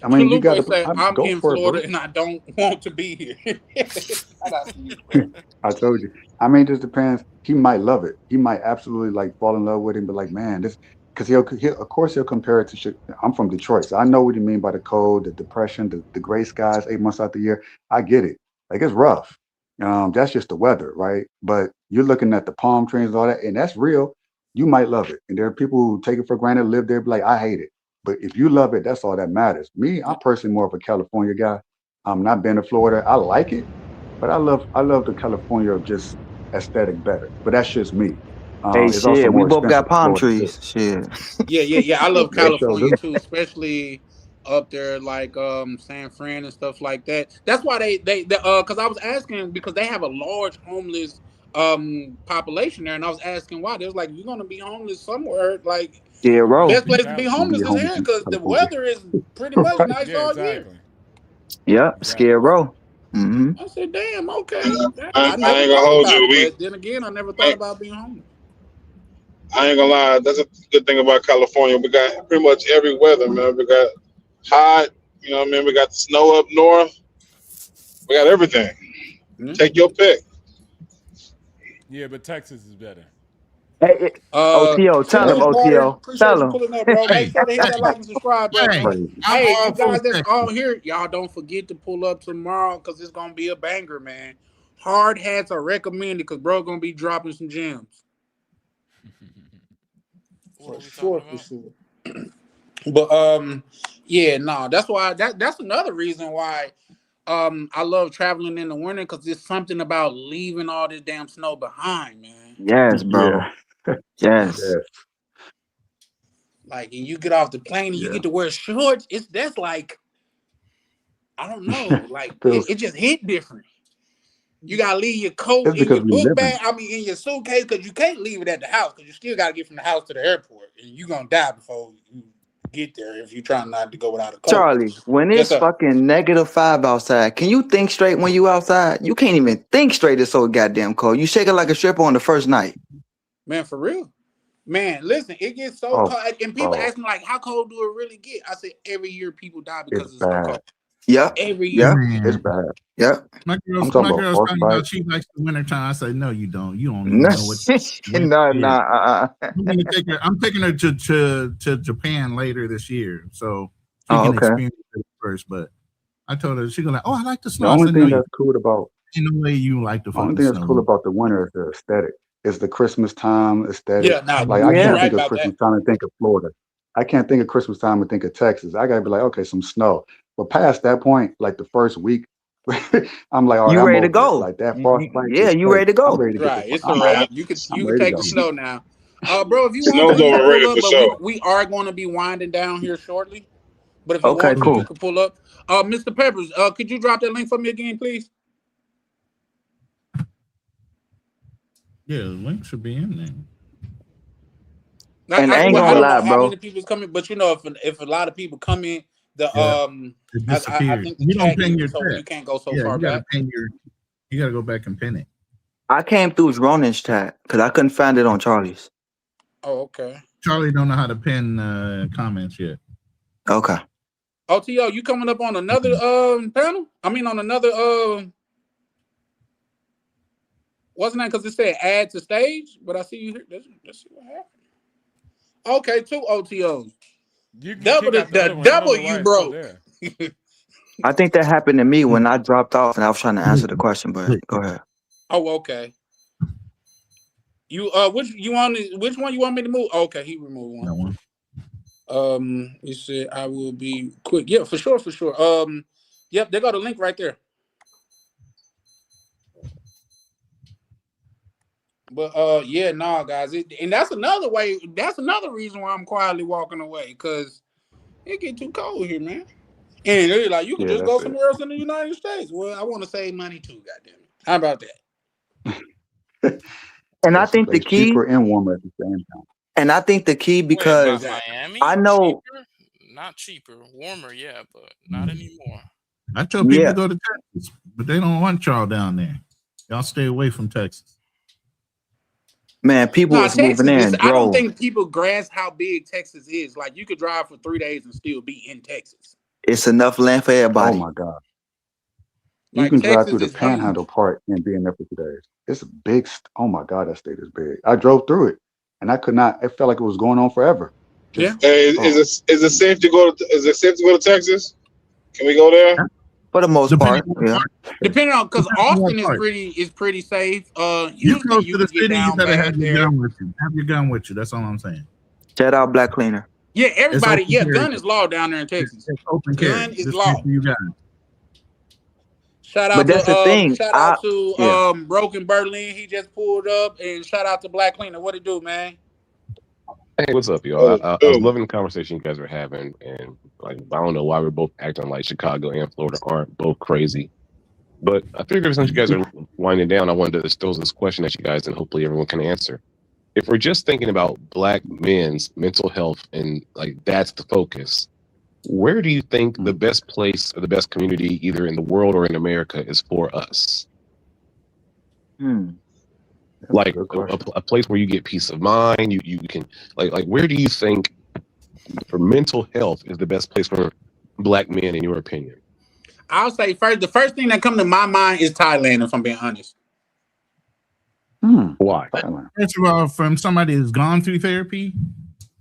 I mean, you got Chalupa to said, I'm go in for it, Florida bro. and I don't want to be here. Shout out to you, bro. I told you. I mean, it just depends. He might love it. He might absolutely like fall in love with him, but like, man, this because of course he'll compare it to. I'm from Detroit, so I know what you mean by the cold, the depression, the gray skies, 8 months out the year. I get it. Like it's rough. That's just the weather, right? But you're looking at the palm trees and all that, and that's real. You might love it, and there are people who take it for granted, live there, be like, I hate it. But if you love it, that's all that matters. Me, I'm personally more of a California guy. I'm not been to Florida. I like it. But I love the California of just aesthetic better. But that's just me. Hey, It's also shit, we more both got expensive in palm Florida too. trees. Shit. Yeah. I love They sure California do. too, especially up there like San Fran and stuff like that. That's why because I was asking because they have a large homeless population there, and I was asking why. They was like, you're gonna be homeless somewhere. Like Yeah, bro. best place to be Cali. You be homeless is homeless here in because the California. weather is pretty much Right. nice Yeah, all year. exactly. Yep, Skid Exactly. Row. Mm-hmm. I said, damn, okay. I I never ain't gonna thought hold about you. it, but then again, I never thought about being homeless. I ain't gonna lie. That's a good thing about California. We got pretty much every weather, man. We got hot. You know what I mean? We got the snow up north. We got everything. Mhm. Take your pick. Yeah, but Texas is better. Hey, OTO, tell him, Salute, Carter. OTO. Appreciate Tell you him. pulling up, bro. Make Hey, sure to hit hey, that like and subscribe That's button. hey, crazy. I'm Hey, all you for guys that's Texas. all here, y'all don't forget to pull up tomorrow because it's gonna be a banger, man. Hard hats are recommended because bro gonna be dropping some gems. What For are we talking sure, for about? sure. But yeah, no, that's why that's another reason why I love traveling in the winter because there's something about leaving all this damn snow behind, man. Yes, bro. Yeah. Yes. Yes. Like, and you get off the plane and you Yeah. get to wear shorts. That's like I don't know, like Feels it just hit different. You gotta leave your coat it's in because your we book live in bag. I mean, in your suitcase because you can't leave it at the house because you still gotta get from the house to the airport, and you gonna die before you get there if you try not to go without a coat. Charlie, when Yes, it's sir. fucking -5 outside, can you think straight when you outside? You can't even think straight. It's so goddamn cold. You shaking like a stripper on the first night. Man, for real. Man, listen, it gets so oh cold, and people oh ask me like, "How cold do it really get?" I say, "Every year people die it's because it's so bad. cold. Yep. Every year." Yep. It's Man, bad. Yep. I'm talking my about girl's talking frostbite. about she likes the wintertime. I said, no, you don't. You don't No, even know what winter no, is. nah. I'm gonna take her. I'm taking her to Japan later this year, so she Oh, can okay. experience it first. But I told her she's gonna. Oh, I like the The snow. I only said, no, thing you that's cool about ain't no way you like the the only fucking thing that's snow. cool about the winter is the aesthetic. It's the Christmas time aesthetic. Yeah, now Like I you're can't Yeah. right think of about Christmas that. time and think of Florida. I can't think of Christmas time and think of Texas. I gotta be like, okay, some snow. But past that point, like the first week, I'm like, all right, You I'm ready to over it. go? Like that frostbite Yeah, is you ready crazy. to I'm go? ready to get the Right, fuck. it's a wrap. You I'm could ready to take the go. snow now. Bro, if you want to, Snow's you can overrated pull for up, but we sure. we are going to be winding down here shortly. But if you Okay, want to, you cool. can pull up. Mr. Peppers, could you drop that link for me again, please? Yeah, the link should be in there. And I ain't Well, I gonna don't know lie, how bro. many people's coming, but if a lot of people come in, Yeah, it I disappeared. think the You don't chat pin gets your it so you chat. can't go so Yeah, far you gotta back. pin your. You gotta go back and pin it. I came through Ronin's chat because I couldn't find it on Charlie's. Oh, okay. Charlie don't know how to pin comments yet. Okay. OTO, you coming up on another panel? I mean, on another wasn't that because it said add to stage? But I see you here. Let's see what happened. Okay, 2 OTOs. You can Double kick out the other one. I don't double know why you it's still broke. there. I think that happened to me when I dropped off and I was trying to answer the question, but go ahead. Oh, okay. You which one you want me to move? Okay, he removed one. He said I will be quick. Yeah, for sure. Yep, they got a link right there. But yeah, nah, guys, and that's another way. That's another reason why I'm quietly walking away, because it get too cold here, man. And they're like, you could Yeah, just go that's it. somewhere else in the United States. Well, I want to save money too, goddamn it. How about that? And I That's a think the place key, cheaper and warmer at the same time. and I think the key Wait, but because Miami I know, cheaper? Not cheaper, warmer, yeah, but not anymore. I tell people yeah, to go to Texas, but they don't want y'all down there. Y'all stay away from Texas. man, people No, was moving Texas is. in I don't droves. think people grasp how big Texas is. Like, you could drive for 3 days and still be in Texas. It's enough land for Oh everybody. my God. You Like, can drive through Texas the is huge. Panhandle part and be in there for 2 days. It's a big. Oh my God, that state is big. I drove through it, and I could not. It felt like it was going on forever. Yeah. Just Hey, oh, is it safe to go? Is it safe to go to Texas? Can we go there? For the most Depending part, on what yeah. part. Depending on, because Depending on what Austin part. is pretty safe. You Houston, close you to the could get city, you down better have bad your there. gun with you. Have your gun with you. That's all I'm saying. Shout out Black Cleaner. Yeah, It's everybody. open Yeah, carry. gun is law down there in Texas. It's open Gun carry. is Just make law. sure you got it. Shout But out that's the to thing. Yeah. Broken Berlin. He just pulled up, and shout out to Black Cleaner. What it do, man? Hey, what's up, y'all? Oh, I was loving the conversation you guys were having, and like I don't know why we're both acting like Chicago and Florida aren't both crazy. But I figured since you guys are winding down, I wanted to dispose this question at you guys, and hopefully everyone can answer. If we're just thinking about Black men's mental health and like that's the focus, where do you think the best place or the best community, either in the world or in America, is for us? that's a Like good question. a place where you get peace of mind. You can like where do you think for mental health is the best place for Black men, in your opinion? I'll say first. The first thing that comes to my mind is Thailand. If I'm being honest. Why? First of all, from somebody who's gone through therapy,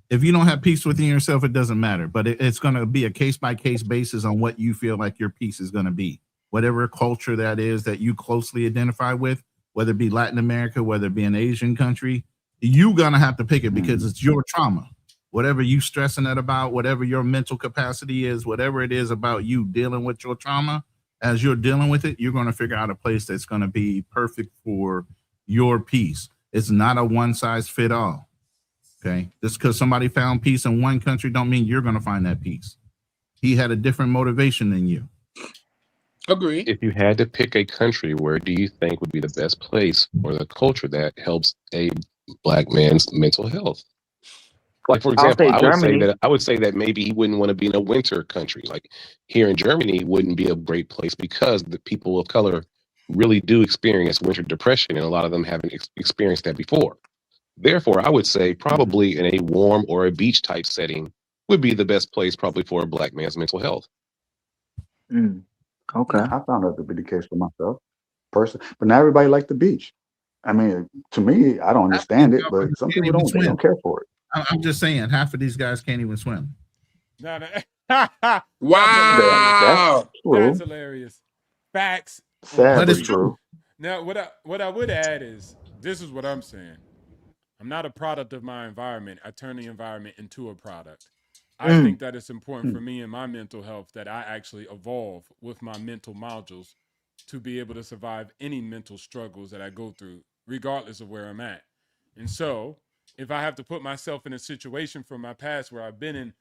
if you don't have peace within yourself, it doesn't matter. But it's going to be a case by case basis on what you feel like your peace is going to be. Whatever culture that is that you closely identify with, whether it be Latin America, whether it be an Asian country, you're going to have to pick it because it's your trauma. Whatever you stressing it about, whatever your mental capacity is, whatever it is about you dealing with your trauma, as you're dealing with it, you're going to figure out a place that's going to be perfect for your peace. It's not a one size fit all. Okay. Just because somebody found peace in one country don't mean you're going to find that peace. He had a different motivation than you. Agree. If you had to pick a country, where do you think would be the best place or the culture that helps a Black man's mental health? Like, for I'll example, say Germany. I would say that maybe he wouldn't want to be in a winter country. Like here in Germany wouldn't be a great place because the people of color really do experience winter depression, and a lot of them haven't experienced that before. Therefore, I would say probably in a warm or a beach type setting would be the best place probably for a Black man's mental health. Okay. I found that to be the case for myself, person. But not everybody like the beach. I mean, to me, I don't understand it, but some Can't people even don't. They swim. don't care for it. I'm just saying, half of these guys can't even swim. No, Wow. That's hilarious. Facts. Sad, But but it's true. true. Now, what I would add is this is what I'm saying. I'm not a product of my environment. I turn the environment into a product. I think that it's important for me and my mental health that I actually evolve with my mental modules to be able to survive any mental struggles that I go through, regardless of where I'm at. And so, if I have to put myself in a situation from my past where I've been in,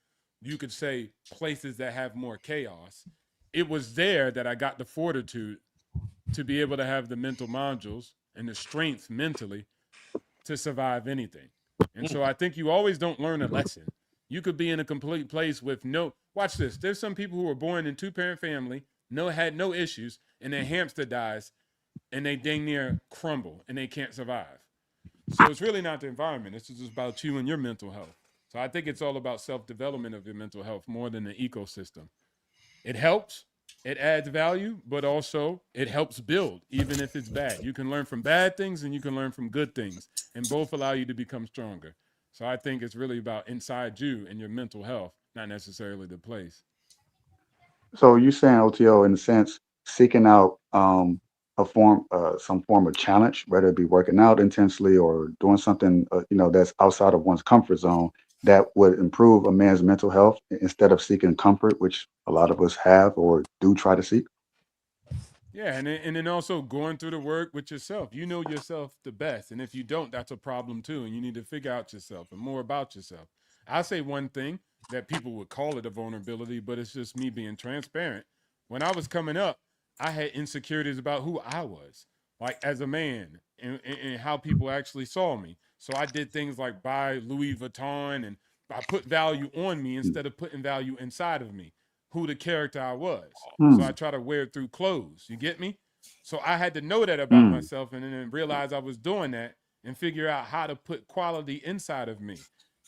you could say places that have more chaos, it was there that I got the fortitude to be able to have the mental modules and the strength mentally to survive anything. And so I think you always don't learn a lesson. You could be in a complete place with no, watch this. There's some people who were born in 2-parent family, had no issues, and their hamster dies and they dang near crumble and they can't survive. So it's really not the environment. It's just about you and your mental health. So I think it's all about self-development of your mental health more than the ecosystem. It helps, it adds value, but also it helps build, even if it's bad. You can learn from bad things and you can learn from good things, and both allow you to become stronger. So I think it's really about inside you and your mental health, not necessarily the place. So you saying OTO in a sense seeking out some form of challenge, whether it be working out intensely or doing something that's outside of one's comfort zone that would improve a man's mental health instead of seeking comfort, which a lot of us have or do try to seek. Yeah, and then also going through the work with yourself. You know yourself the best, and if you don't, that's a problem too. And you need to figure out yourself and more about yourself. I say one thing that people would call it a vulnerability, but it's just me being transparent. When I was coming up, I had insecurities about who I was, like as a man, and how people actually saw me. So I did things like buy Louis Vuitton, and I put value on me instead of putting value inside of me, who the character I was. So I try to wear it through clothes. You get me? So I had to know that about myself and then realize I was doing that and figure out how to put quality inside of me.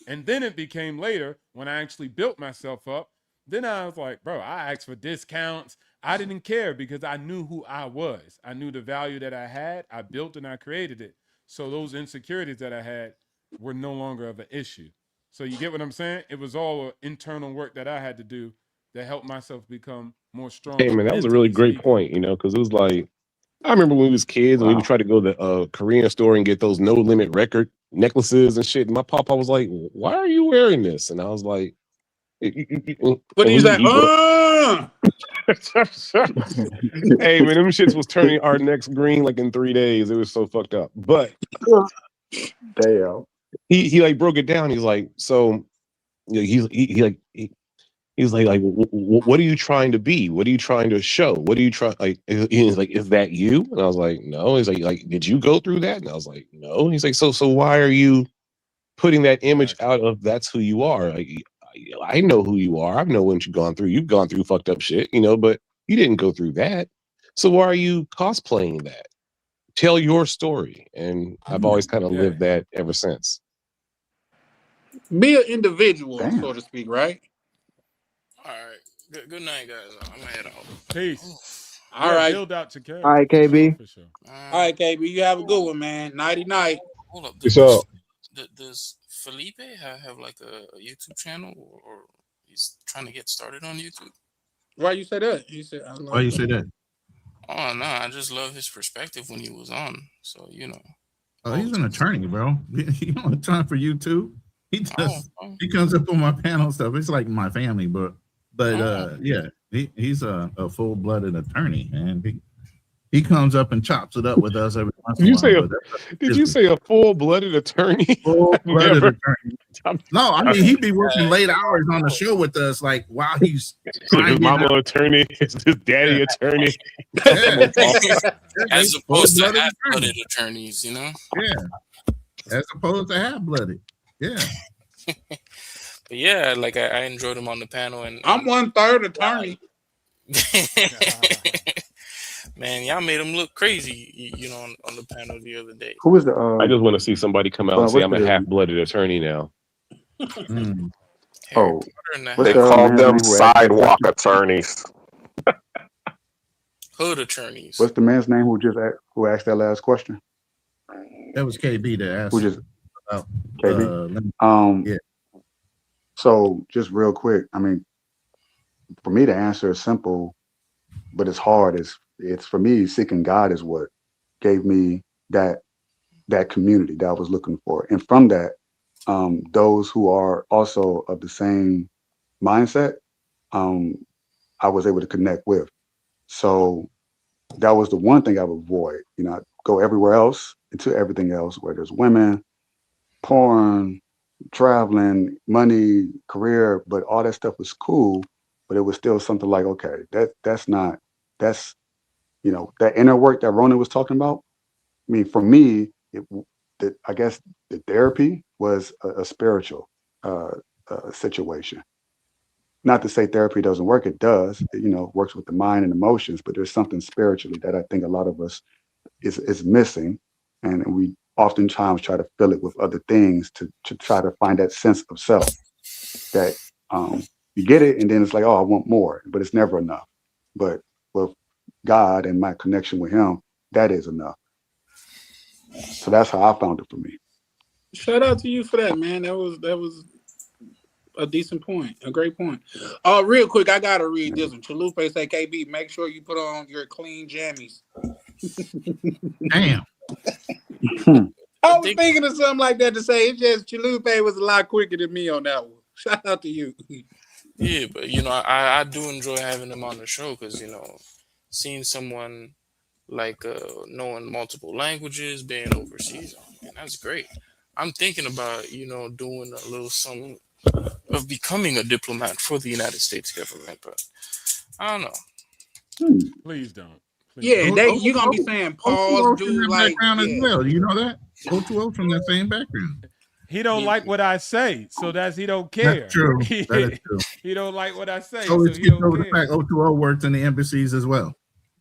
And then it became later when I actually built myself up. Then I was like, bro, I asked for discounts. I didn't care because I knew who I was. I knew the value that I had. I built and I created it. So those insecurities that I had were no longer of an issue. So you get what I'm saying? It was all internal work that I had to do that helped myself become more Hey stronger man, that was a really mentally great speaking. point, because it was like I remember when we was kids and we would try to go to the Korean store and get those no limit record necklaces and shit. And my papa was like, "Why are you wearing this?" And I was like, But and he's like, he hey man, them shits was turning our necks green like in 3 days. It was so fucked up. But damn, he like broke it down. He's like, so he's like, what are you trying to be? What are you trying to show? What are you trying? Like, he's like, is that you? And I was like, no. He's like, did you go through that? And I was like, no. He's like, so why are you putting that image out of that's who you are? Like, I know who you are. I know what you've gone through. You've gone through fucked up shit, but you didn't go through that. So why are you cosplaying that? Tell your story. And I've always kind of lived that ever since. Be an individual, damn. so to speak, right? All right. Good night, guys. I'm gonna head out. Peace. All right. Build out your character. All right, KB. For sure. All right, KB, you have a good one, man. Nighty night. Hold up. So Does Felipe have like a YouTube channel, or he's trying to get started on YouTube? Why you say that? He said, Why you say that? Oh no, I just love his perspective when he was on. So Oh, he's an attorney, bro. He don't have time for YouTube. He does. Oh. He comes up on my panel stuff. It's like my family, but yeah, he's a full-blooded attorney, and he comes up and chops it up with us every once in a while. Did you say a full-blooded attorney? Full-blooded attorney. No, I mean he'd be working late hours on the show with us, like while he's his mama attorney, his daddy attorney. As opposed to half-blooded attorneys, Yeah, as opposed to half-blooded. Yeah. But yeah, like I enjoyed him on the panel, and I'm 1/3 attorney. Man, y'all made him look crazy, on the panel the other day. Who was the? I just want to see somebody come out and say I'm a half-blooded attorney now. Oh, they call them sidewalk attorneys. Hood attorneys. What's the man's name who asked that last question? That was KB that asked. Who just KB? Yeah. So just real quick, I mean, for me, the answer is simple, but it's hard. It's for me, seeking God is what gave me that community that I was looking for, and from that, those who are also of the same mindset, I was able to connect with. So that was the one thing I would avoid. I go everywhere else into everything else where there's women, porn, traveling, money, career, but all that stuff was cool. But it was still something like, okay, that's not that's that inner work that Ronan was talking about. I mean, for me, I guess the therapy was a spiritual situation. Not to say therapy doesn't work; it does. It works with the mind and emotions, but there's something spiritually that I think a lot of us is missing, and we oftentimes try to fill it with other things to try to find that sense of self. That you get it, and then it's like, oh, I want more, but it's never enough. But with God and my connection with Him, that is enough. So that's how I found it for me. Shout out to you for that, man. That was a decent point, a great point. Real quick, I gotta read this one. Chalupe say, KB, make sure you put on your clean jammies. Damn. I was thinking of something like that to say. It's just Chalupe was a lot quicker than me on that one. Shout out to you. Yeah, but I do enjoy having them on the show because seeing someone like knowing multiple languages, being overseas, and that's great. I'm thinking about doing a little something of becoming a diplomat for the United States government, but I don't know. Please don't. Yeah, you're gonna be saying pause, O2O's from do that like background as well. You know that? O2O's from that same background. He don't like what I say, so he don't care. That's true. That is true. He don't like what I say, So so it's he don't over care. the fact O2O worked in the embassies as well.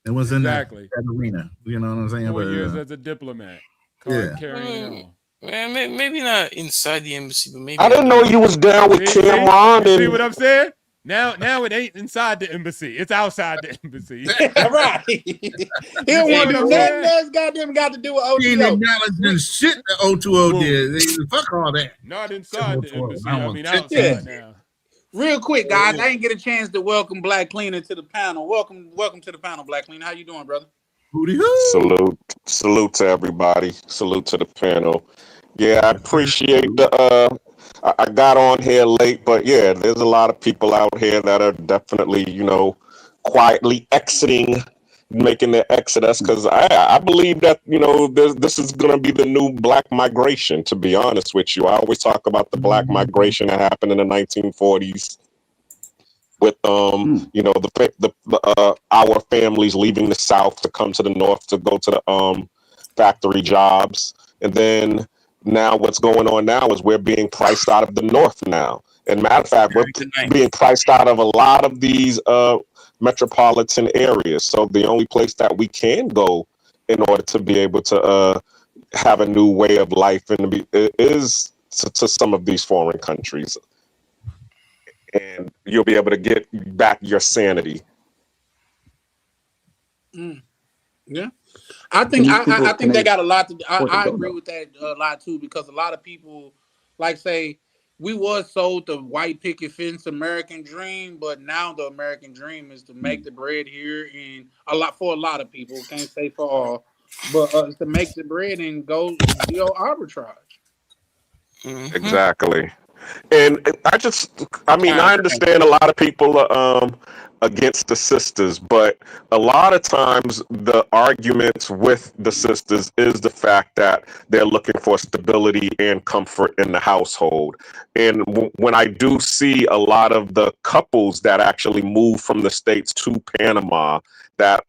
It was Exactly. in that arena. You know what I'm saying? 4 But, years as a diplomat, card yeah. carrying and all. Man, maybe not inside the embassy, but maybe I didn't know you was down with Cameron. You see what I'm saying? Now it ain't inside the embassy. It's outside the embassy. Right. He don't want to do nothing that's goddamn got to do with He ain't O2O. acknowledging shit that O2O did. Fuck all that. Not inside the embassy. I mean, want outside now. Real quick, guys, I didn't get a chance to welcome Black Cleaner to the panel. Welcome to the panel, Black Cleaner. How you doing, brother? Salute to everybody. Salute to the panel. Yeah, I appreciate the I got on here late, but yeah, there's a lot of people out here that are definitely, quietly exiting, making their exodus, because I believe that, this is going to be the new black migration, to be honest with you. I always talk about the black migration that happened in the 1940s with our families leaving the South to come to the North to go to the factory jobs, and then now what's going on now is we're being priced out of the North now. And matter of fact, we're being priced out of a lot of these metropolitan areas. So the only place that we can go in order to be able to have a new way of life is to some of these foreign countries. And you'll be able to get back your sanity. Yeah. I think they got a lot to. I agree with that a lot too, because a lot of people, like, say, we was sold the white picket fence American dream, but now the American dream is to make the bread here, and for a lot of people, can't say for all, but to make the bread and go deal arbitrage. Exactly. And I understand a lot of people are against the sisters, but a lot of times the arguments with the sisters is the fact that they're looking for stability and comfort in the household. And when I do see a lot of the couples that actually move from the States to Panama, that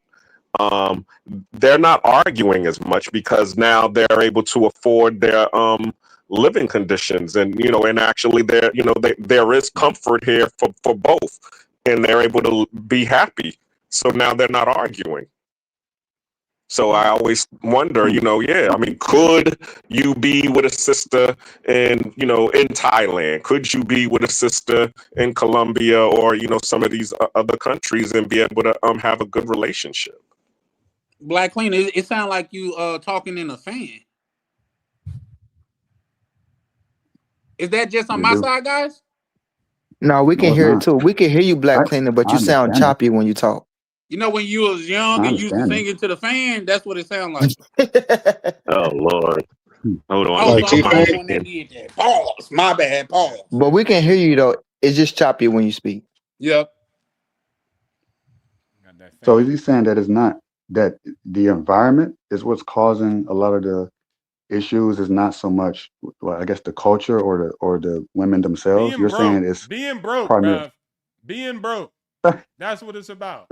they're not arguing as much because now they're able to afford their living conditions, and and actually there is comfort here for both, and they're able to be happy, so now they're not arguing. So I always wonder, could you be with a sister in Thailand? Could you be with a sister in Colombia or some of these other countries and be able to have a good relationship? Black Cleaner, it sounds like you talking in a fan. Is that just on my side, guys? No, we can hear it too. We can hear you, Black Cleaner, but you sound understand choppy when you talk. When you was young and you was singing to the fan, that's what it sounded like. Oh Lord. Hold on. I was the only one that did that. Pause. My bad. Pause. But we can hear you though. It's just choppy when you speak. Yep. So is he saying that it's not that the environment is what's causing a lot of the issues is not so much, well, I guess, the culture or the women themselves. Being You're saying broke, it's being broke, primarily. bruh. Being broke. That's what it's about.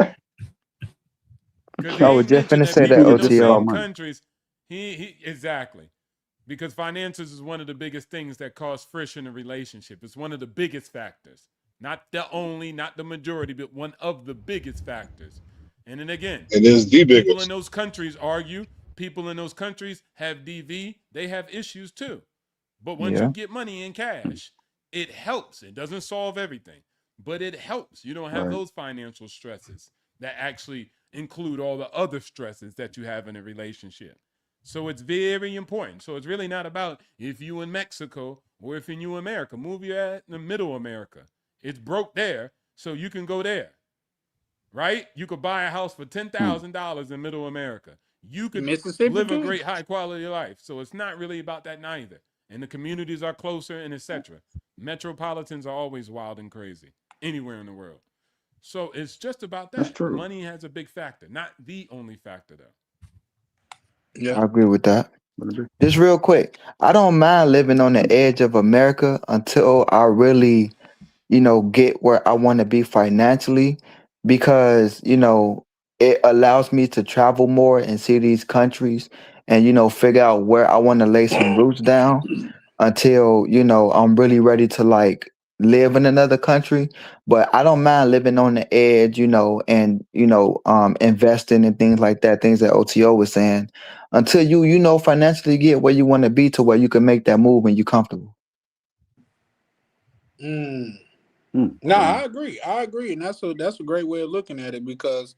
Because he I was ain't just mentioned finna that say You that people treat in it those just about same OTO. money. countries, he exactly. Because finances is one of the biggest things that cause friction in a relationship. It's one of the biggest factors. Not the only, not the majority, but one of the biggest factors. And then again, It is the people in biggest. those countries argue. People in those countries have DV. They have issues too. But once you Yeah. get money in cash, it helps. It doesn't solve everything, but it helps. You don't have Right. those financial stresses that actually include all the other stresses that you have in a relationship. So it's very important. So it's really not about if you in Mexico or if you in America. Move your ass in the middle America. It's broke there, so you can go there, right? You could buy a house for Hmm. $10,000 in middle America. You could Mississippi live a too. great high quality life. So it's not really about that neither. And the communities are closer and etc. Metropolitans are always wild and crazy anywhere in the world. So it's just about That's that. true. Money has a big factor, not the only factor though. Yeah. I agree with that. But it Just real quick, I don't mind living on the edge of America until I really, get where I want to be financially, because, it allows me to travel more and see these countries and, figure out where I want to lay some roots down until, I'm really ready to like live in another country. But I don't mind living on the edge, and, investing in things like that, things that OTO was saying, until you financially get where you want to be to where you can make that move and you're comfortable. Mm. Hmm. No, Fair I enough. agree. I agree, and that's a great way of looking at it because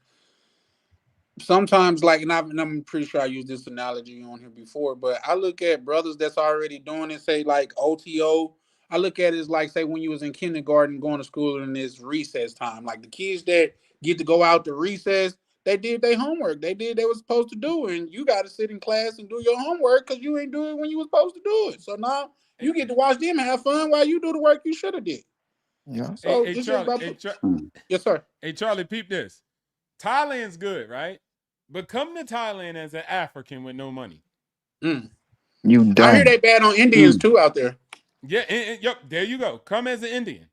sometimes, like, and I'm pretty sure I used this analogy on here before, but I look at brothers that's already doing it, say like OTO. I look at it as like, say, when you was in kindergarten going to school and it's recess time. Like the kids that get to go out to recess, they did their homework. They did they was supposed to do, and you got to sit in class and do your homework because you ain't do it when you was supposed to do it. So now you get to watch them have fun while you do the work you should have did. Yeah. Hey, So hey it's just Charlie, about Hmm. yes, sir. hey Charlie, peep this. Thailand's good, right? But come to Thailand as an African with no money. Mm. You I hear done. they bad on Indians Hmm. too out there. Yeah, yep, there you go. Come as an Indian.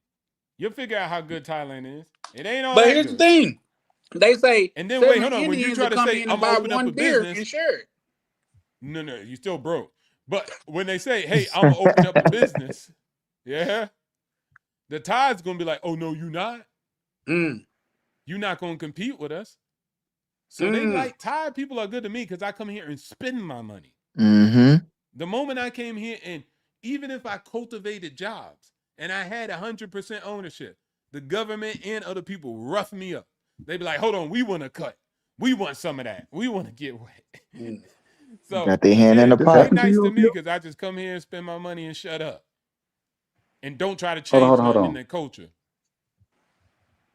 You'll figure out how good Thailand is. It ain't all But that here's the good. thing. They say And then wait, 7 hold on. When you Indians try will to come say in and I'm buy gonna open up one a beer business, and share it. no, you still broke. But when they say, hey, I'm gonna open up a business, yeah, the Thai's gonna be like, oh no, you not. Mm. You're not gonna compete with us. So they Mm. like Thai people are good to me because I come here and spend my money. Mm-hmm. The moment I came here, and even if I cultivated jobs and I had 100% ownership, the government and other people rough me up. They be like, hold on, we want to cut. We want some of that. We want to get wet. Mm. So Got their hand in again, the This they pot. happened to nice you, to me OTO? because I just come here and spend my money and shut up and don't try to Hold on, change hold on, hold nothing in on. their culture.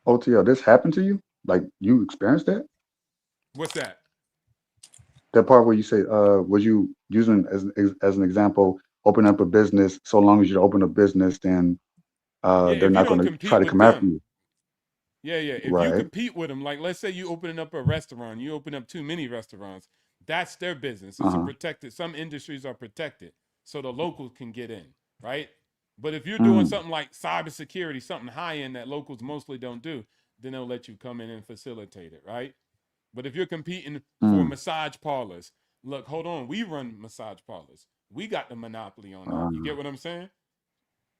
OTO, this happened to you? Like you experienced that? What's that? That part where you say, was you using as an example, open up a business, so long as you open a business, then Yeah, they're if you not don't going to try compete to with come after them, you. yeah. If you Right. compete with them, like let's say you opening up a restaurant, you open up too many restaurants, that's their business. It's a Uh-huh. protected, some industries are protected so the locals can get in, right? But if you're doing Mm. something like cybersecurity, something high end that locals mostly don't do, then they'll let you come in and facilitate it, right? But if you're competing for Mm. massage parlors, look, hold on, we run massage parlors. We got the monopoly on that. You get what I'm saying?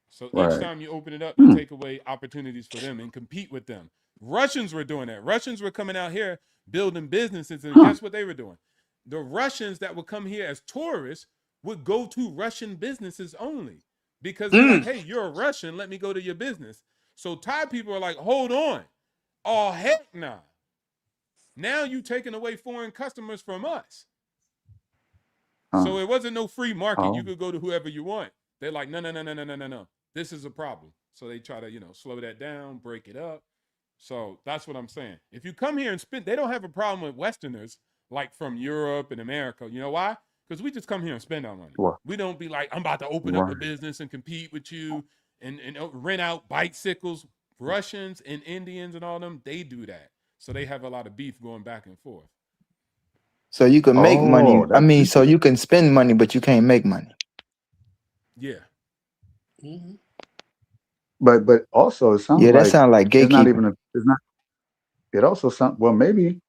So each Right. time you open it up, you Hmm. take away opportunities for them and compete with them. Russians were doing that. Russians were coming out here building businesses, and Huh. guess what they were doing? The Russians that would come here as tourists would go to Russian businesses only because they're like, Mm. hey, you're a Russian, let me go to your business. So Thai people are like, hold on. Oh, heck nah. Now you taking away foreign customers from us. Huh. So it wasn't no free market. You Oh. could go to whoever you want. They're like, no, no, no, no, no, no, no, no. This is a problem. So they try to, slow that down, break it up. So that's what I'm saying. If you come here and spend, they don't have a problem with Westerners like from Europe and America. You know why? Because we just come here and spend our money. What? We don't be like, I'm about to open up a Right. business and compete with you and rent out bicycles. Russians and Indians and all them, they do that. So they have a lot of beef going back and forth. So you can make money. Oh, I that's mean, so interesting. you can spend money, but you can't make money. Yeah. Mhm. But also it sounds Yeah, that like sounds like it's not even gatekeeping. it's not. It also sounds well maybe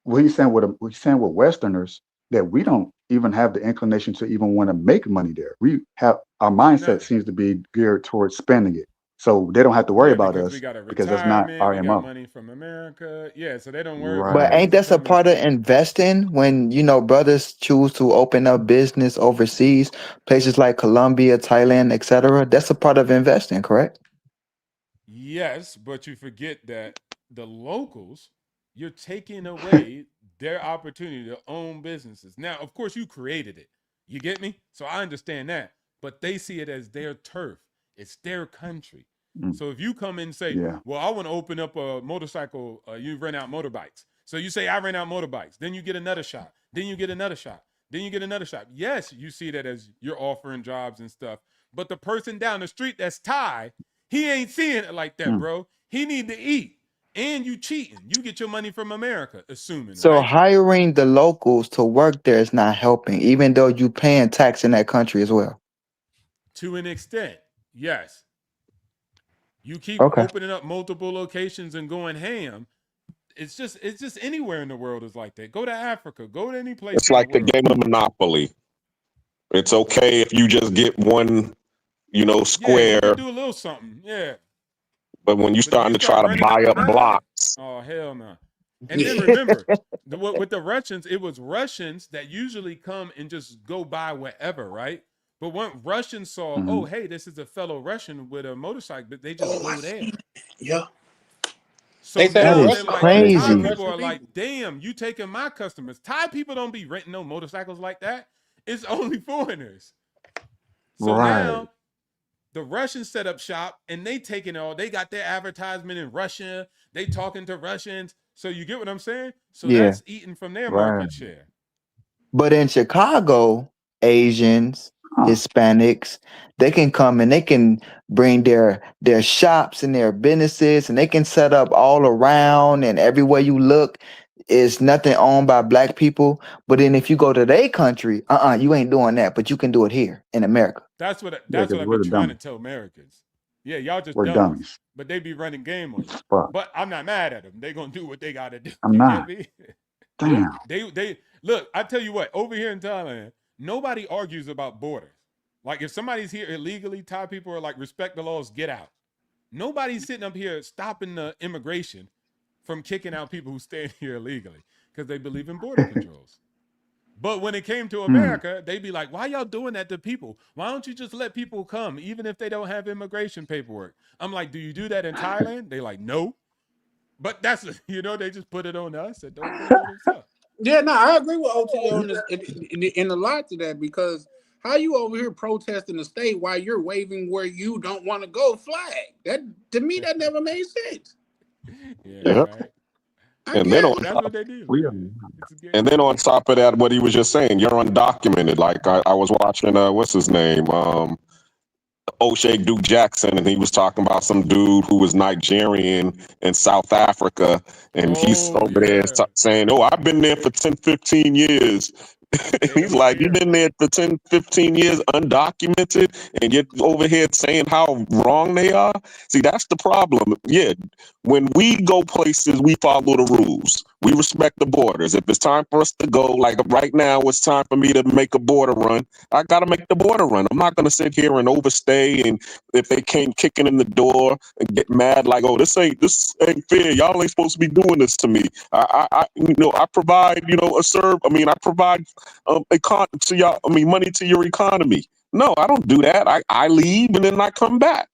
what he's saying with what he's saying with Westerners that we don't even have the inclination to even want to make money there. We have our No. mindset seems to be geared towards spending it, so they don't have to worry Yeah, about because we us got a because that's not retirement, our we got mo. money from America. Yeah, so they don't worry about But Right. ain't us that a coming. part of investing when, brothers choose to open up business overseas, places like Colombia, Thailand, etc.? That's a part of investing, correct? Yes, but you forget that the locals, you're taking away their opportunity to own businesses. Now, of course, you created it. You get me? So I understand that. But they see it as their turf, it's their country. Mm, So if you come in and say, yeah. well, I want to open up a motorcycle, you rent out motorbikes. So you say, I rent out motorbikes. Then you get another shop. Then you get another shop. Then you get another shop. Yes, you see that as you're offering jobs and stuff. But the person down the street that's Thai, he ain't seeing it like that, Mm, bro. He need to eat. And you cheating. You get your money from America, assuming, So right? hiring the locals to work there is not helping, even though you paying tax in that country as well. To an extent, yes. You keep Okay. opening up multiple locations and going ham. It's just anywhere in the world is like that. Go to Africa. Go to any place It's in the like the world. game of Monopoly. It's okay if you just get one, Yeah, you could square, do a little something. Yeah. but when you're But if you starting to start try to running up buy the up road, blocks, oh hell no. And then remember, with the Russians, it was Russians that usually come and just go by wherever, right? But when Russians saw, hmm oh hey, this is a fellow Russian with a motorcycle, but they just Oh, I go there. see. Yeah. They So say That them now is they're Russians like, run the a Thai lot of crazy. people Russian are people. like, damn, you taking my customers. Thai people don't be renting no motorcycles like that. It's only foreigners. So Right. now the Russians set up shop and they taking all, they got their advertisement in Russia. They talking to Russians. So you get what I'm saying? So Yeah. that's eating from their Right. market share. But in Chicago, Asians, Huh. Hispanics, they can come and they can bring their shops and their businesses and they can set up all around and everywhere you look is nothing owned by black people. But then if you go to their country, you ain't doing that, but you can do it here in America. Yeah, That's because what I be we're the trying to dummies. tell Americans. Yeah, y'all just We're dummies. dummies. But they be running game on you. Fuck. But I'm not mad at them. They gonna do what they gotta do. I'm You get not. me? Yeah. Damn. They look, I tell you what, over here in Thailand, nobody argues about borders. Like if somebody's here illegally, Thai people are like, respect the laws, get out. Nobody's sitting up here stopping the immigration from kicking out people who stand here illegally because they believe in border controls. But when it came to Hmm. America, they'd be like, why y'all doing that to people? Why don't you just let people come, even if they don't have immigration paperwork? I'm like, do you do that in Thailand? They like, no. But that's, they just put it on us and don't put it on themselves. Yeah, no, I agree with OTO in, this, in a lot to that because how you over here protesting the state while you're waving where you don't want to go flag? That to me that never made sense. Yeah, yeah. right. I And then guess. on But that's top, what they do, We are. man. It's a and game. then on top of that, what he was just saying, you're undocumented. Like I was watching, what's his name? O'Shea Duke Jackson, and he was talking about some dude who was Nigerian in South Africa, and he's Oh, over there yeah. saying, "Oh, I've been there for 10, 15 years." They He's don't like, "You've care. been there for 10, 15 years undocumented, and you're over here saying how wrong they are." See, that's the problem. Yeah, when we go places, we follow the rules. We respect the borders. If it's time for us to go, like right now, it's time for me to make a border run. I gotta make the border run. I'm not gonna sit here and overstay. And if they came kicking in the door and get mad, like, "Oh, this ain't fair. Y'all ain't supposed to be doing this to me." I provide, a serve. I mean, I provide to y'all. I mean, money to your economy. No, I don't do that. I leave and then I come back.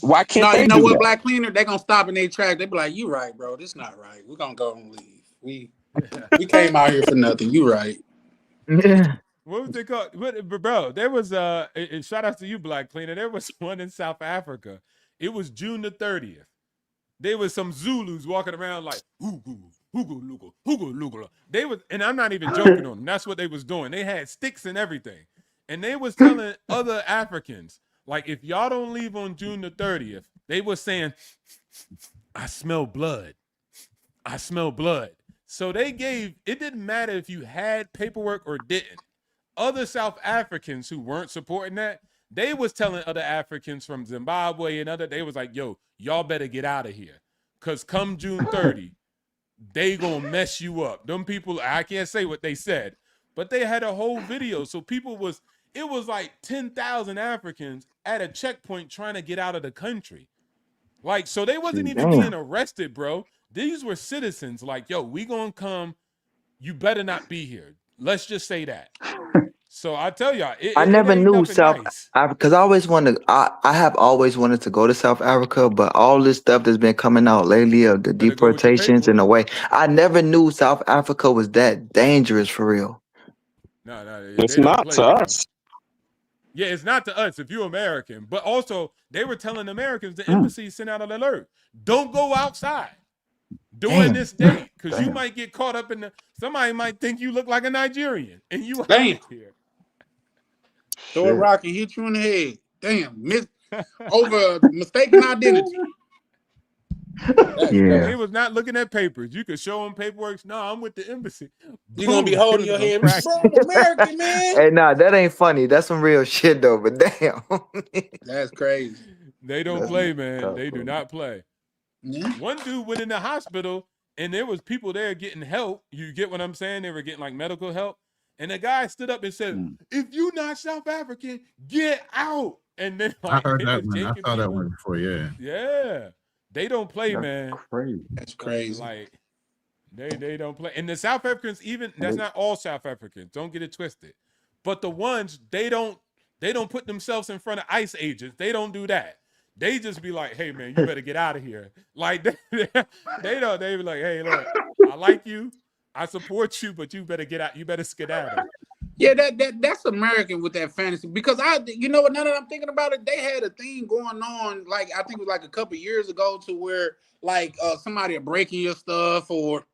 Why can't No, you they know do what, that? Black Cleaner? They gonna stop in their track. They be like, "You right, bro. This not right. We're gonna go and leave. We came out here for nothing. You right." Yeah. What was they called? Bro, there was and shout out to you, Black Cleaner. There was one in South Africa. It was June the 30th. There was some Zulus walking around like "Hugu, hugu, lugu, hugu, lugu." They was, and I'm not even joking on them. That's what they was doing. They had sticks and everything. And they was telling other Africans, like, if y'all don't leave on June the 30th, they was saying, I smell blood. I smell blood. So they gave, it didn't matter if you had paperwork or didn't. Other South Africans who weren't supporting that, they was telling other Africans from Zimbabwe and other, they was like, yo, y'all better get out of here. Because come June 30, they gonna mess you up. Them people, I can't say what they said, but they had a whole video. So it was like 10,000 Africans at a checkpoint trying to get out of the country. Like, so they wasn't even being arrested, bro. These were citizens like, yo, we gonna come. You better not be here. Let's just say that. So I tell y'all, I never ain't knew nothing South nice. Africa because I always wanted. I have always wanted to go to South Africa, but all this stuff that's been coming out lately of the Better go with your deportations and the paperwork. way, I never knew South Africa was that dangerous for real. No, It's they don't not play, to bro. us. Yeah, it's not to us if you're American, but also they were telling Americans, the embassy sent out an alert: don't go outside during this date because you might get caught up in the. Somebody might think you look like a Nigerian and you Damn. out here. Throw a rock and hit you in the head. Damn, over mistaken identity. That's crazy. They was not looking at papers. You could show them paperwork. No, I'm with the embassy. You're gonna be Boom, holding it your was head, gonna bro. I'm American, man. Hey, nah, that ain't funny. That's some real shit though. But damn, That's crazy. They don't play, man. They do not play. Yeah. One dude went in the hospital and there was people there getting help. You get what I'm saying? They were getting like medical help. And the guy stood up and said, if you not South African, get out. And then I like heard they that was one. I taking saw that people. one before. Yeah. Yeah. They don't play, man. Crazy. That's crazy. Like they don't play. And the South Africans, even that's not all South Africans. Don't get it twisted. But the ones they don't put themselves in front of ICE agents. They don't do that. They just be like, hey man, you better get out of here. Like they don't. They be like, hey, look, I like you, I support you, but you better get out. You better skedaddle. Yeah, that's American with that fantasy because you know what? Now that I'm thinking about it, they had a thing going on. Like I think it was like a couple years ago to where like somebody are breaking your stuff or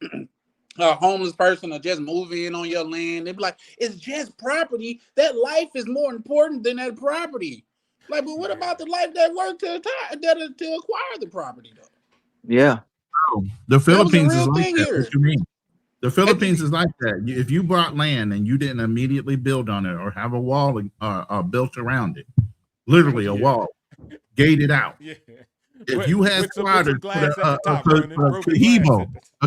a homeless person or just move in on your land. They'd be like, it's just property. That life is more important than that property. Like, but what about the life that worked to acquire the property though? yeah. The Philippines is real like thing that. here. What you mean? The Philippines is like that. If you bought land and you didn't immediately build on it or have a wall built around it, literally a wall, gated out. Yeah. If you had squatters, a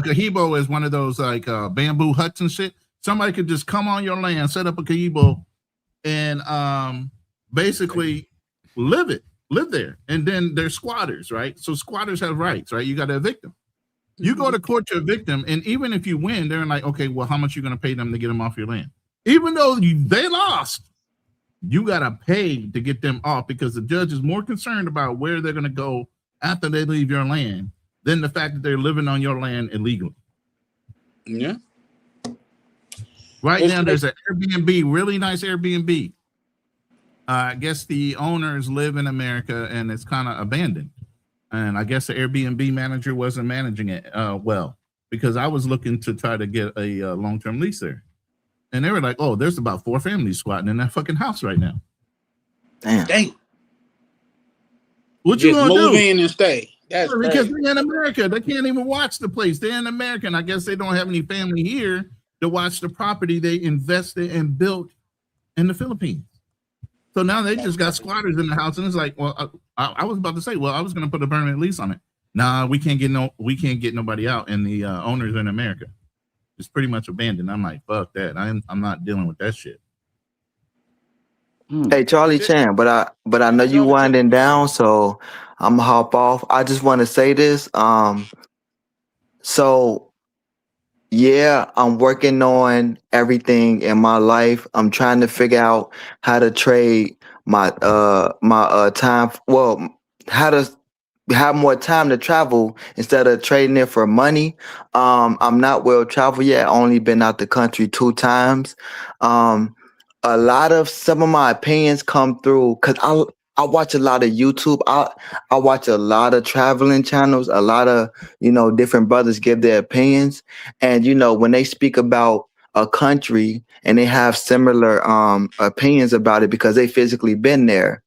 cahibo is one of those like bamboo huts and shit. Somebody could just come on your land, set up a cahibo, and basically live there. And then they're squatters, right? So squatters have rights, right? You got to evict them. You go to court to evict them, and even if you win, they're like, okay, well, how much are you going to pay them to get them off your land? Even though they lost, you got to pay to get them off because the judge is more concerned about where they're going to go after they leave your land than the fact that they're living on your land illegally. Yeah. Right now, there's an Airbnb, really nice Airbnb. I guess the owners live in America, and it's kind of abandoned. And I guess the Airbnb manager wasn't managing it well because I was looking to try to get a long-term lease there. And they were like, oh, there's about 4 families squatting in that fucking house right now. Damn. What you gonna move do? in and stay. That's because crazy. they're in America. They can't even watch the place. They're in America. And I guess they don't have any family here to watch the property they invested and built in the Philippines. So now they just got squatters in the house, and it's like, well, I was about to say, well, I was going to put a permanent lease on it. Nah, we can't get nobody out, and the owners in America. It's pretty much abandoned. I'm like, fuck that. I'm not dealing with that shit. Hey, Charlie Chan, but I know you winding down, so I'm gonna hop off. I just want to say this. So yeah, I'm working on everything in my life. I'm trying to figure out how to trade my time. Well, how to have more time to travel instead of trading it for money. I'm not well traveled yet. Only been out the country 2 times. A lot of some of my opinions come through because I watch a lot of YouTube. I watch a lot of traveling channels. A lot of different brothers give their opinions, and when they speak about a country and they have similar opinions about it because they physically been there.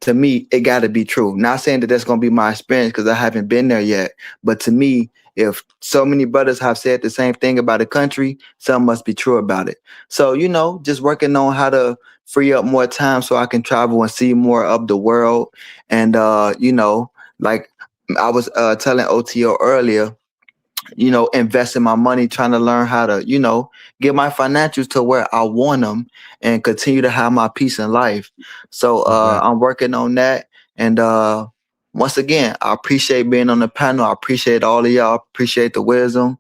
To me, it got to be true. Not saying that that's going to be my experience because I haven't been there yet, but to me, if so many brothers have said the same thing about the country, something must be true about it. So, just working on how to free up more time so I can travel and see more of the world. And, like I was telling OTO earlier, investing my money, trying to learn how to, get my financials to where I want them and continue to have my peace in life. So I'm working on that. And once again, I appreciate being on the panel. I appreciate all of y'all. Appreciate the wisdom.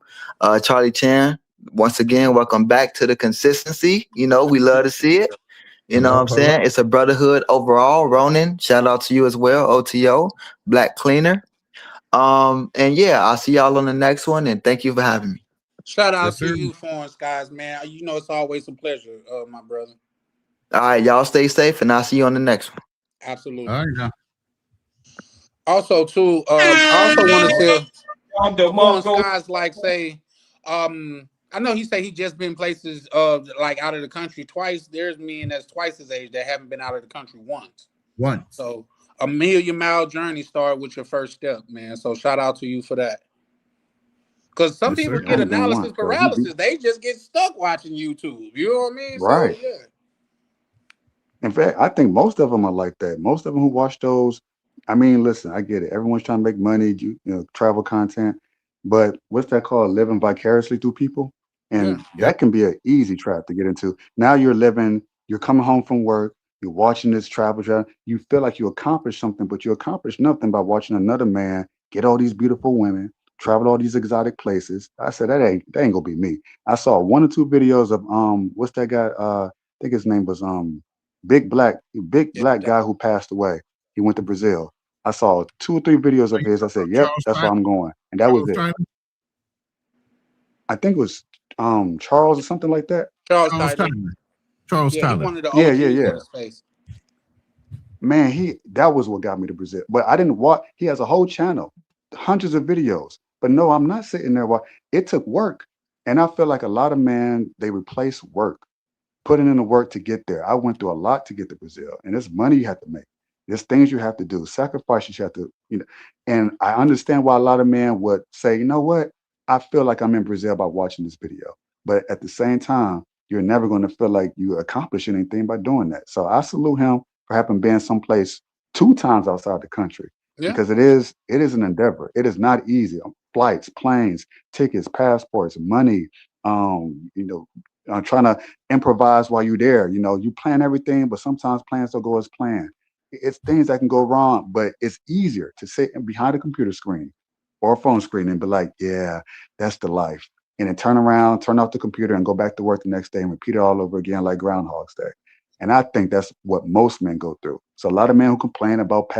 Charlie Chan, once again, welcome back to the consistency. We love to see it. You know what I'm saying? It's a brotherhood overall. Ronan, shout out to you as well. OTO, Black Cleaner. And yeah, I'll see y'all on the next one, and thank you for having me. Shout out to you, Foreign Skies, man. It's always a pleasure, my brother. All right, y'all stay safe, and I'll see you on the next one. Absolutely. All right, Also, too, I also want to say, Foreign Skies, I know he said he just been places like out of the country twice. There's men that's twice his age that haven't been out of the country once. So a 1,000,000-mile journey started with your first step, man. So shout out to you for that. Because some people get analysis paralysis. They just get stuck watching YouTube. You know what I mean? Right. So yeah. In fact, I think most of them are like that. Most of them who watch those, I mean, listen, I get it. Everyone's trying to make money, travel content, but what's that called? Living vicariously through people, and that can be an easy trap to get into. Now you're coming home from work, you're watching this travel, you feel like you accomplished something, but you accomplished nothing by watching another man get all these beautiful women, travel all these exotic places. I said that ain't gonna be me. I saw 1 or 2 videos of what's that guy? I think his name was big black guy who passed away. He went to Brazil. I saw 2 or 3 videos of his. I said, "Yep, that's where I'm going," and that was it. I think it was Charles or something like that. Charles Tyler. Tyler. He wanted the OGs in his face. Man, that was what got me to Brazil. But I didn't watch. He has a whole channel, hundreds of videos. But no, I'm not sitting there. It took work, and I feel like a lot of men, they replace work, putting in the work to get there. I went through a lot to get to Brazil, and it's money you have to make. There's things you have to do, sacrifices you have to, and I understand why a lot of men would say, you know what? I feel like I'm in Brazil by watching this video. But at the same time, you're never going to feel like you accomplish anything by doing that. So I salute him for having been someplace 2 times outside the country because it is an endeavor. It is not easy. Flights, planes, tickets, passports, money, trying to improvise while you're there. You plan everything, but sometimes plans don't go as planned. It's things that can go wrong, but it's easier to sit behind a computer screen or a phone screen and be like, yeah, that's the life. And then turn around, turn off the computer and go back to work the next day and repeat it all over again like Groundhog's Day. And I think that's what most men go through. So a lot of men who complain about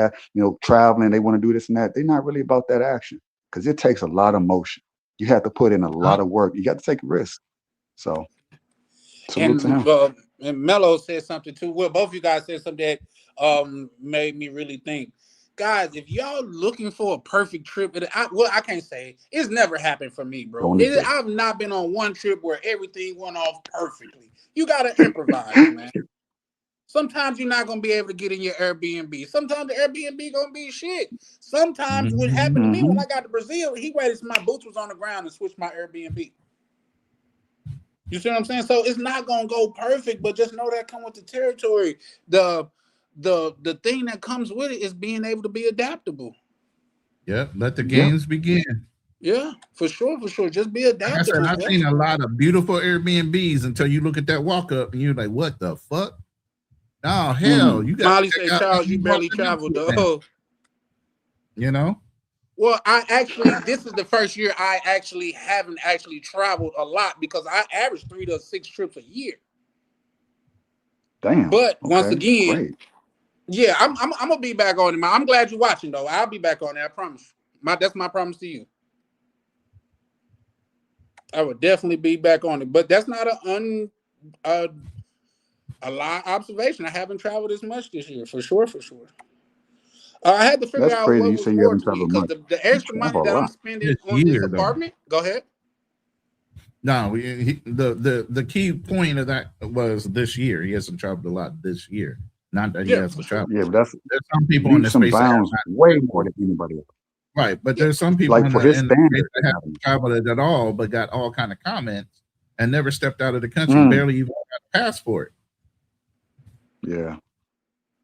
traveling, they want to do this and that, they're not really about that action because it takes a lot of motion. You have to put in a lot of work. You got to take risks. So and Mello said something too. Well, both of you guys said something that made me really think. Guys, if y'all looking for a perfect trip, I can't say it's never happened for me, bro. I've not been on one trip where everything went off perfectly. You gotta improvise, man. Sometimes you're not gonna be able to get in your Airbnb. Sometimes the Airbnb gonna be shit. Sometimes what happened to me when I got to Brazil, he waited till my boots was on the ground and switched my Airbnb. You see what I'm saying? So it's not gonna go perfect, but just know that come with the territory. The thing that comes with it is being able to be adaptable. Yep, let the games begin. Yeah, for sure. Just be adaptable. Like I said, I've seen a lot of beautiful Airbnbs until you look at that walk up and you're like, what the fuck? Oh hell, you got Molly say, Charles, you barely traveled though. Well, this is the first year I haven't traveled a lot because I average 3 to 6 trips a year. Damn. But once again, yeah, I'm gonna be back on it. I'm glad you're watching though. I'll be back on it. I promise. That's my promise to you. I would definitely be back on it, but that's not a lie observation. I haven't traveled as much this year, for sure. I had to figure out what was more to me because the extra money that I'm spending on this apartment. Go ahead. No, the key point of that was this year. He hasn't traveled a lot this year. Not that he hasn't traveled. Yeah, but there's some people in the some space bounds way more than anybody else. Right, but there's some people Like in for the his in the space standards. that haven't traveled at all, but got all kind of comments and never stepped out of the country, Mm, barely even got a passport. yeah,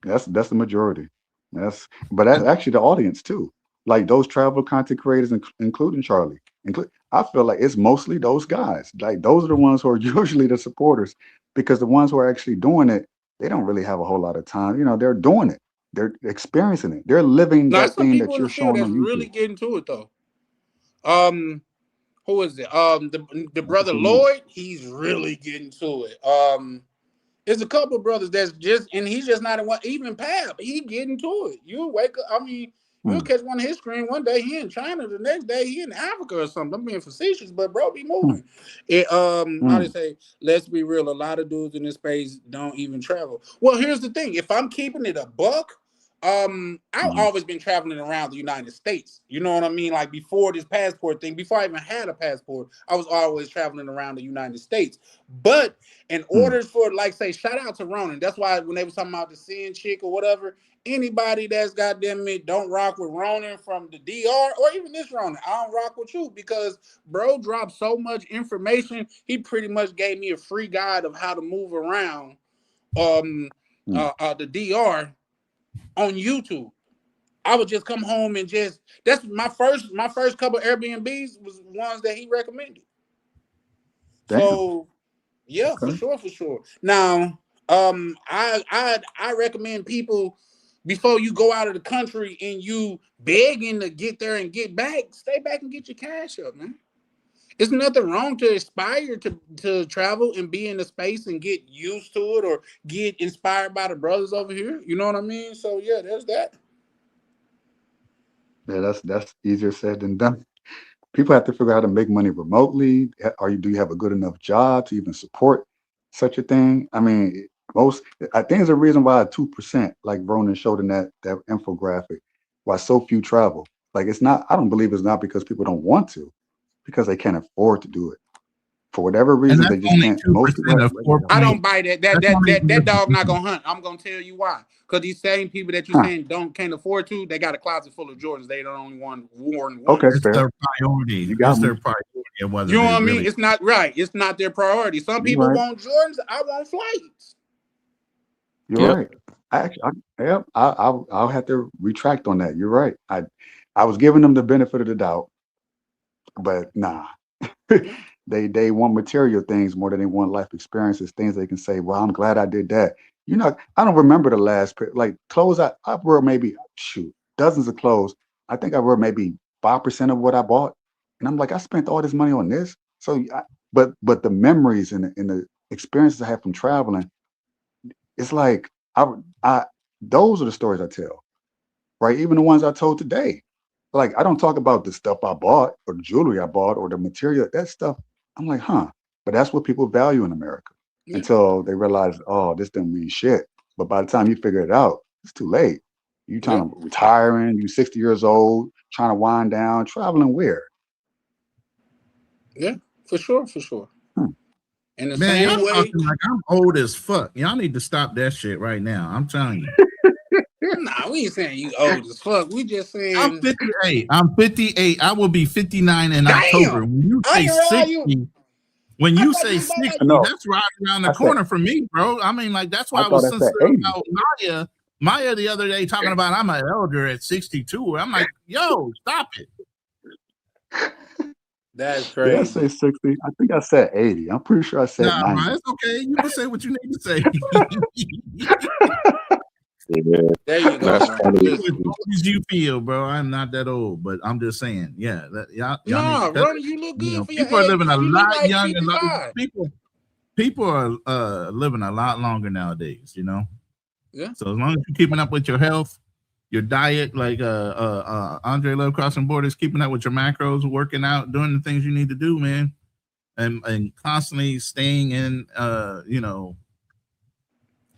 that's the majority. But that's actually the audience too. Like those travel content creators, including Charlie. I feel like it's mostly those guys. Like those are the ones who are usually the supporters, because the ones who are actually doing it, they don't really have a whole lot of time. You know, they're doing it. They're experiencing it. They're living Now, that some thing people that in you're the field showing that's on really YouTube. getting to it though. Who is it? The That's brother what I mean. Lloyd, he's really getting to it. There's a couple of brothers that's just, and he's just not in one. Even Pap, he getting to it. You wake up, I mean, you'll Mm, catch one of his screen one day he in China, the next day he in Africa or something. I'm being facetious, but bro, be mm, moving. How they mm, say, let's be real. A lot of dudes in this space don't even travel. Well, here's the thing: if I'm keeping it a buck, I've mm, always been traveling around the United States. You know what I mean? Like before this passport thing, before I even had a passport, I was always traveling around the United States. But in mm, order for, like, say, shout out to Ronan. That's why when they was talking about the sin chick or whatever, anybody that's goddamn it don't rock with Ronan from the DR or even this Ronan, I don't rock with you because bro dropped so much information. He pretty much gave me a free guide of how to move around mm. the DR on YouTube. I would just come home and just that's my first couple Airbnbs was ones that he recommended. Damn. So yeah, for Okay. sure, for sure. Now, I recommend people before you go out of the country and you begging to get there and get back, stay back and get your cash up, man. There's nothing wrong to aspire to travel and be in the space and get used to it or get inspired by the brothers over here. You know what I mean? So yeah, there's that. Yeah, that's easier said than done. People have to figure out how to make money remotely. Do you have a good enough job to even support such a thing? I mean, I think there's a reason why 2%, like Ronan showed in that infographic, why so few travel. Like it's not. I don't believe it's not because people don't want to, because they can't afford to do it for whatever And reason. that's They just only can't. Most people 2% have of regular four jobs. I point. don't buy that. That That's that only that that dog not gonna hunt. I'm gonna tell you why. Because these same people that you Huh. saying can't afford to, they got a closet full of Jordans. They don't only want worn Okay, once. It's fair. their priority. You It's got me. their priority of whether You know they what I mean? really. It's not right. It's not their priority. Some You're people right. want Jordans. I want flights. You're Yep. right. Yep. I'll have to retract on that. You're right. I was giving them the benefit of the doubt, but nah. They want material things more than they want life experiences, things they can say, well, I'm glad I did that. I don't remember the last pair, like clothes I wore maybe dozens of clothes. I think I wore maybe 5% of what I bought. And I'm like, I spent all this money on this. So but the memories and the experiences I have from traveling, it's like I those are the stories I tell, right? Even the ones I told today. Like I don't talk about the stuff I bought or the jewelry I bought or the material. That stuff, I'm like, huh. But that's what people value in America Yeah. until they realize, oh, this didn't mean shit. But by the time you figure it out, it's too late. You trying Yeah. to retiring, you 60 years old, trying to wind down, traveling where? Yeah. For sure. For sure. Hmm. In the Man, y'all same way. talking like I'm old as fuck. Y'all need to stop that shit right now. I'm telling you. Nah, we ain't saying you old as fuck. We just I'm saying 58. I'm 58. I will be 59 in October. damn. When you I say didn't realize you. 60, when I you thought say you was about 60, like No, that's right around the I said corner for me, bro. I mean, like that's why I I thought was I said sensitive 80. about Maya the other day talking about I'm an elder at 62. I'm like, yo, stop it. That's Did I crazy. say 60? I think I said 80. I'm pretty sure I said Nah, bro, 90. it's okay. You can say what you need to say. Yeah, There you go, that's man. funny. Feel as Listen. old as you feel, bro. I'm not that old, but I'm just saying, yeah, y'all need Nah, because Ronnie, you look good for your people are age, living a man. You look lot like younger. 55. People are living a lot longer nowadays. Yeah. So as long as you're keeping up with your health, your diet, like Andre Love Crossing Borders, keeping up with your macros, working out, doing the things you need to do, man, and constantly staying in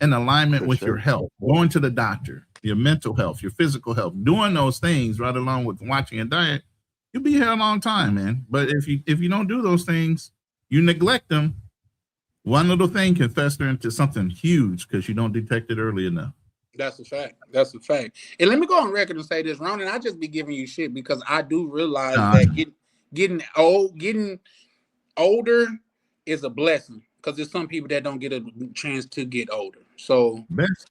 in alignment For with your sure. health, going to the doctor, your mental health, your physical health, doing those things right along with watching your diet, you'll be here a long time, man. But if you don't do those things, you neglect them, one little thing can fester into something huge because you don't detect it early enough. That's a fact. That's a fact. And let me go on record and say this, Ron, and I just be giving you shit because I do realize that getting older is a blessing because there's some people that don't get a chance to get older. So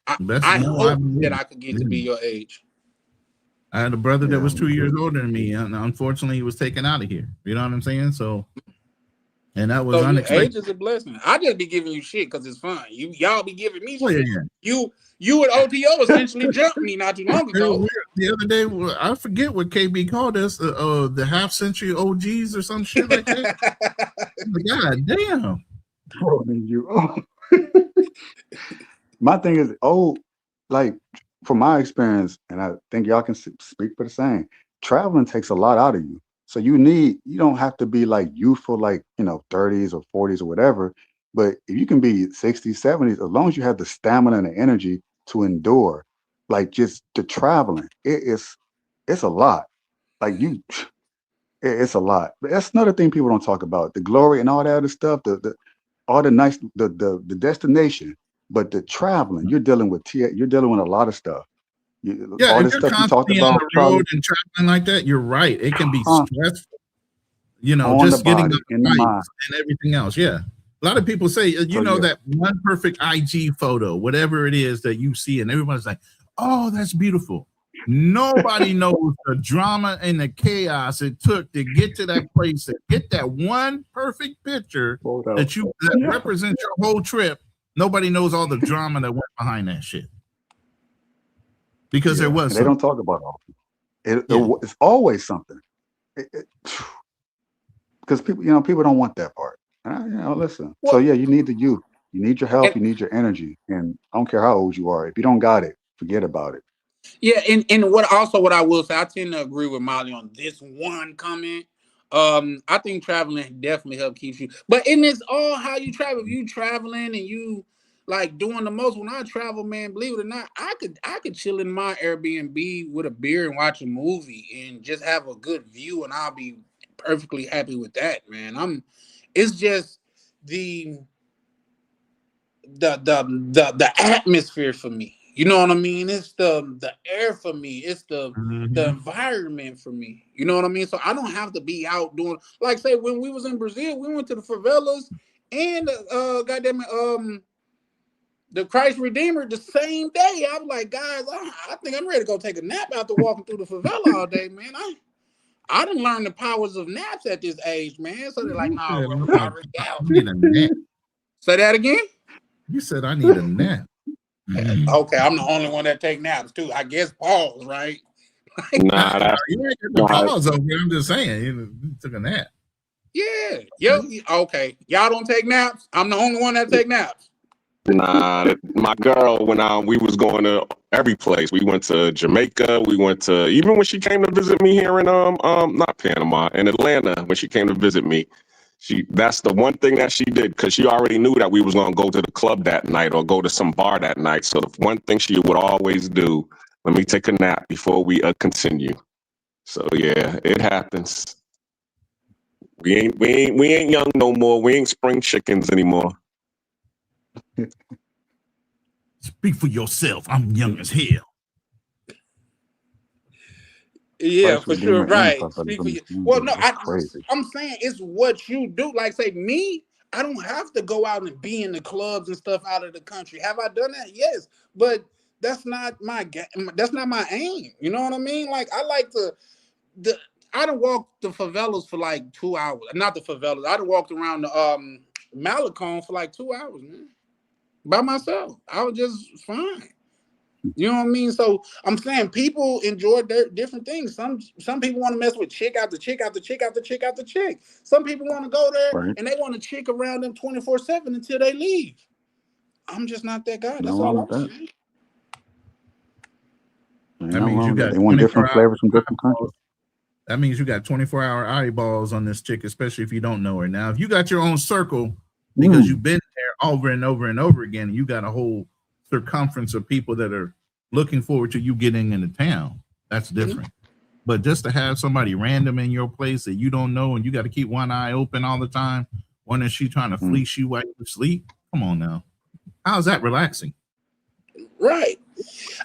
I hope that I could get to be your age. I had a brother that was 2 years older than me, and unfortunately, he was taken out of here. You know what I'm saying? So, and that was unexpected. Age is a blessing. I just be giving you shit because it's fun. Y'all be giving me Oh, shit. yeah. You and OTO essentially jumped me not too long ago. The other day, I forget what KB called us, the half-century OGs or some shit like that. God damn. My thing is, like from my experience, and I think y'all can speak for the same, traveling takes a lot out of you. So you don't have to be like youthful, like, 30s or 40s or whatever. But if you can be 60s, 70s, as long as you have the stamina and the energy to endure, like just the traveling, it's a lot. Like it's a lot. But that's another thing people don't talk about. The glory and all that other stuff, all the nice, the destination, but the traveling, you're dealing with a lot of stuff. All this stuff you talked about on the road and traveling like that, you're right. It can be stressful. Just getting on the flights and everything else. Yeah. A lot of people say, that one perfect IG photo, whatever it is that you see, and everybody's like, oh, that's beautiful. Nobody knows the drama and the chaos it took to get to that place, to get that one perfect picture that represents your whole trip. Nobody knows all the drama that went behind that shit. Because there was they don't talk about all it. It's always something. Because people don't want that part. Listen. So you need the youth. You need your help. You need your energy. And I don't care how old you are. If you don't got it, forget about it. Yeah, and what I will say, I tend to agree with Molly on this one comment. I think traveling definitely helps keep you. But it's all how you travel. If you traveling and you like doing the most. When I travel, man, believe it or not, I could chill in my Airbnb with a beer and watch a movie and just have a good view, and I'll be perfectly happy with that, man. It's just the atmosphere for me. You know what I mean? It's the air for me. It's the environment for me. You know what I mean? So I don't have to be out doing, like, say, when we was in Brazil, we went to the favelas and the Christ Redeemer the same day. I was like, guys, I think I'm ready to go take a nap after walking through the favela all day, man. I didn't learn the powers of naps at this age, man. So they're like, nah, bro, we already out. I need a nap. Say that again? You said I need a nap. Okay, I'm the only one that take naps too. I guess pause, right? Nah, that's you ain't get the pause over here. I'm just saying, you took a nap. Yeah. Yep. Okay. Y'all don't take naps? I'm the only one that take naps. Nah, my girl, when we was going to every place, we went to Jamaica, we went to, even when she came to visit me here in not Panama, in Atlanta, when she came to visit me, that's the one thing that she did, because she already knew that we was gonna go to the club that night or go to some bar that night. So the one thing she would always do, let me take a nap before we continue. So yeah, it happens. We ain't young no more. We ain't spring chickens anymore. Speak for yourself. I'm young as hell. Yeah, for sure. Right. Speak for you. Well, no, I'm saying it's what you do. Like, say, me, I don't have to go out and be in the clubs and stuff out of the country. Have I done that? Yes, but that's not my aim. You know what I mean? Like, I like I done walked the favelas for like 2 hours. Not the favelas. I done walked around the Malecon for like 2 hours, man, by myself. I was just fine. You know what I mean? So I'm saying people enjoy their different things. Some people want to mess with chick after chick after chick after chick after chick. Some people want to go there and they want to chick around them 24/7 until they leave. I'm just not that guy. That's all I'm saying. That means you got they want different flavors from different countries. That means you got 24-hour eyeballs on this chick, especially if you don't know her. Now, if you got your own circle because you've been there over and over and over again, and you got a whole circumference of people that are looking forward to you getting into town, that's different. But just to have somebody random in your place that you don't know and you got to keep one eye open all the time, wondering if she's trying to fleece you while you sleep, come on now. How's that relaxing? Right.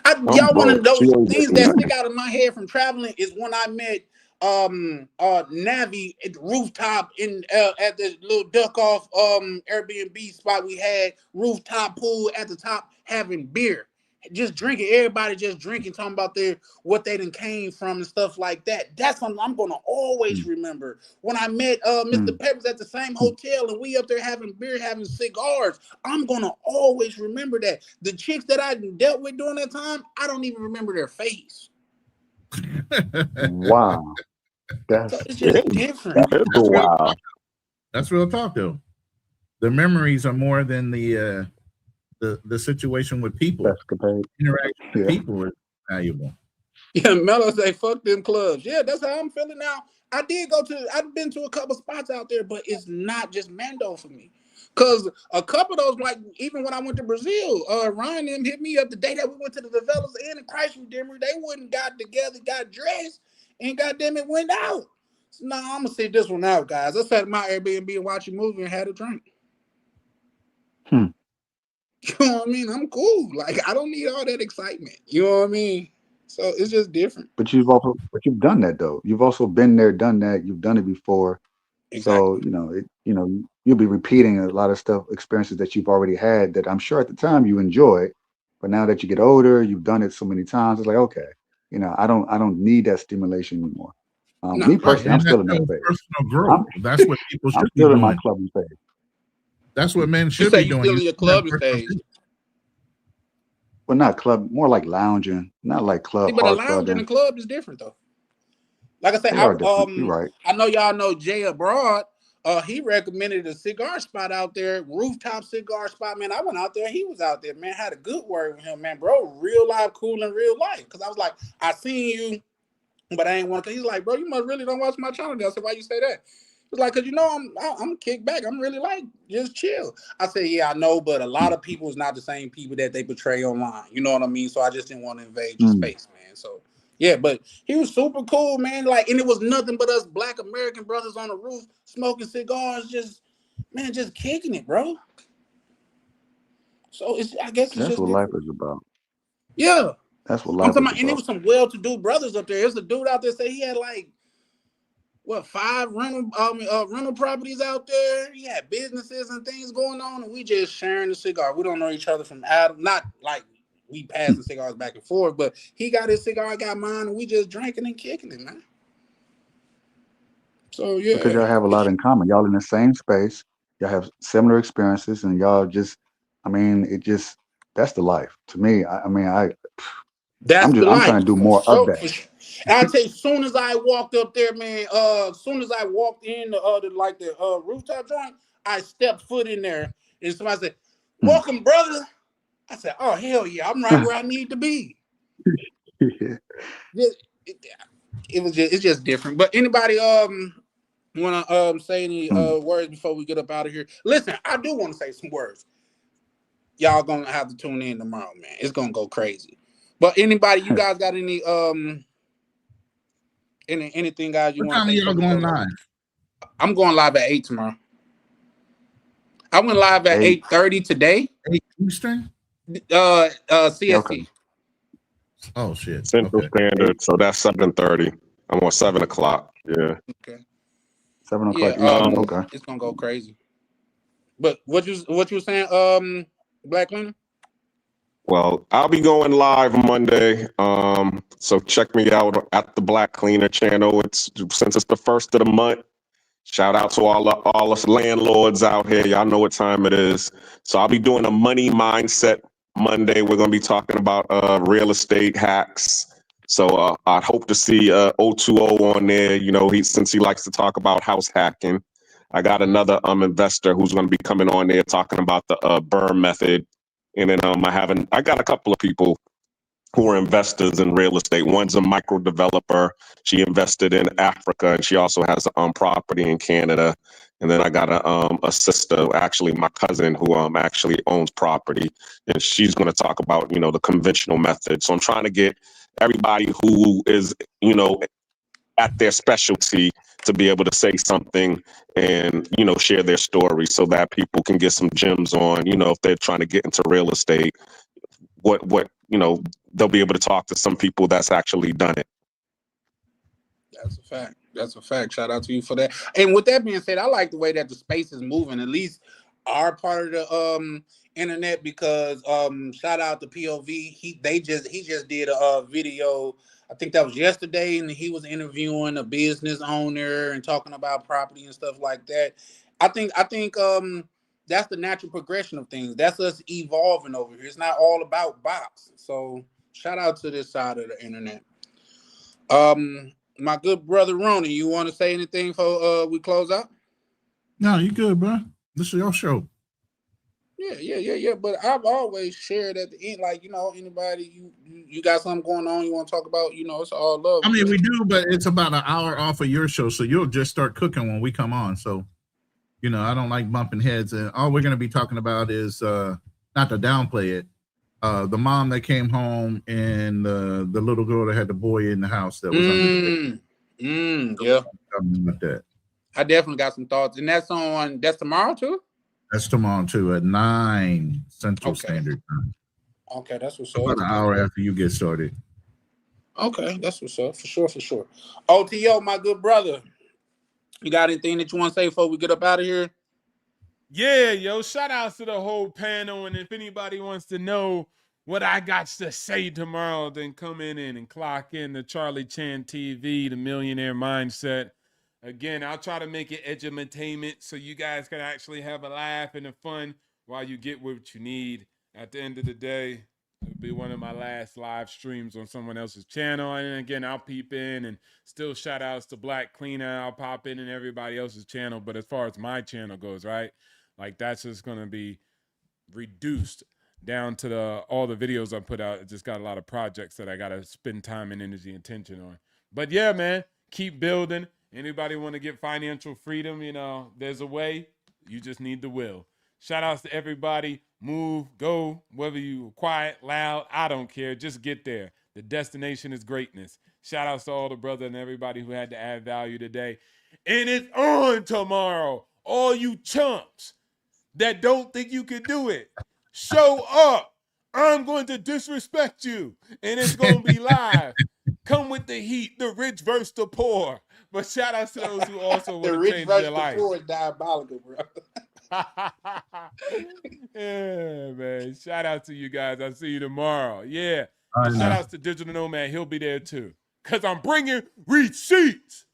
Y'all want to know She some ain't things getting that nothing. stick out in my head from traveling is when I met Navi at the rooftop at the little duck off Airbnb spot we had, rooftop pool at the top, having beer, just drinking, everybody just drinking, talking about what they done came from and stuff like that. That's something I'm gonna always remember. When I met Mr. Peppers at the same hotel and we up there having beer, having cigars, I'm gonna always remember that. The chicks that I dealt with during that time, I don't even remember their face. Wow. So That's it's just different. That's real talk. That's real talk, though. The memories are more than the situation with people. escapade. Interaction with Yeah. people is valuable. Yeah, Mello say, fuck them clubs. Yeah, that's how I'm feeling now. I've been to a couple spots out there, but it's not just Mando for me. Cause a couple of those, like even when I went to Brazil, Ryan them hit me up the day that we went to the developers and the Christ Redeemer. They wouldn't got together, got dressed, and goddamn it went out. So now I'm gonna sit this one out, guys. I sat at my Airbnb and watched a movie and had a drink. You know what I mean? I'm cool. Like I don't need all that excitement. You know what I mean? So it's just different. But you've done that though. You've also been there, done that. You've done it before. Exactly. So, you'll be repeating a lot of experiences that you've already had that I'm sure at the time you enjoyed. But now that you get older, you've done it so many times. It's like, okay, I don't need that stimulation anymore. No, Me right. personally, I'm And still that's in that called phase. personal growth. That's what people I'm should be still in my doing. clubbing phase. That's what men You should say be you doing. still in You your should have clubbing personal stage. growth. Well, not club, more like lounging, not like club See, but a hard lounge in the clubbing. club is different though. Like I said, They are different. You're right. I know y'all know Jay Abroad. He recommended a cigar spot out there, rooftop cigar spot. Man, I went out there. He was out there, man. Had a good word with him, man, bro. Real life, cool in real life. Because I was like, I seen you, but I ain't want to. He's like, bro, you must really don't watch my channel. I said, why you say that? It's like, cause I'm kick back. I'm really like just chill. I said, yeah, I know, but a lot of people is not the same people that they portray online. You know what I mean? So I just didn't want to invade your space, man. So yeah, but he was super cool, man. Like, and it was nothing but us Black American brothers on the roof smoking cigars, just kicking it, bro. So I guess it's That's just what life different. is about. Yeah, That's what I'm life talking is about, and it about. was some well-to-do brothers up there. There's a dude out there say he had like 5 rental properties out there. He had businesses and things going on, and we just sharing the cigar. We don't know each other from Adam. Not like we passing cigars back and forth, but he got his cigar, I got mine, and we just drinking and kicking it, man. So Because yeah, y'all have a lot in common. Y'all in the same space. Y'all have similar experiences, and y'all just, that's the life. To me, that's the I'm trying life to do for more of sure. that. For sure. And I tell you, as soon as I walked up there, man, as soon as I walked in the rooftop joint, I stepped foot in there, and somebody said, "Welcome, brother." I said, "Oh hell yeah, I'm right where I need to be." It's just different. But anybody want to say any words before we get up out of here? Listen, I do want to say some words. Y'all gonna have to tune in tomorrow, man. It's gonna go crazy. But anybody, you guys got any anything, guys? You What want time to are say? y'all going live? I'm going live at 8 tomorrow. I went live at 8:30 today. 8 Eastern. CST. Okay. Oh shit. Central Standard, so that's 7:30. I'm on 7 o'clock. Yeah. Okay. 7 Yeah. o'clock Eastern. Okay. It's gonna go crazy. But what you saying, Black Luna? Well, I'll be going live Monday. So check me out at the Black Cleaner channel. Since it's the first of the month. Shout out to all us landlords out here. Y'all know what time it is. So I'll be doing a money mindset Monday. We're gonna be talking about real estate hacks. So I hope to see 020 on there. You know, since he likes to talk about house hacking. I got another investor who's gonna be coming on there talking about the burn method. And then I got a couple of people who are investors in real estate. One's a micro developer. She invested in Africa, and she also has property in Canada. And then I got a sister, actually my cousin, who actually owns property, and she's going to talk about the conventional method. So I'm trying to get everybody who is at their specialty to be able to say something and share their story so that people can get some gems on if they're trying to get into real estate. What they'll be able to talk to some people that's actually done it. That's a fact. That's a fact. Shout out to you for that. And with that being said, I like the way that the space is moving. At least our part of the internet, because shout out to POV. He just did a video. I think that was yesterday, and he was interviewing a business owner and talking about property and stuff like that. I think that's the natural progression of things. That's us evolving over here. It's not all about box. So shout out to this side of the internet. My good brother Ronnie, you want to say anything before we close out? No, you good, bro. This is your show. Yeah. But I've always shared at the end, like, anybody you got something going on you want to talk about, it's all love. I mean, we do, but it's about an hour off of your show, so you'll just start cooking when we come on. So, I don't like bumping heads, and all we're going to be talking about is not to downplay it. The mom that came home and the little girl that had the boy in the house that was yeah. About that. I definitely got some thoughts, and that's tomorrow too. That's tomorrow too at 9 Central Standard Time. Okay, that's what's up. About an hour after you get started. Okay, that's what's up for sure. OTO, my good brother, you got anything that you want to say before we get up out of here? Yeah, yo, shout outs to the whole panel. And if anybody wants to know what I got to say tomorrow, then come in and clock in to Charlie Chan TV, the Millionaire Mindset. Again, I'll try to make it edutainment so you guys can actually have a laugh and a fun while you get what you need. At the end of the day, it'll be one of my last live streams on someone else's channel. And again, I'll peep in and still shout outs to Black Cleaner. I'll pop in everybody else's channel. But as far as my channel goes, right? Like, that's just going to be reduced down to all the videos I put out. It just got a lot of projects that I got to spend time and energy and attention on. But yeah, man, keep building. Anybody want to get financial freedom, there's a way. You just need the will. Shout outs to everybody. Move, go, whether you quiet, loud, I don't care. Just get there. The destination is greatness. Shout outs to all the brother and everybody who had to add value today. And it's on tomorrow. All you chumps that don't think you can do it, show up. I'm going to disrespect you, and it's going to be live. Come with the heat, the rich versus the poor. But shout out to those who also want to change their life. The rich versus the poor is diabolical, bro. Yeah, man. Shout out to you guys. I'll see you tomorrow. Yeah. Shout outs to Digital Nomad. He'll be there too. Because I'm bringing receipts.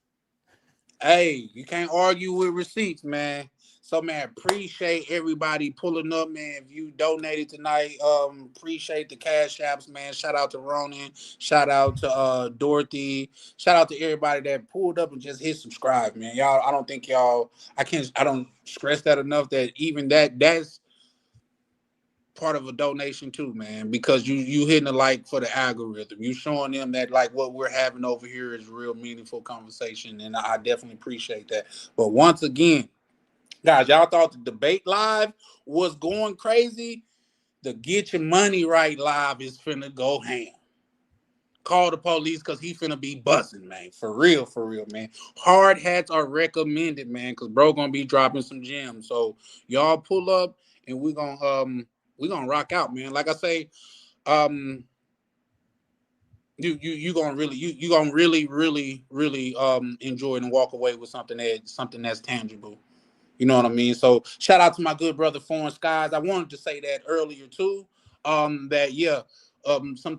Hey, you can't argue with receipts, man. So, man, appreciate everybody pulling up, man. If you donated tonight, appreciate the cash apps, man. Shout out to Ronan. Shout out to Dorothy. Shout out to everybody that pulled up and just hit subscribe, man. Y'all, I don't stress that enough, that even that's part of a donation too, man, because you hitting the like for the algorithm. You showing them that, like, what we're having over here is real meaningful conversation, and I definitely appreciate that. But once again, guys, y'all thought the debate live was going crazy? The Get Your Money Right live is finna go ham. Call the police, because he finna be buzzing, man. For real, man. Hard hats are recommended, man, because bro gonna be dropping some gems. So y'all pull up, and we're gonna rock out, man. Like I say, you gonna really enjoy it and walk away with something that's tangible. You know what I mean? So shout out to my good brother Foreign Skies. I wanted to say that earlier too. Some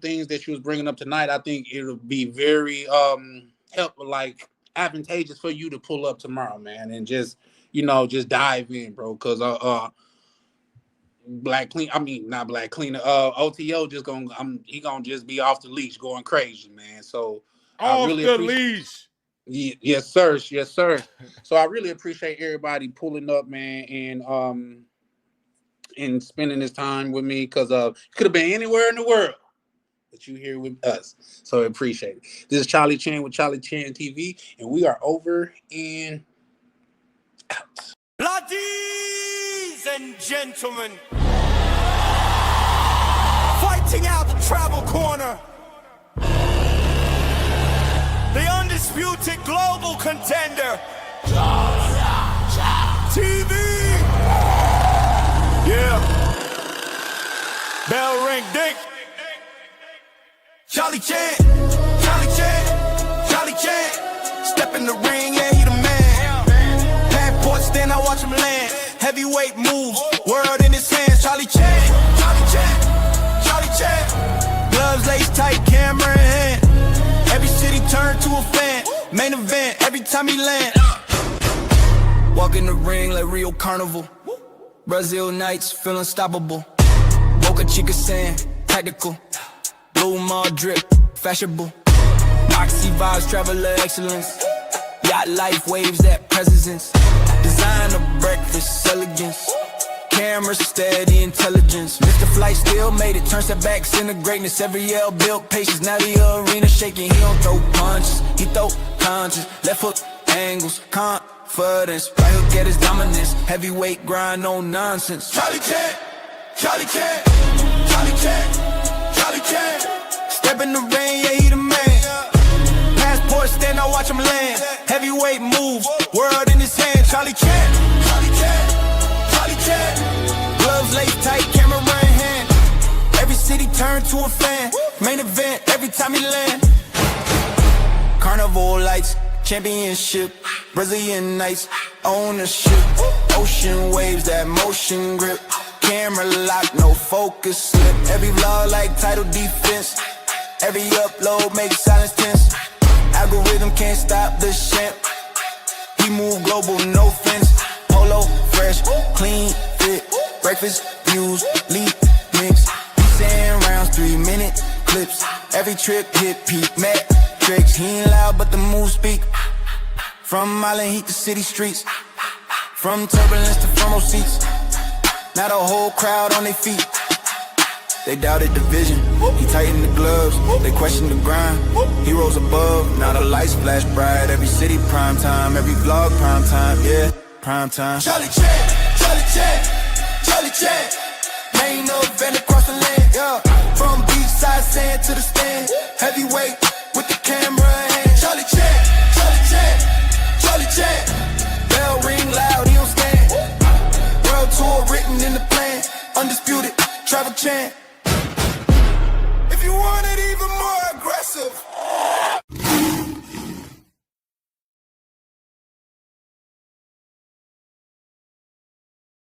things that you was bringing up tonight, I think it'll be very advantageous for you to pull up tomorrow, man, and just dive in, bro. Because not Black Cleaner, OTO he gonna just be off the leash going crazy, man. So off the leash. Yes, sir. So I really appreciate everybody pulling up, man, and spending this time with me, because could have been anywhere in the world, but you here with us. So I appreciate it. This is Charlie Chan with Charlie Chan TV, and we are over and out. Ladies and gentlemen, fighting out the travel corner, the undisputed global contender, TV. Yeah. Bell ring, ding. Charlie Chan, Charlie Chan, Charlie Chan. Step in the ring, yeah, he the man. Passport stand, I watch him land. Heavyweight moves, world in his hands. Charlie Chan, Charlie Chan, Charlie Chan. Gloves laced tight, camera in hand. Every city turned to a fan. Main event, every time he land. Walk in the ring like Rio Carnival. Brazil nights, feel unstoppable. Boca Chica sand, tactical. Blue mall drip, fashionable. Moxie vibes, traveler excellence. Yacht life, waves that presence. Designer breakfast, elegance. Camera steady, intelligence. Mr. Flight still made it, turn setbacks into greatness. Every L built patience, now the arena shaking. He don't throw punches, he throw punches. Left foot angles, confidence. Right hook at his dominance. Heavyweight grind, no nonsense. Charlie Chan, Charlie Chan, Charlie Chan, Charlie Chan. Step in the rain, yeah, he the man. Passport stand, I watch him land. Heavyweight moves, world in his hand. Charlie Chan, Charlie Chan, Charlie Chan. Gloves laced tight, camera in hand. Every city turned to a fan. Main event, every time he land. Carnival lights, championship. Brazilian nights, ownership. Ocean waves, that motion grip. Camera lock, no focus slip. Every vlog like title defense. Every upload makes silence tense. Algorithm can't stop the champ. He move global, no fence. Polo, fresh, clean, fit. Breakfast, views, lead, mix. Sand rounds, 3-minute clips. Every trip hit peak, metrics. He ain't loud, but the moves speak. From island heat to city streets. From turbulence to front row seats. Now the whole crowd on their feet. They doubted the vision, he tightened the gloves. They questioned the grind, he rose above. Now the lights flash bright, every city prime time. Every vlog prime time, yeah, prime time. Charlie Chan, Charlie Chan, Charlie Chan. Main event across the land, yeah. From beachside sand to the stand. Heavyweight with the camera in hand. Charlie Chan, Charlie Chan, Charlie Chan. Bell ring loud, he don't stand. World tour written in the plan. Undisputed, travel chant. If you want it even more aggressive,